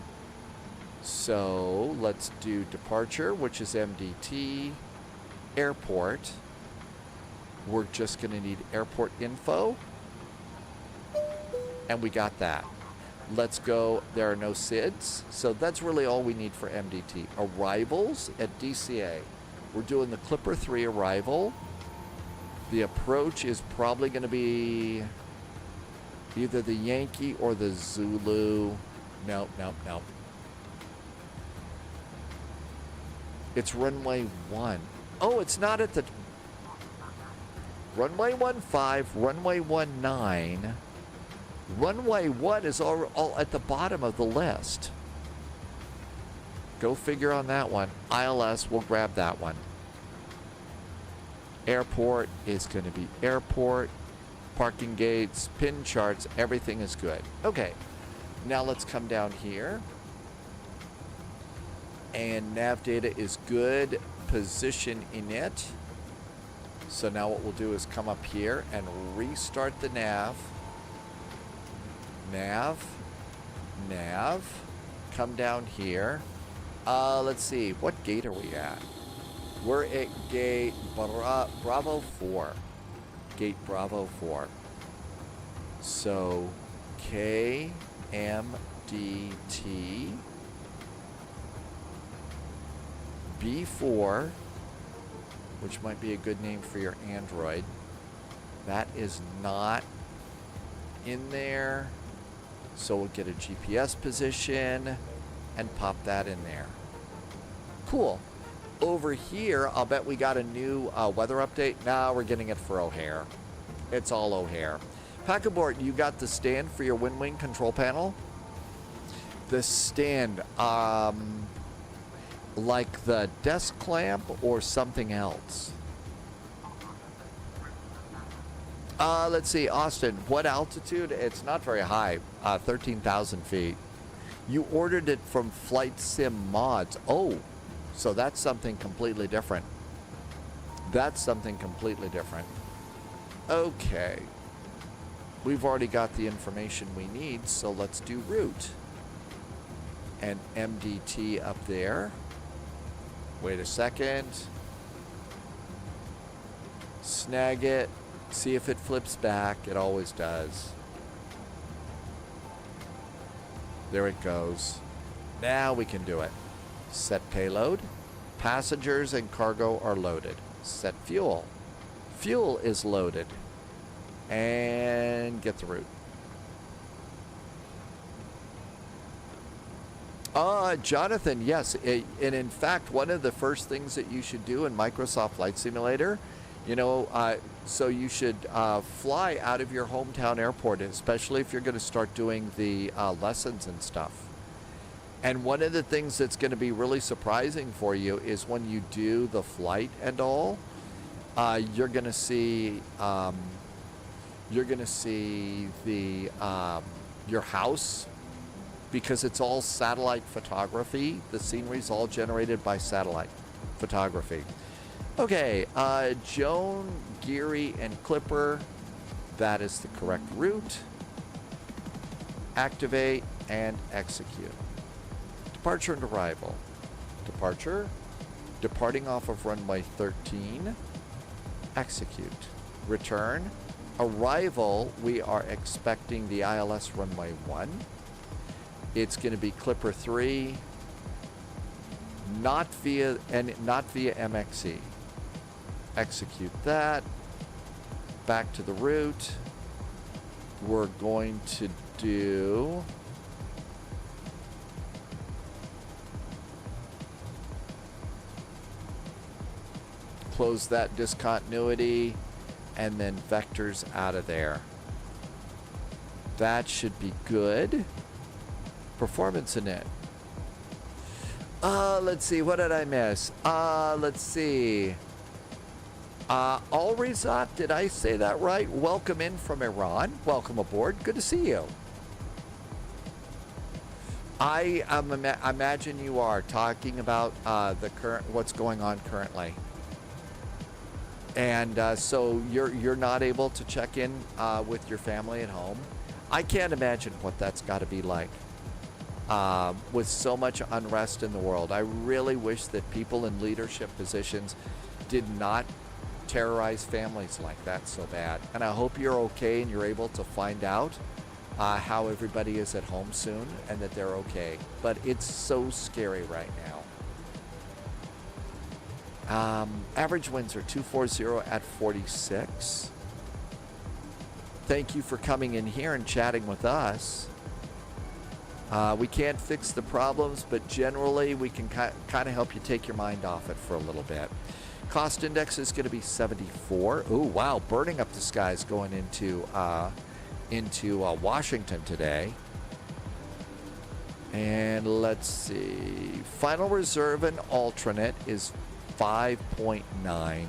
So let's do departure, which is MDT, airport. We're just going to need airport info. And we got that. Let's go. There are no SIDS. So that's really all we need for MDT. Arrivals at DCA. We're doing the Clipper 3 arrival. The approach is probably going to be either the Yankee or the Zulu. Nope. It's runway 1. Oh, it's not at the... Runway 15, runway 19. Runway 1 is all at the bottom of the list. Go figure on that one. ILS, we'll grab that one. Airport is going to be airport. Parking gates, pin charts, everything is good. Okay, now let's come down here. And nav data is good. Position init. So now what we'll do is come up here and restart the nav. Nav. Come down here. Let's see. What gate are we at? We're at gate Bravo 4. Gate Bravo 4. So KMDT. B4, which might be a good name for your Android. That is not in there. So we'll get a GPS position and pop that in there. Cool. Over here, I'll bet we got a new weather update. Now we're getting it for O'Hare. It's all O'Hare. Pack aboard, you got the stand for your WinWing control panel? The stand, like the desk clamp or something else? Let's see, Austin, what altitude? It's not very high, 13,000 feet. You ordered it from Flight Sim Mods. Oh, so that's something completely different. Okay. We've already got the information we need, so let's do route. And MDT up there. Wait a second. Snag it. See if it flips back. It always does. There it goes. Now we can do it. Set payload. Passengers and cargo are loaded. Set fuel. Fuel is loaded. And get the route. Jonathan, yes. And in fact, one of the first things that you should do in Microsoft Flight Simulator, so you should fly out of your hometown airport, especially if you're going to start doing the lessons and stuff. And one of the things that's going to be really surprising for you is when you do the flight and all, you're going to see the your house, because it's all satellite photography. The scenery is all generated by satellite photography. Okay, Joan, Geary, and Clipper. That is the correct route. Activate and execute. Departure and arrival. Departure. Departing off of runway 13. Execute. Return. Arrival, we are expecting the ILS runway 1. It's going to be Clipper 3. Not via MXE. Execute that. Back to the route. We're going to do close that discontinuity and then vectors out of there. That should be good. Performance in it. Let's see, what did I miss? Let's see. Alrizat, did I say that right? Welcome in from Iran. Welcome aboard. Good to see you. I imagine you are talking about the current, what's going on currently. And so you're not able to check in with your family at home. I can't imagine what that's got to be like with so much unrest in the world. I really wish that people in leadership positions did not terrorize families like that so bad. And I hope you're okay and you're able to find out how everybody is at home soon and that they're okay. But it's so scary right now. Average winds are 240 at 46. Thank you for coming in here and chatting with us. We can't fix the problems, but generally we can kind of help you take your mind off it for a little bit. Cost index is going to be 74. Ooh, wow, burning up the skies going into Washington today. And let's see. Final reserve and alternate is 5.9.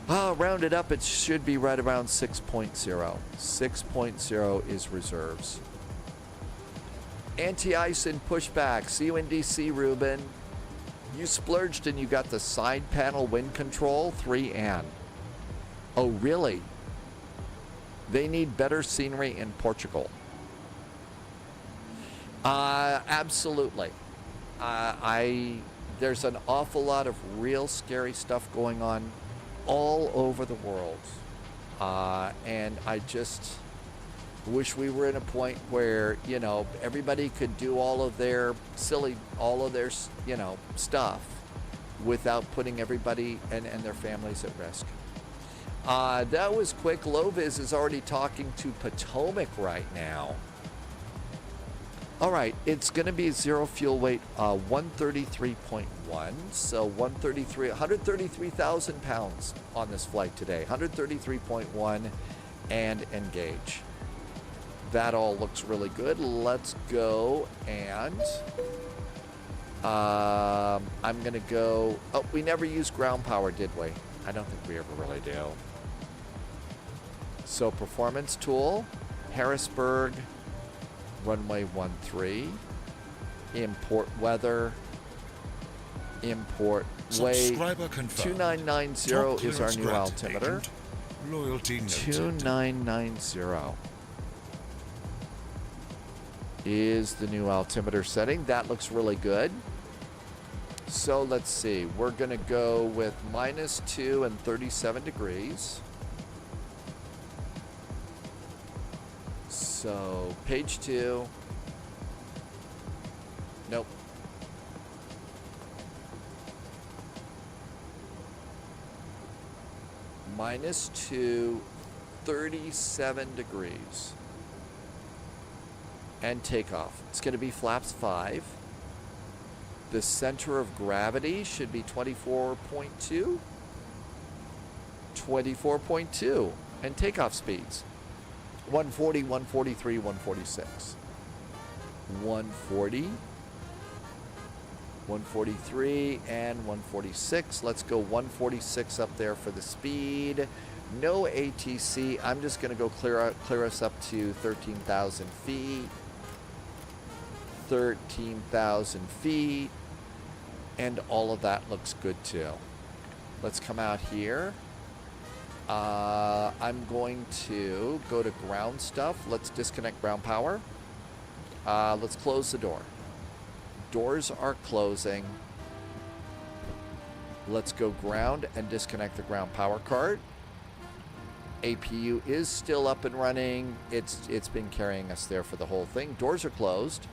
Rounded up, it should be right around 6.0. 6.0 is reserves. Anti-ice and pushback. See you in DC, Ruben. You splurged and you got the side panel wind control 3N. Oh, really? They need better scenery in Portugal. Absolutely. There's an awful lot of real scary stuff going on all over the world. And I just wish we were in a point where, you know, everybody could do all of their you know, stuff without putting everybody and their families at risk. That was quick. Lovis is already talking to Potomac right now. All right, it's going to be zero fuel weight, 133.1. So 133,000 pounds on this flight today. 133.1 and engage. That all looks really good. Let's go and I'm going to go. Oh, we never used ground power, did we? I don't think we ever really do. So performance tool, Harrisburg, runway 13, import weather, import weight. 2990 is our new altimeter. Loyalty noted. 2990 is the new altimeter setting. That looks really good. So let's see. We're going to go with -2 and 37 degrees. So page 2. Nope. -2, 37 degrees. And takeoff. It's going to be flaps 5. The center of gravity should be 24.2. 24.2. And takeoff speeds. 140, 143, 146. 140, 143 and 146. Let's go 146 up there for the speed. No ATC. I'm just going to go clear us up to 13,000 feet. 13,000 feet. And all of that looks good too. Let's come out here. I'm going to go to ground stuff. Let's disconnect ground power. Let's close the door. Doors are closing. Let's go ground and disconnect the ground power card. APU is still up and running. It's been carrying us there for the whole thing. Doors are closed.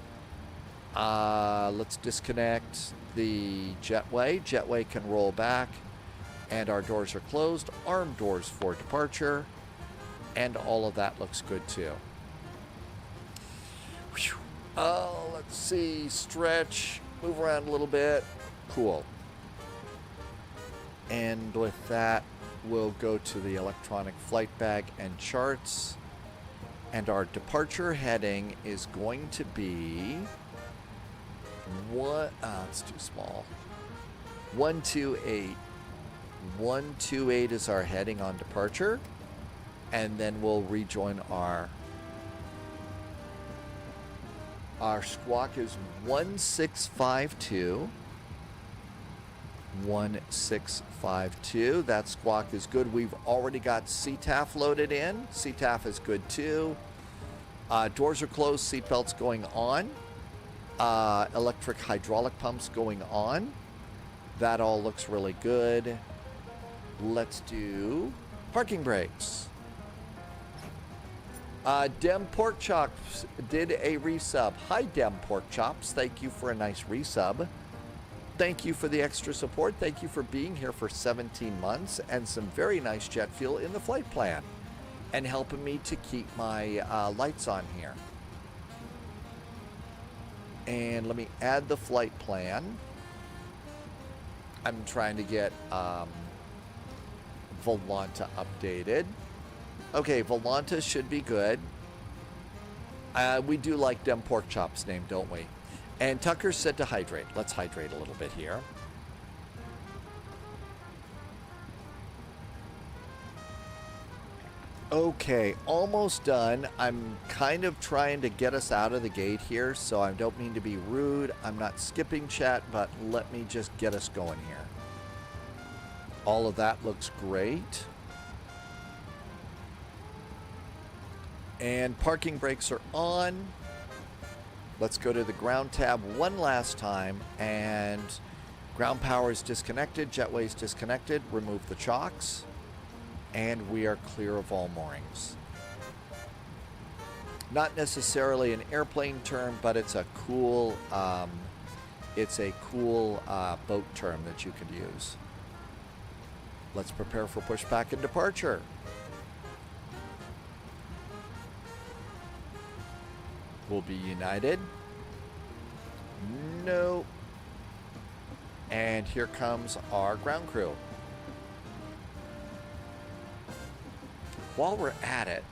Let's disconnect the jetway. Jetway can roll back. And our doors are closed. Arm doors for departure. And all of that looks good too. Whew. Let's see. Stretch. Move around a little bit. Cool. And with that, we'll go to the electronic flight bag and charts. And our departure heading is going to be... it's too small. 128. 128 is our heading on departure. And then we'll rejoin our squawk is 1652. 1652. That squawk is good. We've already got CTAF loaded in. CTAF is good too. Doors are closed. Seatbelts going on. Electric hydraulic pumps going on. That all looks really good. Let's do parking brakes. Dem Pork Chops did a resub. Hi, Dem Pork Chops. Thank you for a nice resub. Thank you for the extra support. Thank you for being here for 17 months and some very nice jet fuel in the flight plan and helping me to keep my lights on here. And let me add the flight plan. I'm trying to get Volanta updated. Okay, Volanta should be good. We do like Dem Pork Chops name, don't we? And Tucker said to hydrate. Let's hydrate a little bit here. Okay, almost done. I'm kind of trying to get us out of the gate here, so I don't mean to be rude. I'm not skipping chat, but let me just get us going here. All of that looks great. And parking brakes are on. Let's go to the ground tab one last time, and ground power is disconnected, jetway is disconnected, remove the chocks, and we are clear of all moorings. Not necessarily an airplane term, but it's a cool boat term that you could use. Let's prepare for pushback and departure. We'll be united. No. And here comes our ground crew. While we're at it,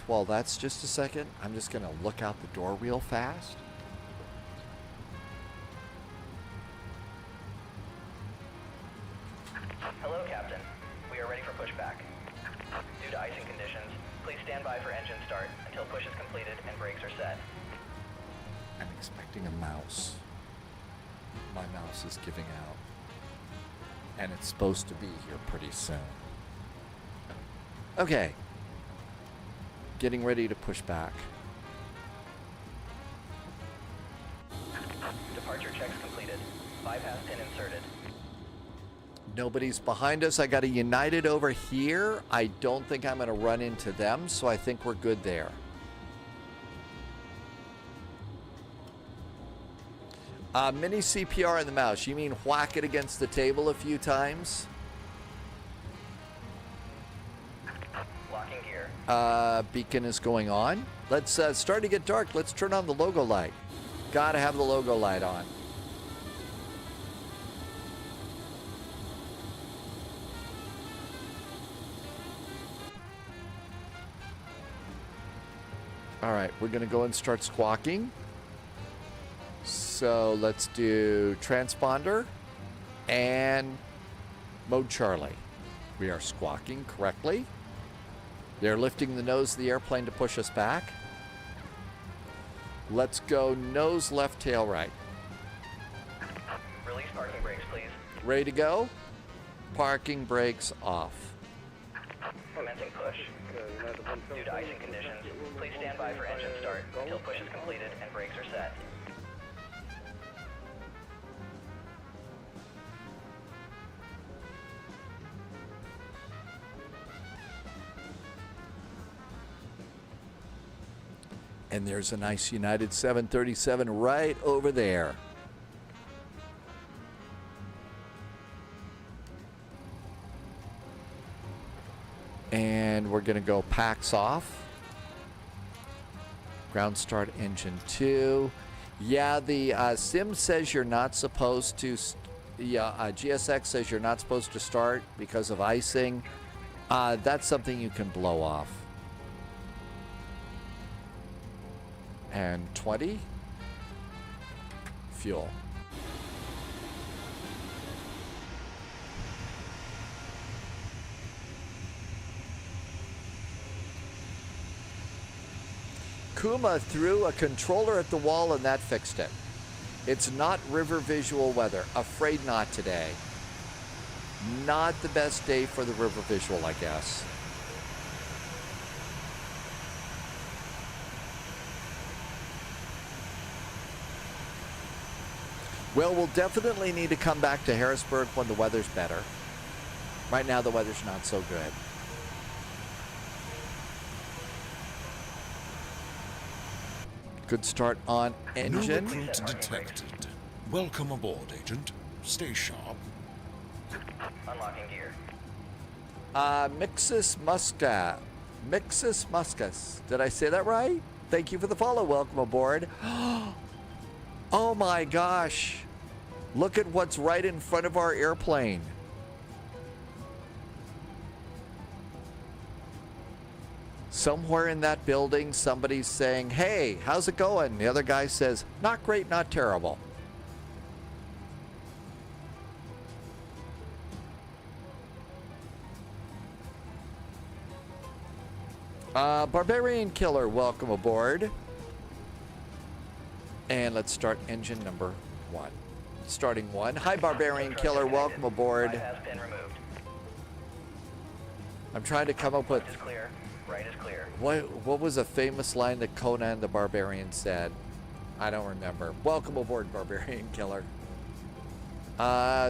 while that's just a second, I'm just going to look out the door real fast. Hello, Captain. We are ready for pushback. Due to icing conditions, please stand by for engine start until push is completed and brakes are set. I'm expecting a mouse. My mouse is giving out. And it's supposed to be here pretty soon. Okay. Getting ready to push back. Departure checks completed. Bypass pin inserted. Nobody's behind us. I got a United over here. I don't think I'm going to run into them, so I think we're good there. Mini CPR on the mouse. You mean whack it against the table a few times? Locking gear. Beacon is going on. Let's start to get dark. Let's turn on the logo light. Gotta have the logo light on. All right, we're gonna go and start squawking. So let's do transponder and mode Charlie. We are squawking correctly. They're lifting the nose of the airplane to push us back. Let's go nose left, tail right. Release parking brakes, please. Ready to go? Parking brakes off. Commencing push. Due to icing conditions, please stand by for engine start until push is completed and brakes are set. And there's a nice United 737 right over there. And we're going to go packs off. Ground start engine 2. Yeah, the sim says you're not supposed to. GSX says you're not supposed to start because of icing. That's something you can blow off. And 20. Fuel. Kuma threw a controller at the wall and that fixed it. It's not river visual weather. Afraid not today. Not the best day for the river visual, I guess. Well, we'll definitely need to come back to Harrisburg when the weather's better. Right now, the weather's not so good. Good start on engine. New recruit detected. Welcome aboard, Agent. Stay sharp. Unlocking gear. Mixus muscus. Did I say that right? Thank you for the follow. Welcome aboard. Oh my gosh. Look at what's right in front of our airplane. Somewhere in that building, somebody's saying, hey, how's it going? The other guy says, not great, not terrible. Barbarian Killer, welcome aboard. And let's start engine number 1. Starting 1. Hi, Barbarian Killer, welcome aboard. Right has been removed. I'm trying to come up with... Left is clear. Right is clear. What was a famous line that Conan the Barbarian said? I don't remember. Welcome aboard, Barbarian Killer.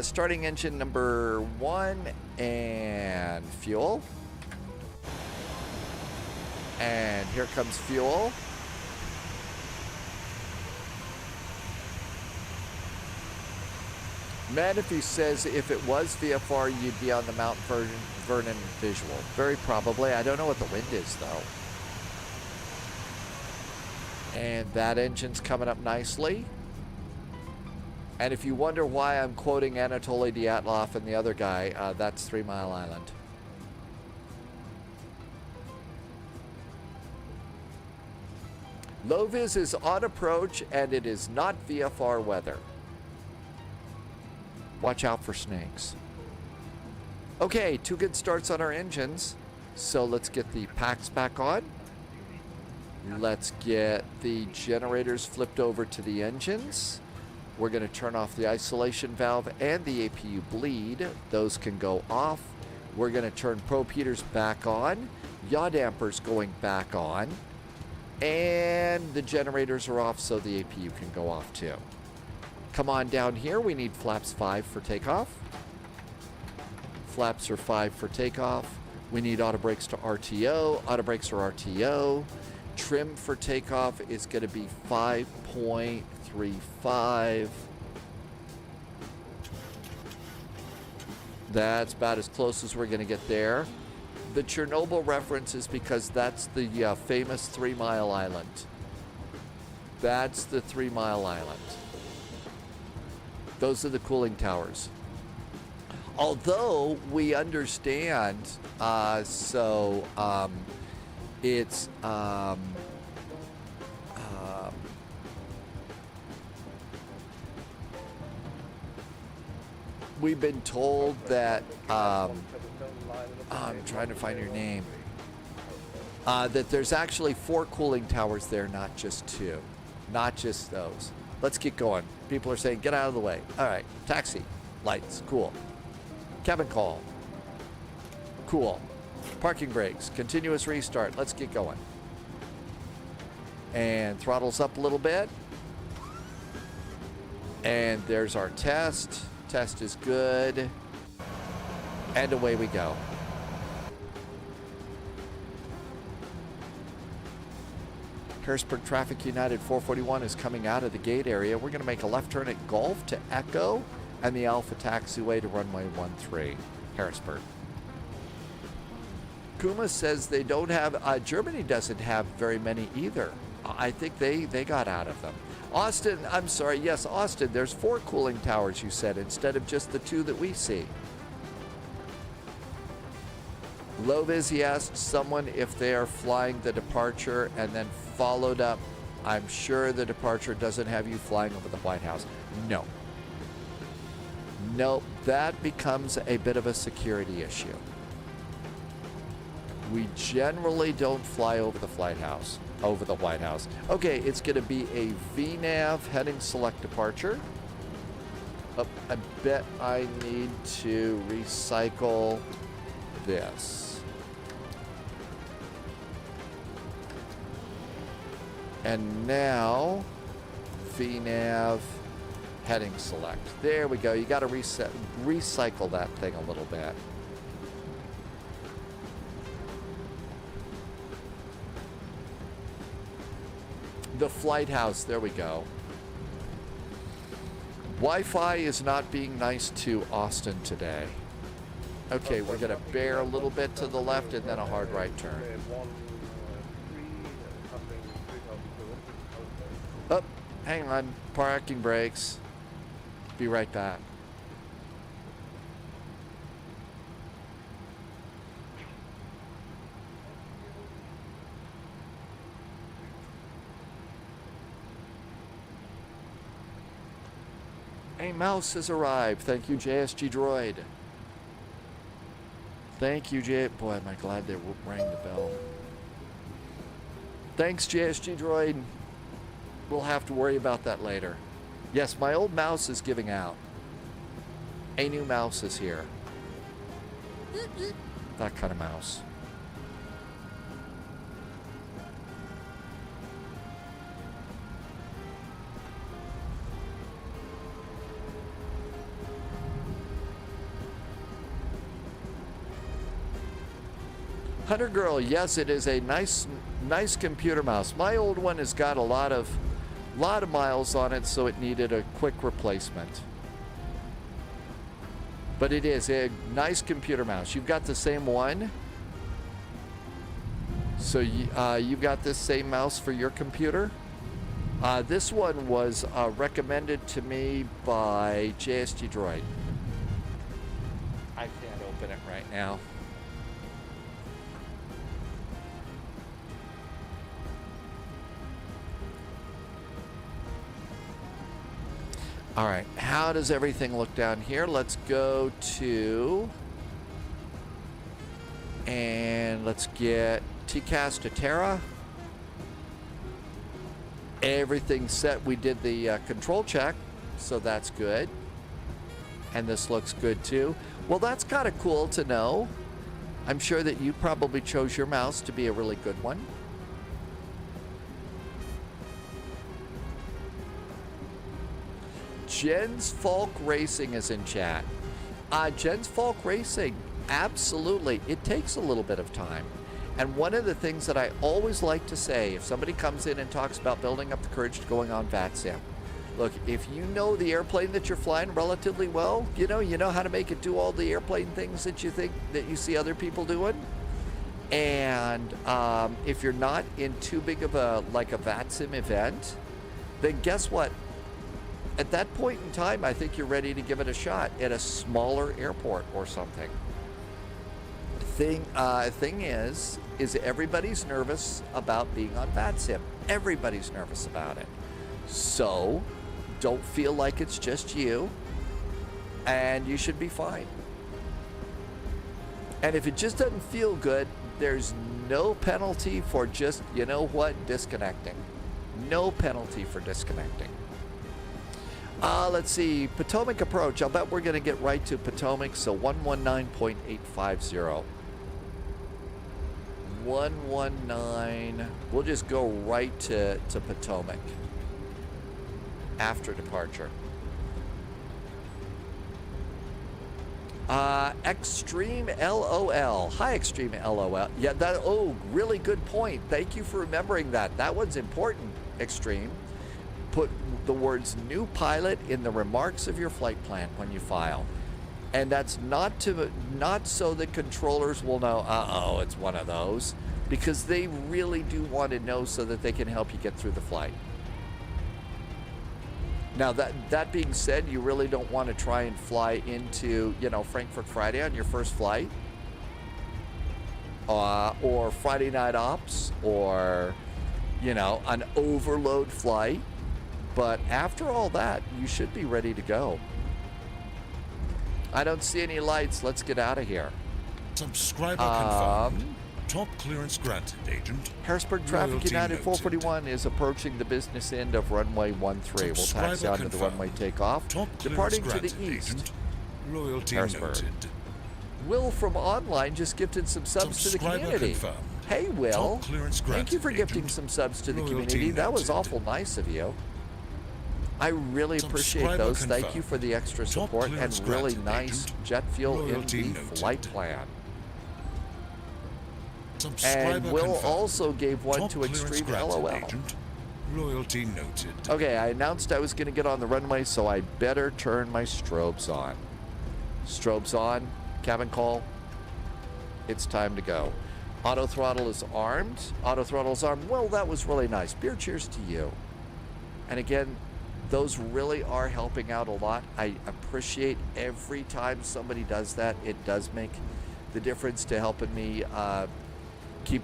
Starting engine number 1 and fuel. And here comes fuel. Manaphy says if it was VFR, you'd be on the Mount Vernon visual. Very probably. I don't know what the wind is, though. And that engine's coming up nicely. And if you wonder why I'm quoting Anatoly Dyatlov and the other guy, that's 3 Mile Island. Low-vis is on approach, and it is not VFR weather. Watch out for snakes. Okay, 2 good starts on our engines. So let's get the packs back on. Let's get the generators flipped over to the engines. We're going to turn off the isolation valve and the APU bleed. Those can go off. We're going to turn probe heaters back on. Yaw dampers going back on. And the generators are off, so the APU can go off too. Come on down here. We need flaps 5 for takeoff. Flaps are 5 for takeoff. We need auto brakes to RTO. Auto brakes are RTO. Trim for takeoff is going to be 5.35. That's about as close as we're going to get there. The Chernobyl reference is because that's the famous 3 Mile Island. That's the 3 Mile Island. Those are the cooling towers. Although we understand, it's, we've been told that, I'm trying to find your name, that there's actually 4 cooling towers there, not just 2. Not just those. Let's get going. People are saying, get out of the way. All right, taxi, lights, cool. Cabin call, cool. Parking brakes, continuous restart. Let's get going. And throttles up a little bit. And there's our test. Test is good. And away we go. Harrisburg Traffic United 441 is coming out of the gate area. We're going to make a left turn at Golf to Echo and the Alpha Taxiway to runway 13, Harrisburg. Kuma says they don't have, Germany doesn't have very many either. I think they got out of them. Austin, I'm sorry, yes, Austin, there's 4 cooling towers, you said, instead of just the 2 that we see. Loviz, he asked someone if they are flying the departure and then followed up, I'm sure the departure doesn't have you flying over the White House. No. No, that becomes a bit of a security issue. We generally don't fly over the White House. Okay, it's going to be a VNAV heading select departure. Oh, I bet I need to recycle this. And now, VNAV heading select. There we go. You got to recycle that thing a little bit. The Flight House, there we go. Wi-Fi is not being nice to Austin today. Okay, we're going to bear a little bit to the left and then a hard right turn. Oh, hang on. Parking brakes. Be right back. A mouse has arrived. Thank you, JSG Droid. Thank you, Boy, am I glad they rang the bell. Thanks, JSG Droid. We'll have to worry about that later. Yes, my old mouse is giving out. A new mouse is here. That kind of mouse. Hunter Girl, yes, it is a nice computer mouse. My old one has got a lot of miles on it, so it needed a quick replacement. But it is a nice computer mouse. You've got the same one, so you've got this same mouse for your computer. This one was recommended to me by JSG Droid. I can't open it right now. All right, how does everything look down here? Let's go to, and let's get TCAS to Terra. Everything's set. We did the control check, so that's good. And this looks good too. Well, that's kind of cool to know. I'm sure that you probably chose your mouse to be a really good one. Jens Falk Racing is in chat. Jens Falk Racing, absolutely. It takes a little bit of time. And one of the things that I always like to say, if somebody comes in and talks about building up the courage to going on VATSIM, look, if you know the airplane that you're flying relatively well, you know how to make it do all the airplane things that you think that you see other people doing. And if you're not in too big of a VATSIM event, then guess what? At that point in time, I think you're ready to give it a shot at a smaller airport or something. Thing is everybody's nervous about being on VATSIM. Everybody's nervous about it. So don't feel like it's just you. and you should be fine. And if it just doesn't feel good, there's no penalty for just, you know what, disconnecting. No penalty for disconnecting. Let's see, Potomac approach. I'll bet we're going to get right to Potomac, so 119.850. 119. We'll just go right to Potomac after departure. Extreme LOL. Hi, Extreme LOL. Yeah, that, oh, really good point. Thank you for remembering that. That one's important, Extreme. Put the words new pilot in the remarks of your flight plan when you file. And that's not so that controllers will know, uh-oh, it's one of those, because they really do want to know so that they can help you get through the flight. Now, that being said, you really don't want to try and fly into, you know, Frankfurt Friday on your first flight, or Friday night ops, or, you know, an overload flight. But after all that, you should be ready to go. I don't see any lights. Let's get out of here. Subscriber confirmed. Top clearance granted, Agent. Harrisburg traffic Loyalty United noted. 441 is approaching the business end of runway 13. We'll taxi out to the runway takeoff. Top Departing to clearance the granted, east. Agent. Loyalty Harrisburg. noted. Will from online just gifted some subs to the Subscriber community. confirmed. Hey, Will. Top clearance Thank you for granted, gifting Agent. some subs to the Loyalty community. That was noted. awful nice of you. I really appreciate Subscriber those. Thank confirmed. you for the extra Top support and clearance really granted, nice Agent. jet fuel in Loyalty the noted. flight plan. Subscriber And Will confirmed. also gave one Top to clearance Extreme granted, LOL. Agent. Loyalty noted. Okay, I announced I was going to get on the runway, so I better turn my strobes on. Strobes on, cabin call. It's time to go. Auto throttle is armed. Auto throttle is armed. Well, that was really nice. Beer cheers to you. And again, those really are helping out a lot. I appreciate every time somebody does that. It does make the difference to helping me keep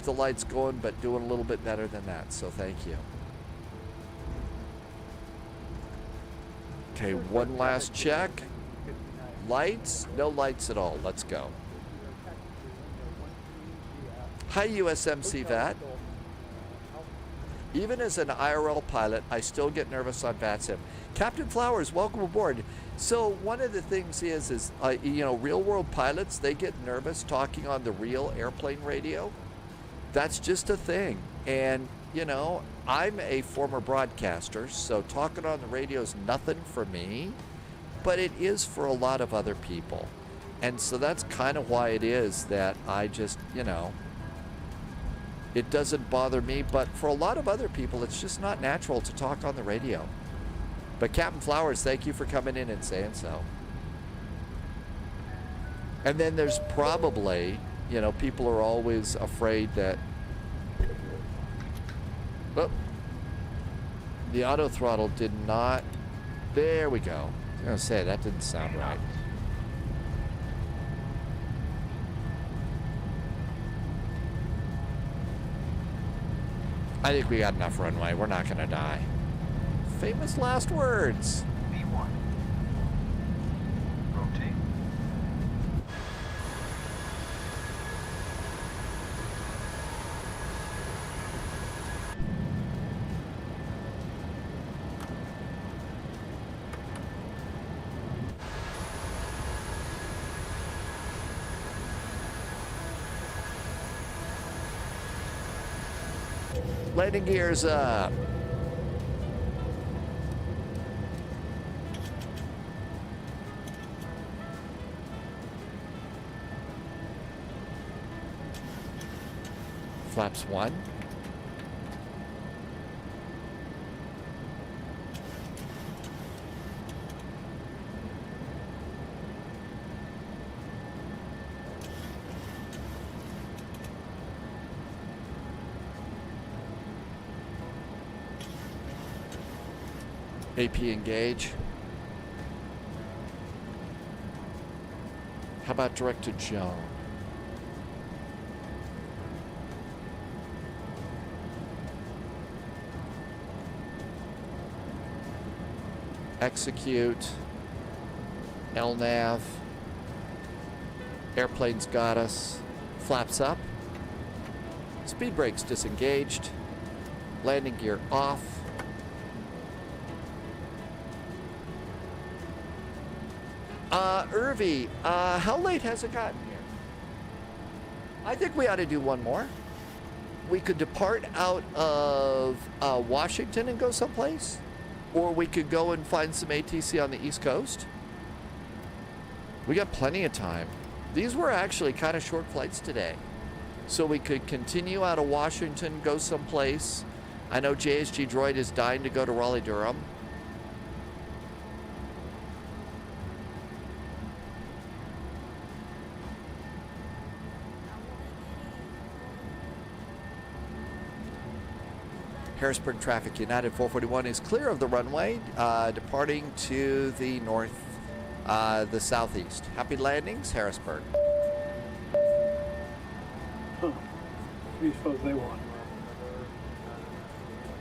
the lights going, but doing a little bit better than that. So thank you. Okay, one last check. Lights? No lights at all. Let's go. Hi, USMC VAT. Even as an IRL pilot, I still get nervous on VATSIM. Captain Flowers, welcome aboard. So one of the things is you know, real world pilots, they get nervous talking on the real airplane radio. That's just a thing. And, you know, I'm a former broadcaster, so talking on the radio is nothing for me, but it is for a lot of other people. And so that's kind of why it is that I just, you know, it doesn't bother me, but for a lot of other people, it's just not natural to talk on the radio. But Captain Flowers, thank you for coming in and saying so. And then there's probably, you know, people are always afraid that, oh, the auto throttle did not, there we go. I was going to say, that didn't sound right. I think we got enough runway. We're not going to die. Famous last words. V1. Rotate. Landing gears up. Flaps 1. AP engage. How about direct to Joan? Execute. LNAV. Airplane's got us. Flaps up. Speed brakes disengaged. Landing gear off. Irvi, how late has it gotten here? I think we ought to do one more. We could depart out of Washington and go someplace, or we could go and find some ATC on the East Coast. We got plenty of time. These were actually kind of short flights today. So we could continue out of Washington, go someplace. I know JSG Droid is dying to go to Raleigh-Durham. Harrisburg traffic, United 441 is clear of the runway, departing to the north, the southeast. Happy landings, Harrisburg. Huh. What do you suppose they want?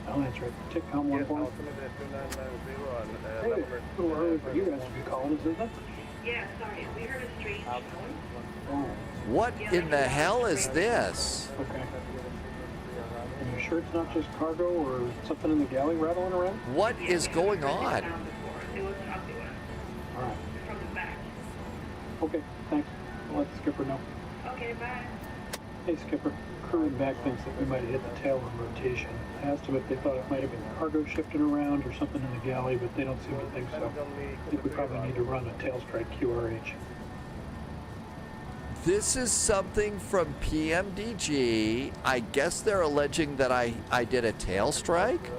I'll answer it. TICCOM 1-4. Hey, a little early for you guys to be calling, isn't it? Yeah, sorry. We heard a strange noise. Oh. What in the hell is this? Okay. Are you sure it's not just cargo or something in the galley rattling around? What is going on? It was up to us. All right. From the back. Okay, thanks. I'll let the skipper know. Okay, bye. Hey, skipper. Crew in back thinks that we might have hit the tail on rotation. I asked them if they thought it might have been cargo shifting around or something in the galley, but they don't seem to think so. I think we probably need to run a tail strike QRH. This is something from PMDG. I guess they're alleging that I did a tail strike.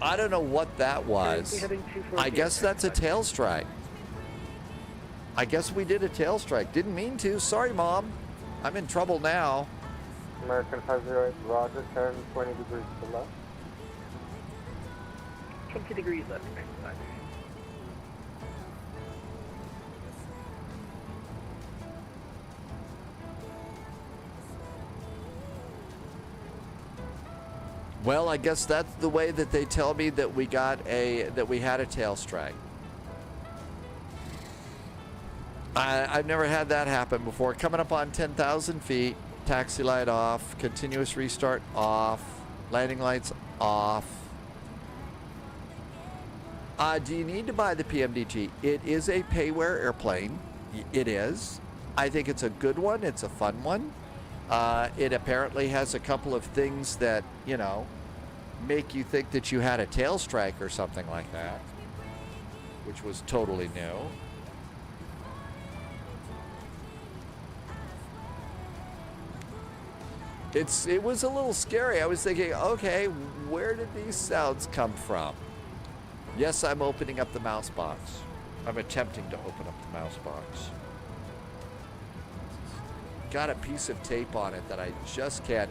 I don't know what that was. I guess that's a tail strike. I guess we did a tail strike. Didn't mean to. Sorry, Mom. I'm in trouble now. American 508, Roger, turn 20 degrees to left. 20 degrees left, next time. Well, I guess that's the way that they tell me that we had a tail strike. I've never had that happen before. Coming up on 10,000 feet, taxi light off, continuous restart off, landing lights off. Do you need to buy the PMDG? It is a payware airplane. It is. I think it's a good one. It's a fun one. It apparently has a couple of things that, you know, make you think that you had a tail strike or something like that, which was totally new. It was a little scary. I was thinking, okay, where did these sounds come from? Yes, I'm opening up the mouse box. I'm attempting to open up the mouse box. Got a piece of tape on it that I just can't.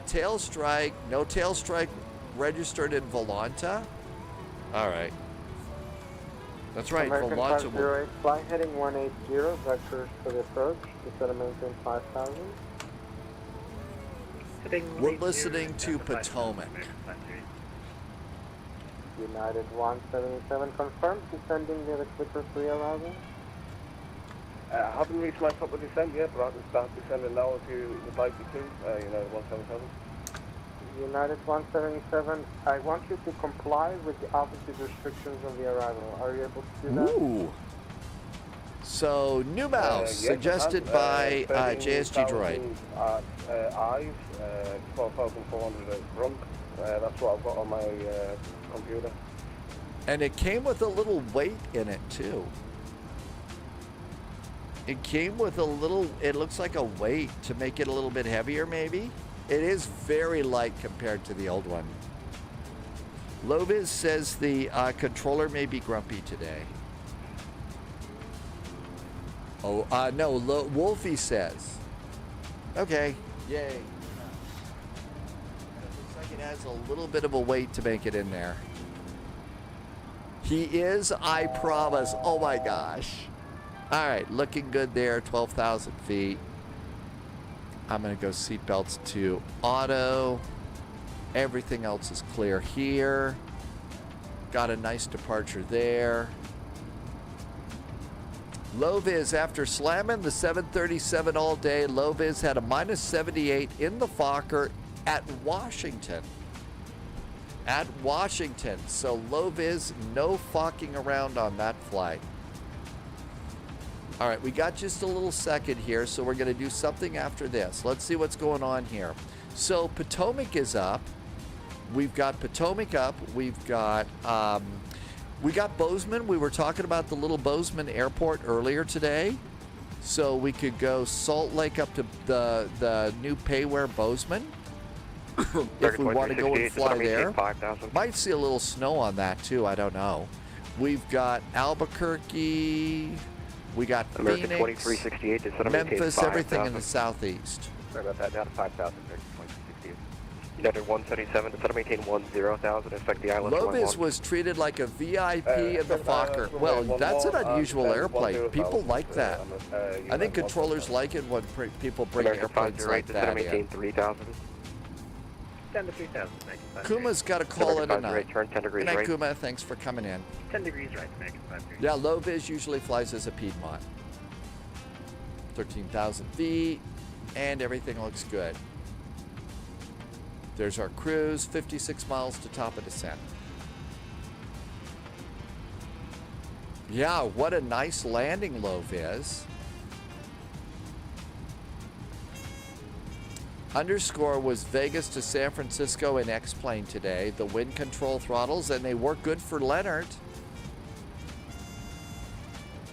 Tail strike, no tail strike registered in Volanta. All right. That's right, American Volanta. 508, fly heading 180, vectors for the approach, instead of maintain 5,000. We're listening to Potomac. United 177 confirmed, descending near the Clipper 3 arrival. I haven't reached my top of descent yet, but I can start descending now if you would like me to, United 177. United 177, I want you to comply with the altitude restrictions of the arrival. Are you able to do that? Ooh. So, new mouse, Yes, suggested by JSG Droid. Eyes, 12,400 at front. That's what I've got on my computer. And it came with a little weight in it, too. It came with a little, it looks like a weight to make it a little bit heavier, maybe. It is very light compared to the old one. Loviz says the controller may be grumpy today. Oh, no, Wolfie says. Okay, yay. It looks like it has a little bit of a weight to make it in there. He is, I promise. Oh my gosh. All right, looking good there, 12,000 feet. I'm gonna go seatbelts to auto. Everything else is clear here. Got a nice departure there. Low vis, after slamming the 737 all day, low vis had a minus 78 in the Fokker at Washington. At Washington. So low vis, no fucking around on that flight. All right, we got just a little second here, so we're going to do something after this. Let's see what's going on here. So Potomac is up. We've got Potomac up. We've got we got Bozeman. We were talking about the little Bozeman airport earlier today. So we could go Salt Lake up to the new Payware Bozeman. If we want to go and fly there. Might see a little snow on that too, I don't know. We've got Albuquerque. We got American Phoenix, 2368 Memphis, everything in the southeast. Sorry about that, down to 5,000, American 2368. United 177, to maintain 10,000, expect the island. Lovis was treated like a VIP in the Fokker. Well, that's an unusual airplane. People like that. I think controllers like it when people bring airplanes like that in. 3,000. 10 to 3,000. Kuma's got a call in tonight. Turn 10 degrees Good night, right. Kuma. Thanks for coming in. 10 degrees right, American 53. Yeah, low vis usually flies as a Piedmont. 13,000 feet, and everything looks good. There's our cruise, 56 miles to top of descent. Yeah, what a nice landing, low vis. Underscore was Vegas to San Francisco in X-plane today. The wind control throttles, and they work good for Leonard.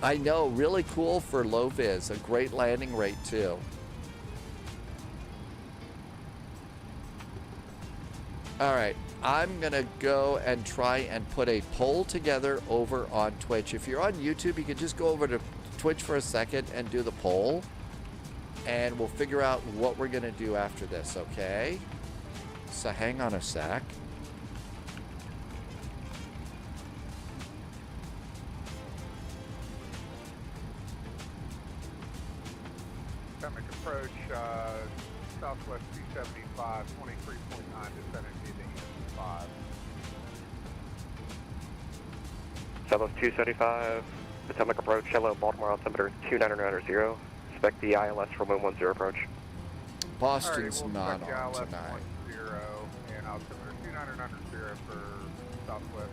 I know, really cool for low vis. A great landing rate too. All right, I'm gonna go and try and put a poll together over on Twitch. If you're on YouTube, you can just go over to Twitch for a second and do the poll. And we'll figure out what we're going to do after this, okay? So hang on a sec. Potomac approach, southwest 275, 23.9 descending to 5. Southwest 275, Potomac approach, hello, Baltimore altimeter 29990. Expect the ILS from 110 approach. Boston's Alrighty, not we'll on ILS tonight. 10 and altimeter 2990 for southwest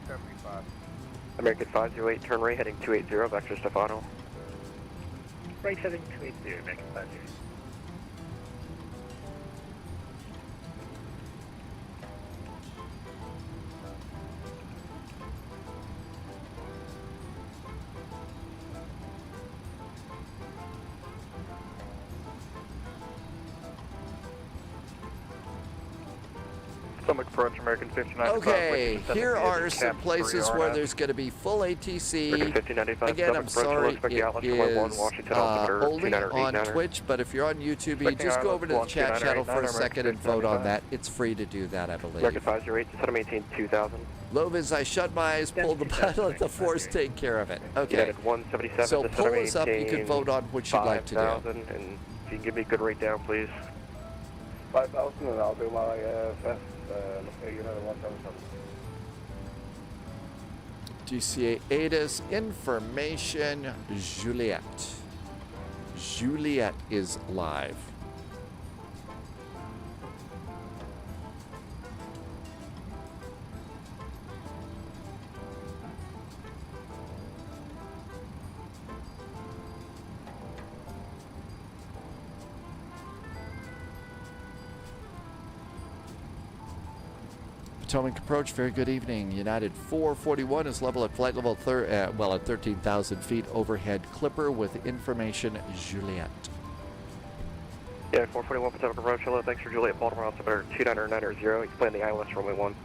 275. American 508, turn right heading 280, back to Stefano. Right heading 280, American 508. Potomac approach, American 59. Okay, here are some places where there's going to be full ATC. Again, I'm sorry, it is only on Twitch, but if you're on YouTube, you just go over to the chat channel for a second and vote on that. It's free to do that, I believe. American 508, just maintain 2,000. Lovis, I shut my eyes, pulled the button, let the force take care of it. Okay, United 177, so pull us up, you can vote on what you'd like to do. 5,000, and if you can give me a good rate down, please. 5,000, and I'll do my fast. United 177. DCA ATIS information, Juliet. Juliet is live. Potomac approach, very good evening. United 441 is level at flight level, at 13,000 feet. Overhead clipper with information, Juliet. Yeah, 441 Potomac approach, hello, thanks for Juliet, Baltimore, altimeter 29990. You can plan the ILS runway 1.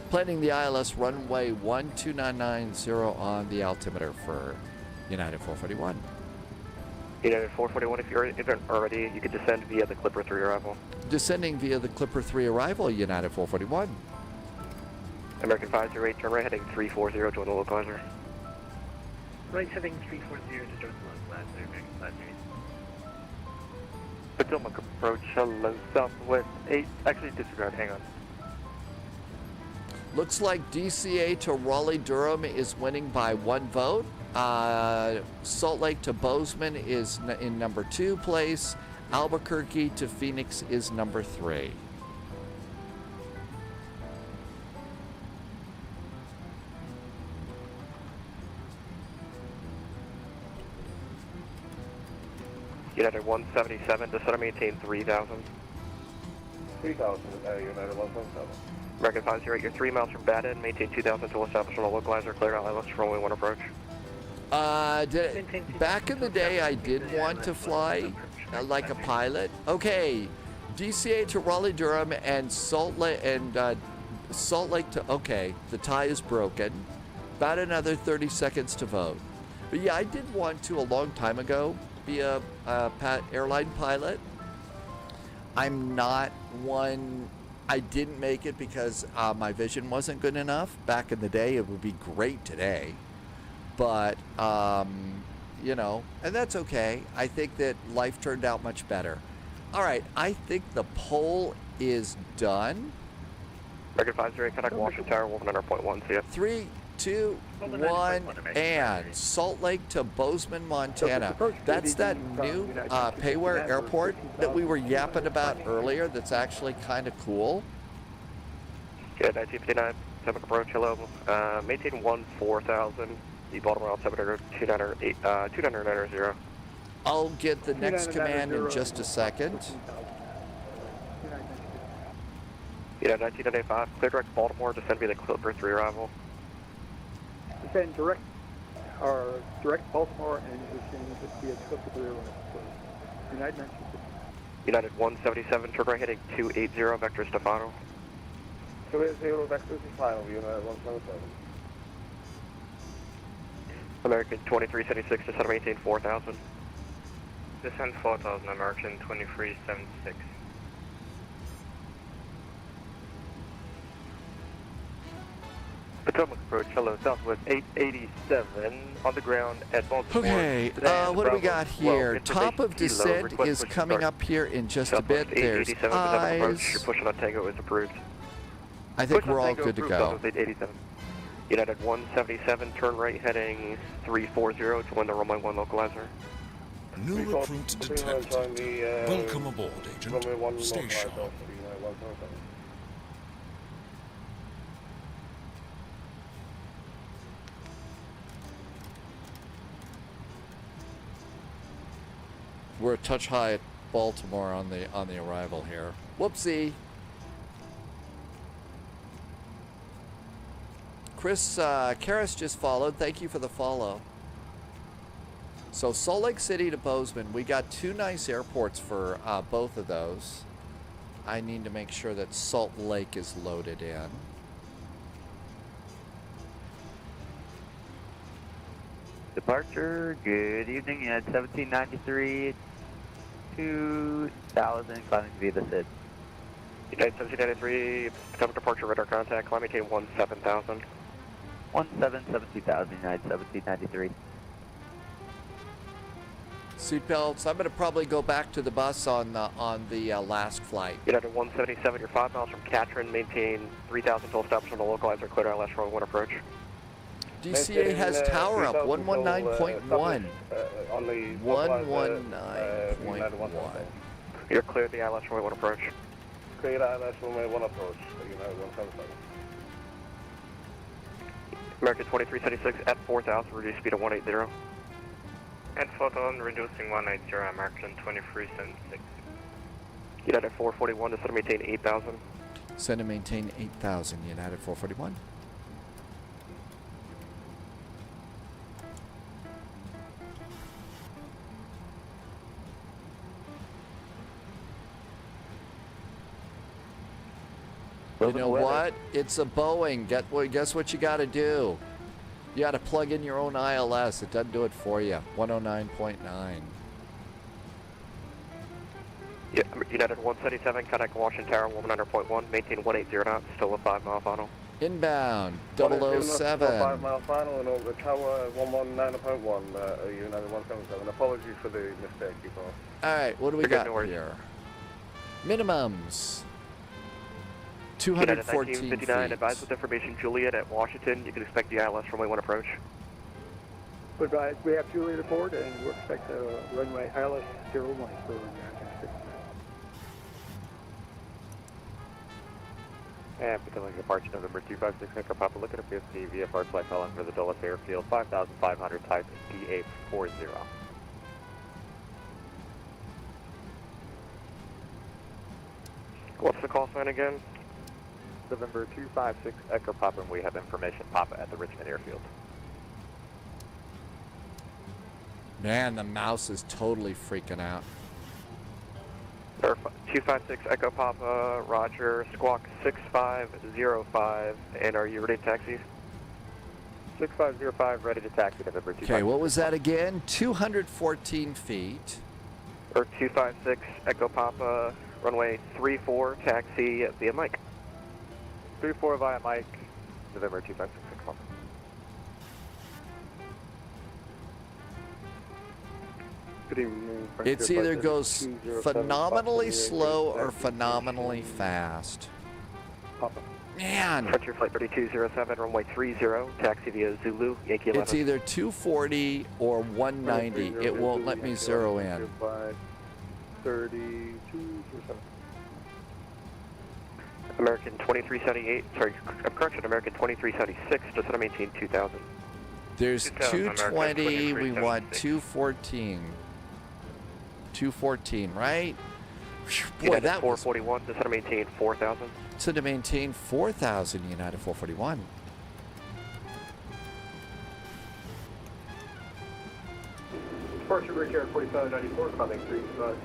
Planning the ILS runway 12990 on the altimeter for United 441. United 441, if you're already, you can descend via the Clipper 3 arrival. Descending via the Clipper 3 arrival, United 441. American 508, turn right heading 340, join the localizer. Right heading 340 to join the localizer, American 508. Potomac approach, hello, southwest 8. Actually, disregard, hang on. Looks like DCA to Raleigh-Durham is winning by 1 vote. Salt Lake to Bozeman is in number 2 place. Albuquerque to Phoenix is number 3. United 177, descend and maintain 3,000. 3,000, United 177. American 508, you're 3 miles from Baden, maintain 2,000 to establish on a localizer, clear out ILS for runway 1 approach. Back in the day, I did want to fly like a pilot. Okay, DCA to Raleigh-Durham and Salt Lake to, okay, the tie is broken. About another 30 seconds to vote. But yeah, I did want to a long time ago be a airline pilot. I'm not one. I didn't make it because my vision wasn't good enough. Back in the day, it would be great today. But, you know, and that's okay. I think that life turned out much better. All right, I think the poll is done. American 508, contact Washington Tower, 100.1, see ya. 3, 2, 1, and Salt Lake to Bozeman, Montana. That's that new Payware airport that we were yapping about earlier that's actually kind of cool. Yeah, 1959, Pacific approach, hello. Maintain 4,000, the Baltimore altimeter 290. I'll get the next command in just a second. Yeah, 1995, clear direct Baltimore, descend via the Clipper 3 arrival. Descend direct Baltimore and descend via Clipper 3 arrival. United 1960. United 177, turn right heading 280, vector Stefano. 280, vector Stefano, United 177. American 2376, descend and maintain 4,000. Descend 4,000, American 2376. Potomac approach, hello, Southwest 887, on the ground at Baltimore. Okay, what do we got here? Top of descent is coming up here in just a bit. There's eyes. You're pushing on Tango is approved. I think we're all good to go. United 177, turn right heading 340 to win the runway 1 localizer. New recruit detected. Welcome aboard, Agent. Stay sharp. We're a touch high at Baltimore on the arrival here. Whoopsie. Chris Karras just followed. Thank you for the follow. So Salt Lake City to Bozeman, we got 2 nice airports for both of those. I need to make sure that Salt Lake is loaded in. Departure, good evening, United 1793, 2000, climbing via the SID. United 1793, Potomac departure, radar contact, climb maintain 17,000. 1772,000, United 1793. Seatbelts. I'm going to probably go back to the bus on the last flight. United 177, you're 5 miles from Katrin, maintain 3,000 till establish on the localizer, clear LS runway 1 approach. DCA has tower up, 119.1. On the 119.1. You're cleared the ILS runway 1 approach. Clear ILS runway 1 approach, United 177. American 2376 at 4,000, reduce speed to 180. At 4,000, reducing 180, American 2376. United 441, descend and maintain 8,000. Send and maintain 8,000, United 441. You know what? It's a Boeing. Guess what you got to do? You got to plug in your own ILS. It doesn't do it for you. 109.9. Yeah, United 177, contact Washington Tower, 100.1, maintain 180 knots, still a 5-mile final. Inbound, 007. 5-mile final and over Tower 119.1, United 177. Apologies for the mistake before. All right, what do we got here? Minimums. 214 1959, feet. advise with information Juliet at Washington. You can expect the ILS runway 1 approach. Advise, we have Juliet aboard and we expect a runway ILS 01 for American 6. And becoming departure November 256 Echo Papa, looking at PST VFR flight following for the Dulles Airfield 5500 type DA40. What's the call sign again? November 256 Echo Papa, and we have information Papa at the Richmond Airfield. Man, the mouse is totally freaking out. 256 Echo Papa, Roger, squawk 6505, and are you ready to taxi? 6505, ready to taxi, November 256. Okay, what was that again? 214 feet. Or 256 Echo Papa, runway 34, taxi via Mike. 34 via Mike, November 256 Echo Papa. It's either goes phenomenally slow or phenomenally fast. Man! Frontier Flight 3207, runway 30, taxi via Zulu, Yankee 11. It's either 240 or 190. It won't let me zero in. 3207. American 2378, sorry, correction, American 2376, just want to maintain 2000. There's 220, we want 214. 214, right? Boy, that was... 441, just want to maintain 4000. So to maintain 4,000, United 441. Departure bridge here at 4594, coming 35.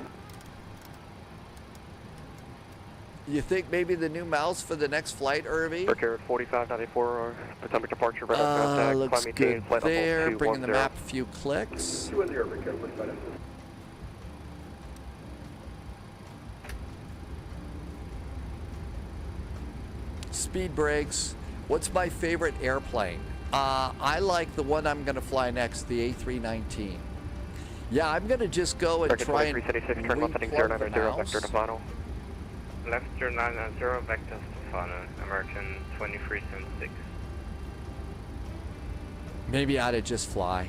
You think maybe the new mouse for the next flight, Irby? Bridge 4594, Potomac departure, right on contact, Looks climb maintain, good flight there. level Bringing the 210. map a few clicks. 210, bridge here at 45. Speed brakes. What's my favorite airplane? I like the one I'm going to fly next, the A319. Yeah, I'm going to just go and try and turn left heading replug the 090, vector mouse. to final. Left 090, vector to final, American 2376. Maybe I ought to just fly.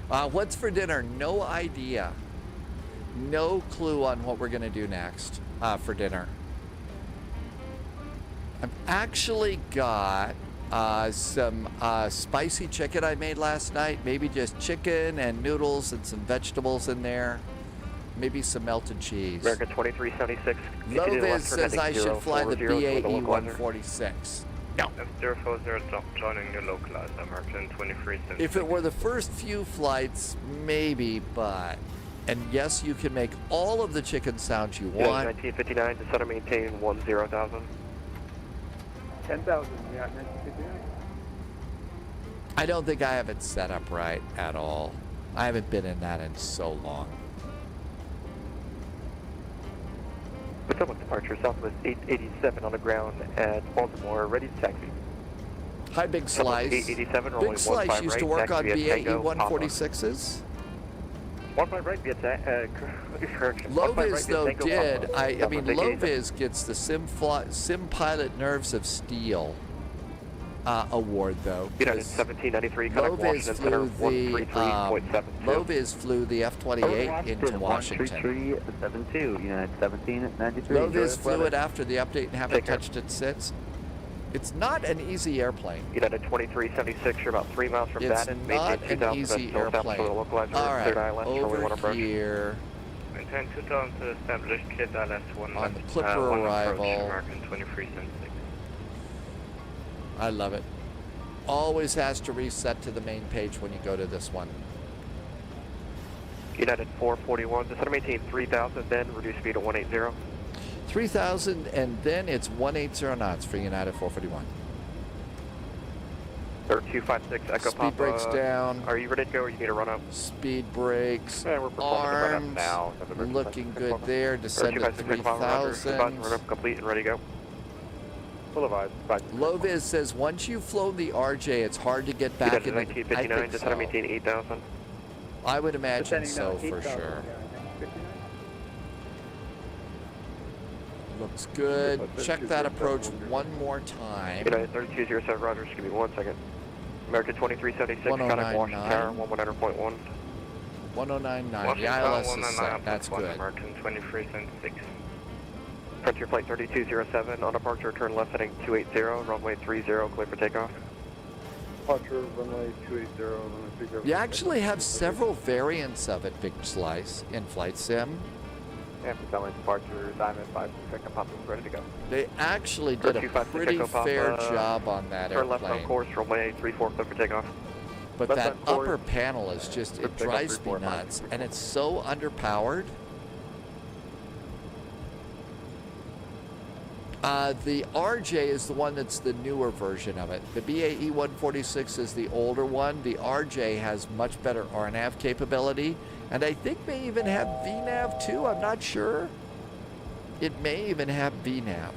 What's for dinner? No idea. No clue on what we're going to do next for dinner. I've actually got some spicy chicken I made last night. Maybe just chicken and noodles and some vegetables in there. Maybe some melted cheese. American 2376. Loviz says I should fly the BAE 146. No. F040, joining your localizer, American 2376. If it were the first few flights, maybe, but... And yes, you can make all of the chicken sounds you want. 1959, to center maintain 10,000. 10,000, yeah, 1959. I don't think I have it set up right at all. I haven't been in that in so long. Potomac departure, Southwest 887 on the ground at Baltimore, ready to taxi. Hi, Big Slice. 887, Big Slice used to work on BAE 146s. 15 right via correction. Loviz, though, did. Papa. I mean, Loviz gets the Sim Pilot Nerves of Steel award, though. United 1793, contact Washington Center 133.72. Loviz flew the F-28 into Washington. 13372, United 1793. Loviz flew it after the update and haven't touched it since. It's not an easy airplane. United 2376, you're about 3 miles from It's Baden. not an easy airplane. All right, over here. Maintain 2000 to establish cleared ILS 1 on the Clipper arrival. American 2376. I love it. Always has to reset to the main page when you go to this one. United 441, just to maintain 3000, then reduce speed to 180. 3,000, and then it's 180 knots for United 441. 256 Echo Papa. Speed brakes down. Are you ready to go or you need to run up? Speed brakes. Yeah, we're arms. now. Looking good there. Descend to 3,000. Run up complete and ready to go. Full of eyes. Loviz says once you've flown the RJ, it's hard to get back in. 1959, just to maintain 8,000. I would imagine so for sure. Looks good. Check that approach one more time. United 3207, Roger. Just give me 1 second. American 2376, contact Washington Tower, 119.1. 1099. The ILS is set. That's good. American 2376. Frontier Flight 3207, on departure, turn left heading 280, runway 30, clear for takeoff. Departure, runway 280, runway 30. You actually have several variants of it, Big Slice, in Flight Sim. And for telling departure, Diamond 5, second pop is ready to go. They actually did a pretty fair job on that turn left on airplane. course, runway 34, clear for takeoff. But that upper panel is just, it drives me nuts. And it's so underpowered. The RJ is the one that's the newer version of it. The BAE 146 is the older one. The RJ has much better RNAV capability. And I think may even have VNAV too. I'm not sure. It may even have VNAV.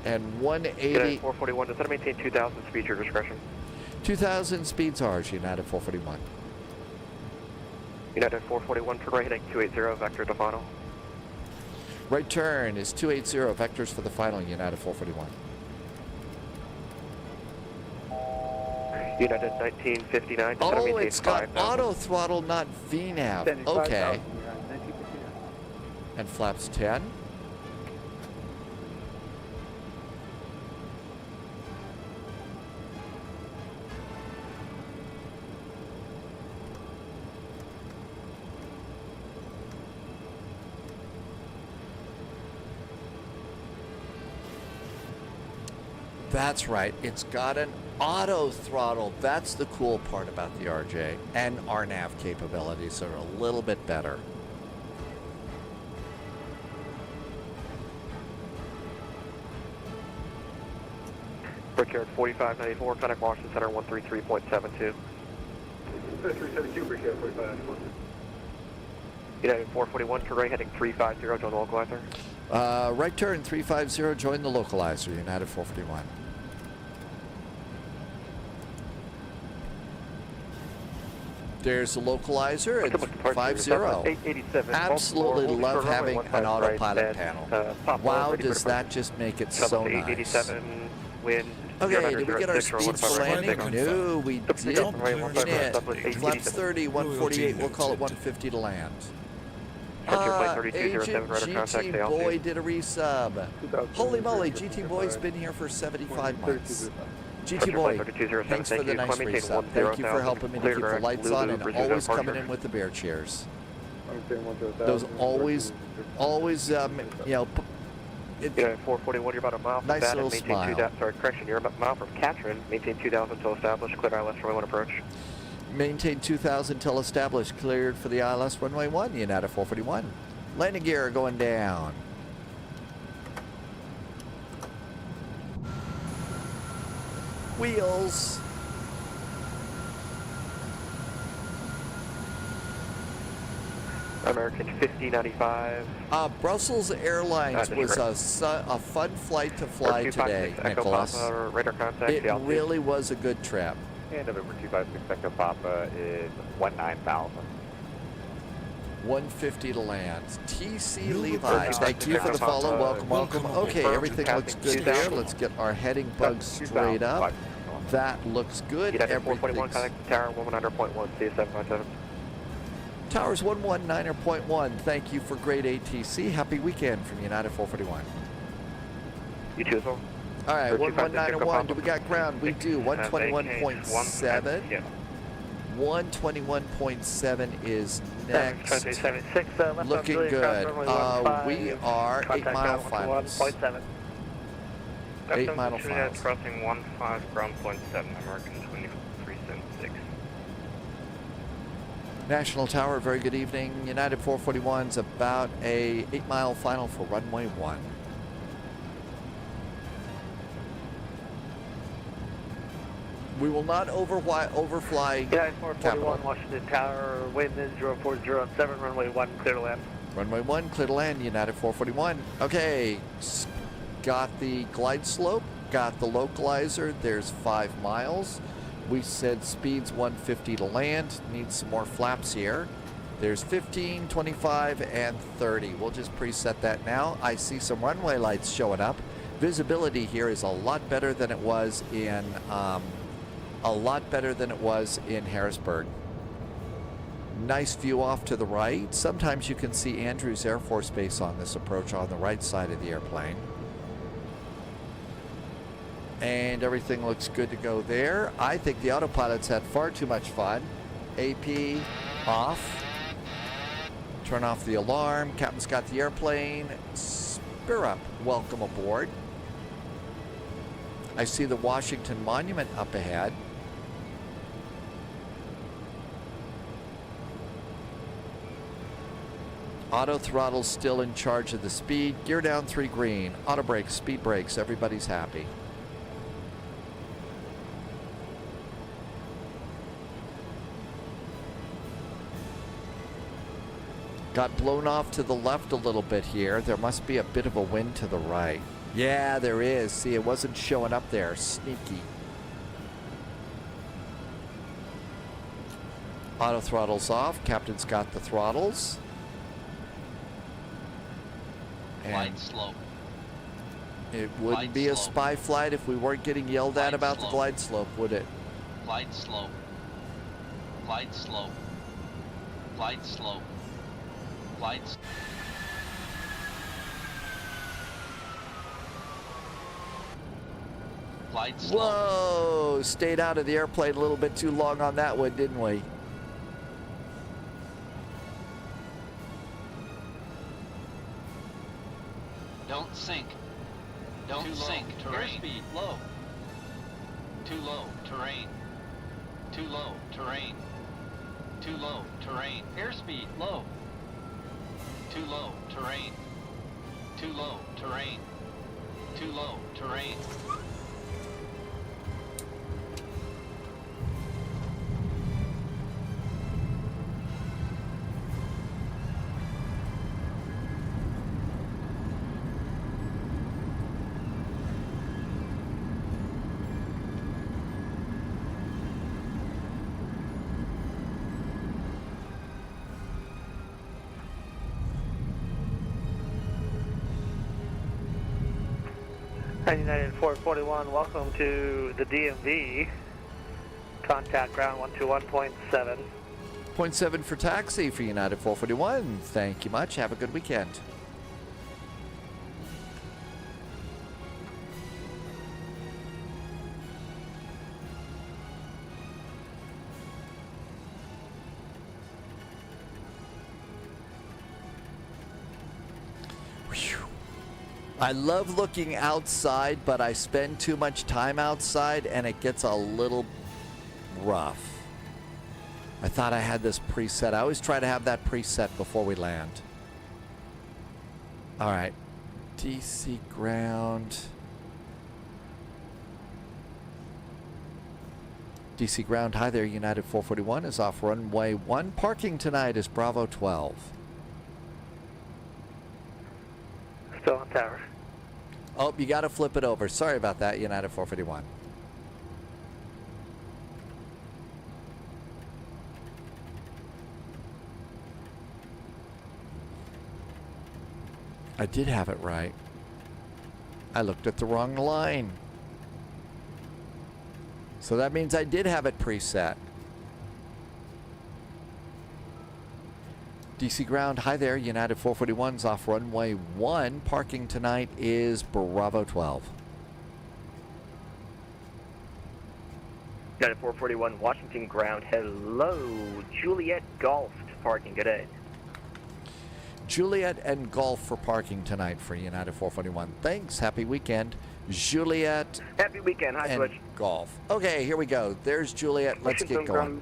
And 180. 441, does that maintain 2,000 speed your discretion? 2,000 speeds ours, United 441. United 441, turn right heading 280, vector to final. Right turn is 280, vectors for the final, United 441. United 1959, oh, it's got auto throttle, not VNAV. Okay. And flaps 10. That's right. It's got an auto throttle. That's the cool part about the RJ. And RNAV capabilities are a little bit better. Brickyard 4594, contact Washington Center 133.72. 372, Brickyard 4594. United 441, turn right heading 350, join the localizer. Right turn 350, join the localizer, United 441. There's the localizer, it's 50. Absolutely love having an autopilot panel. Wow, does that just make it so nice. 87, wind. Okay, did we get our speeds for landing? No, we didn't. Flaps 30, 148, we'll call it 150 to land. Agent GT Boy did a resub. Holy moly, GT Boy's been here for 75 months. GT Boy, thanks for the nice resub. Thank you for helping me to keep the lights on and always coming in with the bear chairs. Those always, you know, United 441, you're about a mile from nice Baton, little maintain smile. 2,000, sorry, correction, you're about a mile from Katrin, maintain 2,000 until established, clear ILS runway 1 approach. Maintain 2,000 till established, cleared for the ILS runway 1, United 441. Landing gear going down. Wheels. American 5095. Brussels Airlines was a fun flight to fly today, Nicholas. Radar contact, it really was a good trip. And November 256 Echo Papa is 19,000. 150 to land. TC Levi, thank you for the follow. Welcome. Okay, everything looks good here. Let's get our heading bugs straight up. That looks good. Everything's... Tower 100.1, CS757. Towers 119.1, thank you for great ATC. Happy weekend from United 441. You too as well. All right, 119.1, do we got ground? We do, 121.7. 121.7 is next. Looking good. We are 8 mile finals. 8 mile finals. Crossing 15, ground point 7, American 2376. National Tower, very good evening. United 441's about a 8 mile final for runway 1. We will not overfly. Yeah, 441 Washington Tower, wind is 040 on 7, runway 1, clear to land. Runway 1, clear to land, United 441. Okay, got the glide slope, got the localizer, there's 5 miles. We said speeds 150 to land. Need some more flaps here. There's 15, 25, and 30. We'll just preset that now. I see some runway lights showing up. Visibility here is a lot better than it was in Harrisburg. Nice view off to the right. Sometimes you can see Andrews Air Force Base on this approach on the right side of the airplane. And everything looks good to go there. I think the autopilot's had far too much fun. AP off. Turn off the alarm. Captain's got the airplane. Spur up. Welcome aboard. I see the Washington Monument up ahead. Auto throttle's still in charge of the speed. Gear down 3 green. Auto brakes, speed brakes. Everybody's happy. Got blown off to the left a little bit here. There must be a bit of a wind to the right. Yeah, there is. See, it wasn't showing up there. Sneaky. Auto throttle's off. Captain's got the throttles. Glide slope. It wouldn't be a spy flight if we weren't getting yelled at about the glide slope, would it? Glide slope. Glide slope. Glide slope. Glide slope. Glide slope. Whoa! Stayed out of the airplane a little bit too long on that one, didn't we? Don't sink. Don't sink. Terrain. Airspeed low. Too low. Terrain. Too low. Terrain. Too low. Terrain. Airspeed low. Too low. Terrain. Too low. Terrain. Too low. Terrain. United 441, welcome to the DMV. Contact ground 121.7. 0.7 for taxi for United 441. Thank you much. Have a good weekend. I love looking outside, but I spend too much time outside and it gets a little rough. I thought I had this preset. I always try to have that preset before we land. All right. DC ground. DC ground, hi there, United 441 is off runway 1. Parking tonight is Bravo 12. Still on tower. Oh, you got to flip it over. Sorry about that, United 441. I did have it right. I looked at the wrong line. So that means I did have it preset. DC ground, hi there, United 441's off runway 1. Parking tonight is Bravo 12. United 441, Washington ground, hello. Juliet Golf to parking, good day. Juliet and Golf for parking tonight for United 441. Thanks, happy weekend. Juliet Happy weekend, hi and Switch. Golf. Okay, here we go. There's Juliet, let's get going.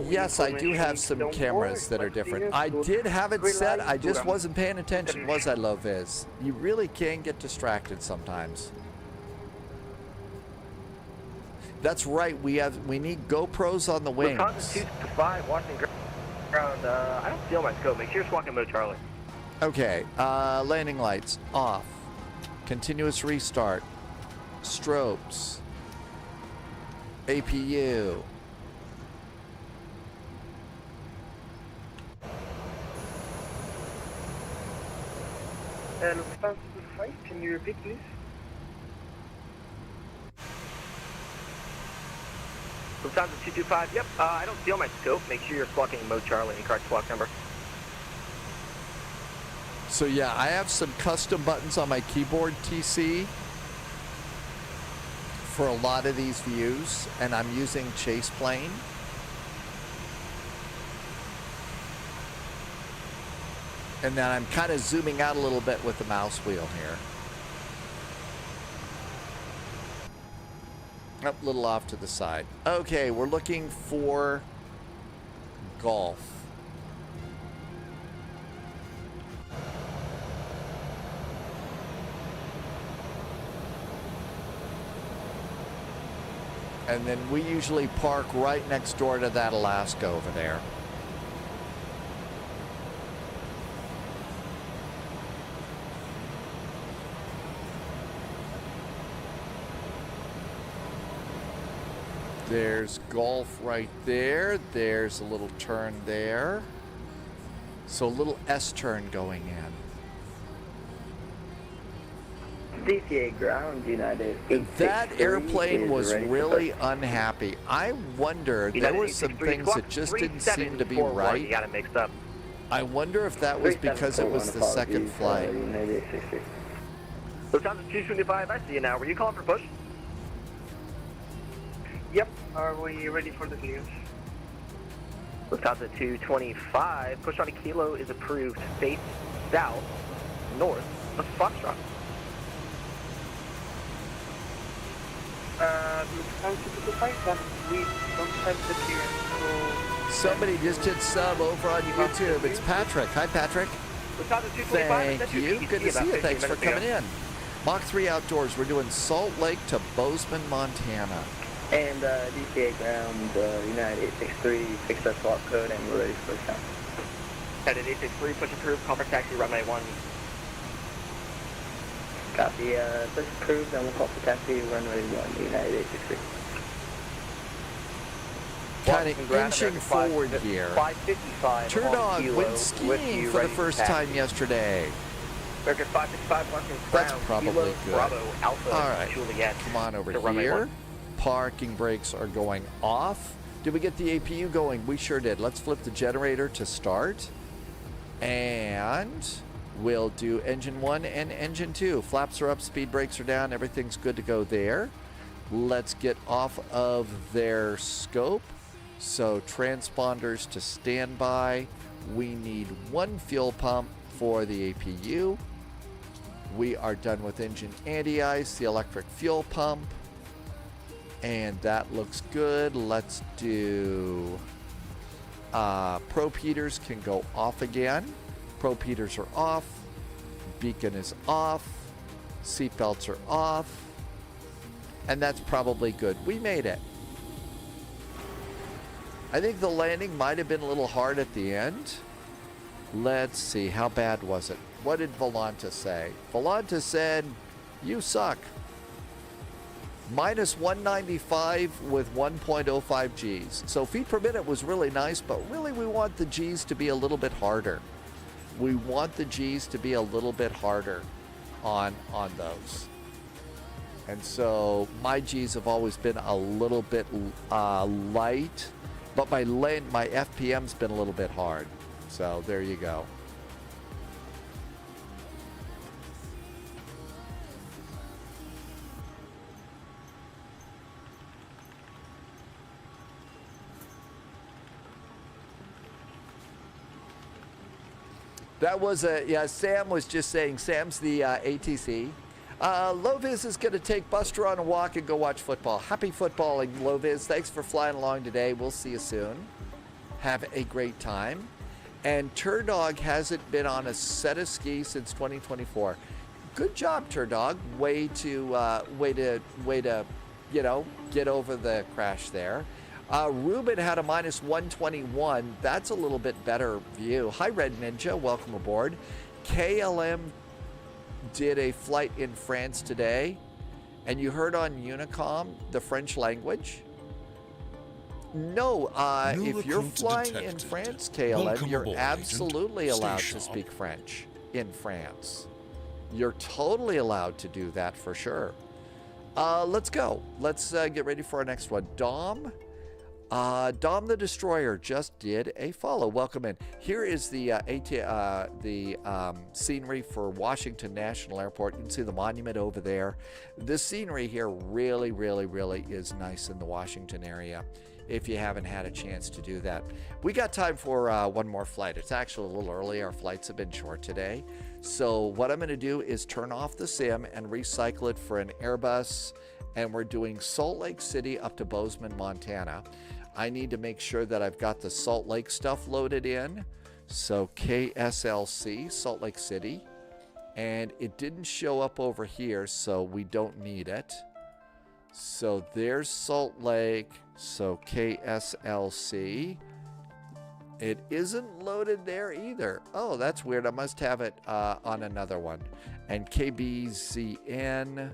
Yes, I do have some cameras that are different. I did have it set, I just wasn't paying attention, was I, Loviz? You really can get distracted sometimes. That's right, we need GoPros on the wings. Wisconsin 2-5, Washington ground, I don't feel my scope, make sure you're squawking mode, Charlie. Okay, landing lights off. Continuous restart. strobes, APU. Lufthansa 5, can you repeat, please? Lufthansa 225, yep. I don't see on my scope. Make sure you're squawking Mo Charlie, correct squawk number. So yeah, I have some custom buttons on my keyboard, TC, for a lot of these views, and I'm using Chase Plane. And then I'm kind of zooming out a little bit with the mouse wheel here. Up a little off to the side. Okay, we're looking for golf. And then we usually park right next door to that Alaska over there. There's golf right there. There's a little turn there. So a little S-turn going in. DCA ground, United. That airplane was really unhappy. I wonder, there were some things that just didn't seem to be right. You got it mixed up. I wonder if that was because it was the second flight. Lufthansa 225, I see you now. Were you calling for push? Yep, are we ready for the clearance? Lufthansa 225, push on a kilo is approved. Face south, north of Foxtrot. Lufthansa 225, we don't have the clearance, so... Somebody just hit sub over on YouTube. It's Patrick. Hi, Patrick. Thank you. Good to see you. Thanks for coming in. Mach 3 outdoors. We're doing Salt Lake to Bozeman, Montana. And DCA ground, United 863, fix our swap code, and we're ready for the count. Headed 863, push approved, call for taxi, runway 1. Copy, push approved, and we'll call for taxi, runway 1, United 863. Kind of inching forward here. 555. Turdog went skiing for the first time yesterday. American 555, Washington That's ground, probably Kilo, good. Bravo, Alpha, All right, Juliet. come on over runway here. 1. Parking brakes are going off. Did we get the APU going? We sure did. Let's flip the generator to start. And we'll do engine 1 and engine 2. Flaps are up, speed brakes are down, everything's good to go there. Let's get off of their scope. So transponders to standby. We need 1 fuel pump for the APU. We are done with engine anti-ice, the electric fuel pump. And that looks good. Let's do probe heaters can go off again. Probe heaters are off. Beacon is off. Seatbelts are off. And that's probably good. We made it. I think the landing might have been a little hard at the end. Let's see. How bad was it? What did Volanta say? Volanta said, you suck. Minus 195 with 1.05 Gs. So feet per minute was really nice, but really we want the Gs to be a little bit harder. We want the Gs to be a little bit harder on those. And so my Gs have always been a little bit light, but my FPM's been a little bit hard. So there you go. That was yeah, Sam was just saying, Sam's the ATC. Loviz is going to take Buster on a walk and go watch football. Happy footballing, Loviz. Thanks for flying along today. We'll see you soon. Have a great time. And Turdog hasn't been on a set of skis since 2024. Good job, Turdog. Way to you know, get over the crash there. Ruben had a minus 121. That's a little bit better view. Hi, Red Ninja. Welcome aboard. KLM did a flight in France today, And you heard on Unicom the French language? No, if you're flying in France, KLM, you're absolutely allowed to speak French in France. You're totally allowed to do that for sure. Let's go. Let's get ready for our next one. Dom the Destroyer just did a follow. Welcome in. Here is the scenery for Washington National Airport. You can see the monument over there. The scenery here really, really, really is nice in the Washington area, if you haven't had a chance to do that. We got time for one more flight. It's actually a little early. Our flights have been short today. So what I'm going to do is turn off the sim and recycle it for an Airbus. And we're doing Salt Lake City up to Bozeman, Montana. I need to make sure that I've got the Salt Lake stuff loaded in. So KSLC, Salt Lake City. And it didn't show up over here, so we don't need it. So there's Salt Lake. So KSLC. It isn't loaded there either. Oh, that's weird. I must have it on another one. And KBZN.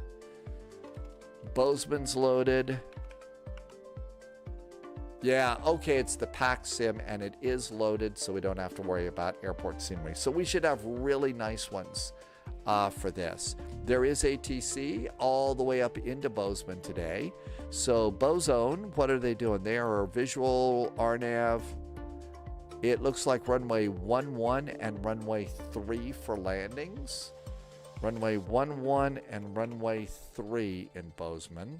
Bozeman's loaded. Yeah, okay, it's the PAC sim, and it is loaded, so we don't have to worry about airport scenery. So we should have really nice ones for this. There is ATC all the way up into Bozeman today. So Bozone, what are they doing? They are visual RNAV. It looks like runway 11 and runway 3 for landings. Runway 11 and runway 3 in Bozeman.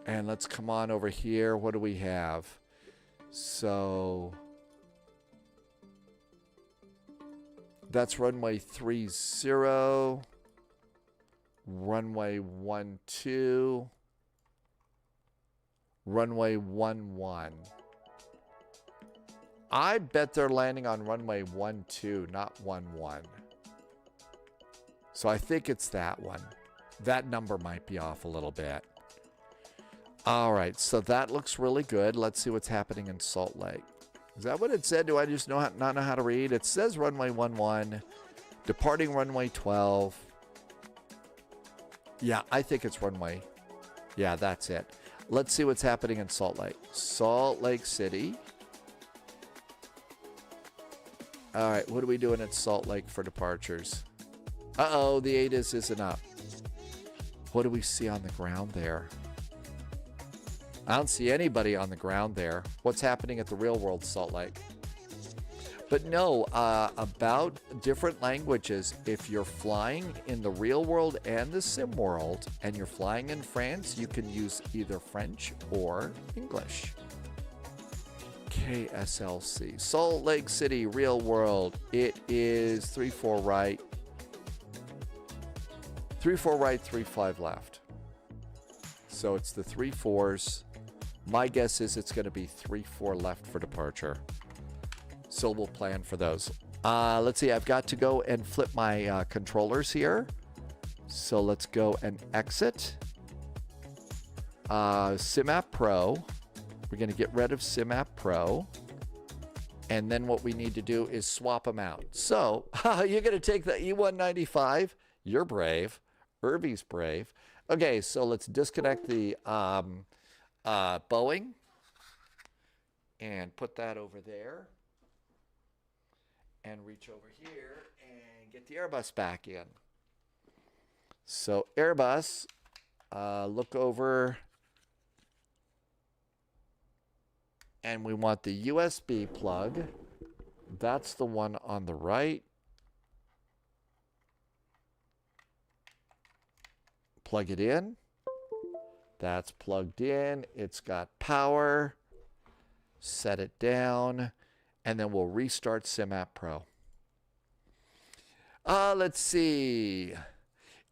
And let's come on over here. What do we have? So that's runway 30, runway 12, runway 11. I bet they're landing on runway 12, not 11. So I think it's that one. That number might be off a little bit. All right, so that looks really good. Let's see what's happening in Salt Lake. Is that what it said? Do I just not know how to read? It says runway 11, departing runway 12. Yeah, I think it's runway. Yeah, that's it. Let's see what's happening in Salt Lake. Salt Lake City. All right, what are we doing at Salt Lake for departures? Uh-oh, the ATIS isn't up. What do we see on the ground there? I don't see anybody on the ground there. What's happening at the real world Salt Lake? But no, about different languages. If you're flying in the real world and the sim world, and you're flying in France, you can use either French or English. KSLC. Salt Lake City, real world. It is 34 right. 34 right, 35 left. So it's the 3-4s. My guess is it's going to be 3-4 left for departure. So we'll plan for those. Let's see. I've got to go and flip my controllers here. So let's go and exit. SimApp Pro. We're going to get rid of SimApp Pro. And then what we need to do is swap them out. So you're going to take the E195. You're brave. Irby's brave. Okay, so let's disconnect the Boeing and put that over there and reach over here and get the Airbus back in. So Airbus, look over, and we want the USB plug. That's the one on the right. Plug it in. That's plugged in. It's got power. Set it down. And then we'll restart SimApp Pro. Let's see.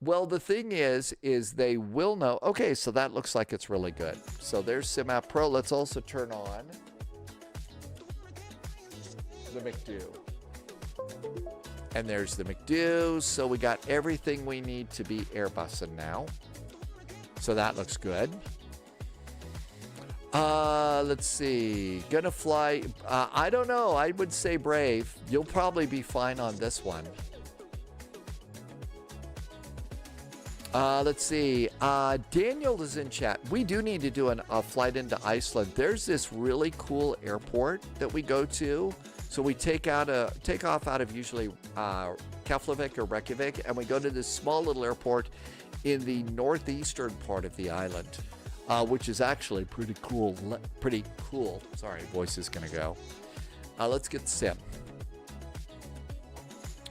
Well, the thing is they will know. Okay, so that looks like it's really good. So there's SimApp Pro. Let's also turn on the McDo. And there's the McDo. So we got everything we need to be Airbusing now. So that looks good. Let's see. Gonna fly. I don't know. I would say brave. You'll probably be fine on this one. Let's see. Daniel is in chat. We do need to do a flight into Iceland. There's this really cool airport that we go to. So we take off out of usually Keflavik or Reykjavik, and we go to this small little airport in the northeastern part of the island, which is actually pretty cool. Sorry, voice is gonna go. Let's get sim.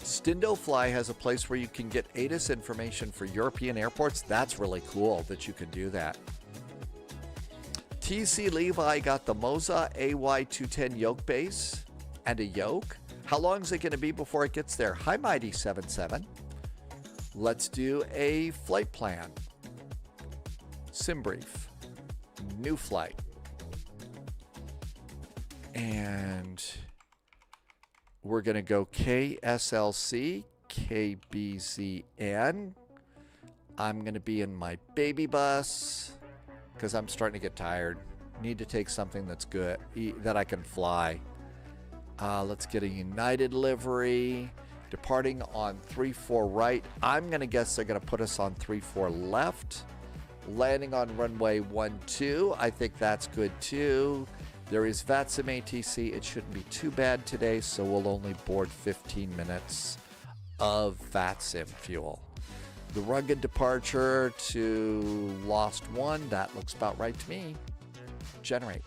Stindo Fly has a place where you can get ATIS information for European airports. That's really cool that you can do that. TC Levi got the Moza AY210 yoke base and a yoke. How long is it going to be before it gets there? Hi, Mighty77. Let's do a flight plan. Sim brief. New flight. And we're going to go KSLC, KBZN. I'm going to be in my baby bus because I'm starting to get tired. Need to take something that's good, that I can fly. Let's get a United livery. Departing on 34 right. I'm going to guess they're going to put us on 34 left. Landing on runway 12. I think that's good too. There is VATSIM ATC. It shouldn't be too bad today, so we'll only board 15 minutes of VATSIM fuel. The rugged departure to Lost One. That looks about right to me. Generate.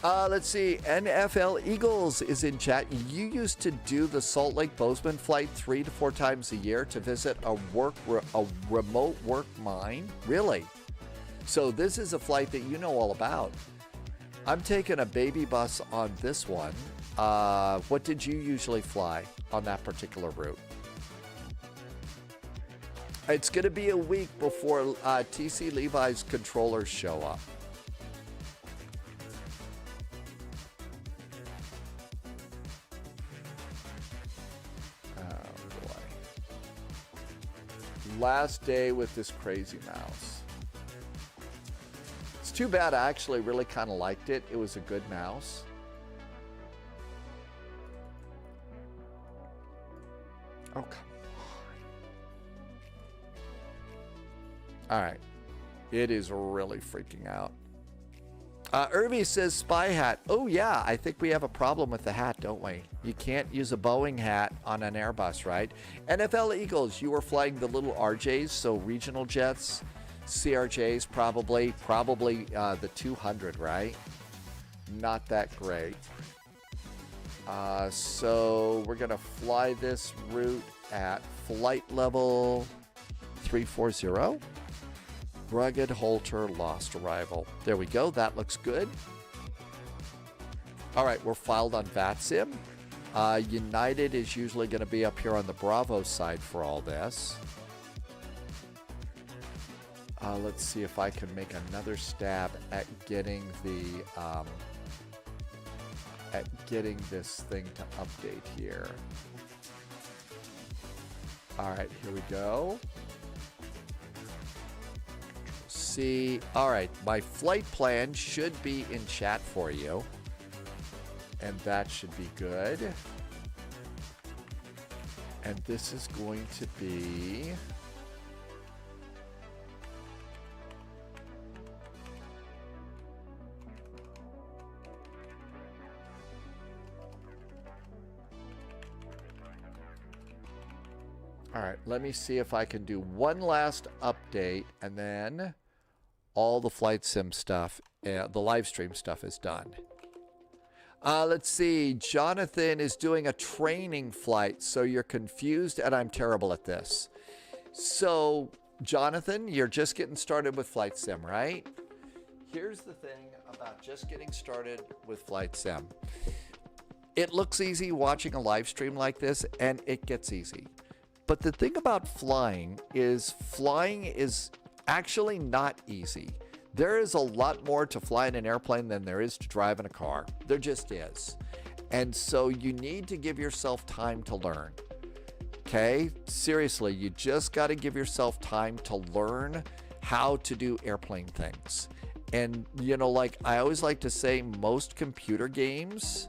Let's see. NFL Eagles is in chat. You used to do the Salt Lake Bozeman flight 3 to 4 times a year to visit a remote work mine? Really? So this is a flight that you know all about. I'm taking a baby bus on this one. What did you usually fly on that particular route? It's going to be a week before TC Levi's controllers show up. Oh, boy. Last day with this crazy mouse. Too bad. I actually really kind of liked it. It was a good mouse. Oh, come on. All right. It is really freaking out. Irvi says spy hat. Oh, yeah. I think we have a problem with the hat, don't we? You can't use a Boeing hat on an Airbus, right? NFL Eagles, you were flying the little RJs, so regional jets. CRJs probably the 200, right? Not that great. So we're gonna fly this route at flight level 340. Rugged Holter lost arrival. There we go. That looks good. All right, we're filed on VATSIM. United is usually going to be up here on the Bravo side for all this. Let's see if I can make another stab at getting this thing to update here. All right, here we go. See, all right, my flight plan should be in chat for you, and that should be good. And this is going to be all right, let me see if I can do one last update, and then all the flight sim stuff, the live stream stuff is done. Let's see. Jonathan is doing a training flight, so you're confused, and I'm terrible at this. So, Jonathan, you're just getting started with flight sim, right? Here's the thing about just getting started with flight sim. It looks easy watching a live stream like this, and it gets easy. But the thing about flying is actually not easy. There is a lot more to fly in an airplane than there is to drive in a car. There just is. And so you need to give yourself time to learn. Okay? Seriously, you just got to give yourself time to learn how to do airplane things. And, you know, like I always like to say, most computer games,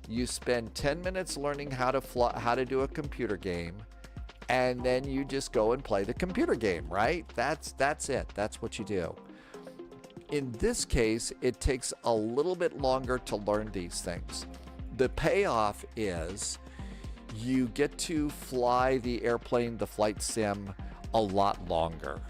you spend 10 minutes learning how to do a computer game, and then you just go and play the computer game, right? That's it. That's what you do. In this case, it takes a little bit longer to learn these things. The payoff is you get to fly the airplane, the flight sim, a lot longer.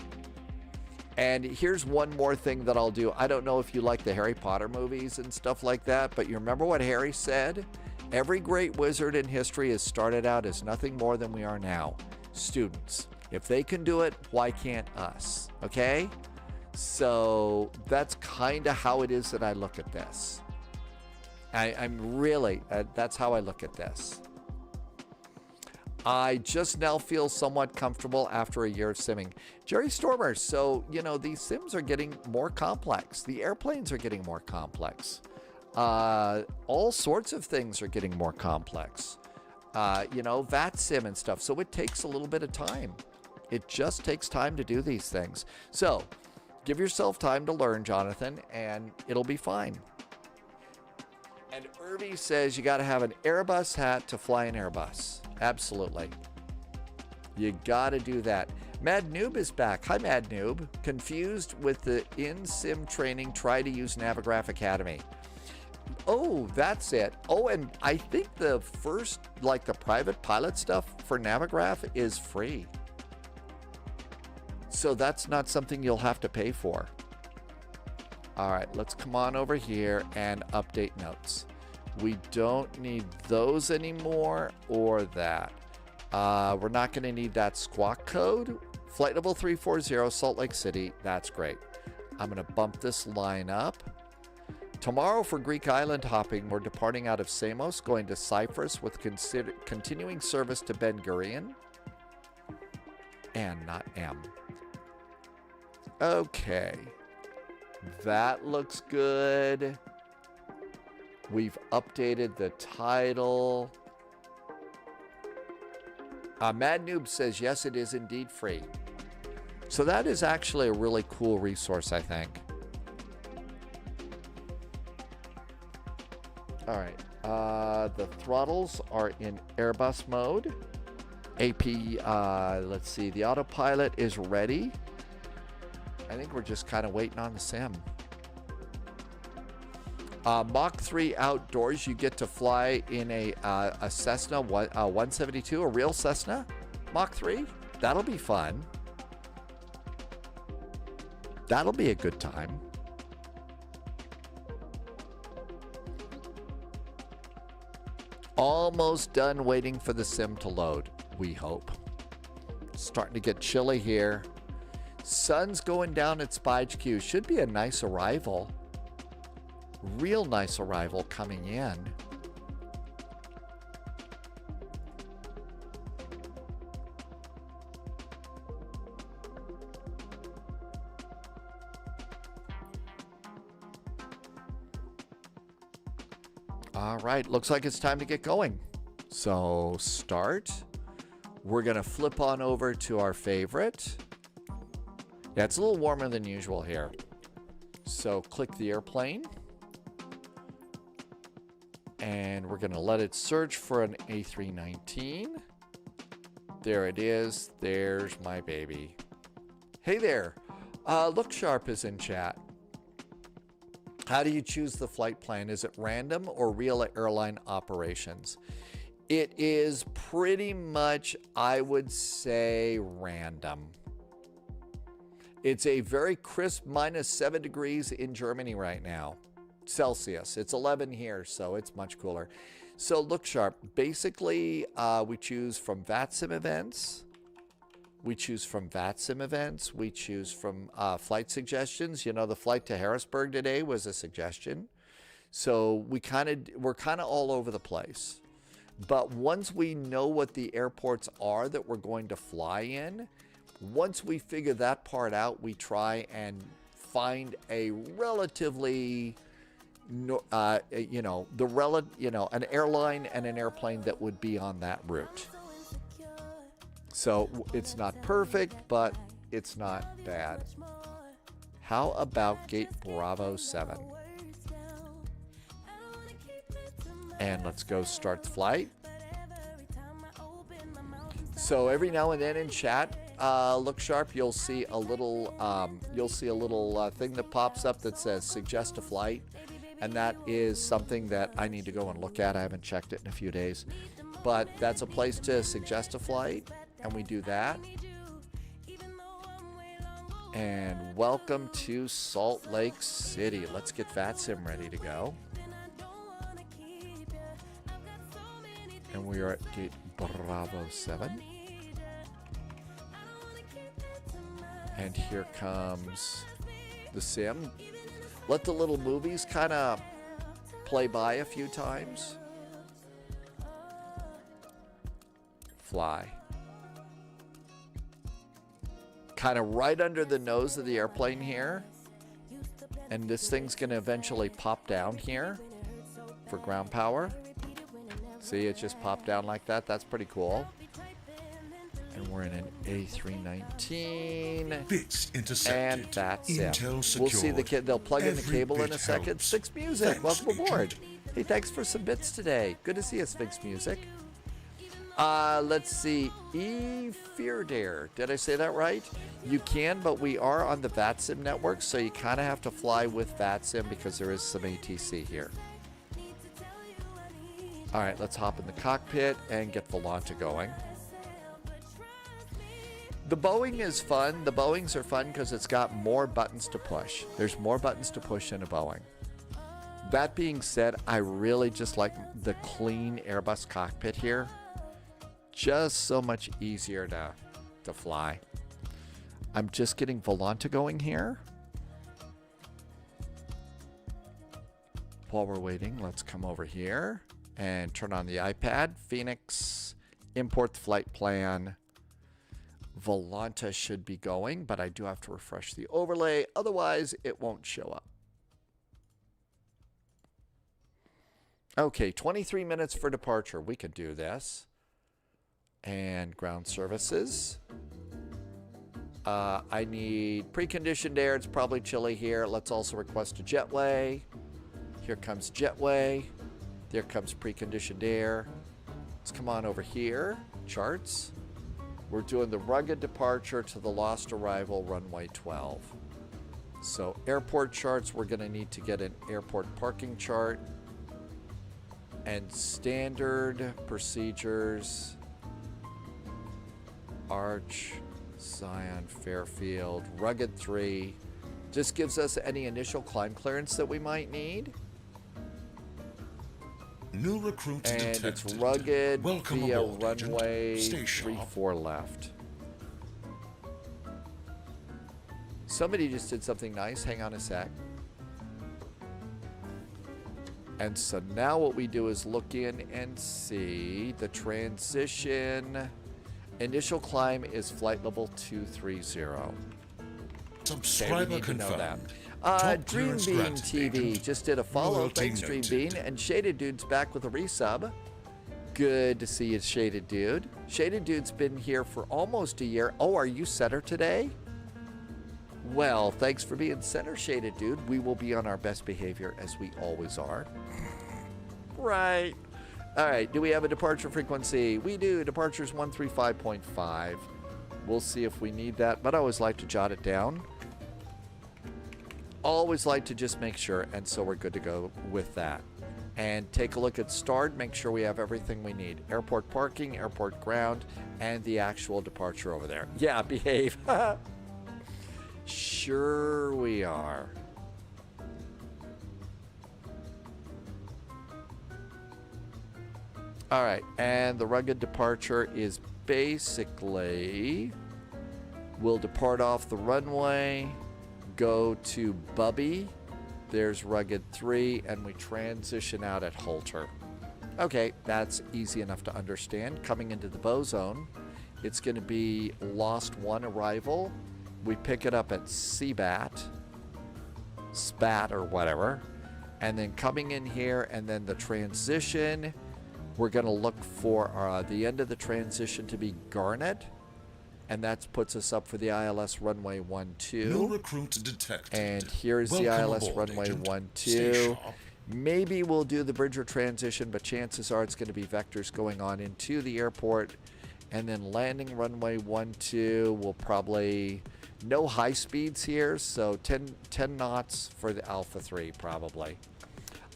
And here's one more thing that I'll do. I don't know if you like the Harry Potter movies and stuff like that, but you remember what Harry said? Every great wizard in history has started out as nothing more than we are now, students. If they can do it, why can't us? Okay? So that's kind of how it is that I look at this. I'm really, that's how I look at this. I just now feel somewhat comfortable after a year of simming. Jerry Stormer, so, you know, these sims are getting more complex. The airplanes are getting more complex. All sorts of things are getting more complex. You know, VAT sim and stuff. So it takes a little bit of time. It just takes time to do these things. So give yourself time to learn, Jonathan, and it'll be fine. And Irby says you got to have an Airbus hat to fly an Airbus. Absolutely. You got to do that. Mad Noob is back. Hi, Mad Noob. Confused with the in-sim training, try to use Navigraph Academy. Oh, that's it. Oh, and I think the first, like the private pilot stuff for Navigraph is free. So that's not something you'll have to pay for. All right, let's come on over here and update notes. We don't need those anymore or that. We're not going to need that squawk code. Flight level 340, Salt Lake City. That's great. I'm going to bump this line up. Tomorrow for Greek island hopping, we're departing out of Samos, going to Cyprus with continuing service to Ben Gurion. And not M. Okay. That looks good. We've updated the title. Mad Noob says, yes, it is indeed free. So that is actually a really cool resource, I think. All right. The throttles are in Airbus mode. AP, let's see. The autopilot is ready. I think we're just kind of waiting on the sim. Mach 3 outdoors, you get to fly in a Cessna 172, a real Cessna Mach 3. That'll be fun. That'll be a good time. Almost done waiting for the sim to load, we hope. Starting to get chilly here. Sun's going down at Spy HQ. Should be a nice arrival. Real nice arrival coming in. All right, looks like it's time to get going. So start. We're going to flip on over to our favorite. Yeah, it's a little warmer than usual here. So click the airplane. And we're going to let it search for an A319. There it is. There's my baby. Hey there. Look Sharp is in chat. How do you choose the flight plan? Is it random or real airline operations? It is pretty much, I would say, random. It's a very crisp -7 degrees in Germany right now. Celsius. It's 11 here, so it's much cooler. So Look Sharp. Basically, we choose from VATSIM events. We choose from VATSIM events. We choose from flight suggestions. You know, the flight to Harrisburg today was a suggestion. So we're kind of all over the place. But once we know what the airports are that we're going to fly in, once we figure that part out, we try and find a relatively, an airline and an airplane that would be on that route. So it's not perfect, but it's not bad. How about Gate Bravo 7? And let's go start the flight. So every now and then in chat, look sharp, you'll see a little thing that pops up that says suggest a flight, and that is something that I need to go and look at. I haven't checked it in a few days, but that's a place to suggest a flight, and we do that. And welcome to Salt Lake City. Let's get VATSIM ready to go. And we are at gate Bravo 7. And here comes the sim. Let the little movies kind of play by a few times. Fly. Kind of right under the nose of the airplane here. And this thing's going to eventually pop down here for ground power. See, it just popped down like that. That's pretty cool. And we're in an A319. Bits intercepted. And that's Intel it. secured. We'll see the kid. They'll plug in the Every cable in bit a second. helps. Sphinx Music, Thanks, welcome aboard. Agent. Hey, thanks for some bits today. Good to see you, Sphinx Music. Let's see. EBBR. Did I say that right? You can, but we are on the VATSIM network, so you kind of have to fly with VATSIM because there is some ATC here. All right, let's hop in the cockpit and get Volanta going. The Boeing is fun. The Boeings are fun because it's got more buttons to push. There's more buttons to push in a Boeing. That being said, I really just like the clean Airbus cockpit here. Just so much easier to fly. I'm just getting Volanta going here. While we're waiting, let's come over here and turn on the iPad. Phoenix, import the flight plan. Volanta should be going, but I do have to refresh the overlay. Otherwise, it won't show up. Okay, 23 minutes for departure. We can do this. And ground services. I need preconditioned air. It's probably chilly here. Let's also request a jetway. Here comes jetway. There comes preconditioned air. Let's come on over here. Charts. We're doing the rugged departure to the lost arrival, runway 12. So airport charts, we're going to need to get an airport parking chart. And standard procedures. Arch, Zion, Fairfield, Rugged 3. Just gives us any initial climb clearance that we might need. New recruits and detected. It's rugged Welcome via aboard, Agent. runway Stay sharp. 34 left. Somebody just did something nice. Hang on a sec. And so now what we do is look in and see the transition. Initial climb is flight level 230. Subscriber okay, confirmed. Dream clearance Bean granted, TV Agent. just did a follow. Loyalty Thanks, Dream noted. Bean. And Shaded Dude's back with a resub. Good to see you, Shaded Dude. Shaded Dude's been here for almost a year. Oh, are you center today? Well, thanks for being center, Shaded Dude. We will be on our best behavior as we always are. Right. All right, do we have a departure frequency? We do. Departure's 135.5. We'll see if we need that, but I always like to jot it down. Always like to just make sure, and so we're good to go with that. And take a look at START, make sure we have everything we need. Airport parking, airport ground, and the actual departure over there. Yeah, behave. Sure we are. All right, and the rugged departure is basically, we'll depart off the runway, go to Bubby, there's rugged 3, and we transition out at Holter. Okay, that's easy enough to understand. Coming into the bow zone, it's going to be lost 1 arrival. We pick it up at SPAT or whatever, and then coming in here, and then the transition. We're going to look for the end of the transition to be Garnet, and that puts us up for the ILS runway 12. New recruit detected. And here's the Welcome ILS aboard, runway Agent. 12. Stay sharp. Maybe we'll do the Bridger transition, but chances are it's going to be vectors going on into the airport And then landing runway 12 will probably, no high speeds here, so 10 knots for the Alpha 3 probably.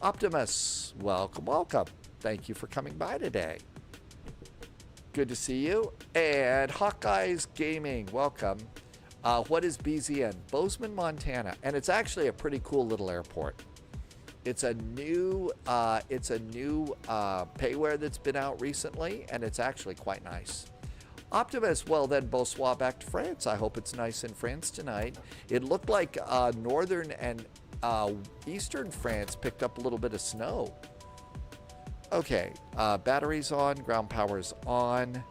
Optimus, welcome, welcome. Thank you for coming by today. Good to see you. And Hawkeyes Gaming, welcome. What is BZN? Bozeman, Montana, and it's actually a pretty cool little airport. It's a new payware that's been out recently, and it's actually quite nice. Optimus, well then, bonsoir back to France. I hope it's nice in France tonight. It looked like northern and eastern France picked up a little bit of snow. Okay, batteries on, ground power's on.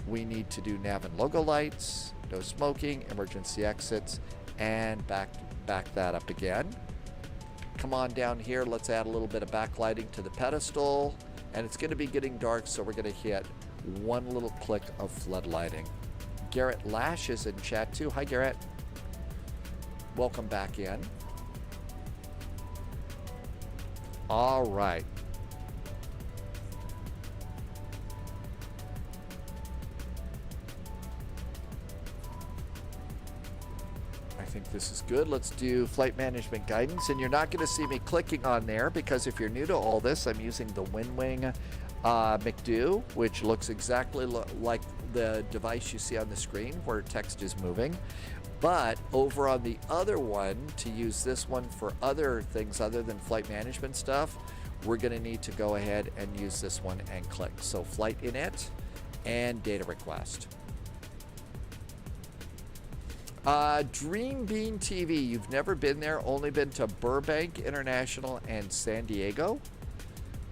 We need to do nav and logo lights, no smoking, emergency exits, and back that up again. Come on down here, let's add a little bit of backlighting to the pedestal, and it's going to be getting dark, so we're going to hit one little click of flood lighting. Garrett Lash is in chat too. Hi Garrett. Welcome back in. All right. I think this is good. Let's do flight management guidance, and you're not going to see me clicking on there because if you're new to all this, I'm using the WinWing McDo, which looks exactly like the device you see on the screen where text is moving. But over on the other one, to use this one for other things other than flight management stuff, we're going to need to go ahead and use this one and click. So flight init and data request. Dream Bean TV, you've never been there, only been to Burbank International and San Diego?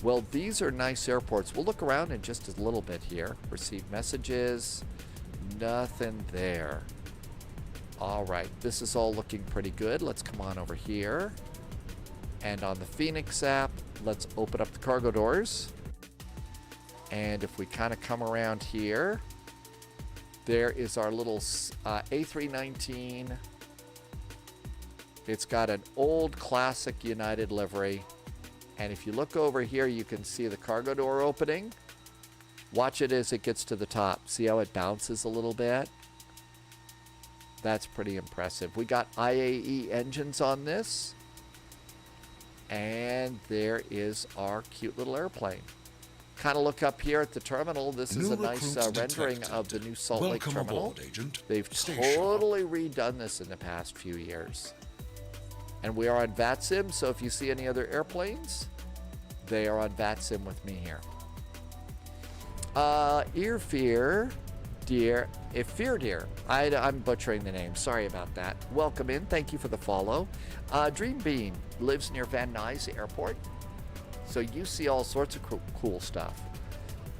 Well, these are nice airports. We'll look around in just a little bit here. Receive messages, nothing there. All right, this is all looking pretty good. Let's come on over here. And on the Phoenix app, let's open up the cargo doors. And if we kind of come around here, there is our little A319. It's got an old classic United livery. And if you look over here, you can see the cargo door opening. Watch it as it gets to the top. See how it bounces a little bit? That's pretty impressive. We got IAE engines on this. And there is our cute little airplane. Kind of look up here at the terminal. This is a nice rendering of the new Salt Lake terminal. Aboard, Agent. They've totally redone this in the past few years. And we are on VATSIM, so if you see any other airplanes, they are on VATSIM with me here. Fear Deer. I'm butchering the name. Sorry about that. Welcome in. Thank you for the follow. Dream Bean lives near Van Nuys Airport. So you see all sorts of cool stuff.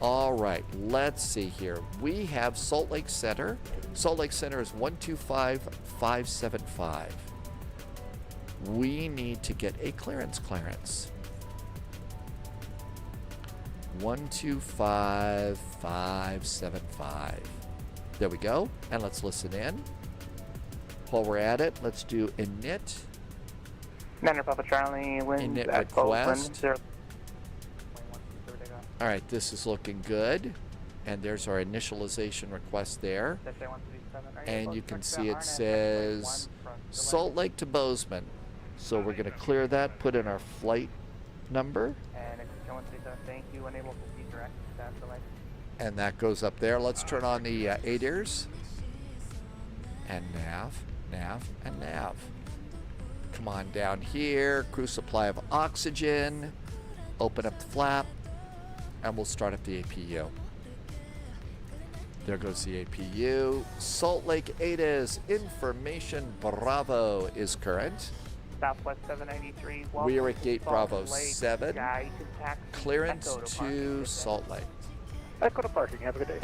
All right, let's see here. We have Salt Lake Center. Salt Lake Center is 125575. We need to get a clearance. 125575. There we go. And let's listen in. While we're at it, let's do init. Niner Papa Charlie wins init at request. Bozeman. All right, this is looking good. And there's our initialization request there. And you can see it says Salt Lake to Bozeman. So we're going to clear that, put in our flight number. And that goes up there. Let's turn on the ADIRS. And nav. Come on down here. Crew supply of oxygen. Open up the flap. And we'll start up the APU. There goes the APU. Salt Lake ADIS information Bravo is current. Southwest 793. We are at gate Bravo 7. Clearance to Salt Lake. Let's go to parking. Have a good day.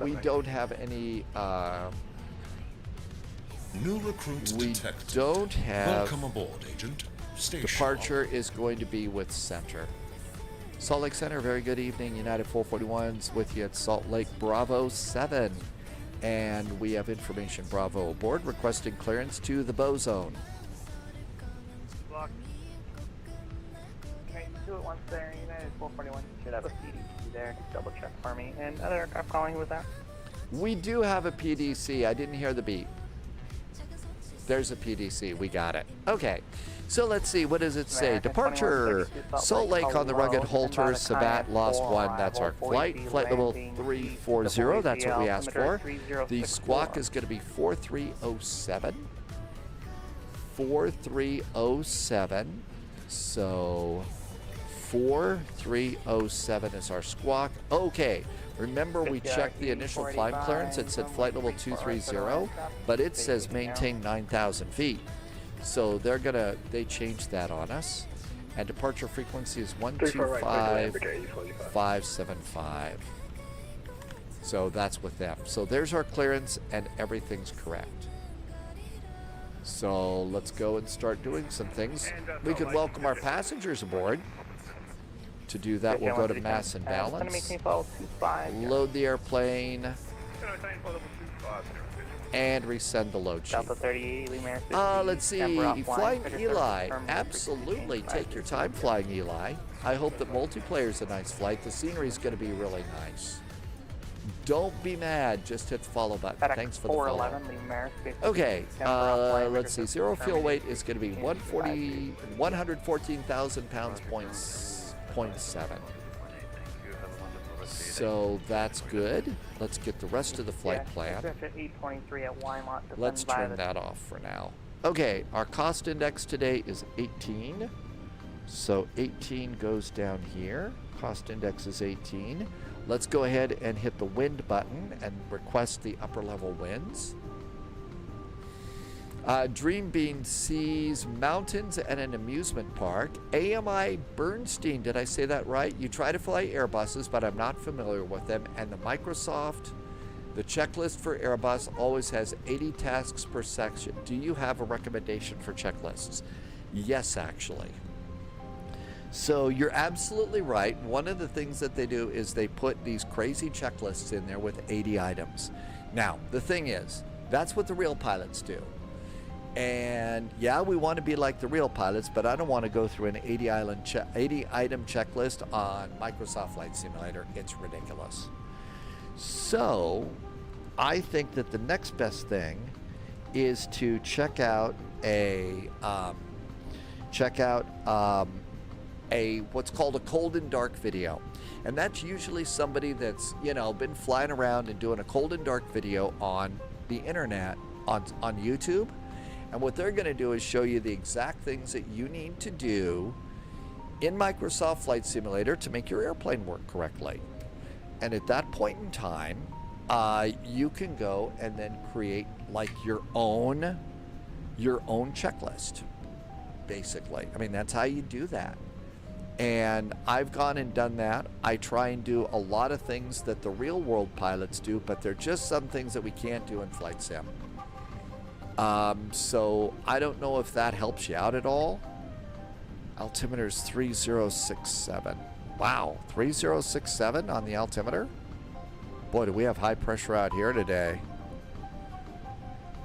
We don't have any. New recruits detected. Don't have. Welcome aboard, Agent. Station departure is going to be with Center. Salt Lake Center, very good evening. United 441's with you at Salt Lake Bravo 7. And we have information Bravo aboard requesting clearance to the Bow Zone. Okay, do it once there. United 441 should have a CDC there. Just double check for me. And other aircraft calling, who was that? We do have a PDC. I didn't hear the beep. There's a PDC. We got it. Okay. So let's see. What does it say? Departure. Salt Lake on the rugged Holter. Sabat lost 1. That's our flight. Flight level 340. That's what we asked for. The squawk is going to be 4307. 4307. So 4307 is our squawk. Okay. Remember, we checked the initial climb clearance. It said flight level 230, but it says maintain 9,000 feet. So they changed that on us. And departure frequency is 125,575. So that's with them. So there's our clearance, and everything's correct. So let's go and start doing some things. We could welcome our passengers aboard. To do that, we'll go to mass and balance, load the airplane, and resend the load sheet. Let's see, Flying Eli, absolutely, take your time, Flying Eli. I hope that multiplayer's a nice flight. The scenery's going to be really nice. Don't be mad, just hit the follow button. Thanks for the follow. Okay, let's see, zero fuel weight is going to be 114,000 pounds, 0.7. So that's good. Let's get the rest of the flight plan. Let's turn that off for now. Okay, our cost index today is 18. So 18 goes down here. Cost index is 18. Let's go ahead and hit the wind button and request the upper level winds. Dream Bean sees mountains and an amusement park. AMI Bernstein, did I say that right? You try to fly Airbuses, but I'm not familiar with them. And the Microsoft, the checklist for Airbus always has 80 tasks per section. Do you have a recommendation for checklists? Yes, actually. So you're absolutely right. One of the things that they do is they put these crazy checklists in there with 80 items. Now, the thing is, that's what the real pilots do. And yeah, we want to be like the real pilots, but I don't want to go through an 80 item checklist on Microsoft Flight Simulator. It's ridiculous. So I think that the next best thing is to check out what's called a cold and dark video. And that's usually somebody that's, been flying around and doing a cold and dark video on the internet, on YouTube. And what they're going to do is show you the exact things that you need to do in Microsoft Flight Simulator to make your airplane work correctly. And at that point in time, you can go and then create like your own checklist, basically. I mean, that's how you do that. And I've gone and done that. I try and do a lot of things that the real world pilots do, but they're just some things that we can't do in Flight Sim. So I don't know if that helps you out at all. Altimeter is 3067. Wow, 3067 on the altimeter? Boy, do we have high pressure out here today.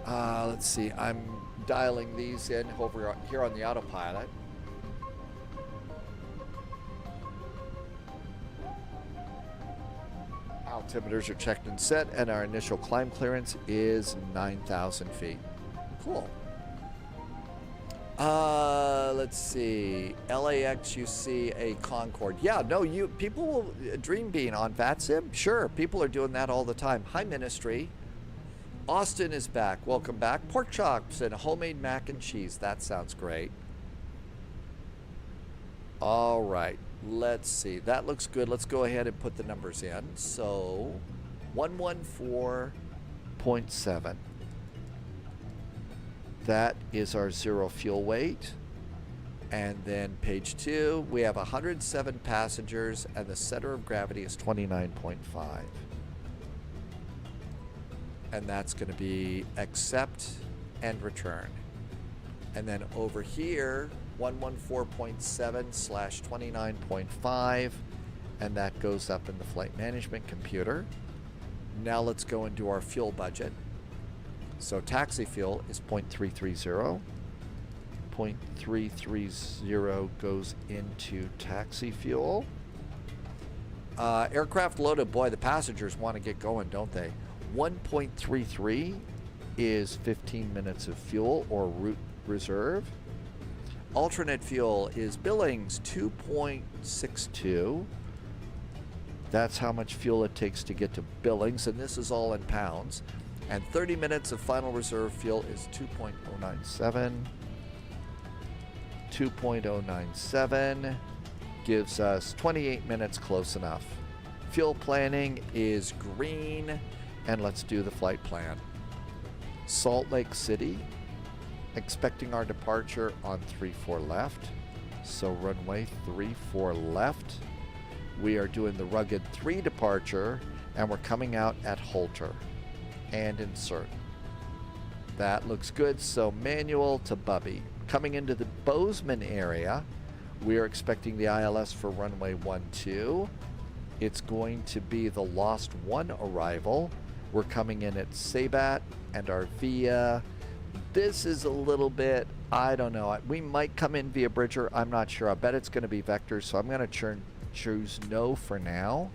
Let's see, I'm dialing these in over here on the autopilot. Altimeters are checked and set, and our initial climb clearance is 9,000 feet. Cool. Let's see. LAX, you see a Concorde. Yeah, no, people will Dream Bean on VATSIM. Sure, people are doing that all the time. Hi, Ministry. Austin is back. Welcome back. Pork chops and homemade mac and cheese. That sounds great. All right. Let's see. That looks good. Let's go ahead and put the numbers in. So, 114.7. That is our zero fuel weight. And then page 2, we have 107 passengers, and the center of gravity is 29.5. And that's going to be accept and return. And then over here, 114.7/29.5, and that goes up in the flight management computer. Now let's go into our fuel budget. So taxi fuel is 0.330. 0.330 goes into taxi fuel. Aircraft loaded. Boy, the passengers want to get going, don't they? 1.33 is 15 minutes of fuel or route reserve. Alternate fuel is Billings 2.62. That's how much fuel it takes to get to Billings, and this is all in pounds. And 30 minutes of final reserve fuel is 2.097. 2.097 gives us 28 minutes, close enough. Fuel planning is green, and let's do the flight plan. Salt Lake City, expecting our departure on 34 left. So runway 34 left. We are doing the rugged 3 departure, and we're coming out at Holter. And insert. That looks good, so manual to Bubby. Coming into the Bozeman area, we are expecting the ILS for runway 12. It's going to be the Lost 1 arrival. We're coming in at Sabat and our via. This is a little bit, I don't know. We might come in via Bridger. I'm not sure. I bet it's going to be Vector, so I'm going to choose no for now.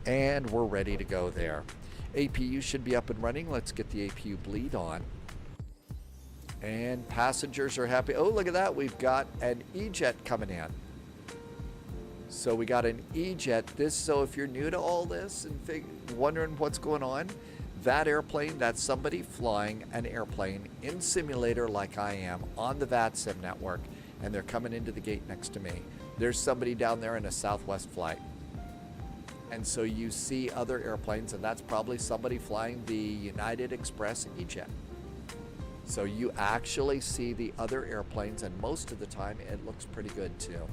And we're ready to go there. APU should be up and running. Let's get the APU bleed on. And passengers are happy. Oh, look at that. We've got an E-Jet coming in. So we got an E-Jet. So if you're new to all this and wondering what's going on, that airplane, that's somebody flying an airplane in simulator like I am on the VATSIM network, and they're coming into the gate next to me. There's somebody down there in a Southwest flight. And so you see other airplanes, and that's probably somebody flying the United Express E-Jet. So you actually see the other airplanes, and most of the time it looks pretty good too.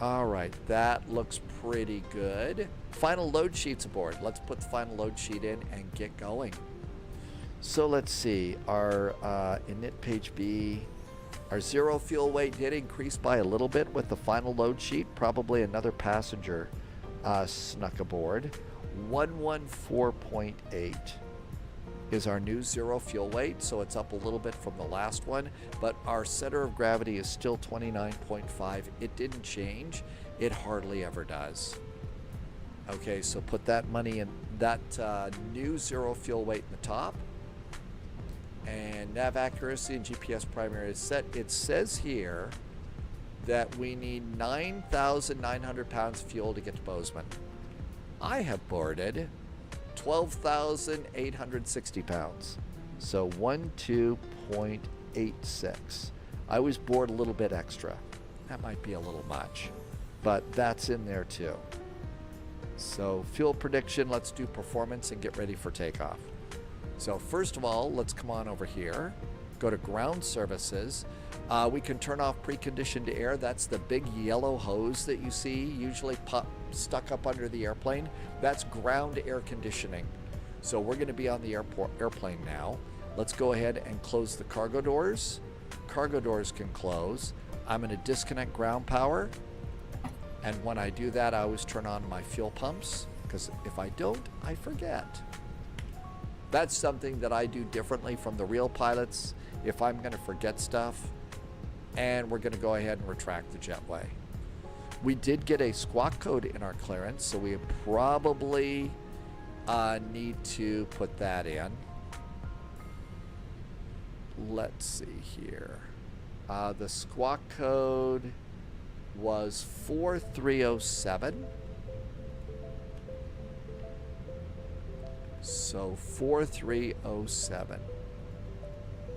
All right, that looks pretty good. Final load sheets aboard. Let's put the final load sheet in and get going. So let's see, our init page B, our zero fuel weight did increase by a little bit with the final load sheet. Probably another passenger snuck aboard. 114.8 is our new zero fuel weight, so it's up a little bit from the last one, but our center of gravity is still 29.5. It didn't change. It hardly ever does. Okay, so put that money in that new zero fuel weight in the top. And nav accuracy and GPS primary is set. It says here that we need 9,900 pounds of fuel to get to Bozeman. I have boarded 12,860 pounds. So 12.86. I always board a little bit extra. That might be a little much, but that's in there too. So fuel prediction, let's do performance and get ready for takeoff. So first of all, let's come on over here, go to ground services. We can turn off preconditioned air. That's the big yellow hose that you see usually stuck up under the airplane. That's ground air conditioning. So we're going to be on the airplane now. Let's go ahead and close the cargo doors. Cargo doors can close. I'm going to disconnect ground power. And when I do that, I always turn on my fuel pumps, because if I don't, I forget. That's something that I do differently from the real pilots if I'm going to forget stuff. And we're going to go ahead and retract the jetway. We did get a squawk code in our clearance, so we probably need to put that in. Let's see here. The squawk code was 4307. So 4307.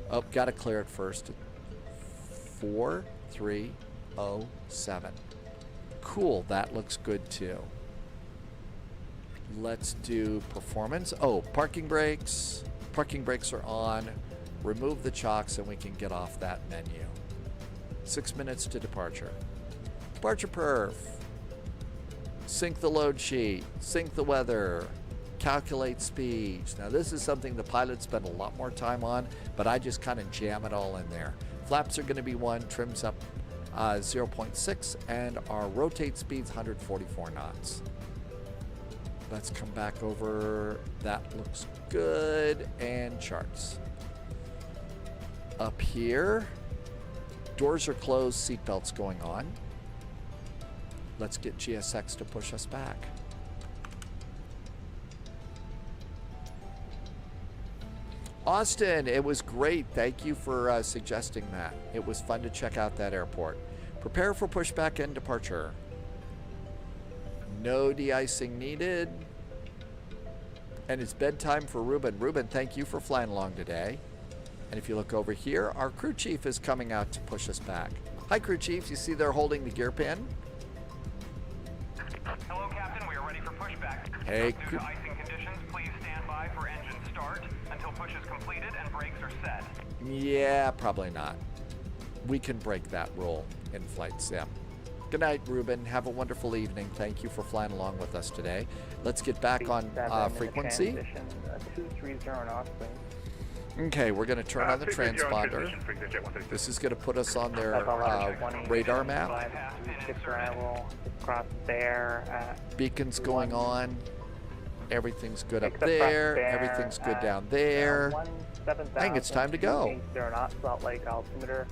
Oh, gotta clear it first. 4307. Cool, that looks good too. Let's do performance. Oh, parking brakes. Parking brakes are on. Remove the chocks and we can get off that menu. 6 minutes to departure. Departure perf. Sync the load sheet. Sync the weather. Calculate speeds. Now this is something the pilots spend a lot more time on, but I just kind of jam it all in there. Flaps are going to be 1, trims up 0.6, and our rotate speed's 144 knots. Let's come back over. That looks good. And charts. Up here, doors are closed, seatbelts going on. Let's get GSX to push us back. Austin, it was great. Thank you for suggesting that. It was fun to check out that airport. Prepare for pushback and departure. No de-icing needed. And it's bedtime for Ruben. Ruben, thank you for flying along today. And if you look over here, our crew chief is coming out to push us back. Hi, crew chief. You see they're holding the gear pin? Hello, Captain. We are ready for pushback. Hey, Due to icing conditions, please stand by for engine start until push is completed and brakes are set. Yeah, probably not. We can break that rule in Flight Sim. Good night, Ruben. Have a wonderful evening. Thank you for flying along with us today. Let's get back on frequency. 230 knots, please. Okay, we're going to turn on the transponder. This is going to put us on their radar map. Beacon's going on. Everything's good up there. Everything's good down there. I think it's time to go. 80 knots, Salt Lake altimeter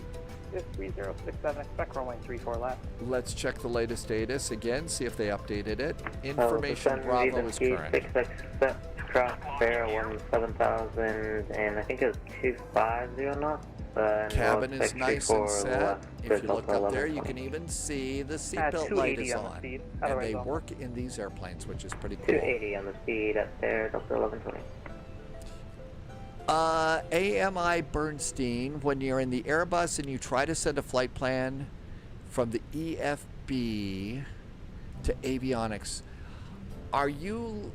is 3067. Expect runway 34 left. Let's check the latest ATIS again, see if they updated it. Information Bravo is current. Cross fair 17,000 and I think it was 250 knots. Cabin is nice and set. If you look up there, you can even see the seatbelt light is on. And they work in these airplanes, which is pretty cool. 280 on the speed up there, Delta 1120. AMI Bernstein, when you're in the Airbus and you try to send a flight plan from the EFB to avionics, are you...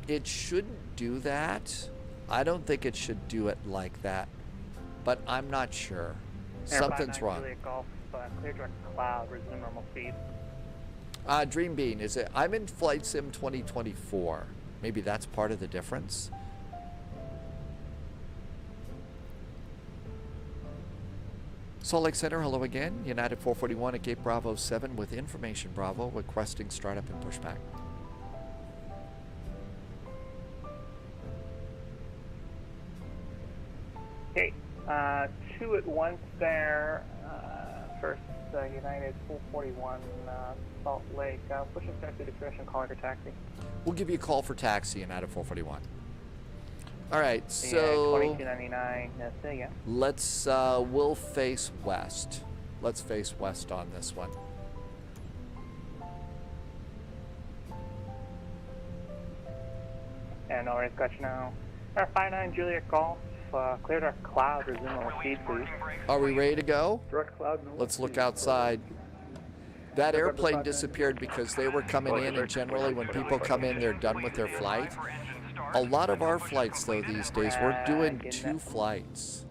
it shouldn't do that. I don't think it should do it like that, but I'm not sure. Something's wrong. Clear direct cloud, resume normal speed. Dream Bean, is it? I'm in Flight Sim 2024. Maybe that's part of the difference. Salt Lake Center, hello again. United 441 at Gate Bravo 7 with information Bravo requesting startup and pushback. Okay, 2 at once there. First, United 441 Salt Lake. Pushing start to discretion, calling for taxi. We'll give you a call for taxi, United 441. All right, so 2299. Yeah. Let's we'll face west. Let's face west on this one. And already got you now. 59 Juliet Golf. Cleared our cloud, resume on speed, please. Are we ready to go? Direct cloud. Let's look outside. That airplane disappeared because they were coming in, and generally when people come in, they're done with their flight. A lot of our flights, though, these days, we're doing 2 flights.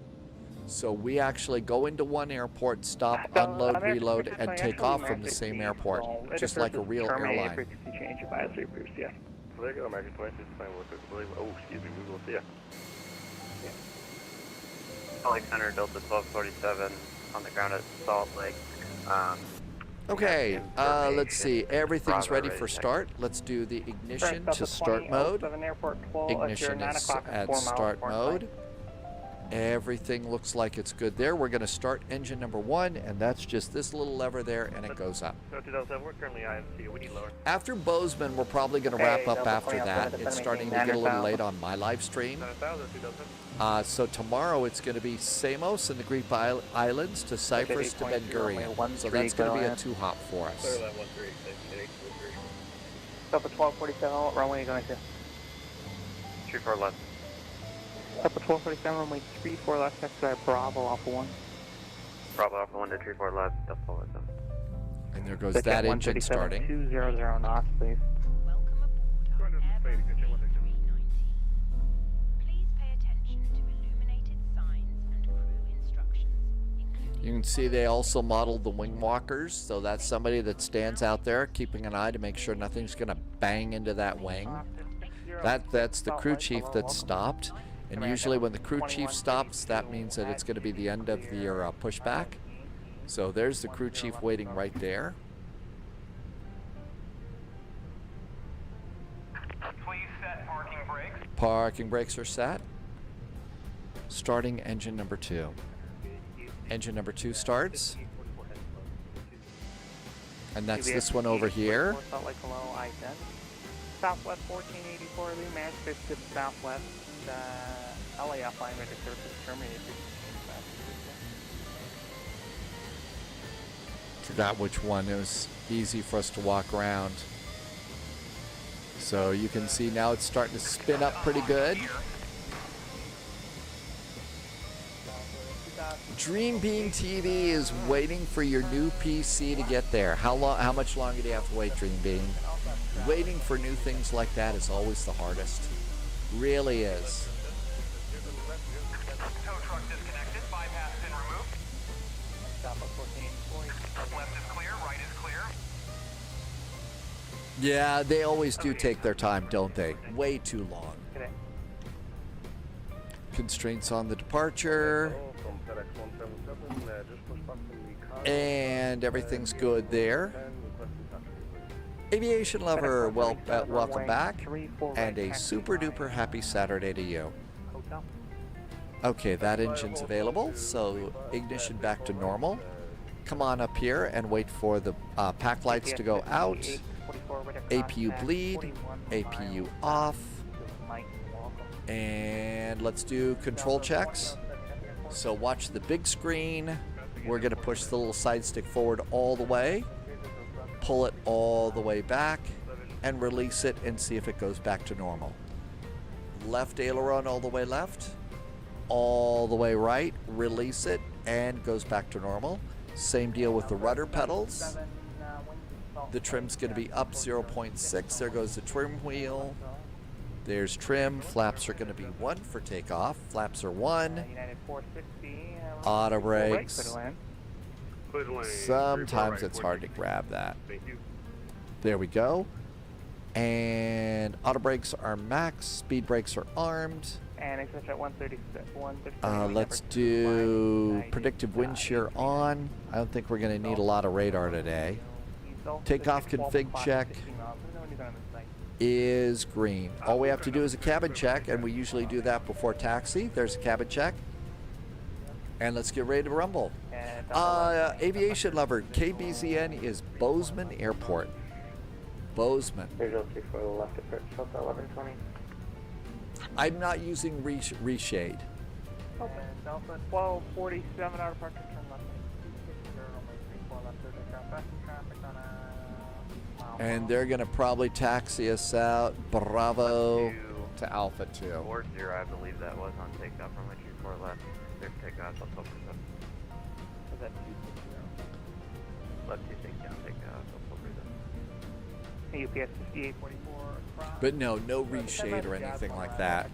So we actually go into one airport, stop, unload, reload, and take off from the same airport, just like a real airline. Frequency change advisory approved, yes. There you go, American 26, oh, excuse me, we will see ya. Salt Lake Center, Delta 1247 on the ground at Salt Lake. Okay, let's see. Everything's ready for start. Let's do the ignition to start mode. Ignition is at start mode. Everything looks like it's good there. We're going to start engine number 1, and that's just this little lever there, and it goes up. No, 2007, we're currently IMC. We need lower. After Bozeman, we're probably going to wrap up after that. It's starting to get a little late on my live stream. So tomorrow it's going to be Samos and the Greek Islands to Cyprus to Ben Gurion. So that's going to be a 2-hop for us. Delta 1247, what runway are you going to? 34 left. Delta 1247, runway 34 left, taxi Bravo Alpha 1. Bravo Alpha 1 to 34 left, Delta 47. And there goes that engine starting. 200 knots, please. You can see they also modeled the wing walkers, so that's somebody that stands out there keeping an eye to make sure nothing's going to bang into that wing. That's the crew chief that stopped, and usually when the crew chief stops, that means that it's going to be the end of your pushback. So there's the crew chief waiting right there. Please set parking brakes. Parking brakes are set. Starting engine number 2. Engine number 2 starts. And that's this one over here. Southwest 1484, Lee Manchester to the southwest, LA offline ready service terminated. Forgot which one. It was easy for us to walk around. So you can see now it's starting to spin up pretty good. Dream Beam TV is waiting for your new PC to get there. How much longer do you have to wait, Dream Beam? Waiting for new things like that is always the hardest. Really is. Tow truck disconnected, bypass pin removed. Left is clear, right is clear. Yeah, they always do take their time, don't they? Way too long. Constraints on the departure. And everything's good there. Aviation lover, well, welcome back. And a super duper happy Saturday to you. Okay, that engine's available, so ignition back to normal. Come on up here and wait for the pack lights to go out. APU bleed, APU off. And let's do control checks. So watch the big screen. We're going to push the little side stick forward all the way. Pull it all the way back and release it and see if it goes back to normal. Left aileron all the way left. All the way right. Release it and goes back to normal. Same deal with the rudder pedals. The trim's going to be up 0.6. There goes the trim wheel. There's trim. Flaps are going to be 1 for takeoff. Flaps are 1. Auto brakes. Sometimes it's hard to grab that. There we go. And auto brakes are max. Speed brakes are armed. And exit at 136. Let's do predictive wind shear on. I don't think we're going to need a lot of radar today. Takeoff config check is green. All we have to do is a cabin check, and we usually do that before taxi. There's a cabin check. And let's get ready to rumble. Aviation lover, KBZN is Bozeman Airport. Bozeman. I'm not using reshade. Delta 1247 out of departure, turn left. And they're going to probably taxi us out. Bravo to Alpha 2. 40, I believe that was on takeoff from 24 left. Their takeoff on 12%. Was that 260? Left 260 on takeoff on 12%. UPS 5844. But no reshade or anything like that.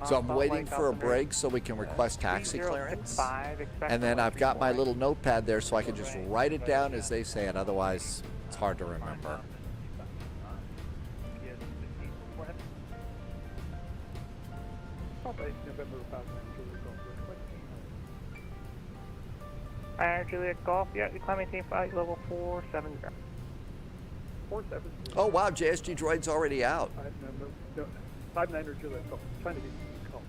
So I'm waiting for a break so we can request taxi clearance. And then I've got my little notepad there so I can just write it down as they say it. Otherwise, it's hard to remember. Juliet Golf, yeah, you climb maintain flight level 470. 470. Oh wow, JSG droid's already out. 59er Juliet Golf. Trying to get call.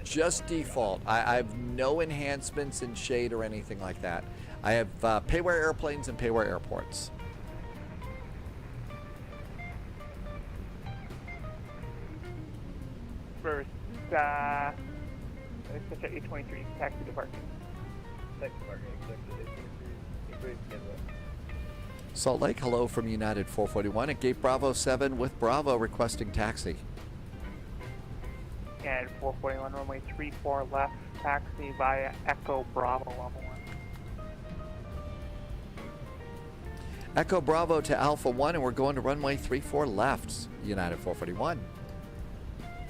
Just default. I have no enhancements in shade or anything like that. I have payware airplanes and payware airports. First, it's at 823, taxi departure. Salt Lake, hello from United 441 at Gate Bravo 7 with Bravo requesting taxi. And 441 runway 34 left, taxi via Echo Bravo level 1. Echo Bravo to Alpha 1 and we're going to runway 34 left, United 441.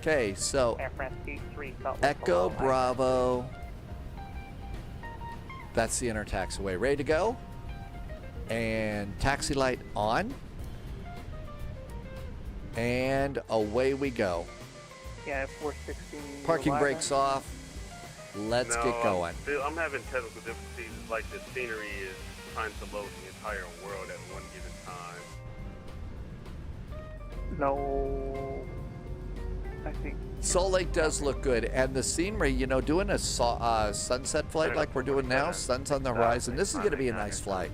Okay, so Air France 83, Echo Bravo. That's the inner taxiway. Ready to go? And taxi light on. And away we go. Yeah, 416. Parking brakes off. Let's get going. I'm having technical difficulties. Like the scenery is trying to load the entire world at one given time. No. I think Salt Lake does look good, and the scenery, you know, doing a sunset flight like we're doing now, sun's on the horizon, this is going to be a nice flight.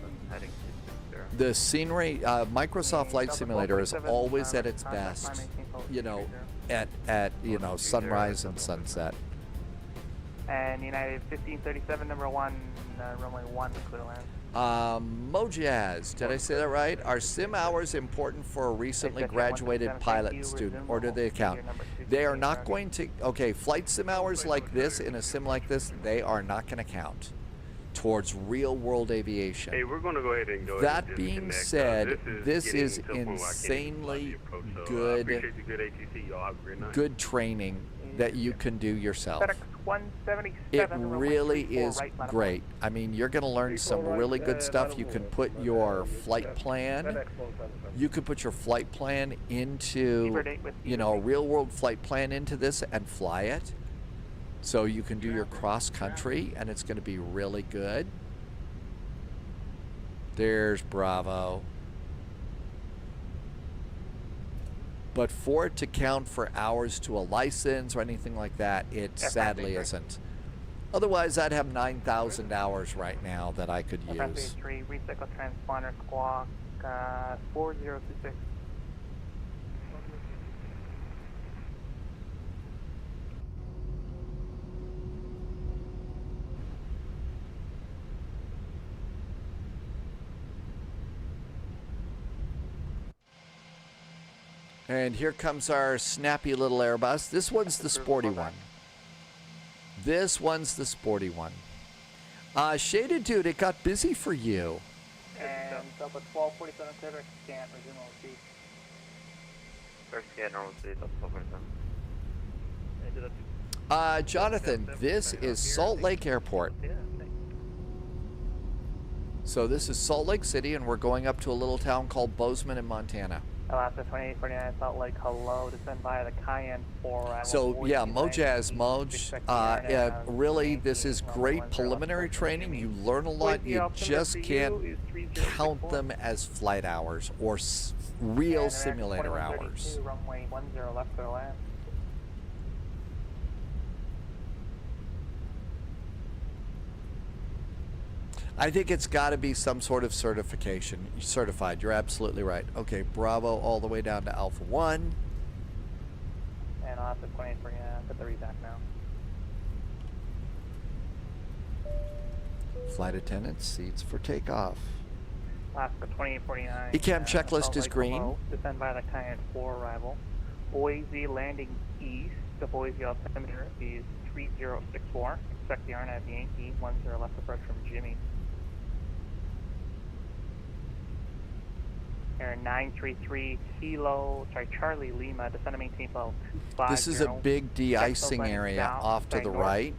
The scenery, Microsoft Flight Simulator is always at its best, you know, at you know, sunrise and sunset. And United 1537, number 1, runway 1, clear land. Mojaz, did I say that right? Are sim hours important for a recently graduated pilot student, or do they count? They are not going to, okay, flight sim hours like this, in a sim like this, they are not going to count towards real world aviation. Hey, we're going to go ahead and go That ahead and being disconnect. said, this getting is to the point where I can't insanely even approach, so, good, appreciate the good ATC. Y'all have a great night. good training that you can do yourself. FedEx 177, It runway really 34, is right, line great. I mean, you're going to learn some really good stuff. You can put your flight plan, you could put your flight plan into, you know, a real world flight plan into this and fly it. So you can do your cross country, and it's going to be really good. There's Bravo. But for it to count for hours to a license or anything like that, it sadly isn't. Otherwise, I'd have 9,000 hours right now that I could use. 3, recycle transponder squawk 4026. And here comes our snappy little Airbus. This one's the sporty one. This one's the sporty one. Shaded Dude, it got busy for you. And Delta 1247 clear, scan, resume OC. First scan, normal speed, Delta 1247. Jonathan, this is Salt Lake Airport. So this is Salt Lake City, and we're going up to a little town called Bozeman in Montana. Alaska 2849 Salt Lake, hello, descend via the Cayenne 4. So yeah, Mojaz, really this is great preliminary training. You learn a lot. You just can't count them as flight hours or real simulator hours. Runway 10 left to land. I think it's got to be some sort of certification. Certified. You're absolutely right. Okay, Bravo all the way down to Alpha 1. And Alaska 2849, put the read back now. Flight attendant, seats for takeoff. Alaska 2849. ECAM checklist is green. Hello. Descend via the Cayenne 4 arrival. Boise landing east. The Boise altimeter is 3064. Expect the RNAV Yankee 10 left approach from Jimmy. Air 933 Charlie Lima, descend to maintain level 250. This is a big de-icing area off to the right.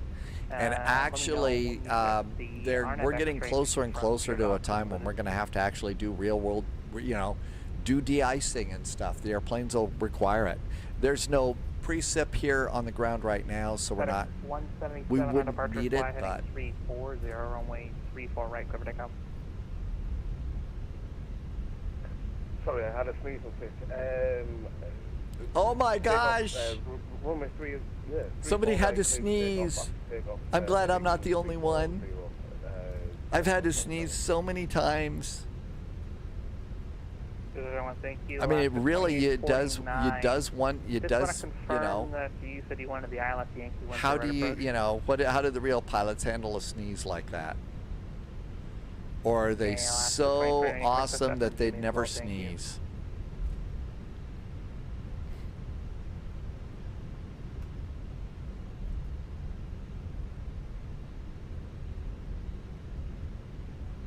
And actually, we're getting closer and closer to a time when we're going to have to actually do real world, you know, do de-icing and stuff. The airplanes will require it. There's no precip here on the ground right now, so we're not, we wouldn't need it, but. 340, runway 34 right, clear for takeoff. Sorry, I had a sneeze and fit. Oh my gosh! Runway 3 is, yeah. Somebody had to sneeze. I'm glad I'm not the only one. I've had to sneeze so many times. Thank you. I mean, it really, you know, that you said you wanted the ILS Yankee. how do you, you know, how do the real pilots handle a sneeze like that? Or are they so awesome that they'd never sneeze?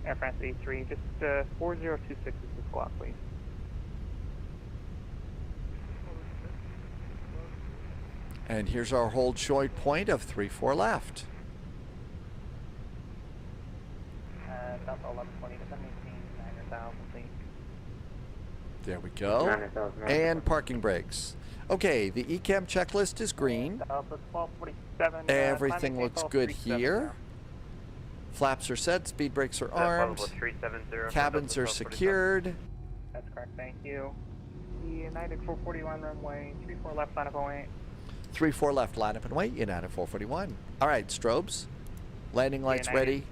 Air France 83, just 4026 is the squawk, please. And here's our hold short point of 34 left. Delta 1120 to 9,000 feet. There we go. And parking brakes. Okay, the ECAM checklist is green. Delta 1247. Everything looks good here. Flaps are set, speed brakes are armed. Cabins are secured. That's correct, thank you. United 441 runway 34 left, line up and wait. 34 left, line up and wait, United 441. All right, strobes. Landing lights ready.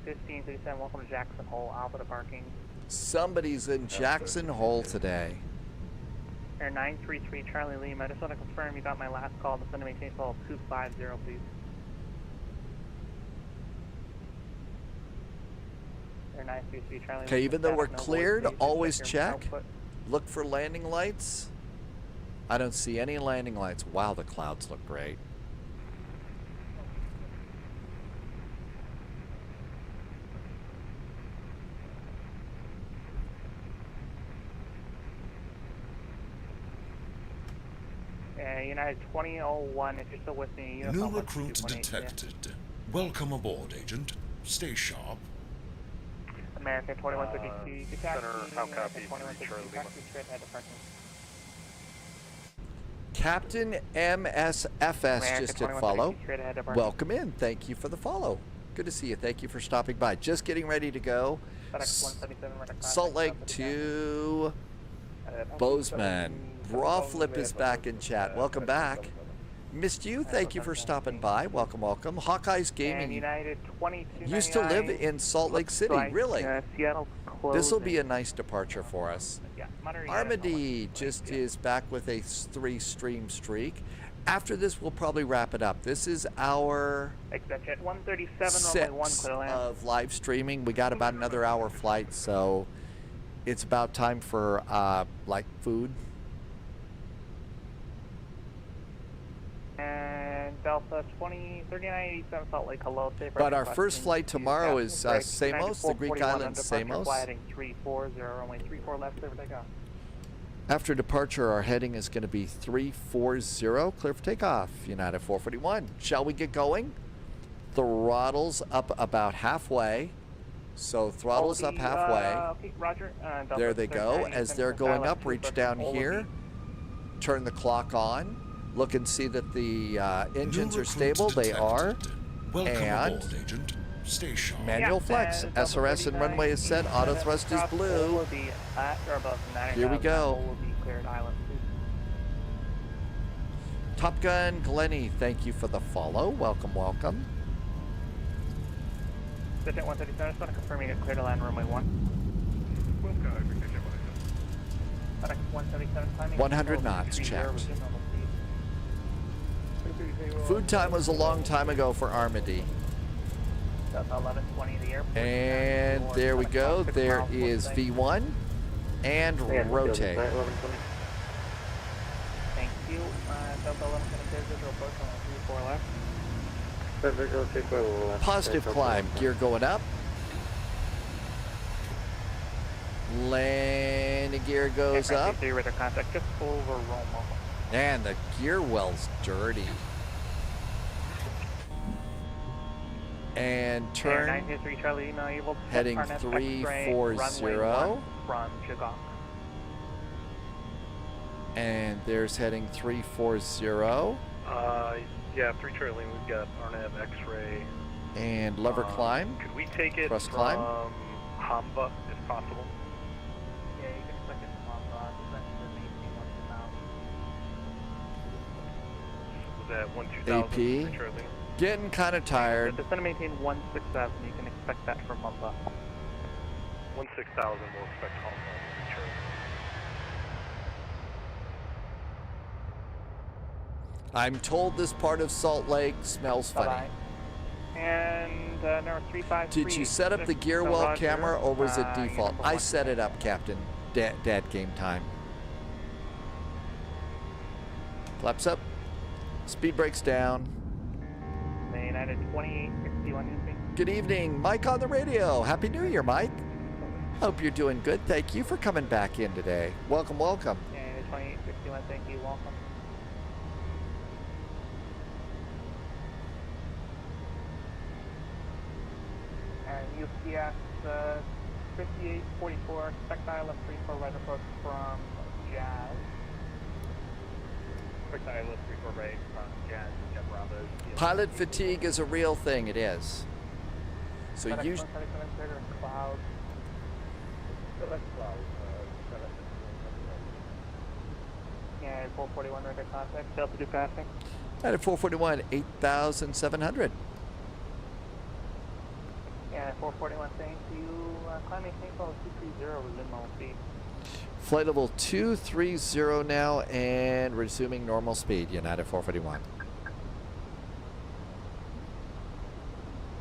1537, welcome to Jackson Hole, Alpha to parking. Somebody's in Jackson Hole today. Air 933 Charlie Lima. I just want to confirm you got my last call. The send maintain call 250, please. Air 933 Charlie Lima. Okay, even though we're No cleared, voice, please. always Check your check. output. Look for landing lights. I don't see any landing lights. Wow, the clouds look great. United 2001, if you're still with me. New recruit detected. Welcome aboard, Agent. Stay sharp. American 2152, Center, how copy? Captain MSFS just hit follow. Welcome in. Thank you for the follow. Good to see you. Thank you for stopping by. Just getting ready to go. Salt Lake to Bozeman. Raw Flip is back in chat. Welcome back. Missed you. Thank you for stopping by. Welcome, welcome. Hawkeyes Gaming used to live in Salt Lake City. Really? This will be a nice departure for us. Armady just is back with a 3-stream streak. After this, we'll probably wrap it up. This is our 6 of live streaming. We got about another hour flight, so it's about time for like food. And Delta 3987 Salt Lake, hello. But our first flight tomorrow is Samos, the Greek island Samos. Flighting 340, runway 34 left, clear for takeoff. After departure, our heading is going to be 340, clear for takeoff, United 441. Shall we get going? Throttles up about halfway. So throttles up halfway. Okay, Roger. There they go. As they're going up, reach down here. Turn the clock on. Look and see that the engines are stable. They are. And stay sharp. Manual flex. SRS and runway is set. Auto thrust is blue. Here we go. Top Gun Glenny, thank you for the follow. Welcome, welcome. Set 137, I just want to confirm you get clear to land runway 1. 177 climbing. 100 knots checked. Food time was a long time ago for Armady. And there we go. There is V1 and rotate. Thank you. Delta 11 visual approach on 34 left. Positive climb. Gear going up. Landing gear goes up. Contact just over Roma. And the gear well's dirty. And turn. 923 Charlie, email able to heading 340. From Chicago. And there's heading 340. Yeah, 3 Charlie, we've got RNAV X-ray. And lever climb. Could we take it Thrust from climb. Hamba, if possible? Yeah, you can expect it from Hamba. Was that 12000 AP. 3 Charlie? Getting kind of tired. Just going to maintain 16000. You can expect that from Hamba. 16000, we'll expect Hamba, 3 Charlie. I'm told this part of Salt Lake smells funny. Bye-bye. And number 353. Did you set up the gear well camera or was it default? I set it up, Captain. Dad game time. Flaps up. Speed brakes down. United 2861. Good evening, Mike on the radio. Happy New Year, Mike. Hope you're doing good. Thank you for coming back in today. Welcome, welcome. United 2861. Thank you. Welcome. UPS 5844, expectile left 34 right approach from Jazz. Expectile left 34 right from Jazz, Jet Bravo. Pilot fatigue is a real thing, it is. So you... Cloud. Yeah, 441 right at contact, Delta 2 passing. At 441, 8,700. Yeah, 441, thank you. Climbing St. Paul 230, resume normal speed. Flight level 230 now and resuming normal speed, United 441.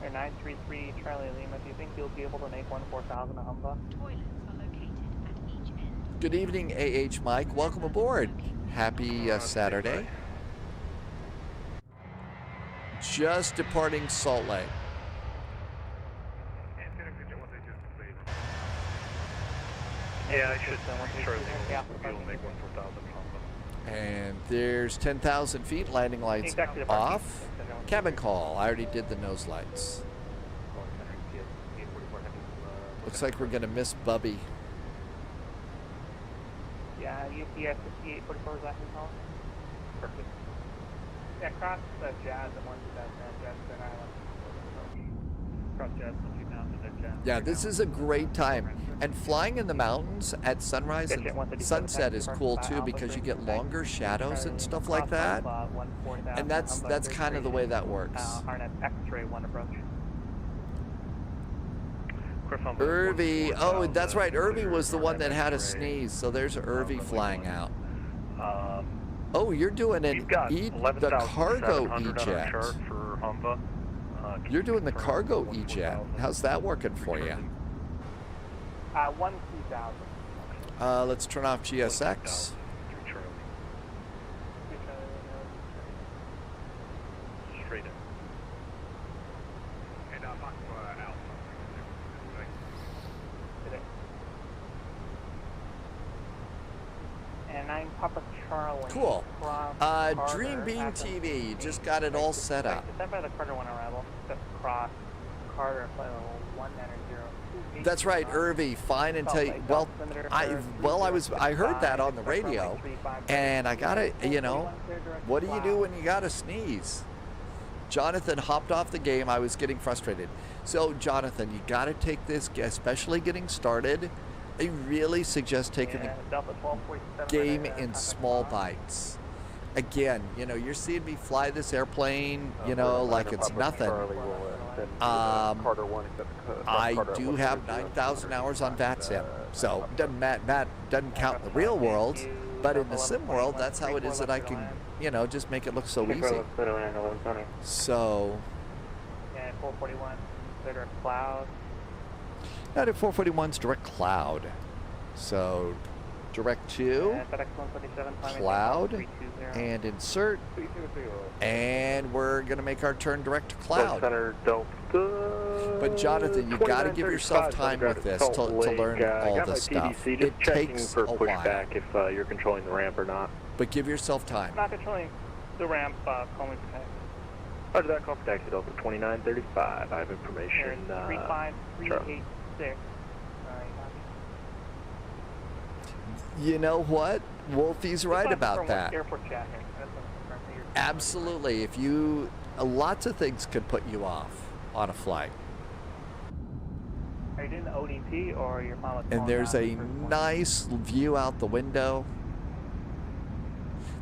Air 933 Charlie Lima, do you think you'll be able to make 14,000 a Humva? Toilets are located at each end. Good evening, AH Mike. Welcome aboard. Happy Saturday. Just departing Salt Lake. Yeah, I should Charlie will make 14,000 Humva. And there's 10,000 feet, landing lights off. Cabin call, I already did the nose lights. Looks like we're gonna miss Bubby. Yeah, UPS 5844 is that your call? Perfect. Yeah, cross Jazz at 12000 Jazz Grand Island. Cross Jazz 12000 at Jazz. Yeah, this is a great time. And flying in the mountains at sunrise and sunset is cool too because you get longer shadows and stuff like that. And that's kind of the way that works. RNF X-ray 1 approach. Irby, oh, that's right. Irby was the one that had a sneeze. So there's Irby flying out. Oh, you're doing the cargo E-jet. You're doing the cargo E-jet. How's that working for you? 1-2000. Let's turn off GSX. Straight in. And And 9 Papa Charlie. Cool. Dream Beam TV, just got it all set up. Sent by the Carter 1 arrival. Cross Carter flight level 190. That's right, Irby. Fine until you, I heard that on the radio, and I gotta, what do you do when you gotta sneeze? Jonathan hopped off the game. I was getting frustrated. So Jonathan, you gotta take this, especially getting started. I really suggest taking the game in small bites. Again, you're seeing me fly this airplane, like it's nothing. I do have 9,000 hours on VATSIM, so Matt doesn't count in the real world, but in the sim world, that's how it is that I can, just make it look so easy. So. Yeah, 441, direct cloud. Not at 441's direct cloud, so direct to cloud and insert, and we're gonna make our turn direct to cloud. But Jonathan, you got to give yourself time with this to learn all this stuff. It takes a while. If you're controlling the ramp or not. But give yourself time. Not controlling the ramp, call me for taxi. Roger that, call for taxi Delta 2935. I have information. 35386. You know what? Wolfie's right about that. Airport chat here. Absolutely. Lots of things could put you off on a flight. Are you doing the ODP or your final? And there's a nice view out the window.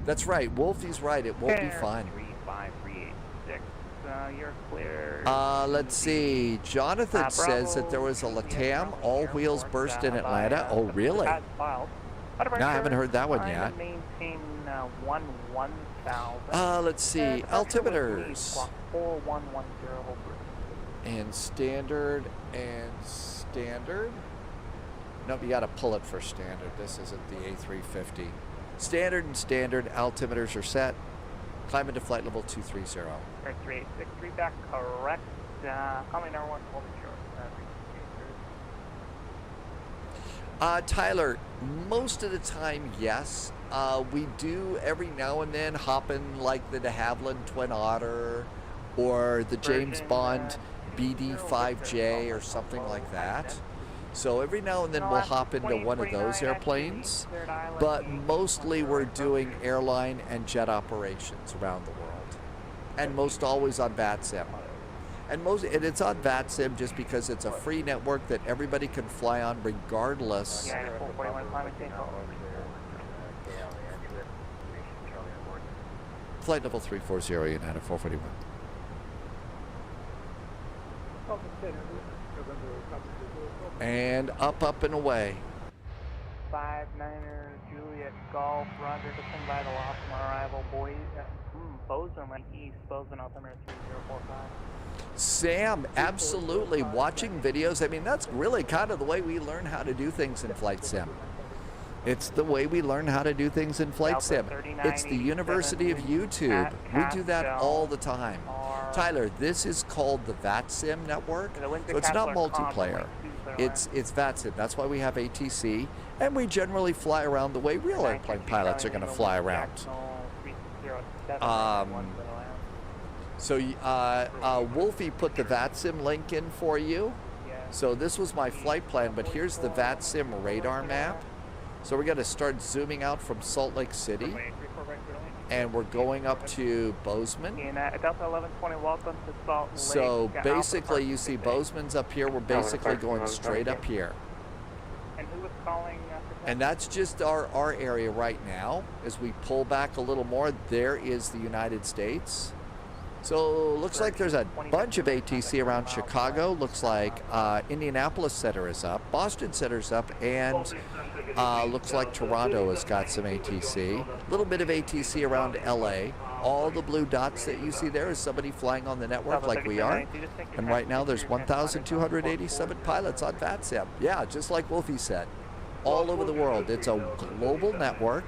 That's right. Wolfie's right. It won't be fun. 35386. You're clear. Let's see. Jonathan says that there was a LATAM all wheels burst in Atlanta. Oh, really? No, I haven't heard that one yet. Maintain 1000. Let's see. Altimeters. 4110. And standard. Nope, you got to pull it for standard. This isn't the A350. Standard and standard altimeters are set. Climb into flight level 230. 3863 back, correct. Coming number 1, hold it short. Tyler, most of the time, yes. We do every now and then hop in like the de Havilland Twin Otter or the James Bond BD-5J or something like that. So every now and then we'll hop into one of those airplanes, but mostly we're doing airline and jet operations around the world, and most always on VATSIM. And it's on VATSIM just because it's a free network that everybody can fly on regardless. Flight level 340, United 441. And up and away. 59er Juliet Golf, Roger, descend by the loss from our arrival, Bozeman, like east, Bozeman, altimeter 3045. Sam, absolutely. Watching videos, I mean, that's really kind of the way we learn how to do things in Flight Sim. It's the way we learn how to do things in Flight Sim. It's the University of YouTube. We do that all the time. Tyler, this is called the VATSIM network, so it's not multiplayer. It's VATSIM. That's why we have ATC, and we generally fly around the way real airplane pilots are going to fly around. So Wolfie put the VATSIM link in for you. So this was my flight plan, but here's the VATSIM radar map. So we're going to start zooming out from Salt Lake City, and we're going up to Bozeman. Delta 1120, welcome to Salt Lake. So basically, you see Bozeman's up here. We're basically going straight up here. And who was calling? And that's just our area right now. As we pull back a little more, there is the United States. So looks like there's a bunch of ATC around Chicago. Looks like Indianapolis Center is up, Boston Center's up, and looks like Toronto has got some ATC. A little bit of ATC around LA. All the blue dots that you see there is somebody flying on the network like we are. And right now there's 1,287 pilots on VATSIM. Yeah, just like Wolfie said. All over the world. It's a global network.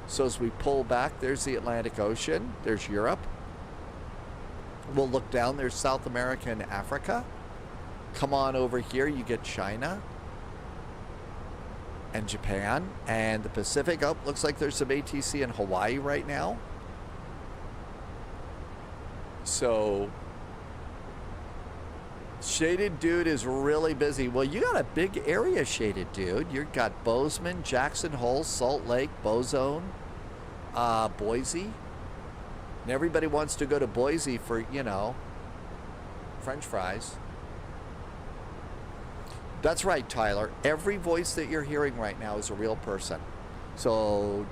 So as we pull back, there's the Atlantic Ocean. There's Europe. We'll look down, there's South America and Africa. Come on over here, you get China and Japan and the Pacific. Oh, looks like there's some ATC in Hawaii right now. So, Shaded Dude is really busy. Well, you got a big area, Shaded Dude. You've got Bozeman, Jackson Hole, Salt Lake, Bozeman, Boise. And everybody wants to go to Boise for, you know, French fries. That's right, Tyler. Every voice that you're hearing right now is a real person. So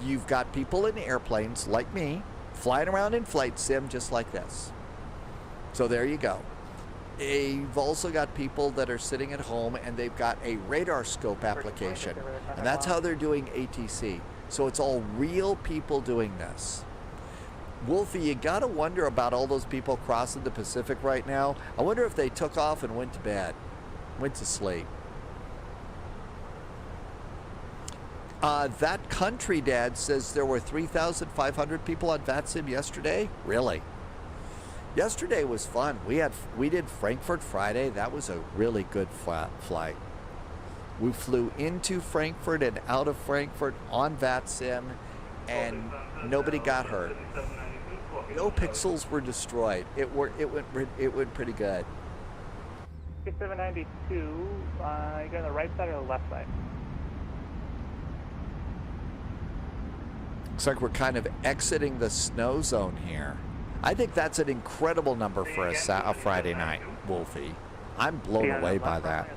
you've got people in airplanes like me flying around in Flight Sim just like this. So there you go. You've also got people that are sitting at home and they've got a radar scope application. And that's how they're doing ATC. So it's all real people doing this. Wolfie, you gotta wonder about all those people crossing the Pacific right now. I wonder if they took off and went to bed, went to sleep. That country dad says there were 3,500 people on VATSIM yesterday. Really? Yesterday was fun. We did Frankfurt Friday. That was a really good flight. We flew into Frankfurt and out of Frankfurt on VATSIM, and nobody got hurt. No pixels were destroyed. It went pretty good. 792, you go on the right side or the left side? Looks like we're kind of exiting the snow zone here. I think that's an incredible number for a Friday night, Wolfie. I'm blown away by that.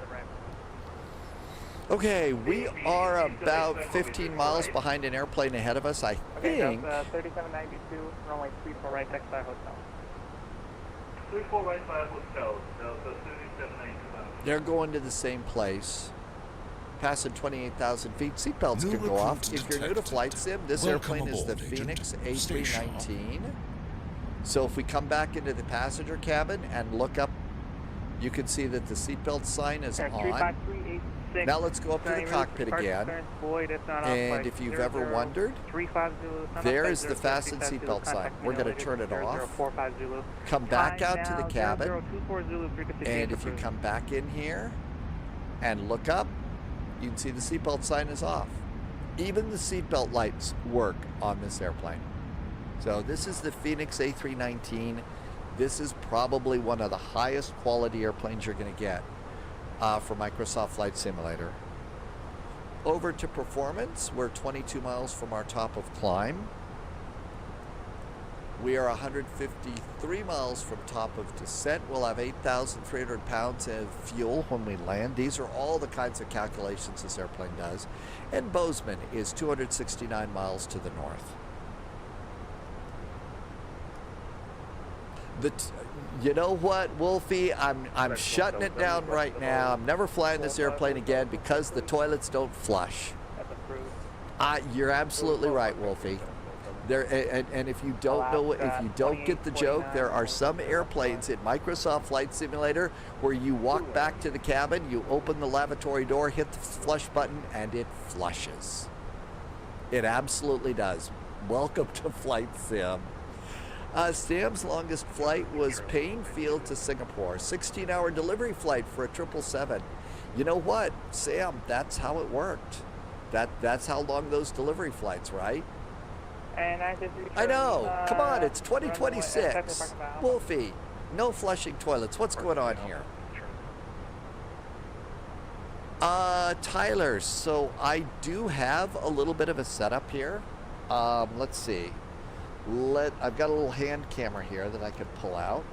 Okay, we are about 15 miles behind an airplane ahead of us, I think. 3792, runway 34 right, next by hotel. 34 right by hotel, Delta 3792. They're going to the same place. Passing 28,000 feet. Seatbelts can go off. If you're new to Flight Sim, this airplane is the Phoenix A319. So if we come back into the passenger cabin and look up, you can see that the seatbelt sign is on. Now let's go up to the cockpit again. And if you've ever wondered, there is the fasten seatbelt sign. We're going to turn it off. Come back out to the cabin. And if you come back in here and look up, you can see the seatbelt sign is off. Even the seatbelt lights work on this airplane. So this is the Phoenix A319. This is probably one of the highest quality airplanes you're going to get for Microsoft Flight Simulator. Over to performance. We're 22 miles from our top of climb. We are 153 miles from top of descent. We'll have 8,300 pounds of fuel when we land. These are all the kinds of calculations this airplane does. And Bozeman is 269 miles to the north. You know what, Wolfie? I'm shutting it down right now. I'm never flying this airplane again because the toilets don't flush. You're absolutely right, Wolfie. There, and if you don't know, if you don't get the joke, there are some airplanes in Microsoft Flight Simulator where you walk back to the cabin, you open the lavatory door, hit the flush button, and it flushes. It absolutely does. Welcome to Flight Sim. Sam's longest flight was Payne Field to Singapore, 16-hour delivery flight for a 777. You know what, Sam? That's how it worked. That's how long those delivery flights, right? And I just returned, I know. Come on, it's 2026. Wolfie, no flushing toilets. What's going on here? Tyler, so I do have a little bit of a setup here. Let's see. I've got a little hand camera here that I can pull out.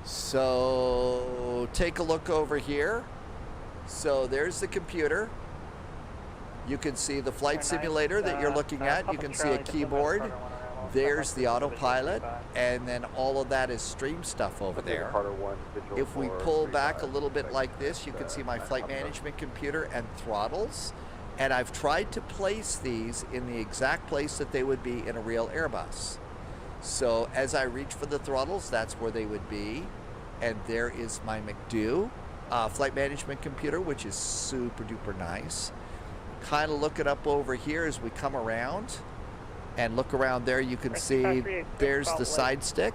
So take a look over here. So there's the computer. You can see the flight simulator that you're looking at. You can see a keyboard. There's the autopilot, and then all of that is stream stuff over there. If we pull back a little bit like this, you can see my flight management computer and throttles. And I've tried to place these in the exact place that they would be in a real Airbus. So as I reach for the throttles, that's where they would be. And there is my McDo flight management computer, which is super duper nice. Kind of look it up over here as we come around. And look around there, you can see there's the side stick.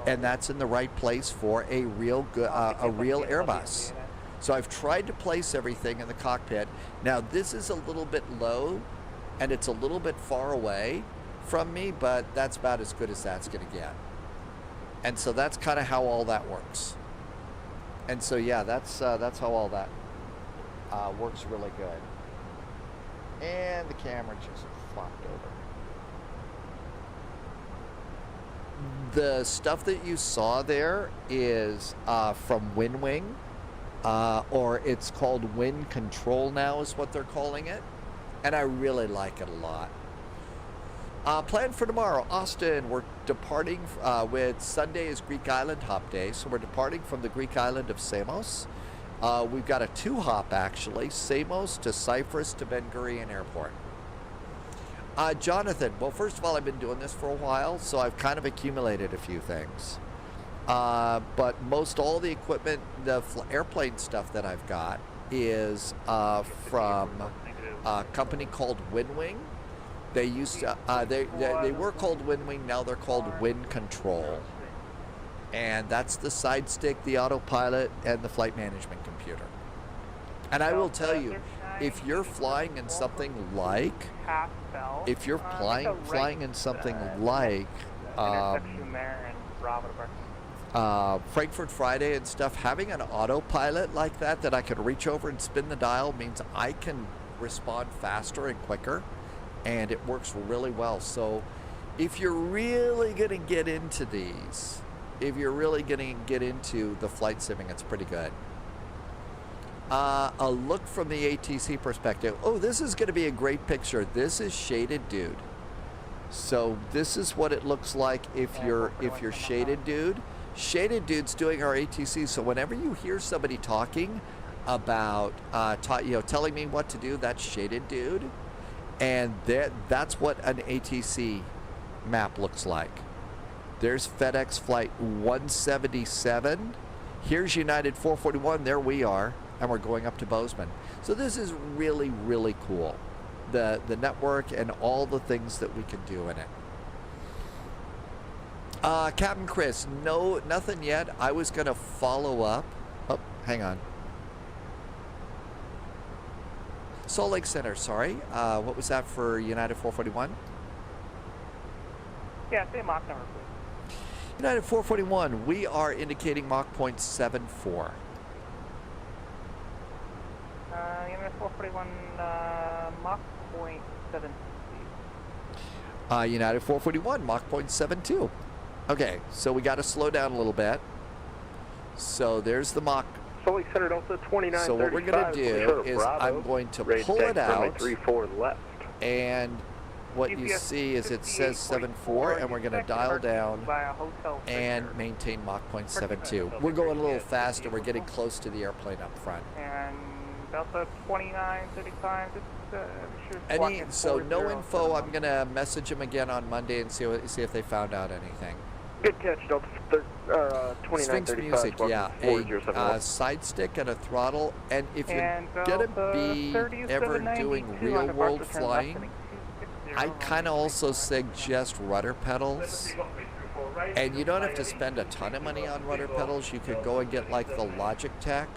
And that's in the right place for a real Airbus. So I've tried to place everything in the cockpit. Now this is a little bit low and it's a little bit far away from me, but that's about as good as that's going to get. And so that's kind of how all that works. And so yeah, that's how all that works really good. And the camera just flopped over. The stuff that you saw there is from WinWing. Or it's called Wind Control now is what they're calling it. And I really like it a lot. Plan for tomorrow, Austin. We're departing with Sunday is Greek Island hop day. So we're departing from the Greek island of Samos. We've got a 2-hop actually, Samos to Cyprus to Ben Gurion Airport. Jonathan, well, first of all, I've been doing this for a while, so I've kind of accumulated a few things. But most all the equipment, the airplane stuff that I've got is from a company called WinWing. They used to, they were called WinWing, now they're called Wind Control. And that's the side stick, the autopilot, and the flight management computer. And I will tell you, if you're flying in something like, Frankfurt Friday and stuff, having an autopilot like that I can reach over and spin the dial means I can respond faster and quicker, and it works really well. So if you're really going to get into these, if you're really going to get into the flight simming, it's pretty good. A look from the ATC perspective. Oh, this is going to be a great picture. This is Shaded Dude. So this is what it looks like if you're Shaded Dude. Shaded Dude's doing our ATC, so whenever you hear somebody talking about, telling me what to do, that's Shaded Dude. And that's what an ATC map looks like. There's FedEx Flight 177. Here's United 441, there we are, and we're going up to Bozeman. So this is really, really cool. The network and all the things that we can do in it. Captain Chris, no, nothing yet. I was going to follow up. Oh, hang on. Salt Lake Center, sorry. What was that for United 441? Yeah, say Mach number, please. United 441, we are indicating Mach 0.74. United 441, Mach 0.72. United 441, Mach 0.72. Okay, so we got to slow down a little bit. So there's the Mach. Salt Lake Center Delta 2935. So what we're going to do is I'm going to pull it out. 34 left. And what you GPS see is it says 7.4, and we're going to dial down and maintain Mach 0.72. We're going a little faster. We're getting close to the airplane up front. And Delta 2935, So no info. I'm going to message them again on Monday and see if they found out anything. Good catch, Delta Sphinx 2935. music, yeah. A side stick and a throttle. And if you're going to be ever doing real world flying, I kind of also suggest rudder pedals. And you don't have to spend a ton of money on rudder pedals. You could go and get like the Logitech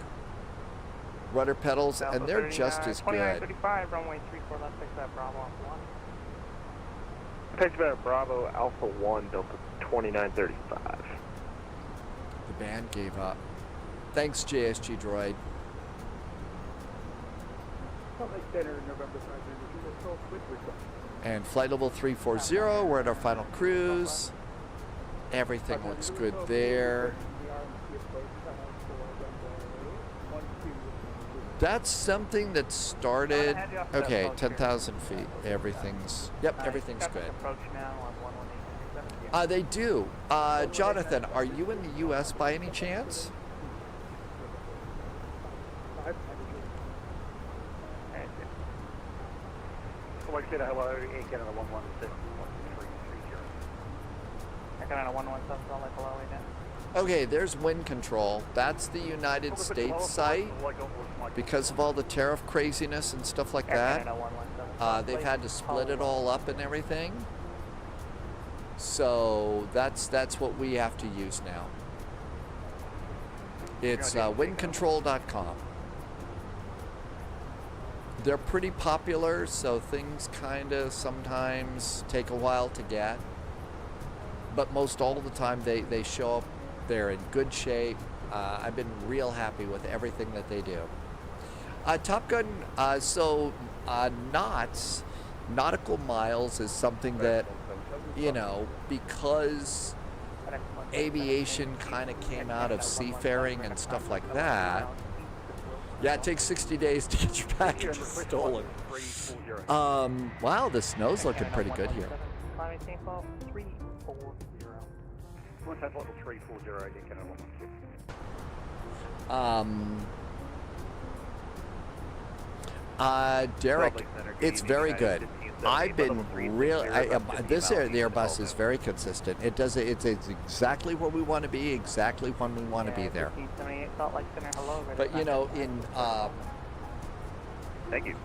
rudder pedals, and they're just as good. 2935, runway 34 left, takes that Bravo Alpha 1. Takes that Bravo Alpha 1, Delta 2935. The band gave up. Thanks, JSG Droid. And flight level 340, we're at our final cruise. Everything looks good there. That's something that started, okay, 10,000 feet. Everything's good. They do. Jonathan, are you in the U.S. by any chance? Like I said, hello, Canada 116. Canada 117, like hello again. Okay, there's wind control. That's the United States site. Because of all the tariff craziness and stuff like that, they've had to split it all up and everything. So that's what we have to use now. It's windcontrol.com. They're pretty popular, so things kind of sometimes take a while to get. But most all of the time they show up. They're in good shape. I've been real happy with everything that they do. Top Gun, knots, nautical miles is something that, you know, because aviation kind of came out of seafaring and stuff like that. Yeah, it takes 60 days to get your package stolen. Wow, the snow's looking pretty good here. Derek, it's very good. I've been really, this Airbus is very consistent. It's exactly where we want to be, exactly when we want to be there. But you know, thank you.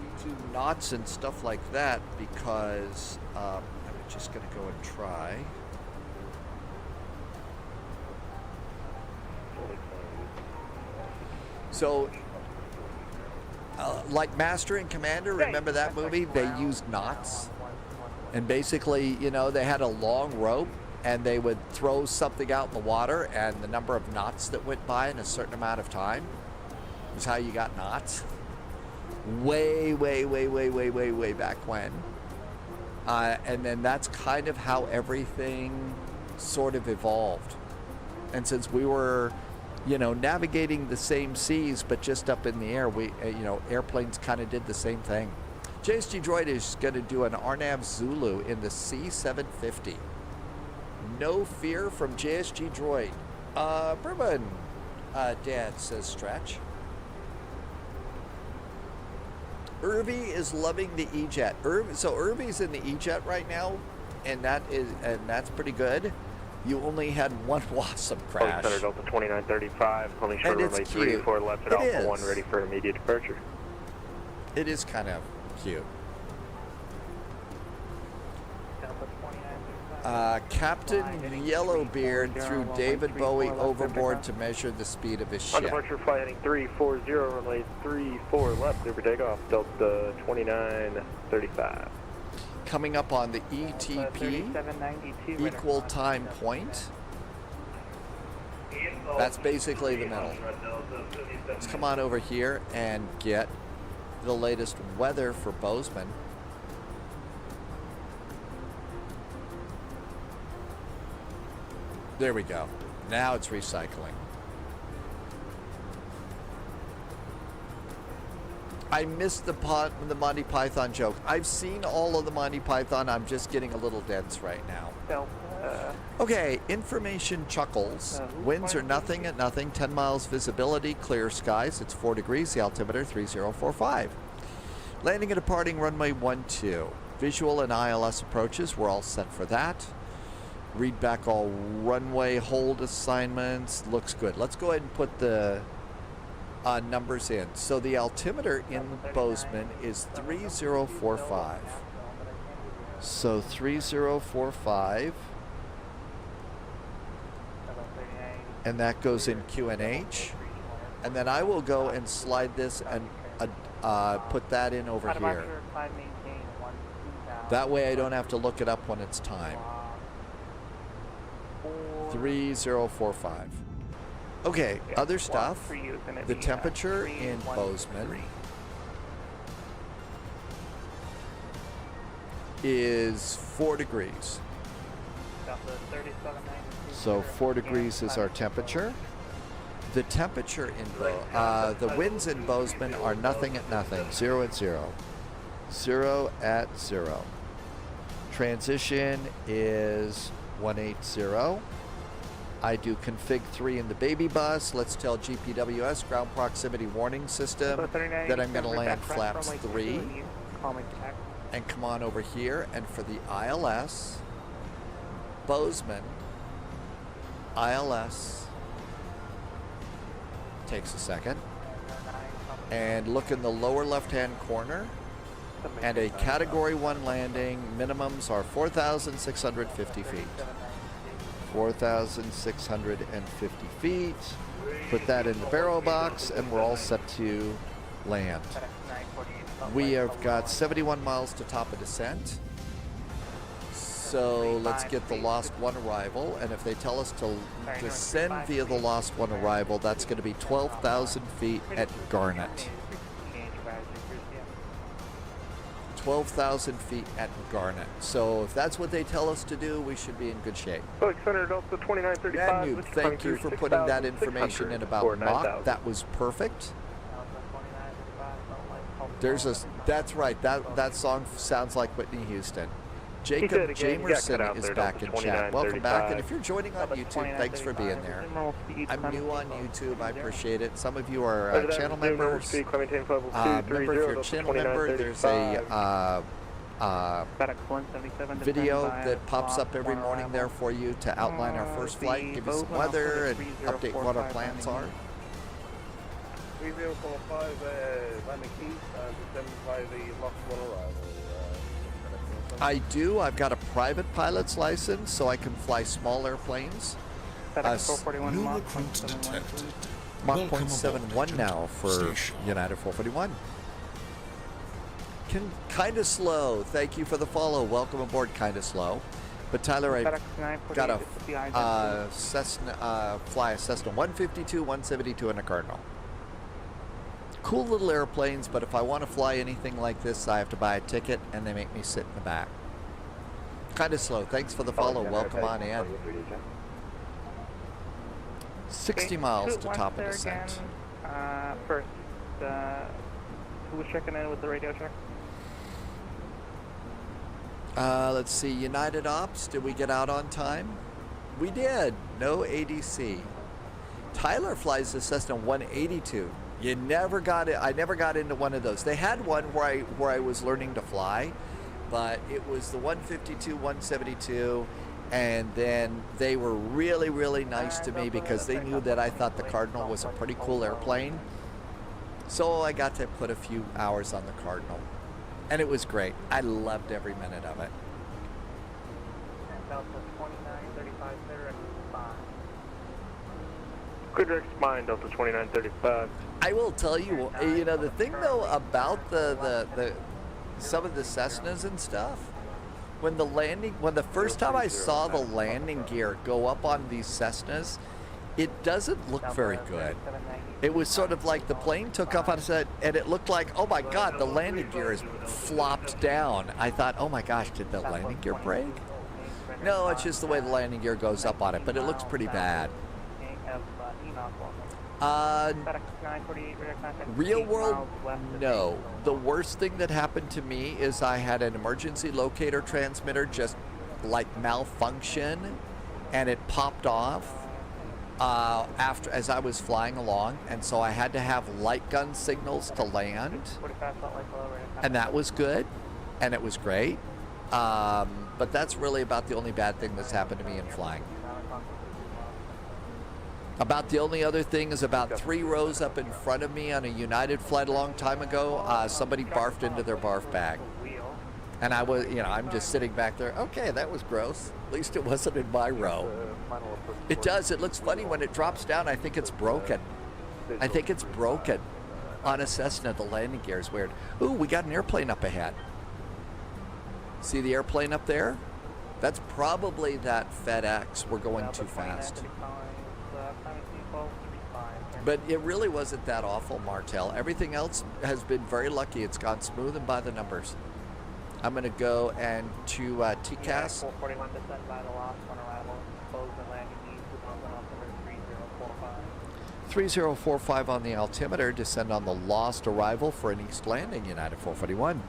We do knots and stuff like that because I'm just going to go and try. So, like Master and Commander, remember that movie? They used knots. And basically, you know, they had a long rope and they would throw something out in the water, and the number of knots that went by in a certain amount of time is how you got knots. Way back when. And then that's kind of how everything sort of evolved. And since we were, you know, navigating the same seas, but just up in the air, we, you know, airplanes kind of did the same thing. JSG Droid is going to do an RNAV Zulu in the C-750. No fear from JSG Droid. Bourbon, Dad, says Stretch. Irby is loving the E-Jet. So Irby's in the E-Jet right now, and that's pretty good. You only had one WASM crash. Center Delta 2935, only short runway 34 left at Alpha 1, ready for immediate departure. It is kind of cute. Captain Yellowbeard threw David Bowie overboard to measure the speed of his ship. On departure, flight heading 340, runway 34 left, clear for takeoff, Delta 2935. Coming up on the ETP, equal time point. That's basically the middle. Let's come on over here and get the latest weather for Bozeman. There we go. Now it's recycling. I missed the Monty Python joke. I've seen all of the Monty Python. I'm just getting a little dense right now. Okay, information chuckles. Winds are nothing at nothing. 10 miles visibility, clear skies. It's 4 degrees. The altimeter 3045. Landing and departing runway 12. Visual and ILS approaches. We're all set for that. Read back all runway hold assignments. Looks good. Let's go ahead and put the numbers in. So the altimeter in Bozeman is 3045. So 3045. And that goes in QNH. And then I will go and slide this and put that in over here. That way I don't have to look it up when it's time. 3045. Okay, other stuff. The temperature in Bozeman is 4 degrees. So 4 degrees is our temperature. The temperature in the winds in Bozeman are nothing at nothing. 0 at 0. 0 at 0. Transition is 180. I do config 3 in the baby bus. Let's tell GPWS, ground proximity warning system, that I'm going to land flaps 3 and come on over here. And for the ILS, Bozeman, ILS takes a second. And look in the lower left-hand corner. And a Category 1 landing, minimums are 4,650 feet. 4,650 feet. Put that in the barrel box, and we're all set to land. We have got 71 miles to top of descent. So let's get the lost one arrival, and if they tell us to descend via the lost one arrival, that's going to be 12,000 feet at Garnet. 12,000 feet at Garnet. So if that's what they tell us to do, we should be in good shape. Center Delta 2935. Thank you for putting that information in about Mach. That was perfect. There's a, that's right, that song sounds like Whitney Houston. Jacob Jamerson is back in chat. Welcome back, and if you're joining on YouTube, thanks for being there. I'm new on YouTube, I appreciate it. Some of you are channel members. Remember, if you're a channel member, there's a video that pops up every morning there for you to outline our first flight, give you some weather, and update what our plans are. 3045, landing east, and descend by the lost one arrival. I do. I've got a private pilot's license, so I can fly small airplanes. New recruits detected. Mach 0.71 now for United 441. Kinda slow. Thank you for the follow. Welcome aboard, Kinda Slow. But Tyler, I got a Cessna, fly a Cessna 152, 172, and a Cardinal. Cool little airplanes, but if I want to fly anything like this, I have to buy a ticket, and they make me sit in the back. Kinda slow. Thanks for the follow. Welcome on in. 60 miles to top of descent. First, who was checking in with the radio check? Let's see. United Ops, did we get out on time? We did. No ADC. Tyler flies the Cessna 182. You never got it. I never got into one of those. They had one where I was learning to fly, but it was the 152, 172, and then they were really, really nice to me because they knew that I thought the Cardinal was a pretty cool airplane. So I got to put a few hours on the Cardinal, and it was great. I loved every minute of it. Good direct spine, Delta 2935. I will tell you, you know, the thing though about the some of the Cessnas and stuff, when the first time I saw the landing gear go up on these Cessnas, it doesn't look very good. It was sort of like the plane took up on its head, and it looked like, oh my God, the landing gear is flopped down. I thought, oh my gosh, did the landing gear break? No, it's just the way the landing gear goes up on it, but it looks pretty bad. FedEx 948, radar contact Real 8 world, miles west of no. The worst thing that happened to me is I had an emergency locator transmitter just like malfunction, and it popped off as I was flying along, and so I had to have light gun signals to land, 45 Salt Lake Low, radar contact. and that was good, and it was great. But that's really about the only bad thing that's happened to me in flying. About the only other thing is about 3 rows up in front of me on a United flight a long time ago, somebody barfed into their barf bag. And I was, I'm just sitting back there. Okay, that was gross. At least it wasn't in my row. It does. It looks funny when it drops down. I think it's broken. I think it's broken. On a Cessna, the landing gear is weird. Ooh, we got an airplane up ahead. See the airplane up there? That's probably that FedEx. We're going too fast. But it really wasn't that awful, Martel. Everything else has been very lucky. It's gone smooth and by the numbers. I'm going to go and to TCAS. 441 descend by the lost one arrival. Bozeman landing east with altimeter 3045. 3045 on the altimeter. Descend on the lost arrival for an east landing, United 441.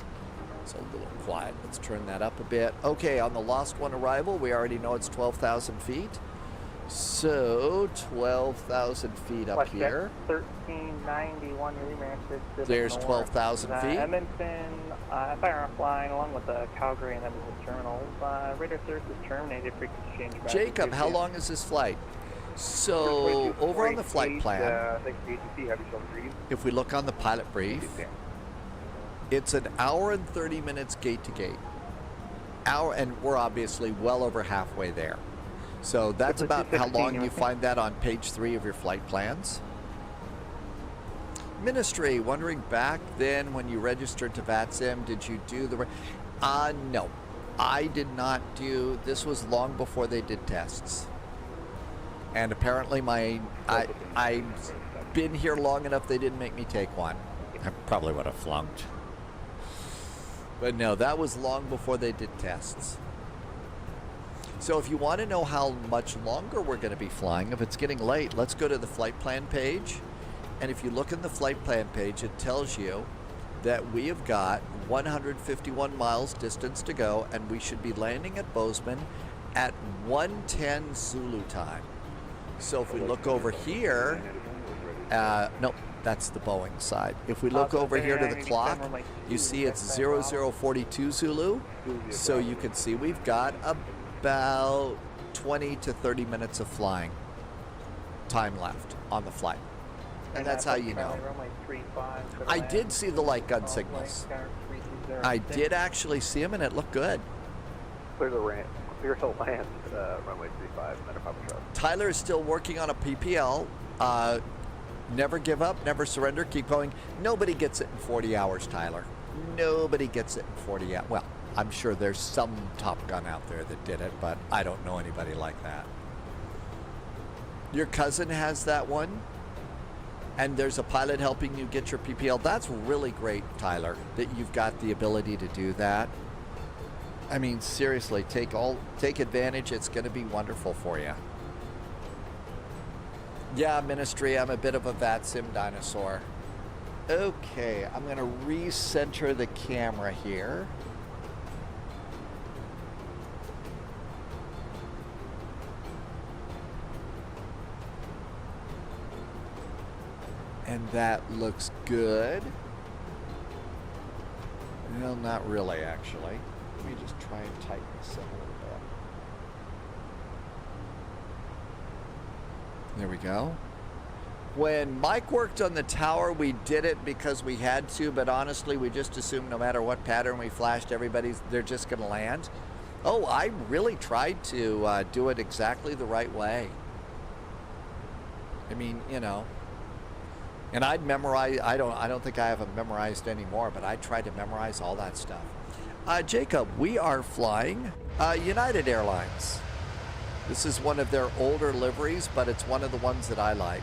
So a little quiet. Let's turn that up a bit. Okay, on the lost one arrival, we already know it's 12,000 feet. So 12,000 feet up here. 1391 rematch. There's 12,000 feet. Edmonton, FIR flying along with the Calgary and Edmonton terminals. Radar service is terminated. Frequency change. Jacob, how long is this flight? So over on the flight plan, if we look on the pilot brief, it's an hour and 30 minutes gate to gate. And we're obviously well over halfway there. So that's about how long you find that on page 3 of your flight plans. Ministry, wondering back then when you registered to VATSIM, did you do the... no, I did not do... This was long before they did tests. And apparently I've been here long enough they didn't make me take one. I probably would have flunked. But no, that was long before they did tests. So if you want to know how much longer we're going to be flying, if it's getting late, let's go to the flight plan page. And if you look in the flight plan page, it tells you that we have got 151 miles distance to go, and we should be landing at Bozeman at 1:10 Zulu time. So if we look over here, nope, that's the Boeing side. If we look over here to the clock, you see it's 0042 Zulu. So you can see we've got about 20 to 30 minutes of flying time left on the flight. And that's how you know. I did see the light gun signals. I did actually see them, and it looked good. Clear the ramp. Clear to land, runway 35, Papa Charlie. Tyler is still working on a PPL. Never give up, never surrender, keep going. Nobody gets it in 40 hours, Tyler. Nobody gets it in 40 hours. Well, I'm sure there's some Top Gun out there that did it, but I don't know anybody like that. Your cousin has that one, and there's a pilot helping you get your PPL. That's really great, Tyler, that you've got the ability to do that. I mean, seriously, take advantage. It's going to be wonderful for you. Yeah, Ministry, I'm a bit of a VATSIM dinosaur. Okay, I'm going to recenter the camera here. And that looks good. Well, not really, actually. Let me just try and tighten this up a little bit. There we go. When Mike worked on the tower, we did it because we had to, but honestly, we just assumed no matter what pattern we flashed, they're just going to land. Oh, I really tried to do it exactly the right way. I mean, you know. And I'd memorize, I don't think I have them memorized anymore, but I tried to memorize all that stuff. Jacob, we are flying United Airlines. This is one of their older liveries, but it's one of the ones that I like.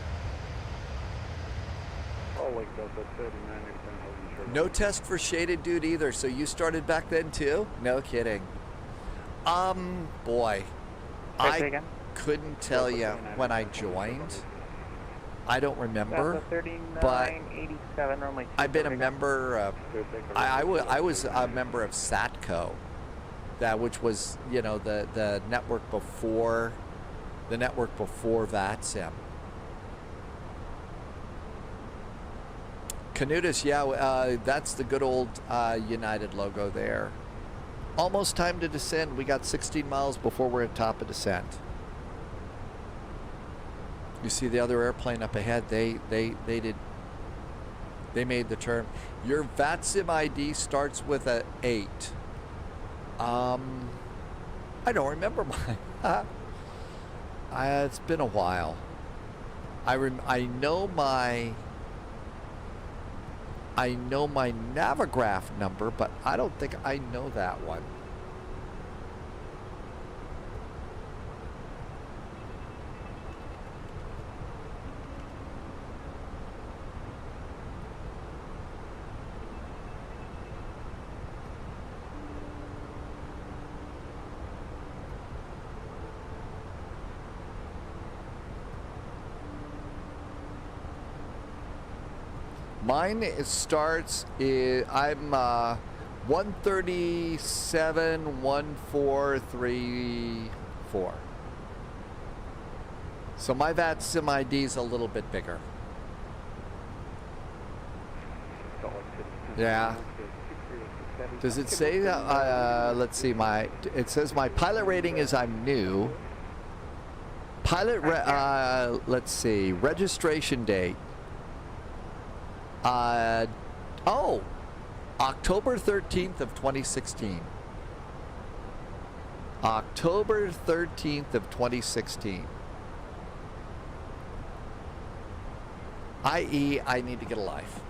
No test for shaded dude either, so you started back then too? No kidding. Boy, I couldn't tell you when I joined. I don't remember, but I've been a member. I was a member of SATCO, which was the network before VATSIM. Canutus, yeah, that's the good old United logo there. Almost time to descend. We got 16 miles before we're at top of descent. You see the other airplane up ahead. They made the turn. Your VATSIM ID starts with a 8. I don't remember mine. It's been a while. I know my Navigraph number, but I don't think I know that one. Mine starts, I'm 137-1434. So my VATSIM ID is a little bit bigger. Yeah. Does it say, let's see, it says my pilot rating is I'm new. Pilot, let's see, registration date. October 13th of 2016. October 13th of 2016. I.e., I need to get a life.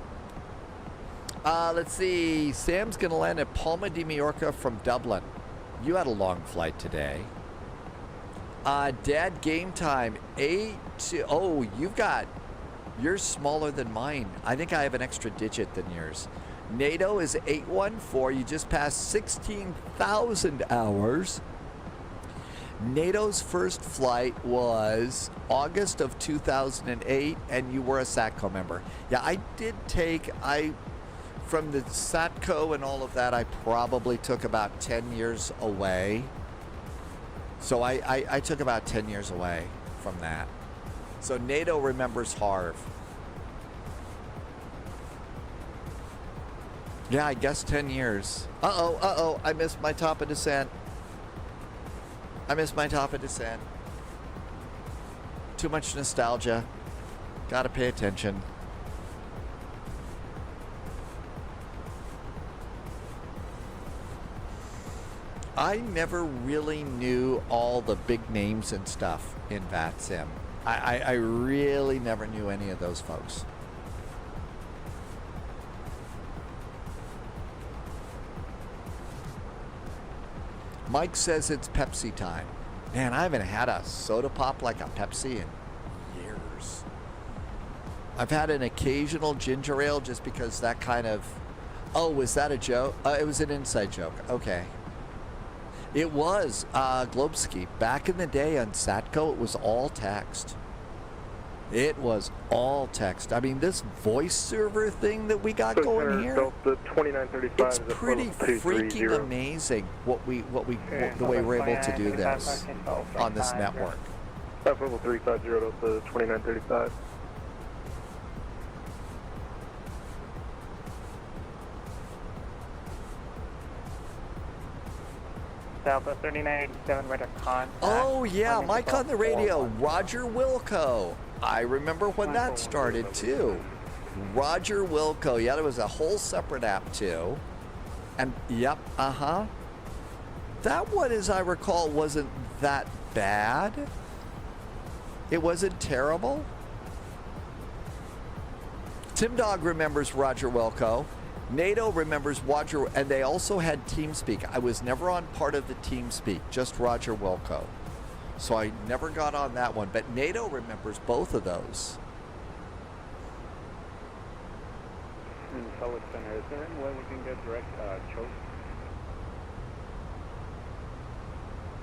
Let's see. Sam's going to land at Palma de Mallorca from Dublin. You had a long flight today. Dad, game time. 8. Oh, you're smaller than mine. I think I have an extra digit than yours. NATO is 814. You just passed 16,000 hours. NATO's first flight was August of 2008, and you were a SATCO member. Yeah, I did from the SATCO and all of that, I probably took about 10 years away. So I took about 10 years away from that. So NATO remembers Harv. Yeah, I guess 10 years. Uh-oh, I missed my top of descent. Too much nostalgia. Gotta pay attention. I never really knew all the big names and stuff in VATSIM. I really never knew any of those folks. Mike says it's Pepsi time. Man, I haven't had a soda pop like a Pepsi in years. I've had an occasional ginger ale just because that kind of... Oh, was that a joke? It was an inside joke. Okay. It was Globski. Back in the day on SATCO, it was all text. It was all text. I mean, this voice server thing that we got going here, it's pretty freaking amazing the way we're able to do this on this network. Level 350 Delta 2935. Delta 3987, radar contact. Oh yeah, Mike on the radio, Roger Wilco. I remember when that started too. Roger Wilco. Yeah, there was a whole separate app too. And yep, that one, as I recall, wasn't that bad. It wasn't terrible. Tim Dog remembers Roger Wilco. NATO remembers Roger, and they also had TeamSpeak. I was never on part of the TeamSpeak, just Roger Wilco. So I never got on that one, but NATO remembers both of those. Solid Center, is there any way we can get direct choke?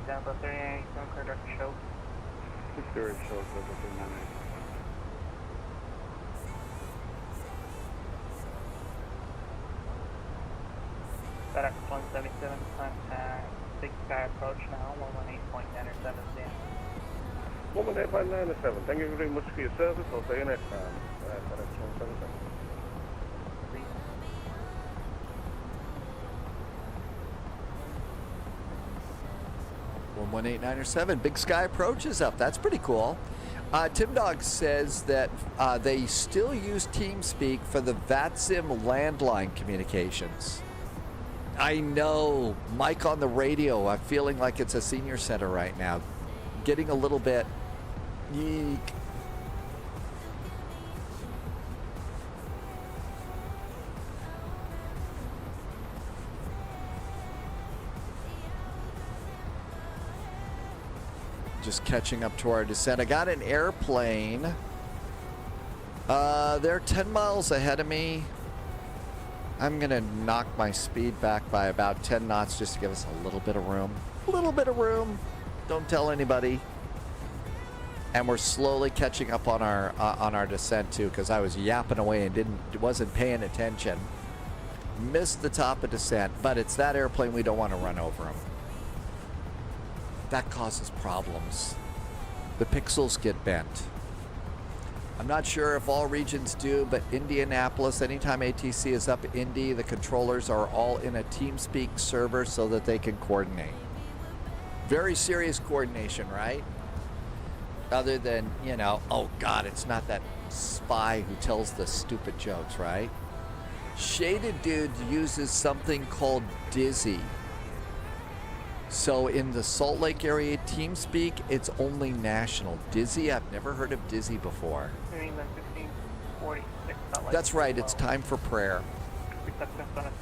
Delta 38, don't direct choke. Direct choke, Delta 39. FedEx 177, contact Big Sky approach now, 118.907 stand. 118.907, thank you very much for your service. I'll see you next time. FedEx 177. 118.907, Big Sky approach is up. That's pretty cool. Tim Dog says that they still use TeamSpeak for the VATSIM landline communications. I know. Mike on the radio. I'm feeling like it's a senior center right now. Getting a little bit... Yeek. Just catching up to our descent. I got an airplane. They're 10 miles ahead of me. I'm gonna knock my speed back by about 10 knots just to give us a little bit of room. A little bit of room. Don't tell anybody. And we're slowly catching up on our descent too, because I was yapping away and wasn't paying attention. Missed the top of descent, but it's that airplane we don't want to run over him. That causes problems. The pixels get bent. I'm not sure if all regions do, but Indianapolis, anytime ATC is up Indy, the controllers are all in a TeamSpeak server so that they can coordinate. Very serious coordination, right? Other than, you know, oh God, it's not that spy who tells the stupid jokes, right? Shaded Dude uses something called Dizzy. So in the Salt Lake area TeamSpeak, it's only national. Dizzy, I've never heard of Dizzy before. New England 1646. That's right, it's time for prayer. Reception Summit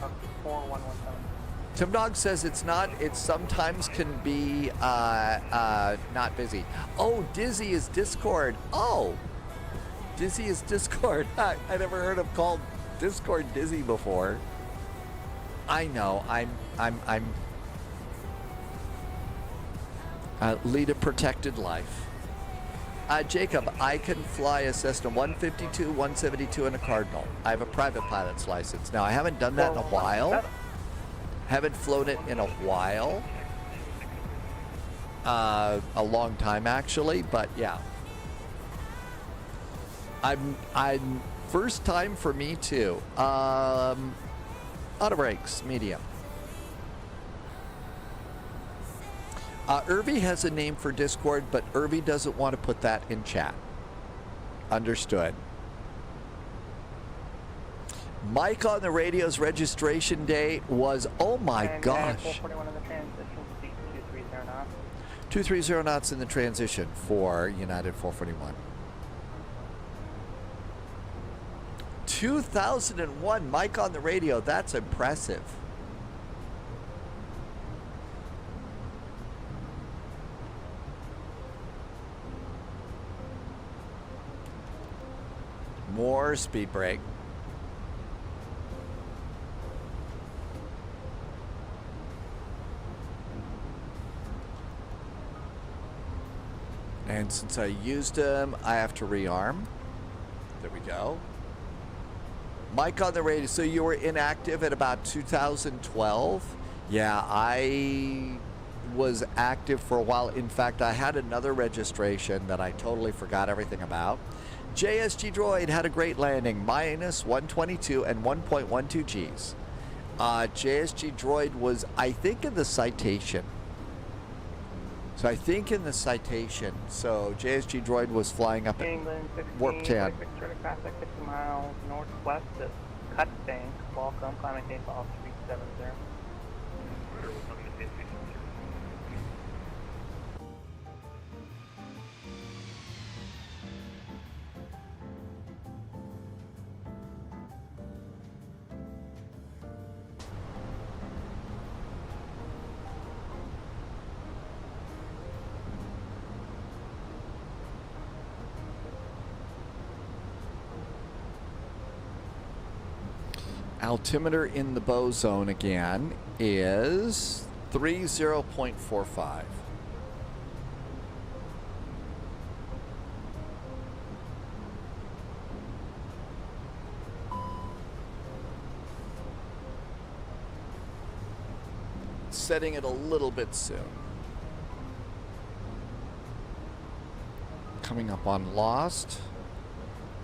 4117. Tim Dog says it's not, it sometimes can be not busy. Oh, Dizzy is Discord. Oh, Dizzy is Discord. I never heard of called Discord Dizzy before. I know, I'm lead a protected life. Jacob, I can fly a Cessna 152, 172, and a Cardinal. I have a private pilot's license. Now, I haven't done that in a while. Haven't flown it in a while. A long time, actually, but yeah. I'm first time for me, too. Auto brakes, medium. Irby has a name for Discord, but Irby doesn't want to put that in chat. Understood. Mike on the radio's registration day was, oh my gosh. 441 in the transition, 230 knots. 230 knots in the transition for United 441. 2001, Mike on the radio, that's impressive. More speed brake. And since I used them, I have to rearm. There we go. Mike on the radio. So you were inactive at about 2012? Yeah, I was active for a while. In fact, I had another registration that I totally forgot everything about. JSG Droid had a great landing, minus 122 and 1.12 Gs. JSG Droid was, I think, in the citation. So I think in the citation. So JSG Droid was flying up at England, 16, warp 10. Traffic 50 miles northwest of Cut Bank. Welcome, climbing takeoff 370. Altimeter in the bow zone again is 30.45. setting it a little bit soon. Coming up on Lost.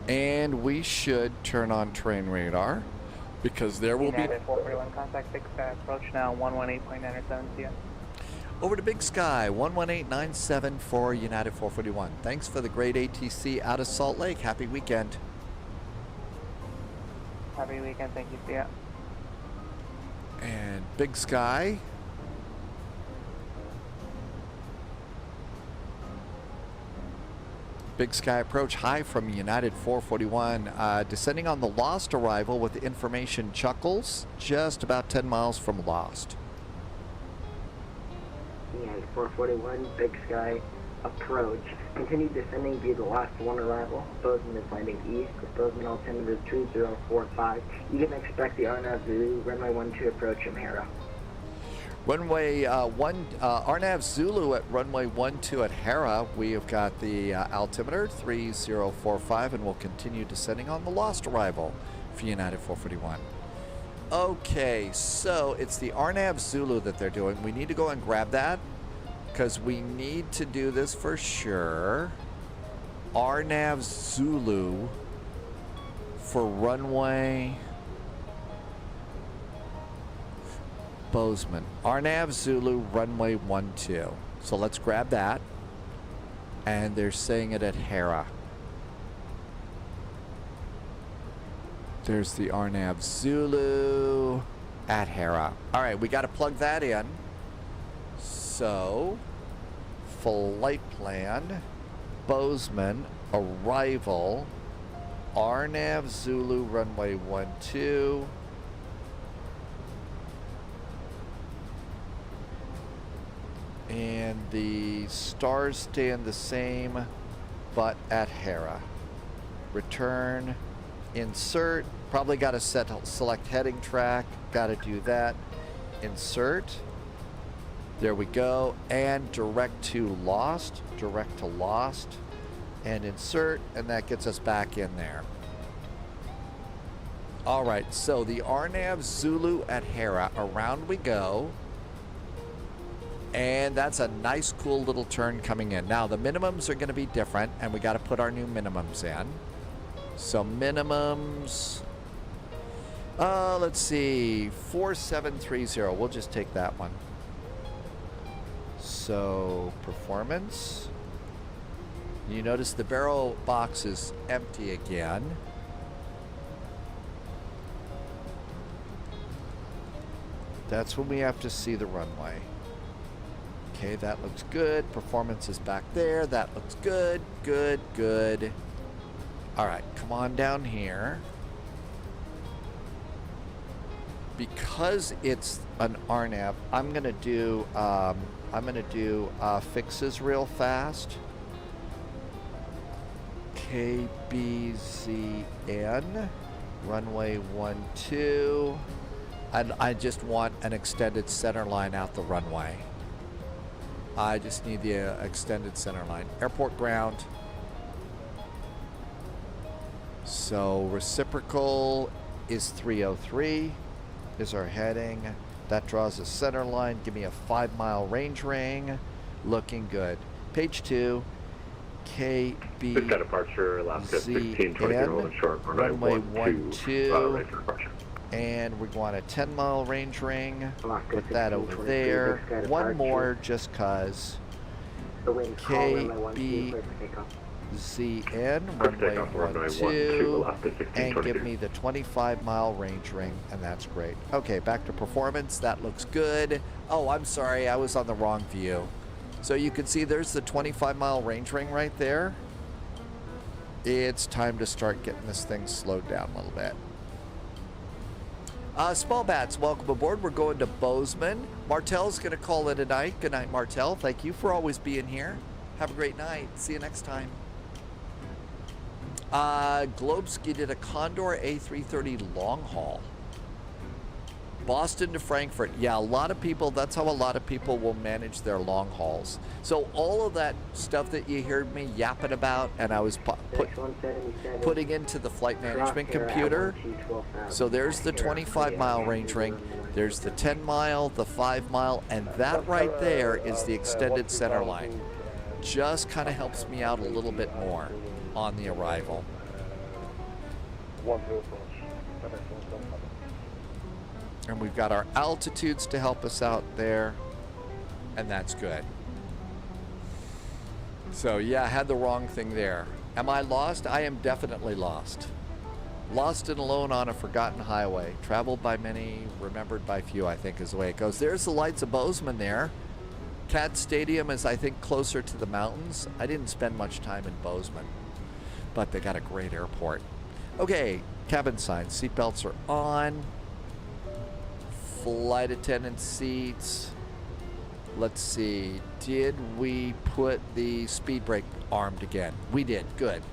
And we should turn on terrain radar because there will be... 441 contact Big Sky approach now 118.907 CM. Over to Big Sky 118.97 for United 441. Thanks for the great ATC out of Salt Lake. Happy weekend. Happy weekend. Thank you. See ya. And Big Sky. Big Sky approach high from United 441. Descending on the Lost arrival with information Chuckles, just about 10 miles from Lost. United 441, Big Sky approach. Continue descending via the last one arrival. Bozeman is landing east with Bozeman altimeter 2045. You can expect the RNAV Zulu runway 12 approach from Hera. Runway RNAV Zulu at runway 12 at Hera. We have got the altimeter 3045 and we'll continue descending on the Lost arrival for United 441. Okay, so it's the RNAV Zulu that they're doing. We need to go and grab that because we need to do this for sure. RNAV Zulu for runway Bozeman. RNAV Zulu runway 12. So let's grab that. And they're saying it at Hera. There's the RNAV Zulu at Hera. All right, we got to plug that in. So, flight plan, Bozeman, arrival, RNAV Zulu runway 12. And the stars staying the same, but at Hera. Return, insert, probably got to select heading track, got to do that. Insert, there we go, and direct to Lost, and insert, and that gets us back in there. All right, so the RNAV Zulu at Hera, around we go. And that's a nice, cool little turn coming in. Now, the minimums are going to be different, and we got to put our new minimums in. So, minimums, let's see, 4730. We'll just take that one. So, performance. You notice the barrel box is empty again. That's when we have to see the runway. Okay, that looks good. Performance is back there. That looks good, good, good. All right, come on down here. Because it's an RNAV, I'm gonna do fixes real fast. KBZN, runway 12. And I just want an extended center line out the runway. I just need the extended center line. Airport ground. So reciprocal is 303 is our heading. That draws a center line. Give me a 5-mile range ring. Looking good. Page 2. KB departure, Alaska 1620 short runway 12. And we want a 10-mile range ring. Put that over there. One more just cause. KBZN, runway 12. And give me the 25-mile range ring, and that's great. Okay, back to performance. That looks good. Oh, I'm sorry. I was on the wrong view. So you can see there's the 25-mile range ring right there. It's time to start getting this thing slowed down a little bit. Small Bats, welcome aboard. We're going to Bozeman. Martel's going to call it a night. Good night, Martel. Thank you for always being here. Have a great night. See you next time. Globski did a Condor A330 long haul. Boston to Frankfurt. Yeah, a lot of people, that's how a lot of people will manage their long hauls. So all of that stuff that you heard me yapping about and I was putting into the flight management computer. So there's the 25-mile range ring. There's the 10 mile, the 5 mile, and that right there is the extended center line. Just kind of helps me out a little bit more on the arrival. And we've got our altitudes to help us out there, and that's good. So yeah, I had the wrong thing there. Am I lost? I am definitely lost. Lost and alone on a forgotten highway. Traveled by many, remembered by few, I think is the way it goes. There's the lights of Bozeman there. Cat Stadium is, I think, closer to the mountains. I didn't spend much time in Bozeman, but they got a great airport. Okay, cabin signs. Seatbelts are on. Flight attendant seats. Let's see. Did we put the speed brake armed again? We did. Good.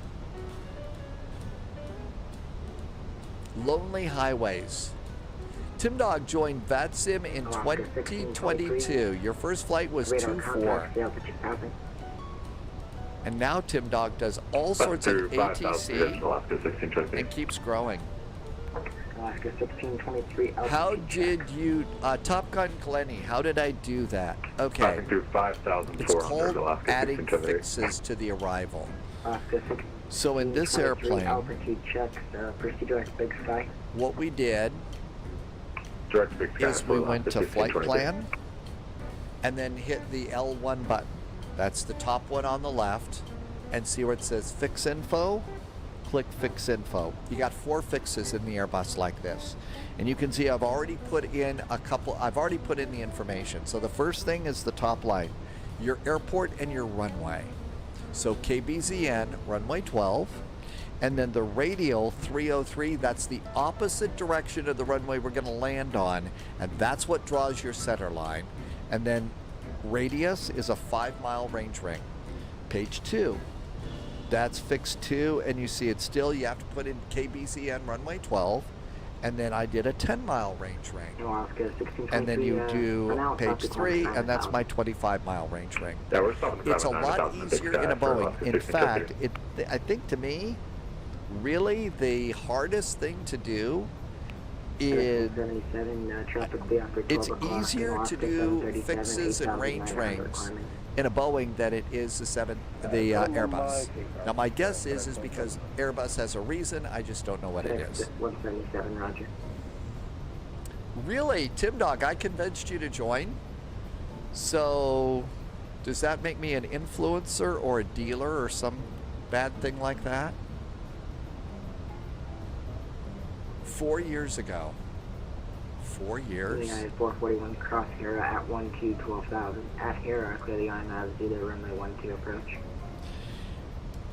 Lonely highways. Tim Dog joined VATSIM in 2022. Your first flight was 2-4. And now Tim Dog does all sorts of ATC and keeps growing. Alaska 1623. How did you, Top Gun Glenny, how did I do that? Okay. It's called adding fixes to the arrival. So in this airplane, altitude checks, proceed direct Big Sky. What we did is we went to flight plan and then hit the L1 button. That's the top one on the left, and see where it says Fix Info? Click Fix Info. You got 4 fixes in the Airbus like this. And you can see I've already put in the information. So the first thing is the top line, your airport and your runway. So KBZN, runway 12, and then the radial 303, that's the opposite direction of the runway we're gonna land on, and that's what draws your center line. And then radius is a 5-mile range ring. Page 2, that's fixed 2, and you see it still, you have to put in KBZN runway 12, and then I did a 10-mile range ring. And then you do page 3, and that's my 25-mile range ring. It's a lot easier in a Boeing. In fact, I think to me, really the hardest thing to do is it's easier to do fixes and range rings in a Boeing than it is the Airbus. Now my guess is because Airbus has a reason, I just don't know what it is. 177, Roger. Really, Tim Dog, I convinced you to join. So does that make me an influencer or a dealer or some bad thing like that? 4 years ago. 4 years. United 441 cross Hera at 12,000. At Hera, clearly on Zeta runway 12 approach.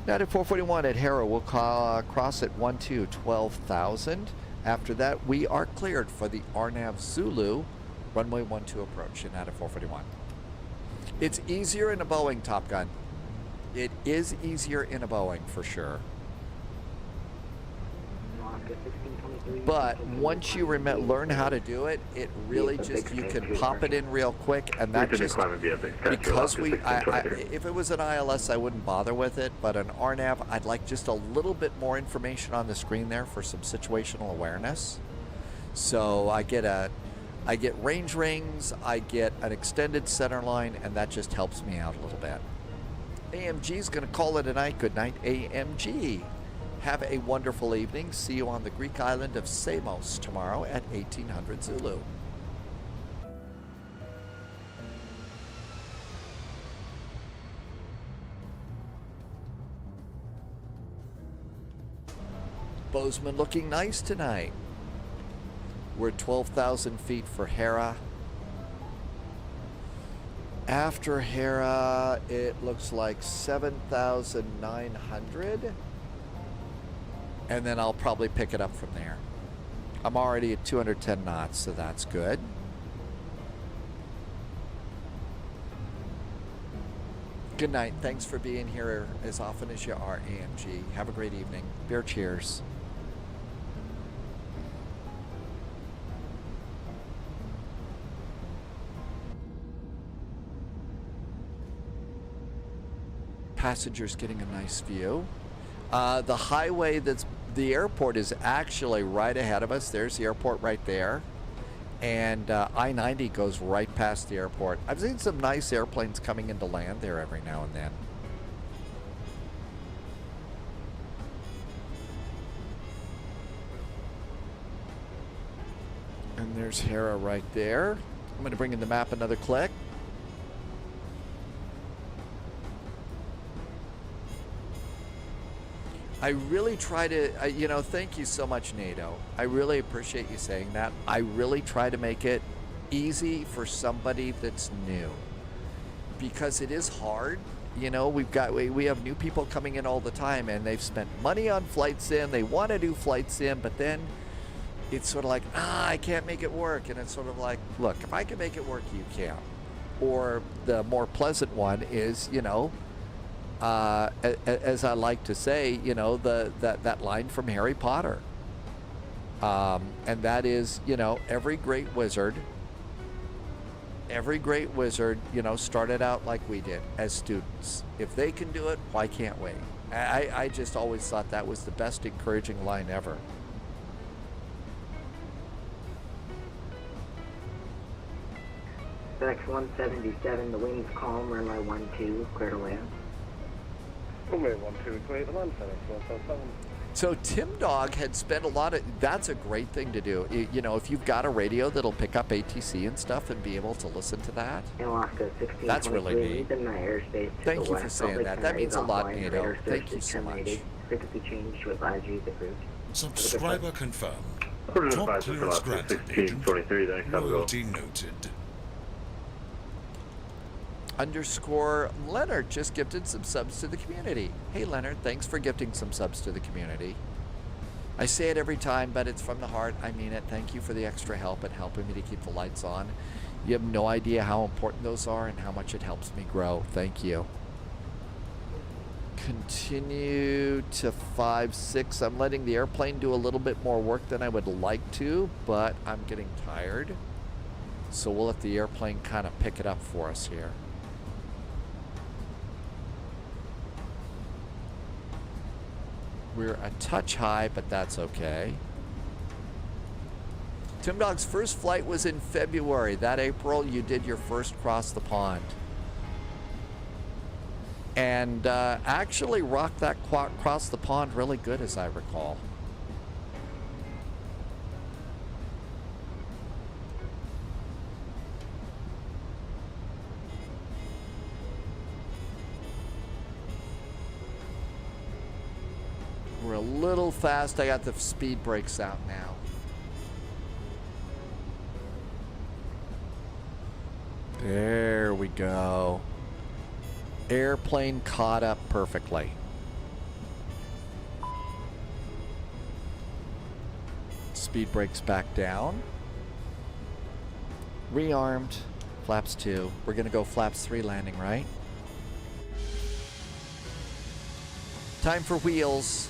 United 441 at Hera will cross at 12,000. After that, we are cleared for the Arnav Zulu runway 12 approach. United 441. It's easier in a Boeing, Top Gun. It is easier in a Boeing for sure. But once you learn how to do it, it really just, you can pop it in real quick, and that just, because if it was an ILS, I wouldn't bother with it, but an RNAV, I'd like just a little bit more information on the screen there for some situational awareness. So I get range rings, I get an extended center line, and that just helps me out a little bit. AMG's gonna call it a night. Good night, AMG. Have a wonderful evening. See you on the Greek island of Samos tomorrow at 1800 Zulu. Bozeman looking nice tonight. We're 12,000 feet for Hera. After Hera, it looks like 7,900. And then I'll probably pick it up from there. I'm already at 210 knots, so that's good. Good night. Thanks for being here as often as you are, AMG. Have a great evening. Beer cheers. Passengers getting a nice view. The highway the airport is actually right ahead of us. There's the airport right there. And I-90 goes right past the airport. I've seen some nice airplanes coming into land there every now and then. And there's Hera right there. I'm going to bring in the map another click. I really try to, you know, thank you so much, NATO. I really appreciate you saying that. I really try to make it easy for somebody that's new, because it is hard. You know, we have new people coming in all the time, and they've spent money on flight sim. They want to do flight sim, but then it's sort of like, I can't make it work. And it's sort of like, look, if I can make it work, you can. Or the more pleasant one is, you know, as I like to say, you know, that line from Harry Potter. And that is, you know, every great wizard, you know, started out like we did as students. If they can do it, why can't we? I just always thought that was the best encouraging line ever. FedEx 177, the wind's calm, runway 12, clear to land. Runway 12, clear to land, FedEx 177. So Tim Dog had spent a lot of, that's a great thing to do. You know, if you've got a radio that'll pick up ATC and stuff and be able to listen to that, that's really neat. Thank you for saying that. That means a lot, NATO. Thank you so much. Frequency change to advise you the route. Subscriber confirmed. Top clearance granted, agent. Loyalty noted. _ Leonard just gifted some subs to the community. Hey Leonard, thanks for gifting some subs to the community. I say it every time, but it's from the heart. I mean it. Thank you for the extra help and helping me to keep the lights on. You have no idea how important those are and how much it helps me grow. Thank you. Continue to 5-6. I'm letting the airplane do a little bit more work than I would like to, but I'm getting tired. So we'll let the airplane kind of pick it up for us here. We're a touch high, but that's okay. Tim Dog's first flight was in February. That April, you did your first cross the pond. And actually rocked that cross the pond really good, as I recall. We're a little fast. I got the speed brakes out now. There we go. Airplane caught up perfectly. Speed brakes back down. Rearmed. Flaps 2. We're going to go flaps 3 landing, right? Time for wheels.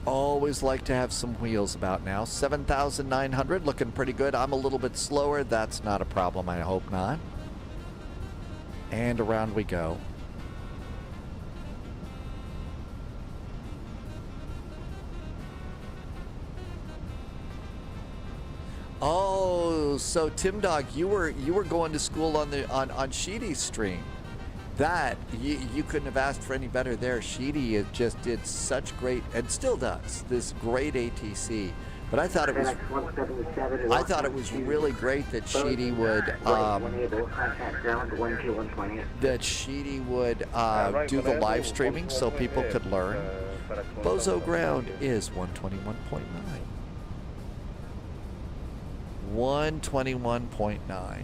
Always like to have some wheels about now. 7,900, looking pretty good. I'm a little bit slower. That's not a problem. I hope not. And around we go. Oh, so Tim Dog, you were going to school on Sheedy's stream. That you couldn't have asked for any better there. Sheedy just did such great, and still does, this great ATC. But I thought it was really great that Sheedy would do the live streaming so people could learn. Bozo ground is 121.9. 121.9.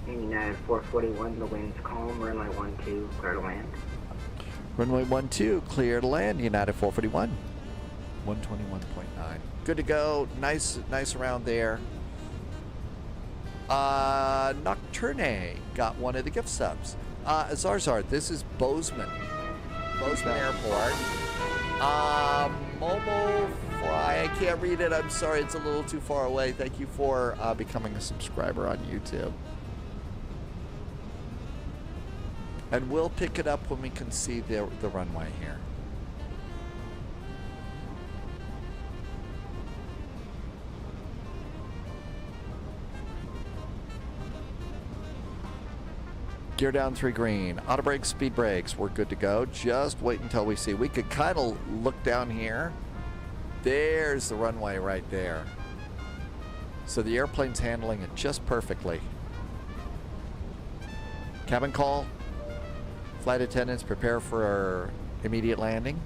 United 441, the wind's calm, runway 12, clear to land. Runway 12, clear to land, United 441. 121.9. Good to go. Nice around there. Nocturne got one of the gift subs. Zarzar, this is Bozeman. Bozeman Airport. Momo Fly. I can't read it. I'm sorry. It's a little too far away. Thank you for becoming a subscriber on YouTube. And we'll pick it up when we can see the runway here. Gear down 3 green. Auto brakes, speed brakes. We're good to go. Just wait until we see. We could kind of look down here. There's the runway right there. So the airplane's handling it just perfectly. Cabin call. Flight attendants, prepare for immediate landing.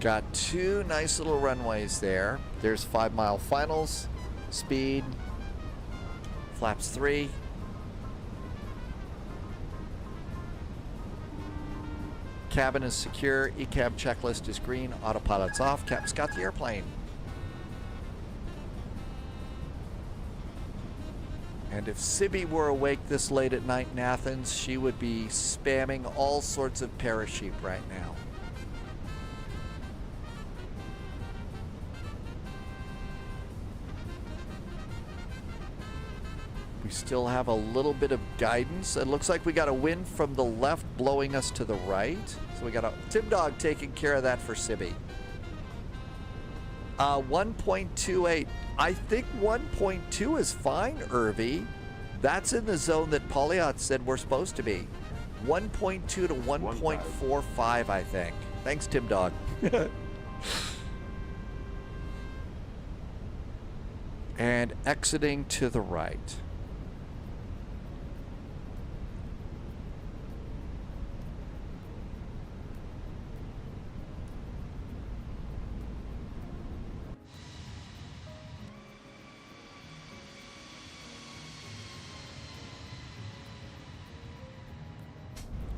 Got 2 nice little runways there. There's 5-mile finals, speed, flaps 3. Cabin is secure, ECAB checklist is green, autopilot's off, Cap's got the airplane. And if Sibby were awake this late at night in Athens, she would be spamming all sorts of parachute right now. We still have a little bit of guidance. It looks like we got a wind from the left blowing us to the right. So we got a Tim Dog taking care of that for Sibby. 1.28. I think 1.2 is fine, Irvi. That's in the zone that Polyot said we're supposed to be. 1.2 to 1.45, I think. Thanks, Tim Dog. And exiting to the right.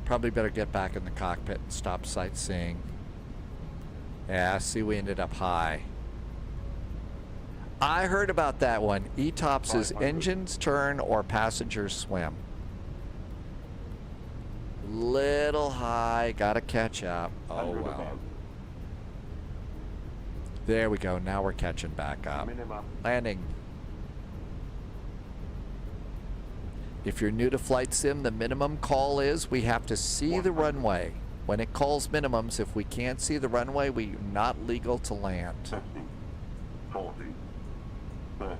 Probably better get back in the cockpit and stop sightseeing. Yeah, see, we ended up high. I heard about that one. ETOPS is engines turn or passengers swim. Little high, gotta catch up. Oh well. There we go, now we're catching back up. Landing. If you're new to Flight Sim, the minimum call is we have to see the runway. When it calls minimums, if we can't see the runway, we're not legal to land. 50, 40, 30,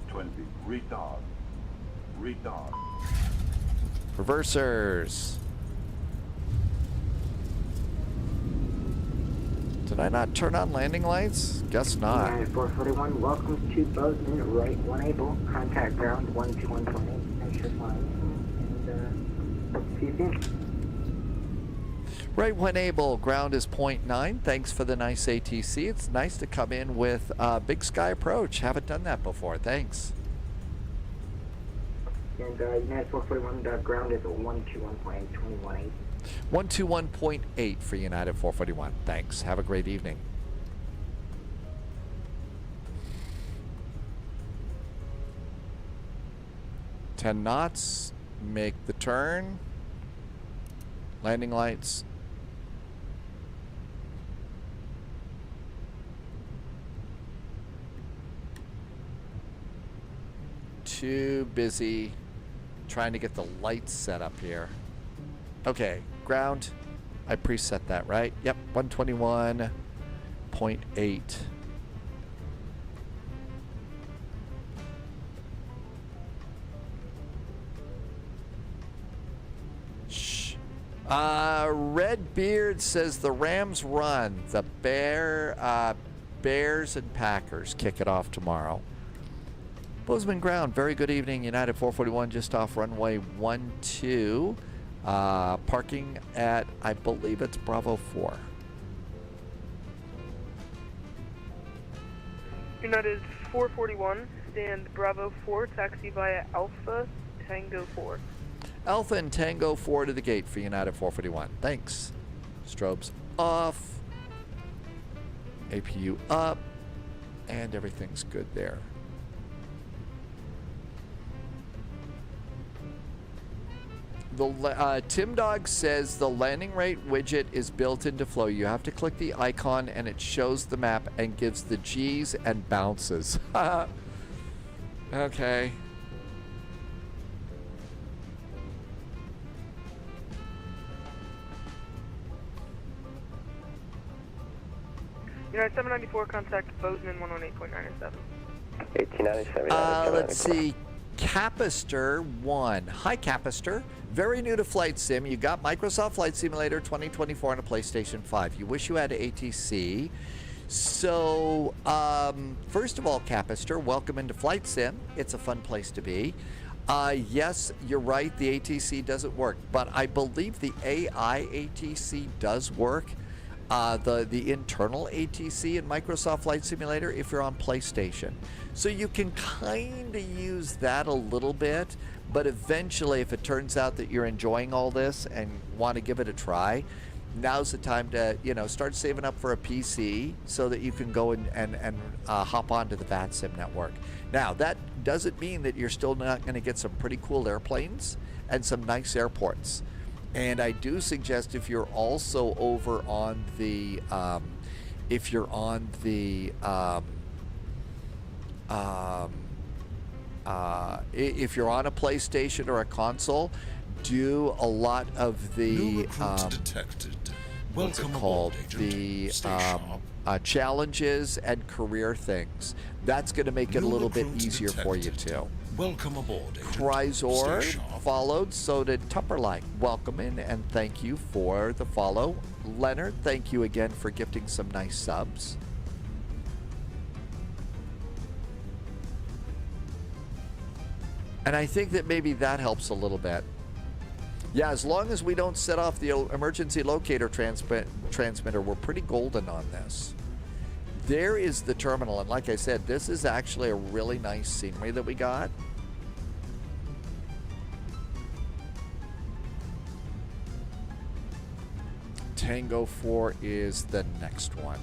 20, retard, retard. Reversers. Did I not turn on landing lights? Guess not. 441, welcome to Bozeman, right 1 able, contact ground 121.8. Thanks for flying, and see you soon. Right when able, ground is 0.9. Thanks for the nice ATC. It's nice to come in with Big Sky approach. Haven't done that before. Thanks. And United 441, ground is 121.8, 21.8. 121.8 for United 441. Thanks. Have a great evening. Ten knots. Make the turn. Landing lights. Too busy trying to get the lights set up here. Okay, ground. I preset that, right? Yep, 121.8. Shh. Redbeard says the Rams run. The Bears and Packers kick it off tomorrow. Bozeman ground. Very good evening. United 441 just off runway 12. Parking at, I believe it's Bravo 4. United 441, stand Bravo 4, taxi via Alpha Tango 4. Alpha and Tango 4 to the gate for United 441. Thanks. Strobes off. APU up. And everything's good there. Tim Dog says the landing rate widget is built into Flow. You have to click the icon and it shows the map and gives the G's and bounces. Okay. United 794, contact Bozeman 118.907. 1897. Let's see. Capister 1. Hi, Capister. Very new to Flight Sim. You got Microsoft Flight Simulator 2024 on a PlayStation 5. You wish you had ATC. So, first of all, Capister, welcome into Flight Sim. It's a fun place to be. Yes, you're right. The ATC doesn't work, but I believe the AI ATC does work. The internal ATC in Microsoft Flight Simulator if you're on PlayStation. So you can kind of use that a little bit, but eventually if it turns out that you're enjoying all this and want to give it a try, now's the time to, start saving up for a PC so that you can go and hop onto the VATSIM network. Now, that doesn't mean that you're still not going to get some pretty cool airplanes and some nice airports. And I do suggest if you're also over on the, if you're on a PlayStation or a console, do a lot of the what's it called? The challenges and career things. That's going to make it a little bit easier for you too. Welcome aboard, Chrysor followed, so did Tupperlike. Welcome in and thank you for the follow. Leonard, thank you again for gifting some nice subs. And I think that maybe that helps a little bit. Yeah, as long as we don't set off the emergency locator transmitter, we're pretty golden on this. There is the terminal, and like I said, this is actually a really nice scenery that we got. Tango 4 is the next one.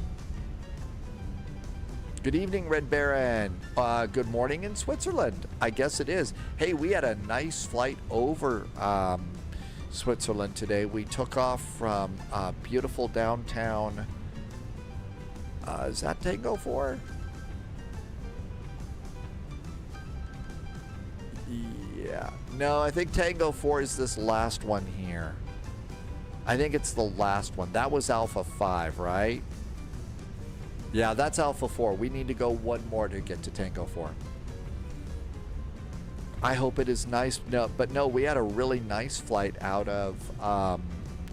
Good evening, Red Baron. Good morning in Switzerland. I guess it is. Hey, we had a nice flight over Switzerland today. We took off from beautiful downtown. Is that Tango 4? Yeah. No, I think Tango 4 is this last one here. I think it's the last one. That was Alpha 5, right? Yeah, that's Alpha 4. We need to go one more to get to Tango 4. I hope it is nice. No, but no, we had a really nice flight out of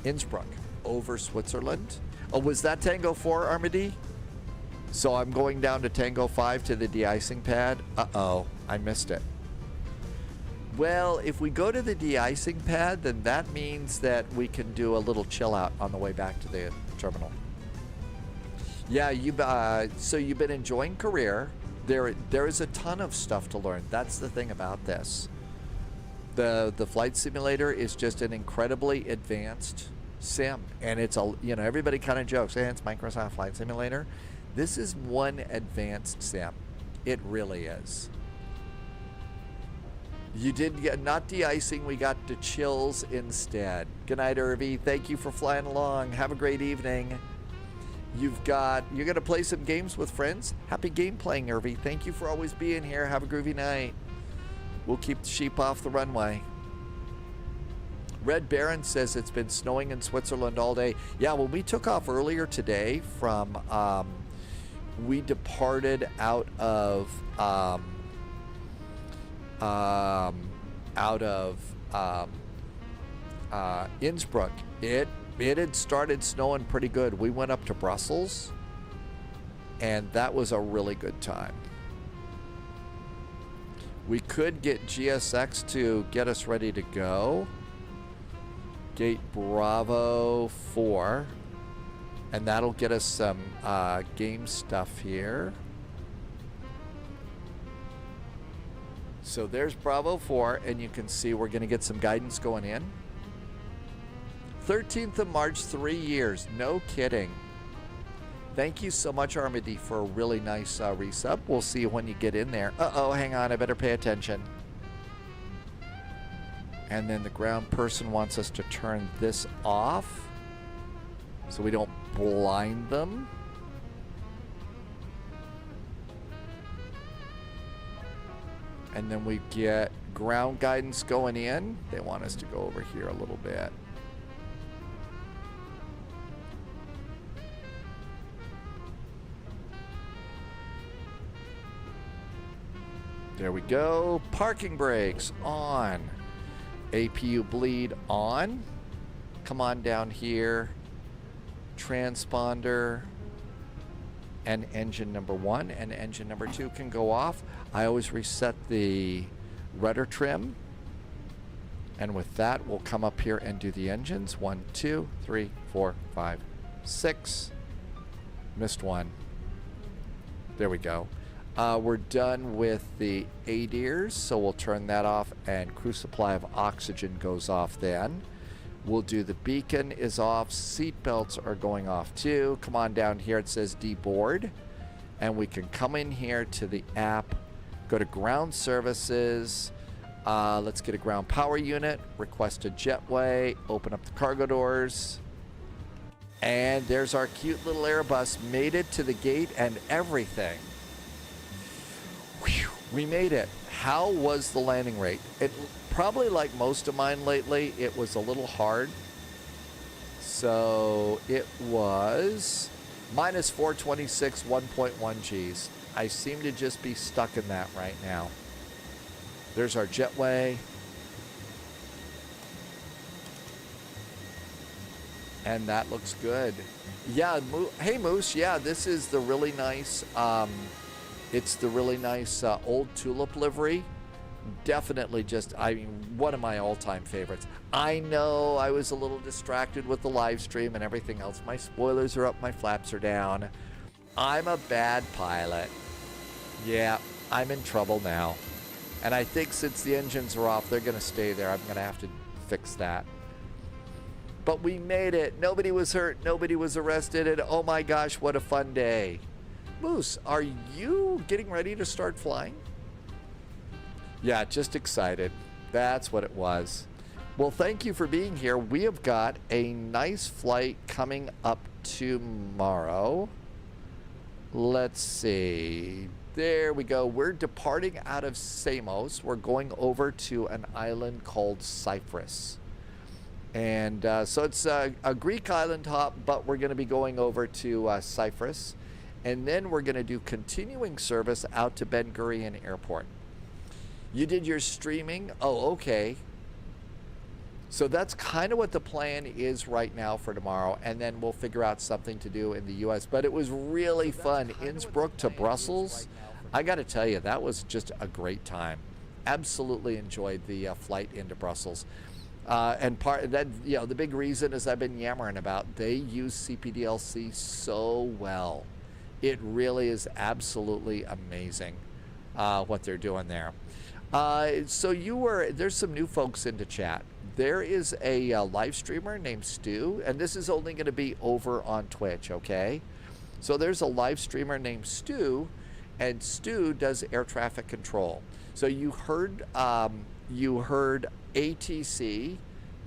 Innsbruck over Switzerland. Oh, was that Tango 4, Armady? So I'm going down to Tango 5 to the de-icing pad. Uh-oh, I missed it. Well, if we go to the de-icing pad, then that means that we can do a little chill out on the way back to the terminal. Yeah, so you've been enjoying career. There is a ton of stuff to learn. That's the thing about this. The flight simulator is just an incredibly advanced sim, and it's everybody kind of jokes, hey, it's Microsoft Flight Simulator. This is one advanced sim. It really is. You did get not de-icing, we got to chills instead. Good night, Irvy. Thank you for flying along. Have a great evening. You're gonna play some games with friends. Happy game playing, Irvy. Thank you for always being here. Have a groovy night. We'll keep the sheep off the runway. Red Baron says it's been snowing in Switzerland all day. Yeah, when we took off earlier today from, we departed out of Innsbruck. It had started snowing pretty good. We went up to Brussels, and that was a really good time. We could get GSX to get us ready to go. Gate Bravo 4. And that'll get us some game stuff here. So there's Bravo 4, and you can see we're going to get some guidance going in. 13th of March, 3 years. No kidding. Thank you so much, Armady, for a really nice resub. We'll see you when you get in there. Uh-oh, hang on. I better pay attention. And then the ground person wants us to turn this off so we don't blind them. And then we get ground guidance going in. They want us to go over here a little bit. There we go. Parking brakes on. APU bleed on. Come on down here. Transponder. And engine number 1 and engine number 2 can go off. I always reset the rudder trim. And with that, we'll come up here and do the engines. 1, 2, 3, 4, 5, 6. Missed one. There we go. We're done with the ADIRs, so we'll turn that off, and crew supply of oxygen goes off then. We'll do the beacon is off. Seat belts are going off too. Come on down here. It says deboard. And we can come in here to the app, go to ground services. Let's get a ground power unit, request a jetway, open up the cargo doors. And there's our cute little Airbus. Made it to the gate and everything. Whew, we made it. How was the landing rate? It probably, like most of mine lately, it was a little hard. So it was minus 426, 1.1 Gs. I seem to just be stuck in that right now. There's our jetway. And that looks good. Yeah, hey Moose, yeah, this is the really nice, it's the really nice old Tulip livery. Definitely just, I mean, one of my all-time favorites. I know I was a little distracted with the live stream and everything else. My spoilers are up, my flaps are down. I'm a bad pilot. Yeah, I'm in trouble now. And I think since the engines are off, they're going to stay there. I'm going to have to fix that. But we made it. Nobody was hurt. Nobody was arrested. And oh my gosh, what a fun day. Moose, are you getting ready to start flying? Yeah, just excited. That's what it was. Well, thank you for being here. We have got a nice flight coming up tomorrow. Let's see. There we go. We're departing out of Samos. We're going over to an island called Cyprus. And so it's a Greek island hop, but we're going to be going over to Cyprus. And then we're going to do continuing service out to Ben Gurion Airport. You did your streaming? Oh, okay. So that's kind of what the plan is right now for tomorrow. And then we'll figure out something to do in the U.S. But it was really fun. Innsbruck to Brussels. I got to tell you, that was just a great time. Absolutely enjoyed the flight into Brussels. And part that, you know, the big reason is I've been yammering about, they use CPDLC so well. It really is absolutely amazing what they're doing there. So there's some new folks into chat. There is a live streamer named Stu, and this is only going to be over on Twitch, okay? So there's a live streamer named Stu, and Stu does air traffic control. So you heard ATC,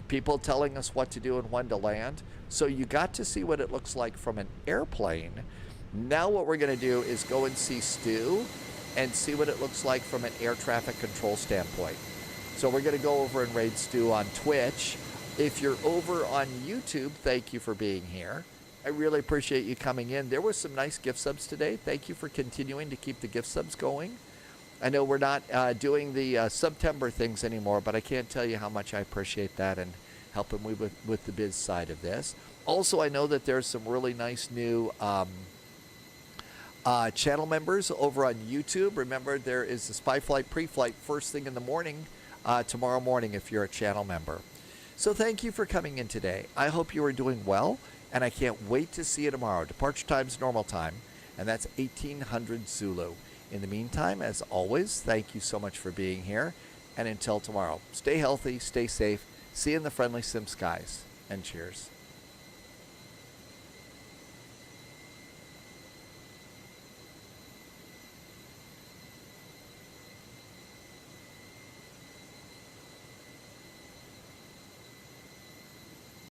people telling us what to do and when to land. So you got to see what it looks like from an airplane. Now what we're going to do is go and see Stu and see what it looks like from an air traffic control standpoint. So we're going to go over and raid Stu on Twitch. If you're over on YouTube, thank you for being here. I really appreciate you coming in. There were some nice gift subs today. Thank you for continuing to keep the gift subs going. I know we're not doing the September things anymore, but I can't tell you how much I appreciate that and helping me with the biz side of this. Also, I know that there's some really nice new channel members over on YouTube. Remember, there is the Spy Flight pre-flight first thing in the morning, tomorrow morning if you're a channel member. So thank you for coming in today. I hope you are doing well, and I can't wait to see you tomorrow. Departure time's normal time, and that's 1800 Zulu. In the meantime, as always, thank you so much for being here, and until tomorrow, stay healthy, stay safe, see you in the friendly sim skies, and cheers.